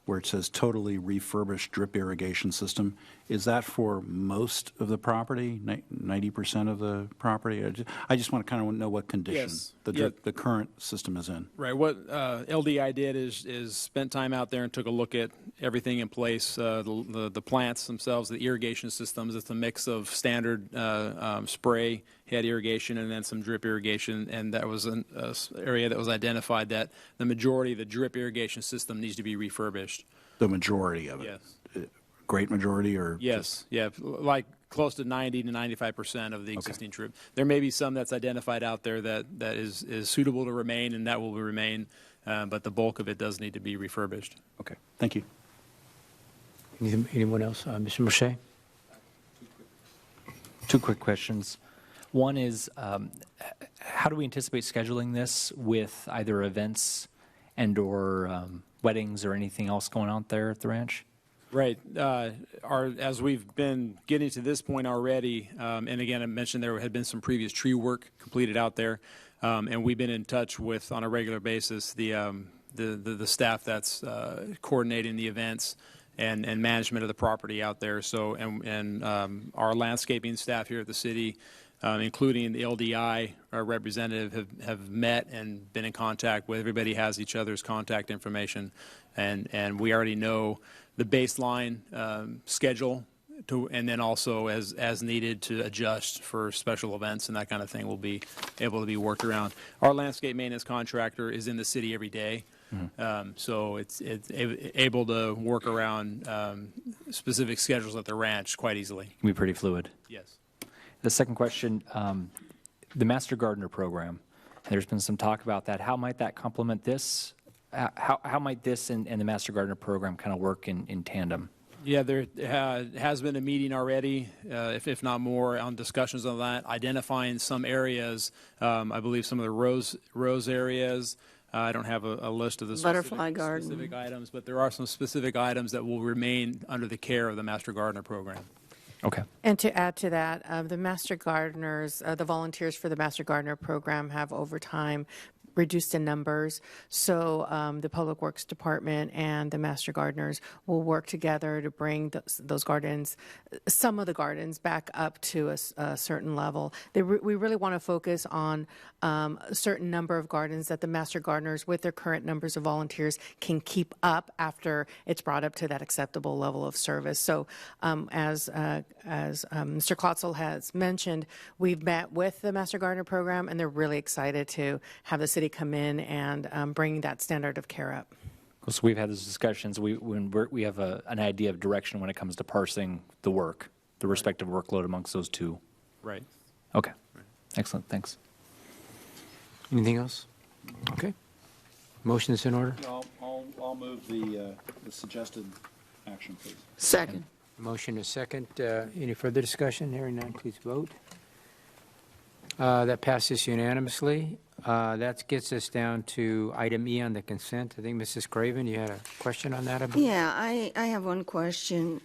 where it says totally refurbished drip irrigation system, is that for most of the property, 90% of the property? I just want to kind of know what condition the current system is in. Right. What LDI did is spent time out there and took a look at everything in place, the plants themselves, the irrigation systems. It's a mix of standard spray head irrigation and then some drip irrigation, and that was an area that was identified that the majority of the drip irrigation system needs to be refurbished. The majority of it? Yes. Great majority, or? Yes, yeah, like close to 90 to 95% of the existing drip. There may be some that's identified out there that is suitable to remain, and that will remain, but the bulk of it does need to be refurbished. Okay, thank you. Anyone else? Mr. Moshe? Two quick questions. One is, how do we anticipate scheduling this with either events and or weddings or anything else going on there at the ranch? Right. As we've been getting to this point already, and again, I mentioned there had been some previous tree work completed out there, and we've been in touch with, on a regular basis, the staff that's coordinating the events and management of the property out there. So, and our landscaping staff here at the city, including the LDI representative, have met and been in contact with. Everybody has each other's contact information, and we already know the baseline schedule, and then also as needed to adjust for special events and that kind of thing will be able to be worked around. Our landscape maintenance contractor is in the city every day, so it's able to work around specific schedules at the ranch quite easily. Can be pretty fluid. Yes. The second question, the Master Gardener program, there's been some talk about that. How might that complement this? How might this and the Master Gardener program kind of work in tandem? Yeah, there has been a meeting already, if not more, on discussions on that, identifying some areas. I believe some of the rose areas. I don't have a list of the specific items, but there are some specific items that will remain under the care of the Master Gardener program. Okay. And to add to that, the Master Gardeners, the volunteers for the Master Gardener program have over time reduced in numbers. So the Public Works Department and the Master Gardeners will work together to bring those gardens, some of the gardens, back up to a certain level. We really want to focus on a certain number of gardens that the Master Gardeners, with their current numbers of volunteers, can keep up after it's brought up to that acceptable level of service. So as Mr. Klotzel has mentioned, we've met with the Master Gardener program, and they're really excited to have the city come in and bring that standard of care up. So we've had those discussions. We have an idea of direction when it comes to parsing the work, the respective workload amongst those two. Right. Okay. Excellent. Thanks. Anything else? Okay. Motion is in order. I'll move the suggested action, please. Second. Motion is second. Any further discussion? Hearing none, please vote. That passes unanimously. That gets us down to item E on the consent. I think Mrs. Craven, you had a question on that? I believe? Yeah, I have one question.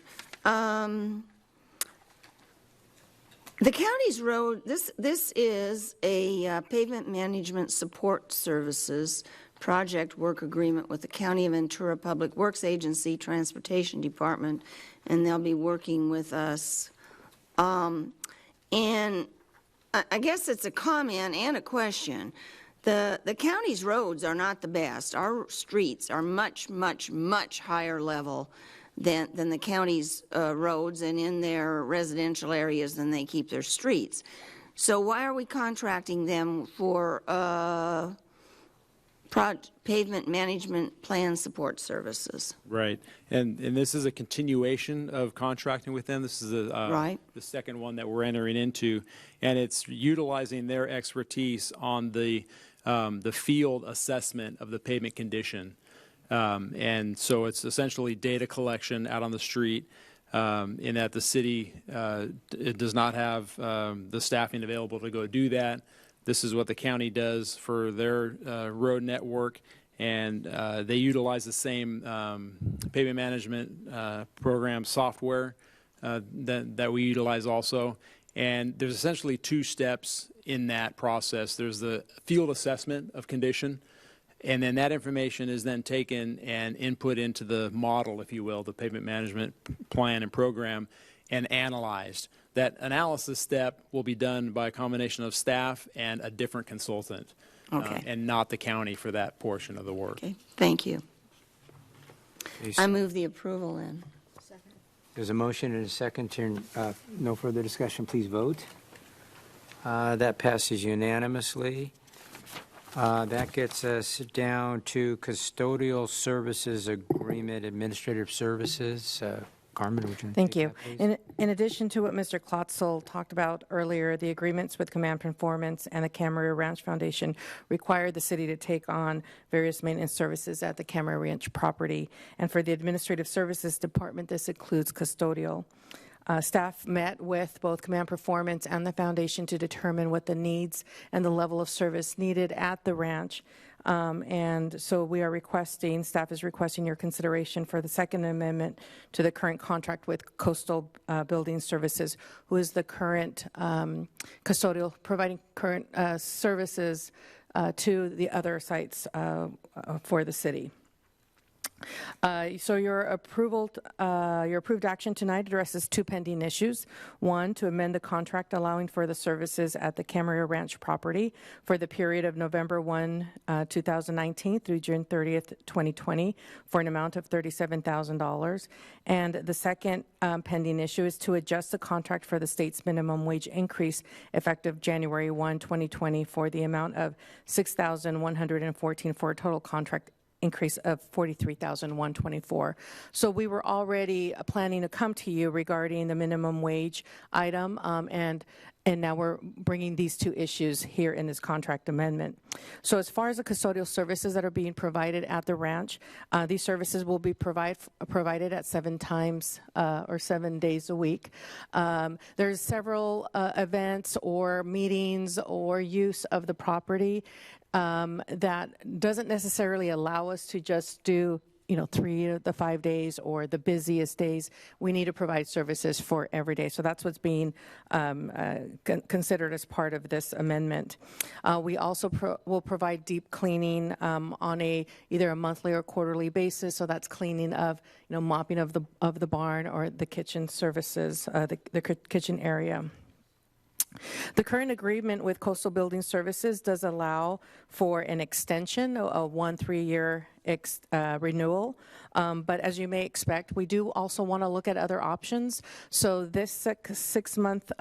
The county's road, this is a pavement management support services project work agreement with the County of Ventura Public Works Agency Transportation Department, and they'll be working with us. And I guess it's a comment and a question. The county's roads are not the best. Our streets are much, much, much higher level than the county's roads, and in their residential areas than they keep their streets. So why are we contracting them for pavement management plan support services? Right. And this is a continuation of contracting with them. This is Right. the second one that we're entering into, and it's utilizing their expertise on the field assessment of the pavement condition. And so it's essentially data collection out on the street, in that the city it does not have the staffing available to go do that. This is what the county does for their road network, and they utilize the same pavement management program software that we utilize also. And there's essentially two steps in that process. There's the field assessment of condition, and then that information is then taken and input into the model, if you will, the pavement management plan and program, and analyzed. That analysis step will be done by a combination of staff and a different consultant, Okay. and not the county for that portion of the work. Okay, thank you. I move the approval then. There's a motion and a second. No further discussion. Please vote. That passes unanimously. That gets us down to custodial services agreement, administrative services. Carmen, would you Thank take you. that, please? In addition to what Mr. Klotzel talked about earlier, the agreements with Command Performance and the Camarillo Ranch Foundation require the city to take on various maintenance services at the Camarillo Ranch property. And for the Administrative Services Department, this includes custodial. Staff met with both Command Performance and the foundation to determine what the needs and the level of service needed at the ranch. And so we are requesting, staff is requesting your consideration for the Second Amendment to the current contract with Coastal Building Services, who is the current custodial, providing current services to the other sites for the city. So your approved action tonight addresses two pending issues. One, to amend the contract allowing for the services at the Camarillo Ranch property for the period of November 1, 2019 through June 30th, 2020 for an amount of $37,000. And the second pending issue is to adjust the contract for the state's minimum wage increase effective January 1, 2020 for the amount of $6,114 for a total contract increase of $43,124. So we were already planning to come to you regarding the minimum wage item, and now we're bringing these two issues here in this contract amendment. So as far as the custodial services that are being provided at the ranch, these services will be provided at 7 times or 7 days a week. There's several events or meetings or use of the property that doesn't necessarily allow us to just do 3 of the 5 days or the busiest days. We need to provide services for every day. So that's what's being considered as part of this amendment. We also will provide deep cleaning on either a monthly or quarterly basis. So that's cleaning of, mopping of the barn or the kitchen services, the kitchen area. The current agreement with Coastal Building Services does allow for an extension, a 3-year renewal. But as you may expect, we do also want to look at other options. So this 6-month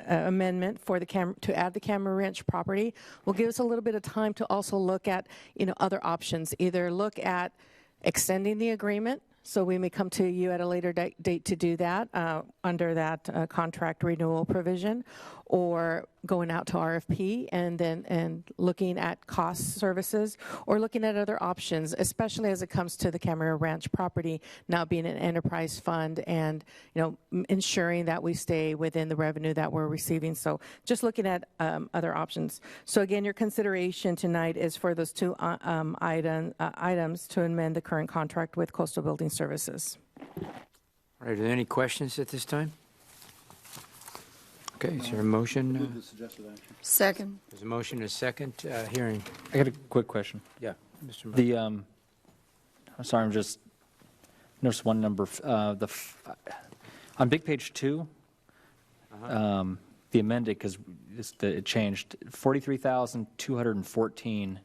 amendment for to add the Camera Ranch property will give us a little bit of time to also look at, other options. Either look at extending the agreement, so we may come to you at a later date to do that under that contract renewal provision, or going out to RFP and looking at cost services, or looking at other options, especially as it comes to the Camera Ranch property now being an enterprise fund, and ensuring that we stay within the revenue that we're receiving. So just looking at other options. So again, your consideration tonight is for those two items to amend the current contract with Coastal Building Services. All right, are there any questions at this time? Okay, is there a motion? Second. There's a motion and a second hearing. I got a quick question. Yeah, Mr. Murphy. The, I'm sorry, I'm just, noticed one number, on big page 2, the amended, because it changed, 43,214.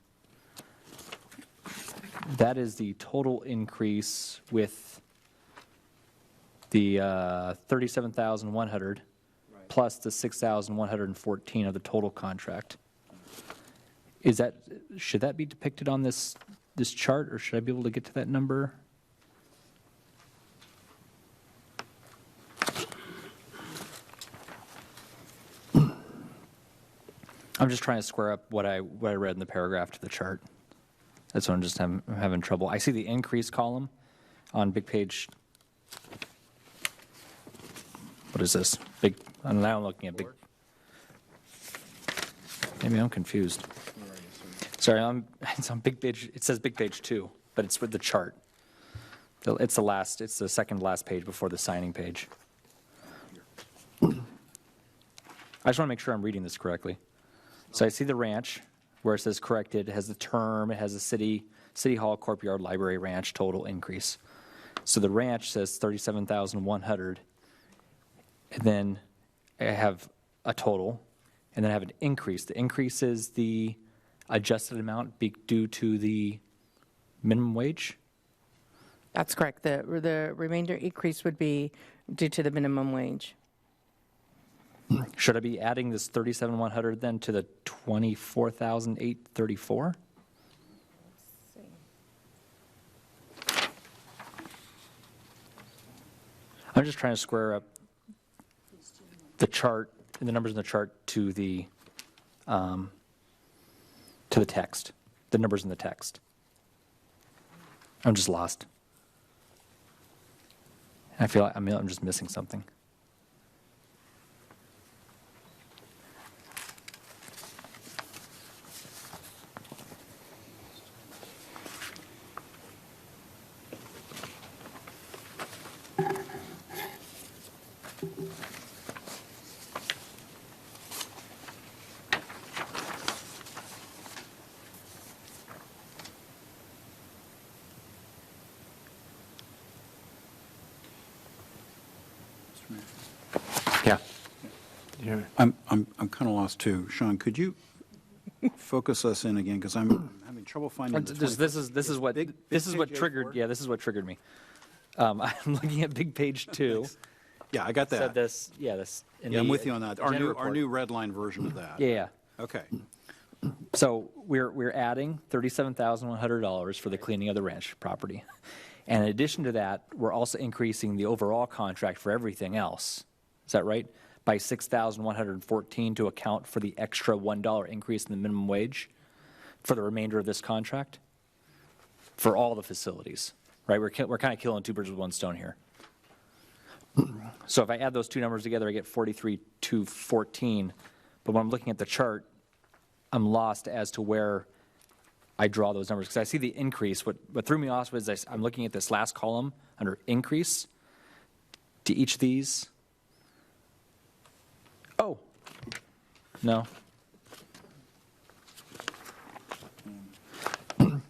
That is the total increase with the 37,100 plus the 6,114 of the total contract. Should that be depicted on this chart, or should I be able to get to that number? I'm just trying to square up what I read in the paragraph to the chart. That's what I'm having trouble. I see the increase column on big page. What is this? I'm now looking at big. Maybe I'm confused. Sorry, it's on big page. It says big page 2, but it's with the chart. It's the second last page before the signing page. I just want to make sure I'm reading this correctly. So I see the ranch where it says corrected. It has the term. It has the city hall, courtyard, library, ranch total increase. So the ranch says 37,100, and then I have a total, and then I have an increase. The increase is the adjusted amount due to the minimum wage? That's correct. The remainder increase would be due to the minimum wage. Should I be adding this 37,100 then to the 24,834? I'm just trying to square up the chart and the numbers in the chart to the text, the numbers in the text. I'm just lost. I feel like I'm just missing something. Yeah. I'm kind of lost too. Shawn, could you focus us in again, because I'm having trouble finding the This is what triggered. Yeah, this is what triggered me. I'm looking at big page 2. Yeah, I got that. Said this. Yeah, this. I'm with you on that. Our new red line version of that. Yeah. Okay. So we're adding $37,100 for the cleaning of the ranch property, and in addition to that, we're also increasing the overall contract for everything else. Is that right? By $6,114 to account for the extra $1 increase in the minimum wage for the remainder of this contract for all the facilities, right? We're kind of killing two birds with one stone here. So if I add those two numbers together, I get 43,214. But when I'm looking at the chart, I'm lost as to where I draw those numbers, because I see the increase. What threw me off was I'm looking at this last column under increase to each of these. Oh, no.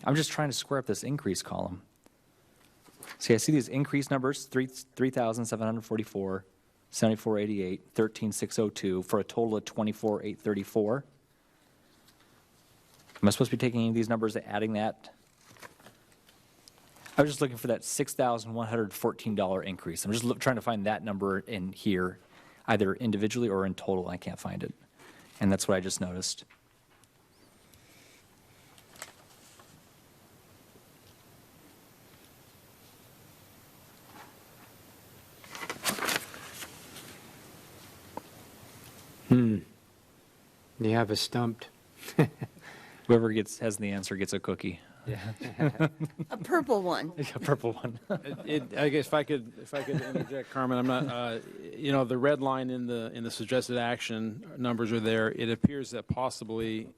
I'm just trying to square up this increase column. See, I see these increase numbers, 3,744, 7488, 13,602, for a total of 24,834. Am I supposed to be taking any of these numbers and adding that? I was just looking for that $6,114 increase. I'm just trying to find that number in here. either individually or in total, and I can't find it. And that's what I just noticed. You have us stumped. Whoever has the answer gets a cookie. A purple one. A purple one. I guess if I could interject, Carmen, I'm not. The red line in the suggested action numbers are there. It appears that possibly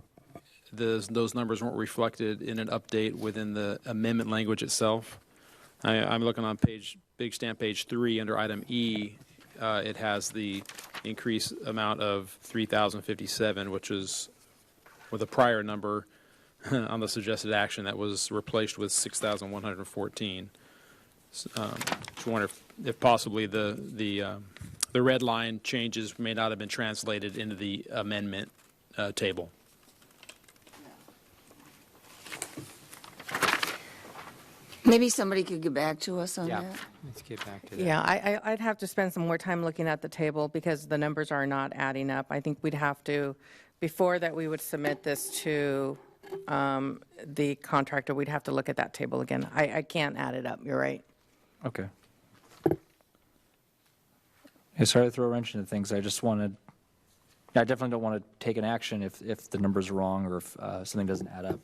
those numbers weren't reflected in an update within the amendment language itself. I'm looking on big stamp page 3 under item E. It has the increased amount of 3,057, which is with a prior number on the suggested action that was replaced with 6,114. Just wonder if possibly the red line changes may not have been translated into the amendment table. Maybe somebody could get back to us on that. Let's get back to that. Yeah, I'd have to spend some more time looking at the table because the numbers are not adding up. I think we'd have to, before that we would submit this to the contractor, we'd have to look at that table again. I can't add it up, you're right. Okay. Yeah, sorry to throw a wrench into things. I definitely don't want to take an action if the numbers are wrong or if something doesn't add up.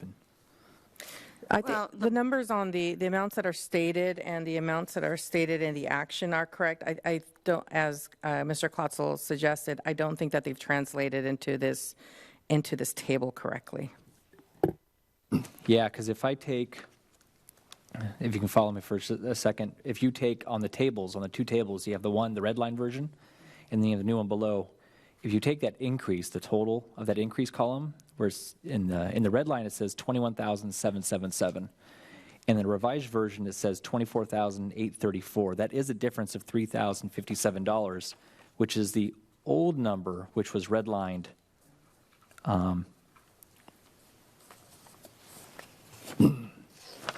I think the numbers on the amounts that are stated and the amounts that are stated in the action are correct. I don't, as Mr. Klotzel suggested, I don't think that they've translated into this table correctly. Yeah, because if you can follow me for a second, if you take on the two tables, you have the red line version, and then you have the new one below. If you take that increase, the total of that increase column, where it's in the red line it says 21,777, and in the revised version it says 24,834. That is a difference of $3,057, which is the old number, which was redlined.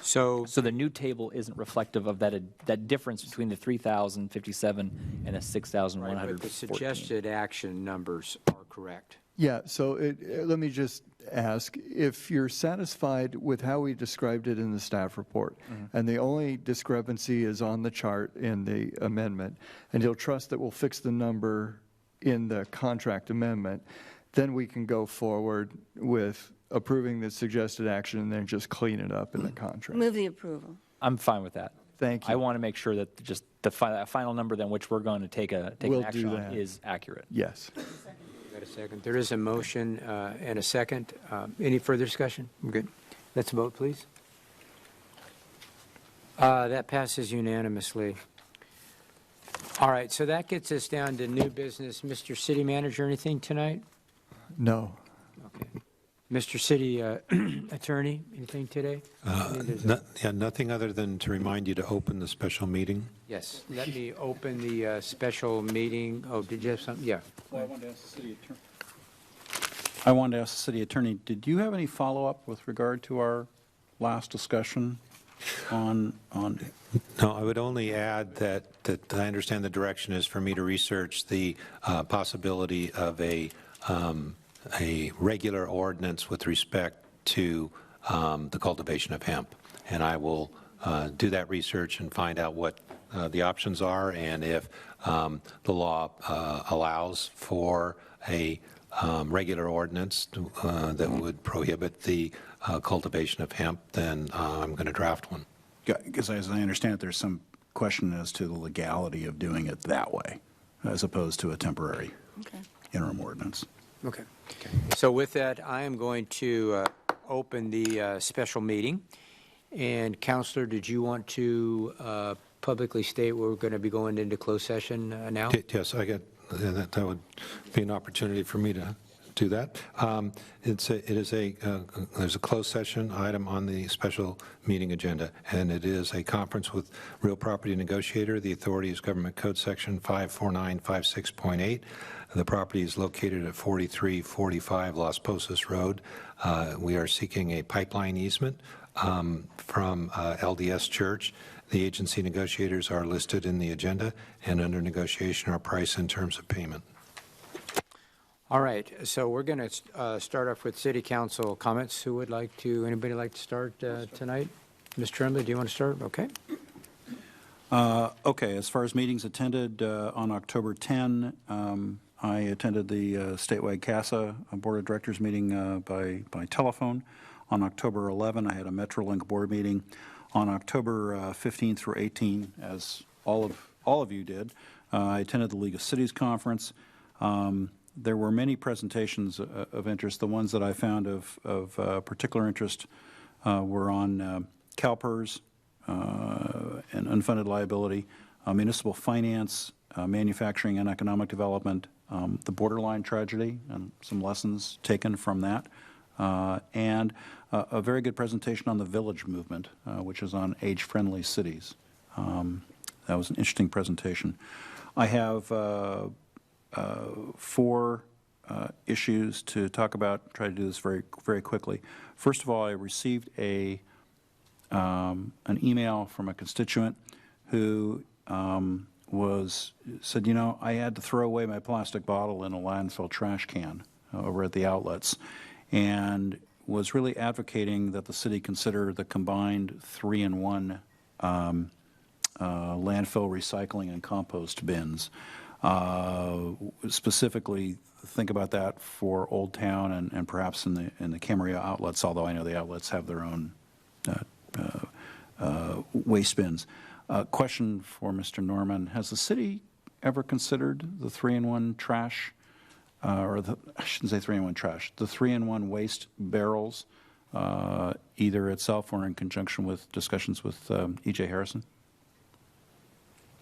So the new table isn't reflective of that difference between the 3,057 and the 6,114. But the suggested action numbers are correct. Yeah, so let me just ask, if you're satisfied with how we described it in the staff report, and the only discrepancy is on the chart in the amendment, and you'll trust that we'll fix the number in the contract amendment, then we can go forward with approving the suggested action and then just clean it up in the contract. Move the approval. I'm fine with that. Thank you. I want to make sure that just the final number then which we're going to take an action on is accurate. Yes. Got a second. There is a motion and a second. Any further discussion? We're good. Let's vote, please. That passes unanimously. All right, so that gets us down to new business. Mr. City Manager, anything tonight? No. Okay. Mr. City Attorney, anything today? Nothing other than to remind you to open the special meeting. Yes, let me open the special meeting. Oh, did you have something? Yeah. Well, I wanted to ask the city attorney, did you have any follow-up with regard to our last discussion on? No, I would only add that I understand the direction is for me to research the possibility of a regular ordinance with respect to the cultivation of hemp. And I will do that research and find out what the options are, and if the law allows for a regular ordinance that would prohibit the cultivation of hemp, then I'm going to draft one. Because as I understand it, there's some question as to the legality of doing it that way, as opposed to a temporary interim ordinance. Okay. So with that, I am going to open the special meeting. And Counselor, did you want to publicly state we're going to be going into closed session now? Yes, that would be an opportunity for me to do that. There's a closed session item on the special meeting agenda, and it is a conference with real property negotiator. The authority is Government Code Section 54956.8. The property is located at 4345 Las Posas Road. We are seeking a pipeline easement from LDS Church. The agency negotiators are listed in the agenda, and under negotiation are price and terms of payment. All right, so we're going to start off with city council comments. Who would like to, anybody like to start tonight? Ms. Tremblay, do you want to start? Okay. Okay, as far as meetings attended, on October 10, I attended the statewide CASA Board of Directors meeting by telephone. On October 11, I had a Metrolink board meeting. On October 15 through 18, as all of you did, I attended the League of Cities conference. There were many presentations of interest. The ones that I found of particular interest were on CalPERS and unfunded liability, municipal finance, manufacturing and economic development, the borderline tragedy and some lessons taken from that, and a very good presentation on the village movement, which is on age-friendly cities. That was an interesting presentation. I have 4 issues to talk about. Try to do this very, very quickly. First of all, I received an email from a constituent who said, you know, I had to throw away my plastic bottle in a landfill trash can over at the outlets, and was really advocating that the city consider the combined 3-in-1 landfill recycling and compost bins. Specifically, think about that for Old Town and perhaps in the Camarillo outlets, although I know the outlets have their own waste bins. Question for Mr. Norman: has the city ever considered the 3-in-1 trash, I shouldn't say 3-in-1 trash, the 3-in-1 waste barrels, either itself or in conjunction with discussions with E.J. Harrison?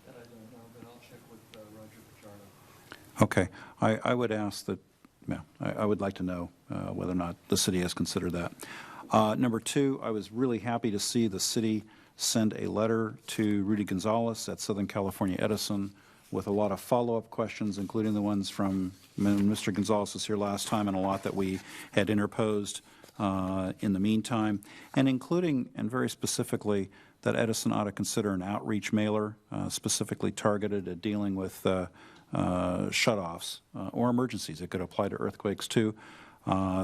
That I don't know, but I'll check with Roger Pichardo. Okay. I would ask that, yeah, I would like to know whether or not the city has considered that. Number 2, I was really happy to see the city send a letter to Rudy Gonzalez at Southern California Edison with a lot of follow-up questions, including the ones from when Mr. Gonzalez was here last time and a lot that we had interposed in the meantime, and including, and very specifically, that Edison ought to consider an outreach mailer specifically targeted at dealing with shutoffs or emergencies. It could apply to earthquakes too.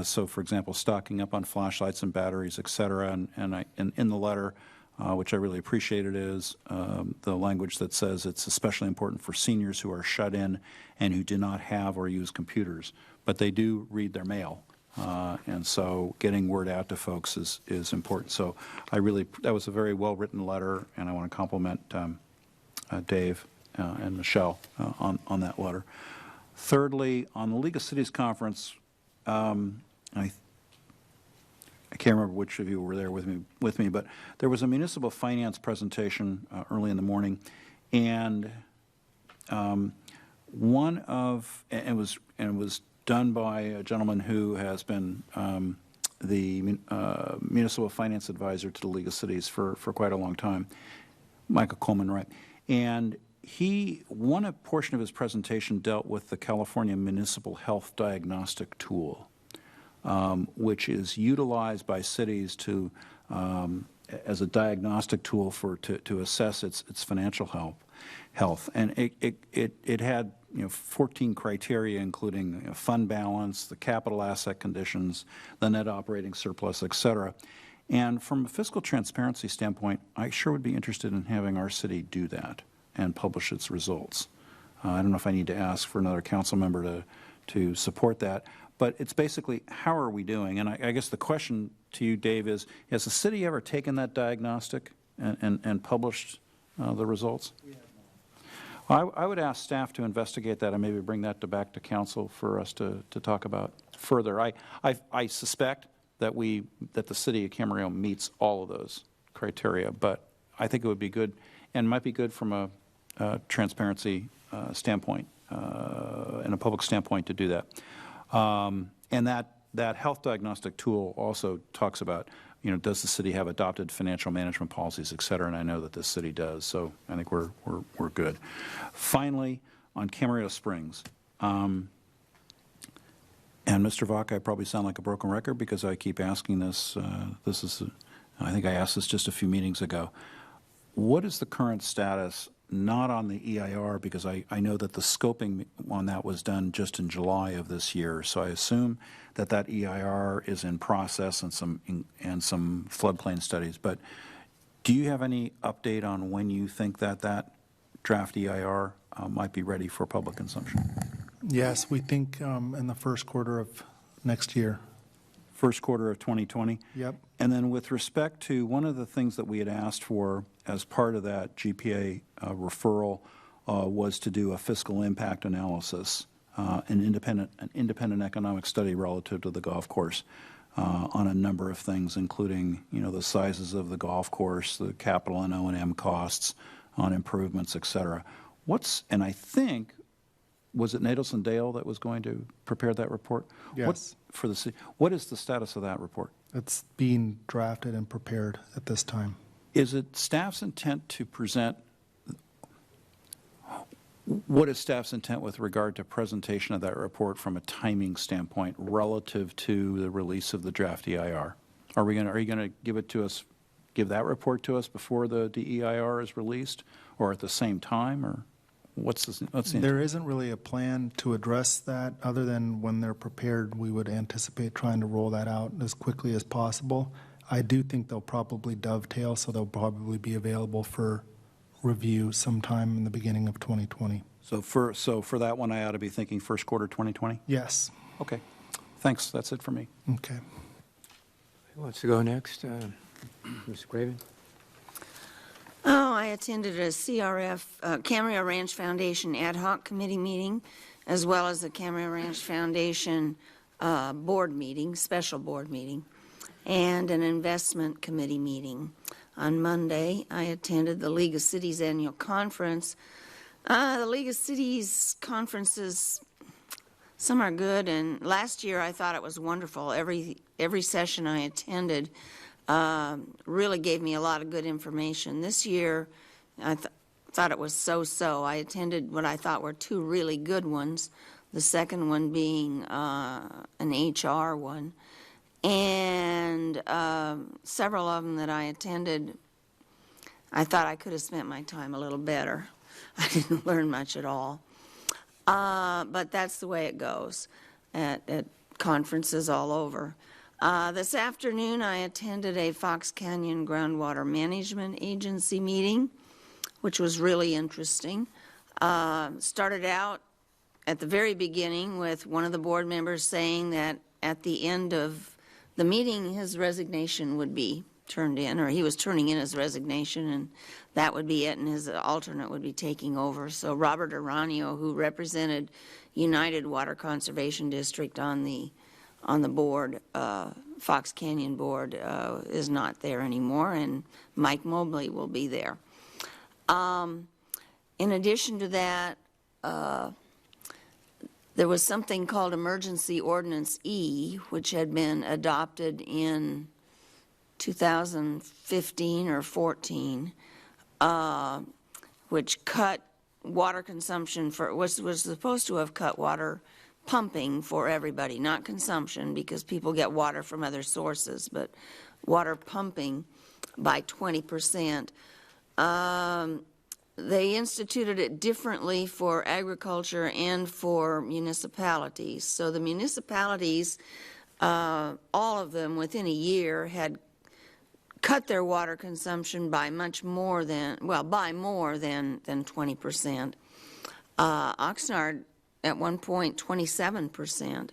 So, for example, stocking up on flashlights and batteries, et cetera. And in the letter, which I really appreciated, is the language that says it's especially important for seniors who are shut in and who do not have or use computers, but they do read their mail. And so getting word out to folks is important. So that was a very well-written letter, and I want to compliment Dave and Michelle on that letter. Thirdly, on the League of Cities conference, I can't remember which of you were there with me, but there was a municipal finance presentation early in the morning, and it was done by a gentleman who has been the municipal finance advisor to the League of Cities for quite a long time, Michael Coleman, right? And one portion of his presentation dealt with the California Municipal Health Diagnostic Tool, which is utilized by cities as a diagnostic tool to assess its financial health. And it had 14 criteria, including fund balance, the capital asset conditions, the net operating surplus, et cetera. And from a fiscal transparency standpoint, I sure would be interested in having our city do that and publish its results. I don't know if I need to ask for another council member to support that, but it's basically, how are we doing? And I guess the question to you, Dave, is, has the city ever taken that diagnostic and published the results? We have not. Well, I would ask staff to investigate that and maybe bring that back to council for us to talk about further. I suspect that the city of Camarillo meets all of those criteria, but I think it would be good, and might be good from a transparency standpoint and a public standpoint to do that. And that health diagnostic tool also talks about, does the city have adopted financial management policies, et cetera, and I know that this city does, so I think we're good. Finally, on Camarillo Springs, and Mr. Vaca, I probably sound like a broken record because I keep asking this. This is I think I asked this just a few meetings ago. What is the current status, not on the EIR, because I know that the scoping on that was done just in July of this year, so I assume that that EIR is in process and some floodplain studies, but do you have any update on when you think that that draft EIR might be ready for public consumption? Yes, we think in the first quarter of next year. First quarter of 2020? Yep. And then with respect to one of the things that we had asked for as part of that GPA referral was to do a fiscal impact analysis, an independent economic study relative to the golf course on a number of things, including, you know, the sizes of the golf course, the capital and O&M costs on improvements, et cetera. And I think, was it Nadelson Dale that was going to prepare that report? Yes. For the city. What is the status of that report? It's being drafted and prepared at this time. Is it staff's intent to present, what is staff's intent with regard to presentation of that report from a timing standpoint relative to the release of the draft EIR? Are you going to give it to us, give that report to us before the EIR is released, or at the same time, or what's the intent? There isn't really a plan to address that, other than when they're prepared, we would anticipate trying to roll that out as quickly as possible. I do think they'll probably dovetail, so they'll probably be available for review sometime in the beginning of 2020. So for that one, I ought to be thinking first quarter 2020? Yes. Okay. Thanks. That's it for me. Okay. Who wants to go next? Mr. Craven? Oh, I attended a CRF, Camarillo Ranch Foundation ad hoc committee meeting, as well as the Camarillo Ranch Foundation board meeting, special board meeting, and an investment committee meeting. On Monday, I attended the League of Cities annual conference. The League of Cities conferences, some are good, and last year I thought it was wonderful. Every session I attended really gave me a lot of good information. This year, I thought it was so-so. I attended what I thought were two really good ones, the second one being an HR one. And several of them that I attended, I thought I could have spent my time a little better. I didn't learn much at all. But that's the way it goes at conferences all over. This afternoon, I attended a Fox Canyon Groundwater Management Agency meeting, which was really interesting. Started out at the very beginning with one of the board members saying that at the end of the meeting, his resignation would be turned in, or he was turning in his resignation, and that would be it, and his alternate would be taking over. So Robert Aranio, who represented United Water Conservation District on the board, Fox Canyon board, is not there anymore, and Mike Mobley will be there. In addition to that, there was something called Emergency Ordinance E, which had been adopted in 2015 or 14, which cut water consumption was supposed to have cut water pumping for everybody, not consumption, because people get water from other sources, but water pumping by 20%. They instituted it differently for agriculture and for municipalities. So the municipalities, all of them within a year, had cut their water consumption by much more than, well, by more than 20%. Oxnard, at one point, 27%,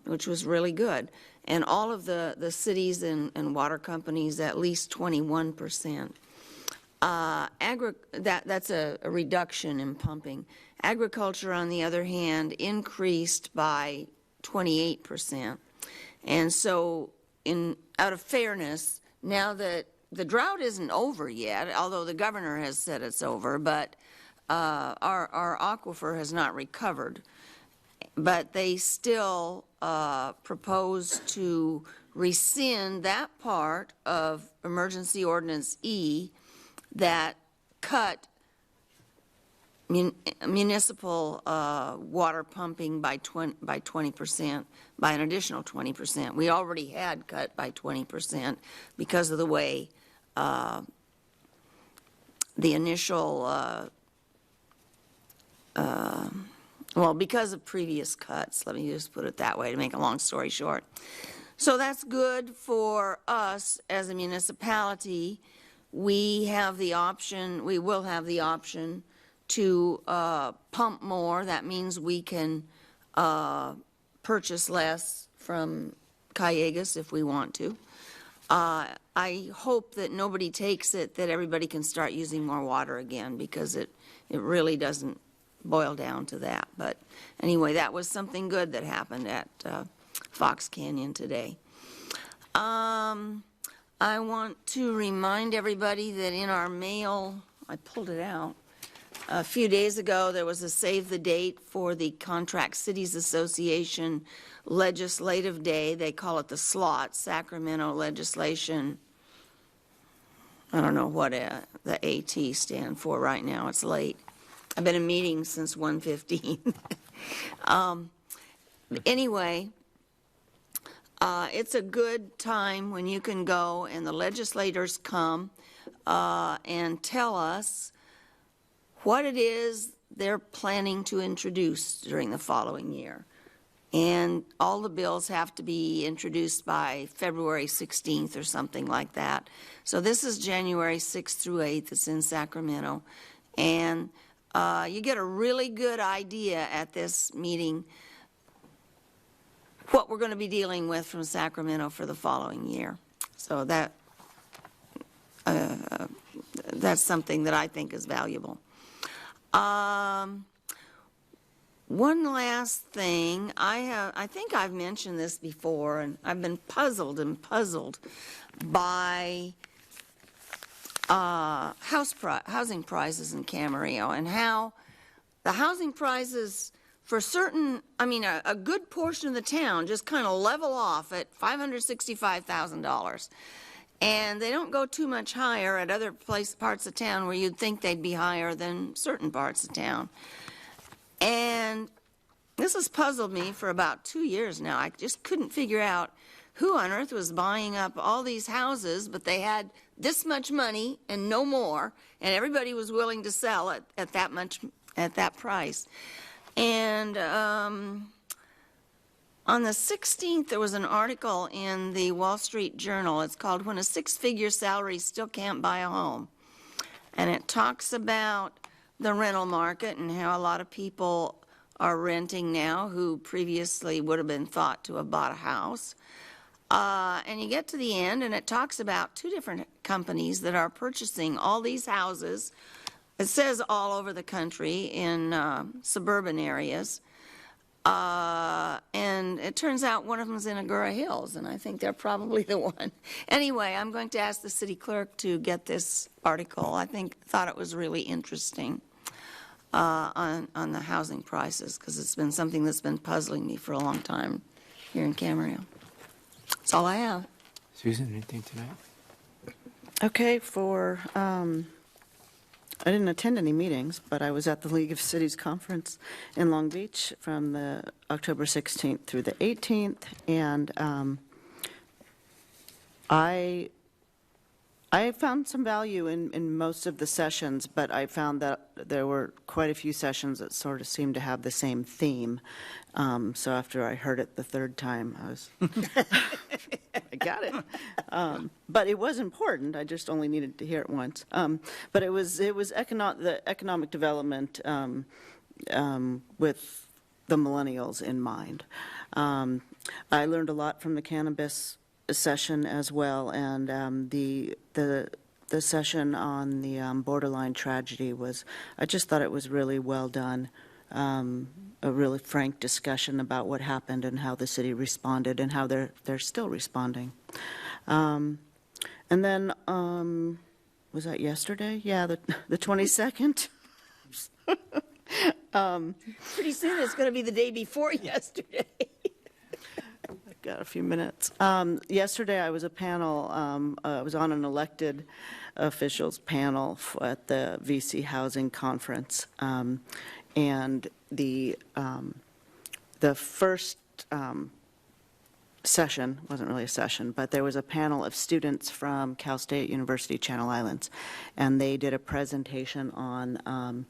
which was really good. And all of the cities and water companies, at least 21%. That's a reduction in pumping. Agriculture, on the other hand, increased by 28%. And so, out of fairness, now that the drought isn't over yet, although the governor has said it's over, but our aquifer has not recovered. But they still propose to rescind that part of Emergency Ordinance E that cut municipal water pumping by 20%, by an additional 20%. We already had cut by 20% because of the way the initial, well, because of previous cuts, let me just put it that way to make a long story short. So that's good for us as a municipality. We have the option, we will have the option to pump more. That means we can purchase less from Callegas if we want to. I hope that nobody takes it that everybody can start using more water again, because it really doesn't boil down to that. But anyway, that was something good that happened at Fox Canyon today. I want to remind everybody that in our mail, I pulled it out, a few days ago, there was a save the date for the Contract Cities Association Legislative Day. They call it the SLOT, Sacramento Legislation. I don't know what the AT stand for right now. It's late. I've been in meetings since 1:15. Anyway, it's a good time when you can go and the legislators come and tell us what it is they're planning to introduce during the following year. And all the bills have to be introduced by February 16th or something like that. So this is January 6th through 8th. It's in Sacramento. And you get a really good idea at this meeting what we're going to be dealing with from Sacramento for the following year. So that's something that I think is valuable. One last thing, I think I've mentioned this before, and I've been puzzled by housing prices in Camarillo, and how the housing prices for certain, a good portion of the town just kind of level off at $565,000. And they don't go too much higher at other parts of town where you'd think they'd be higher than certain parts of town. And this has puzzled me for about 2 years now. I just couldn't figure out who on earth was buying up all these houses, but they had this much money and no more, and everybody was willing to sell at that price. And on the 16th, there was an article in the Wall Street Journal. It's called "When a Six-Figure Salary Still Can't Buy a Home." And it talks about the rental market and how a lot of people are renting now who previously would have been thought to have bought a house. And you get to the end, and it talks about two different companies that are purchasing all these houses. It says all over the country in suburban areas. And it turns out one of them is in Agoura Hills, and I think they're probably the one. Anyway, I'm going to ask the city clerk to get this article. I thought it was really interesting on the housing prices, because it's been something that's been puzzling me for a long time here in Camarillo. That's all I have. Susan, anything tonight? Okay, I didn't attend any meetings, but I was at the League of Cities Conference in Long Beach from the October 16th through the 18th, and I found some value in most of the sessions, but I found that there were quite a few sessions that sort of seemed to have the same theme. So after I heard it the third time, I was, I got it. But it was important. I just only needed to hear it once. But it was the economic development with the millennials in mind. I learned a lot from the cannabis session as well, and the session on the borderline tragedy was, I just thought it was really well done. A really frank discussion about what happened and how the city responded and how they're still responding. And then, was that yesterday? Yeah, the 22nd. Pretty soon it's going to be the day before yesterday. got a few minutes. Yesterday, I was I was on an elected officials panel at the VC Housing Conference. And the first session, wasn't really a session, but there was a panel of students from Cal State University Channel Islands, and they did a presentation on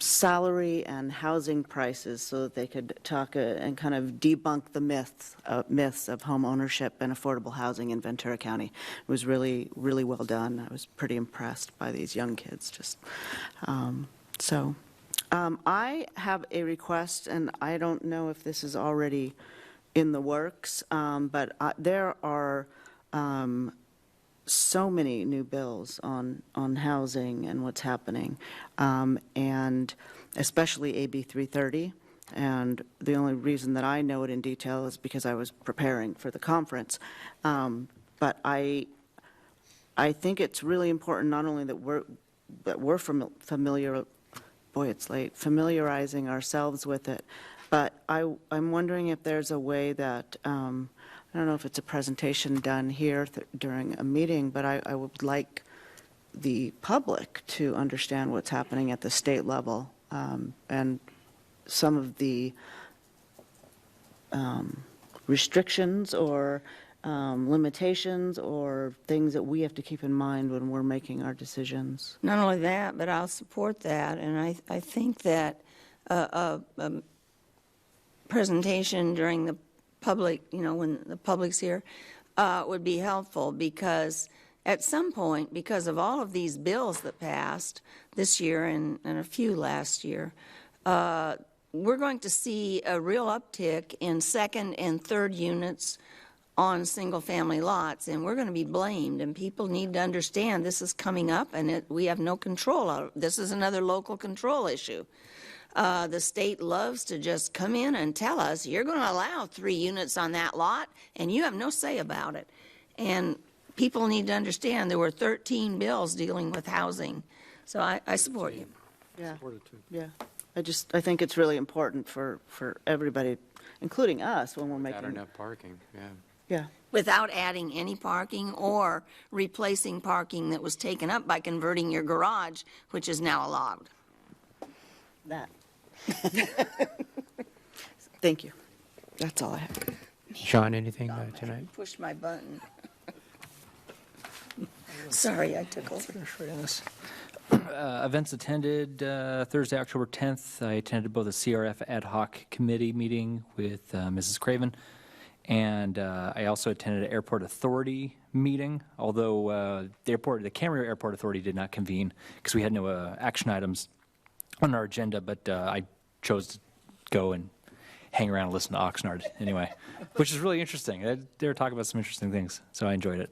salary and housing prices so that they could talk and kind of debunk the myths of home ownership and affordable housing in Ventura County. It was really, really well done. I was pretty impressed by these young kids. I have a request, and I don't know if this is already in the works, but there are so many new bills on housing and what's happening, and especially AB 330. And the only reason that I know it in detail is because I was preparing for the conference. But I think it's really important not only that we're familiar. Boy, it's late. Familiarizing ourselves with it, but I'm wondering if there's a way that. I don't know if it's a presentation done here during a meeting, but I would like the public to understand what's happening at the state level, and some of the restrictions or limitations or things that we have to keep in mind when we're making our decisions. Not only that, but I'll support that. And I think that a presentation during the public, when the public's here, would be helpful, because at some point, because of all of these bills that passed this year and a few last year, we're going to see a real uptick in second and third units on single-family lots, and we're going to be blamed, and people need to understand this is coming up, and we have no control of it. This is another local control issue. The state loves to just come in and tell us, you're going to allow 3 units on that lot, and you have no say about it. And people need to understand there were 13 bills dealing with housing. So I support you. Yeah. Yeah. I think it's really important for everybody, including us, when we're making. Without enough parking, yeah. Yeah. Without adding any parking or replacing parking that was taken up by converting your garage, which is now allowed. That. Thank you. That's all I have. Shawn, anything tonight? Pushed my button. Sorry, I took over. Events attended Thursday, October 10th. I attended both a CRF ad hoc committee meeting with Mrs. Craven, and I also attended an airport authority meeting, although the Camarillo Airport Authority did not convene because we had no action items on our agenda, but I chose to go and hang around and listen to Oxnard anyway, which is really interesting. They were talking about some interesting things, so I enjoyed it.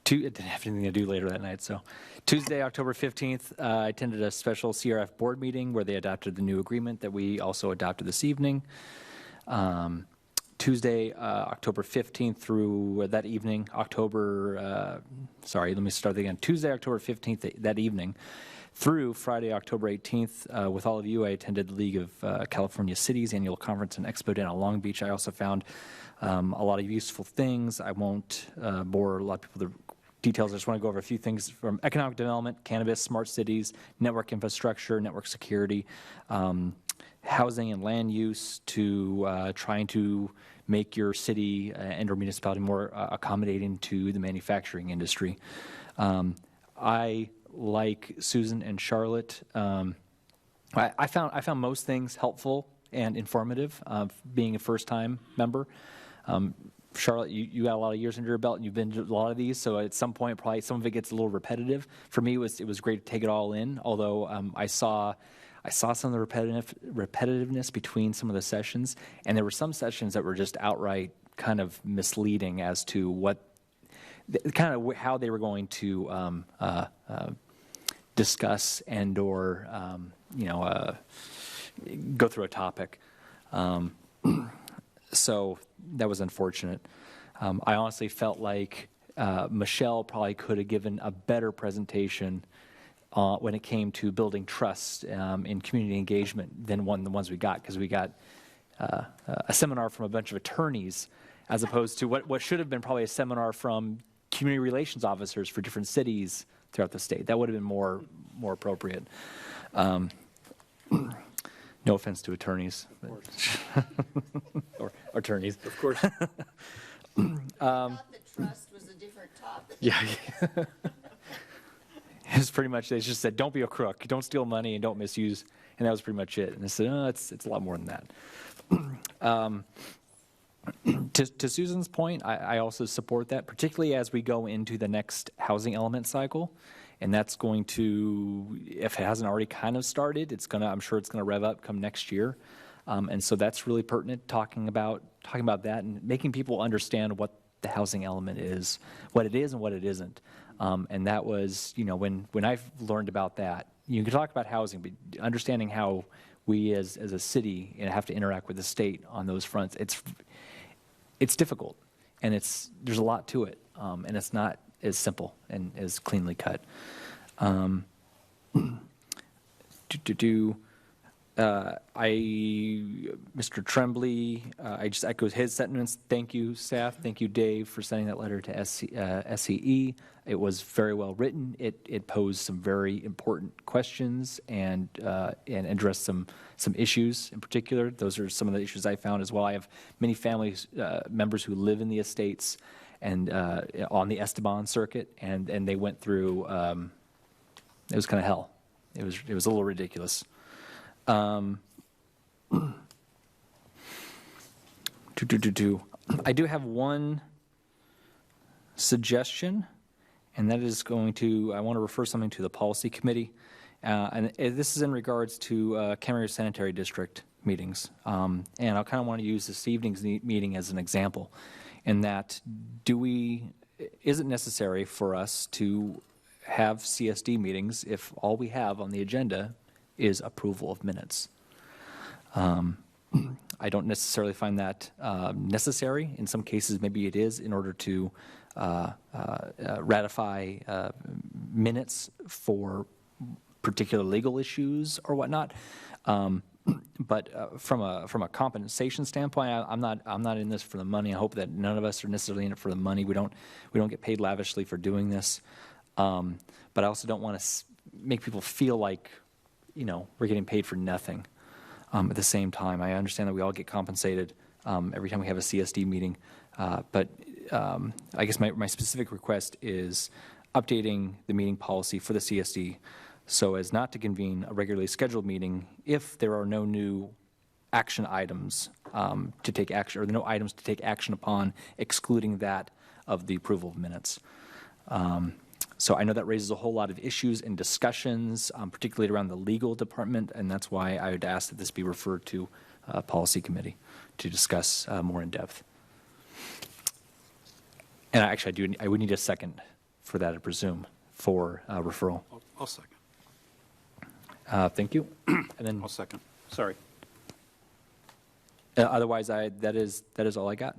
It didn't have anything to do later that night. So Tuesday, October 15th, I attended a special CRF board meeting where they adopted the new agreement that we also adopted this evening. Tuesday, October 15th through that evening, Tuesday, October 15th that evening through Friday, October 18th, with all of you, I attended the League of California Cities annual conference and expo down at Long Beach. I also found a lot of useful things. I won't bore a lot of people with the details. I just want to go over a few things from economic development, cannabis, smart cities, network infrastructure, network security, housing and land use, to trying to make your city and or municipality more accommodating to the manufacturing industry. I, like Susan and Charlotte, I found most things helpful and informative, being a first-time member. Charlotte, you got a lot of years under your belt, and you've been to a lot of these, so at some point, probably some of it gets a little repetitive. For me, it was great to take it all in, although I saw some of the repetitiveness between some of the sessions, and there were some sessions that were just outright kind of misleading as to how they were going to discuss and or go through a topic. So that was unfortunate. I honestly felt like Michelle probably could have given a better presentation when it came to building trust in community engagement than the ones we got, because we got a seminar from a bunch of attorneys as opposed to what should have been probably a seminar from community relations officers for different cities throughout the state. That would have been more appropriate. No offense to attorneys. Or attorneys. Of course. I thought that trust was a different topic. Yeah. It's pretty much, they just said, don't be a crook, don't steal money, and don't misuse, and that was pretty much it. And I said, no, it's a lot more than that. To Susan's point, I also support that, particularly as we go into the next housing element cycle. And that's going to, if it hasn't already kind of started, I'm sure it's going to rev up come next year. And so that's really pertinent, talking about that and making people understand what the housing element is, what it is and what it isn't. And that was, when I've learned about that, you can talk about housing, but understanding how we as a city have to interact with the state on those fronts, it's difficult, and there's a lot to it, and it's not as simple and as cleanly cut. Mr. Tremblay, I just echoed his sentiments. Thank you, staff. Thank you, Dave, for sending that letter to SCE. It was very well written. It posed some very important questions and addressed some issues in particular. Those are some of the issues I found as well. I have many family members who live in the estates and on the Esteban circuit, and they went through. It was kind of hell. It was a little ridiculous. I do have one suggestion, and that is I want to refer something to the policy committee, and this is in regards to Camarillo Sanitary District meetings, and I kind of want to use this evening's meeting as an example, in that is it necessary for us to have CSD meetings if all we have on the agenda is approval of minutes? I don't necessarily find that necessary. In some cases, maybe it is in order to ratify minutes for particular legal issues or whatnot. But from a compensation standpoint, I'm not in this for the money. I hope that none of us are necessarily in it for the money. We don't get paid lavishly for doing this. But I also don't want to make people feel like we're getting paid for nothing. At the same time, I understand that we all get compensated every time we have a CSD meeting. But I guess my specific request is updating the meeting policy for the CSD so as not to convene a regularly scheduled meeting if there are no new action items to take action, or no items to take action upon, excluding that of the approval of minutes. So I know that raises a whole lot of issues and discussions, particularly around the legal department, and that's why I would ask that this be referred to policy committee to discuss more in depth. And actually, I would need a second for that, I presume, for referral. I'll second. Thank you. And then I'll second. Sorry. Otherwise, that is all I got.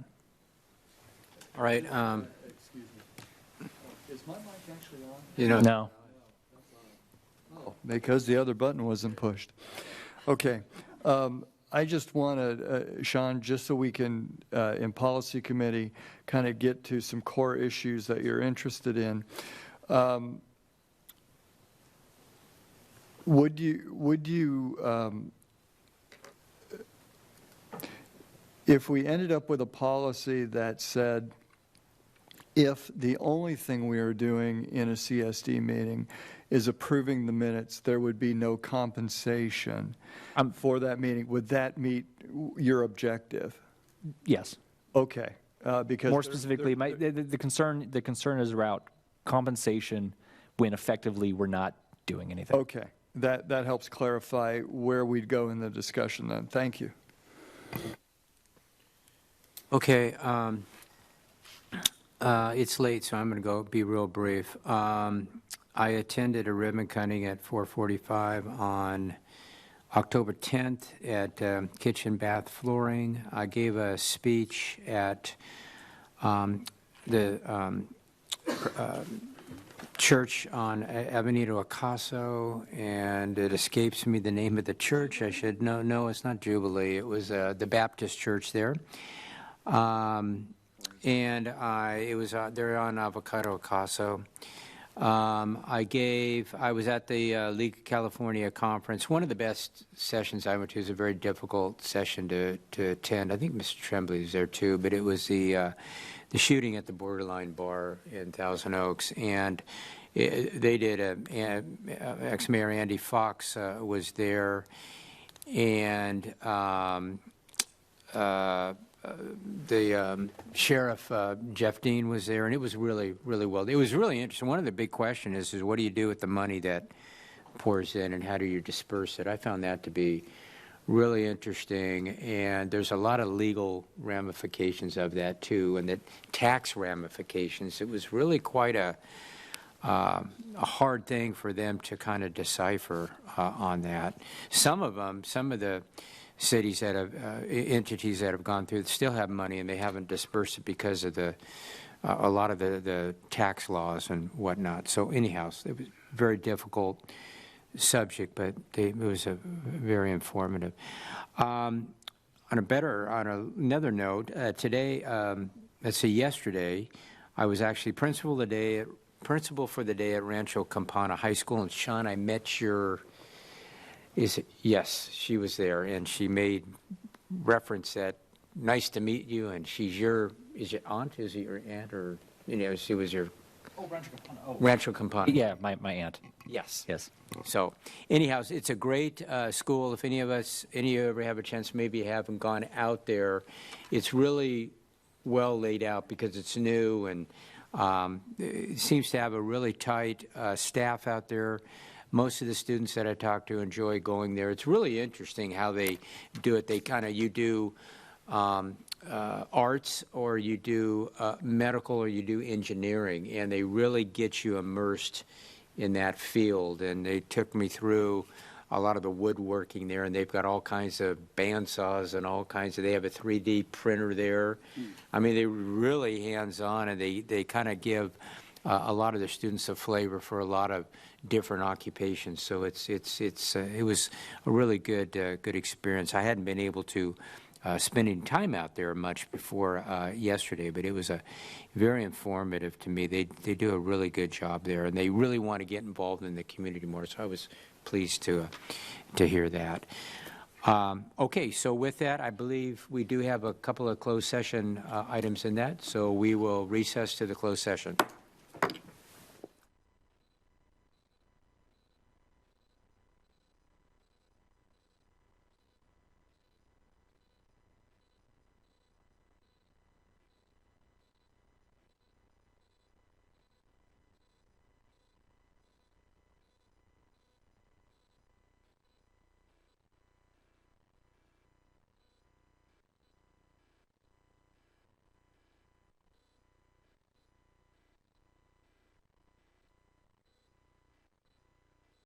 All right. Is my mic actually on? No. Oh, because the other button wasn't pushed. Okay. I just want to, Shawn, just so we can, in policy committee, kind of get to some core issues that you're interested in. Would you, if we ended up with a policy that said, if the only thing we are doing in a CSD meeting is approving the minutes, there would be no compensation for that meeting, would that meet your objective? Yes. Okay. Because more specifically, the concern is about compensation when effectively we're not doing anything. Okay. That helps clarify where we'd go in the discussion then. Thank you. Okay. It's late, so I'm going to be real brief. I attended a ribbon cutting at 4:45 on October 10th at Kitchen Bath Flooring. I gave a speech at the church on Avenida Ocaso, and it escapes me the name of the church. I should know. No, it's not Jubilee. It was the Baptist church there. And it was there on Avocado Ocaso. I was at the League of California conference. One of the best sessions I went to. Is a very difficult session to attend. I think Mr. Tremblay was there too, but it was the shooting at the Borderline Bar in Thousand Oaks, and they did ex-mayor Andy Fox was there, and the sheriff Jeff Dean was there, and it was really well. It was really interesting. One of the big questions is what do you do with the money that pours in, and how do you disperse it? I found that to be really interesting, and there's a lot of legal ramifications of that too, and the tax ramifications. It was really quite a hard thing for them to kind of decipher on that. Some of the cities that have entities that have gone through still have money, and they haven't dispersed it because of a lot of the tax laws and whatnot. So anyhow, it was very difficult subject, but it was very informative. On another note, today, yesterday, I was actually principal for the day at Rancho Campana High School. And Shawn, I met yes, she was there, and she made reference that nice to meet you, and she's is it aunt? Is it your aunt, or she was your? Oh, Rancho Campana. Oh. Rancho Campana. Yeah, my aunt. Yes. Yes. So, anyhow, it's a great school. If any of you ever have a chance, maybe you haven't gone out there, it's really well laid out because it's new, and it seems to have a really tight staff out there. Most of the students that I talk to enjoy going there. It's really interesting how they do it. You do arts, or you do medical, or you do engineering, and they really get you immersed in that field. And they took me through a lot of the woodworking there, and they've got all kinds of bandsaws and they have a 3D printer there. I mean, they're really hands-on, and they kind of give a lot of the students a flavor for a lot of different occupations. So it was a really good experience. I hadn't been able to spend any time out there much before yesterday, but it was very informative to me. They do a really good job there, and they really want to get involved in the community more. So I was pleased to hear that. Okay, so with that, I believe we do have a couple of closed session items in that, so we will recess to the closed session.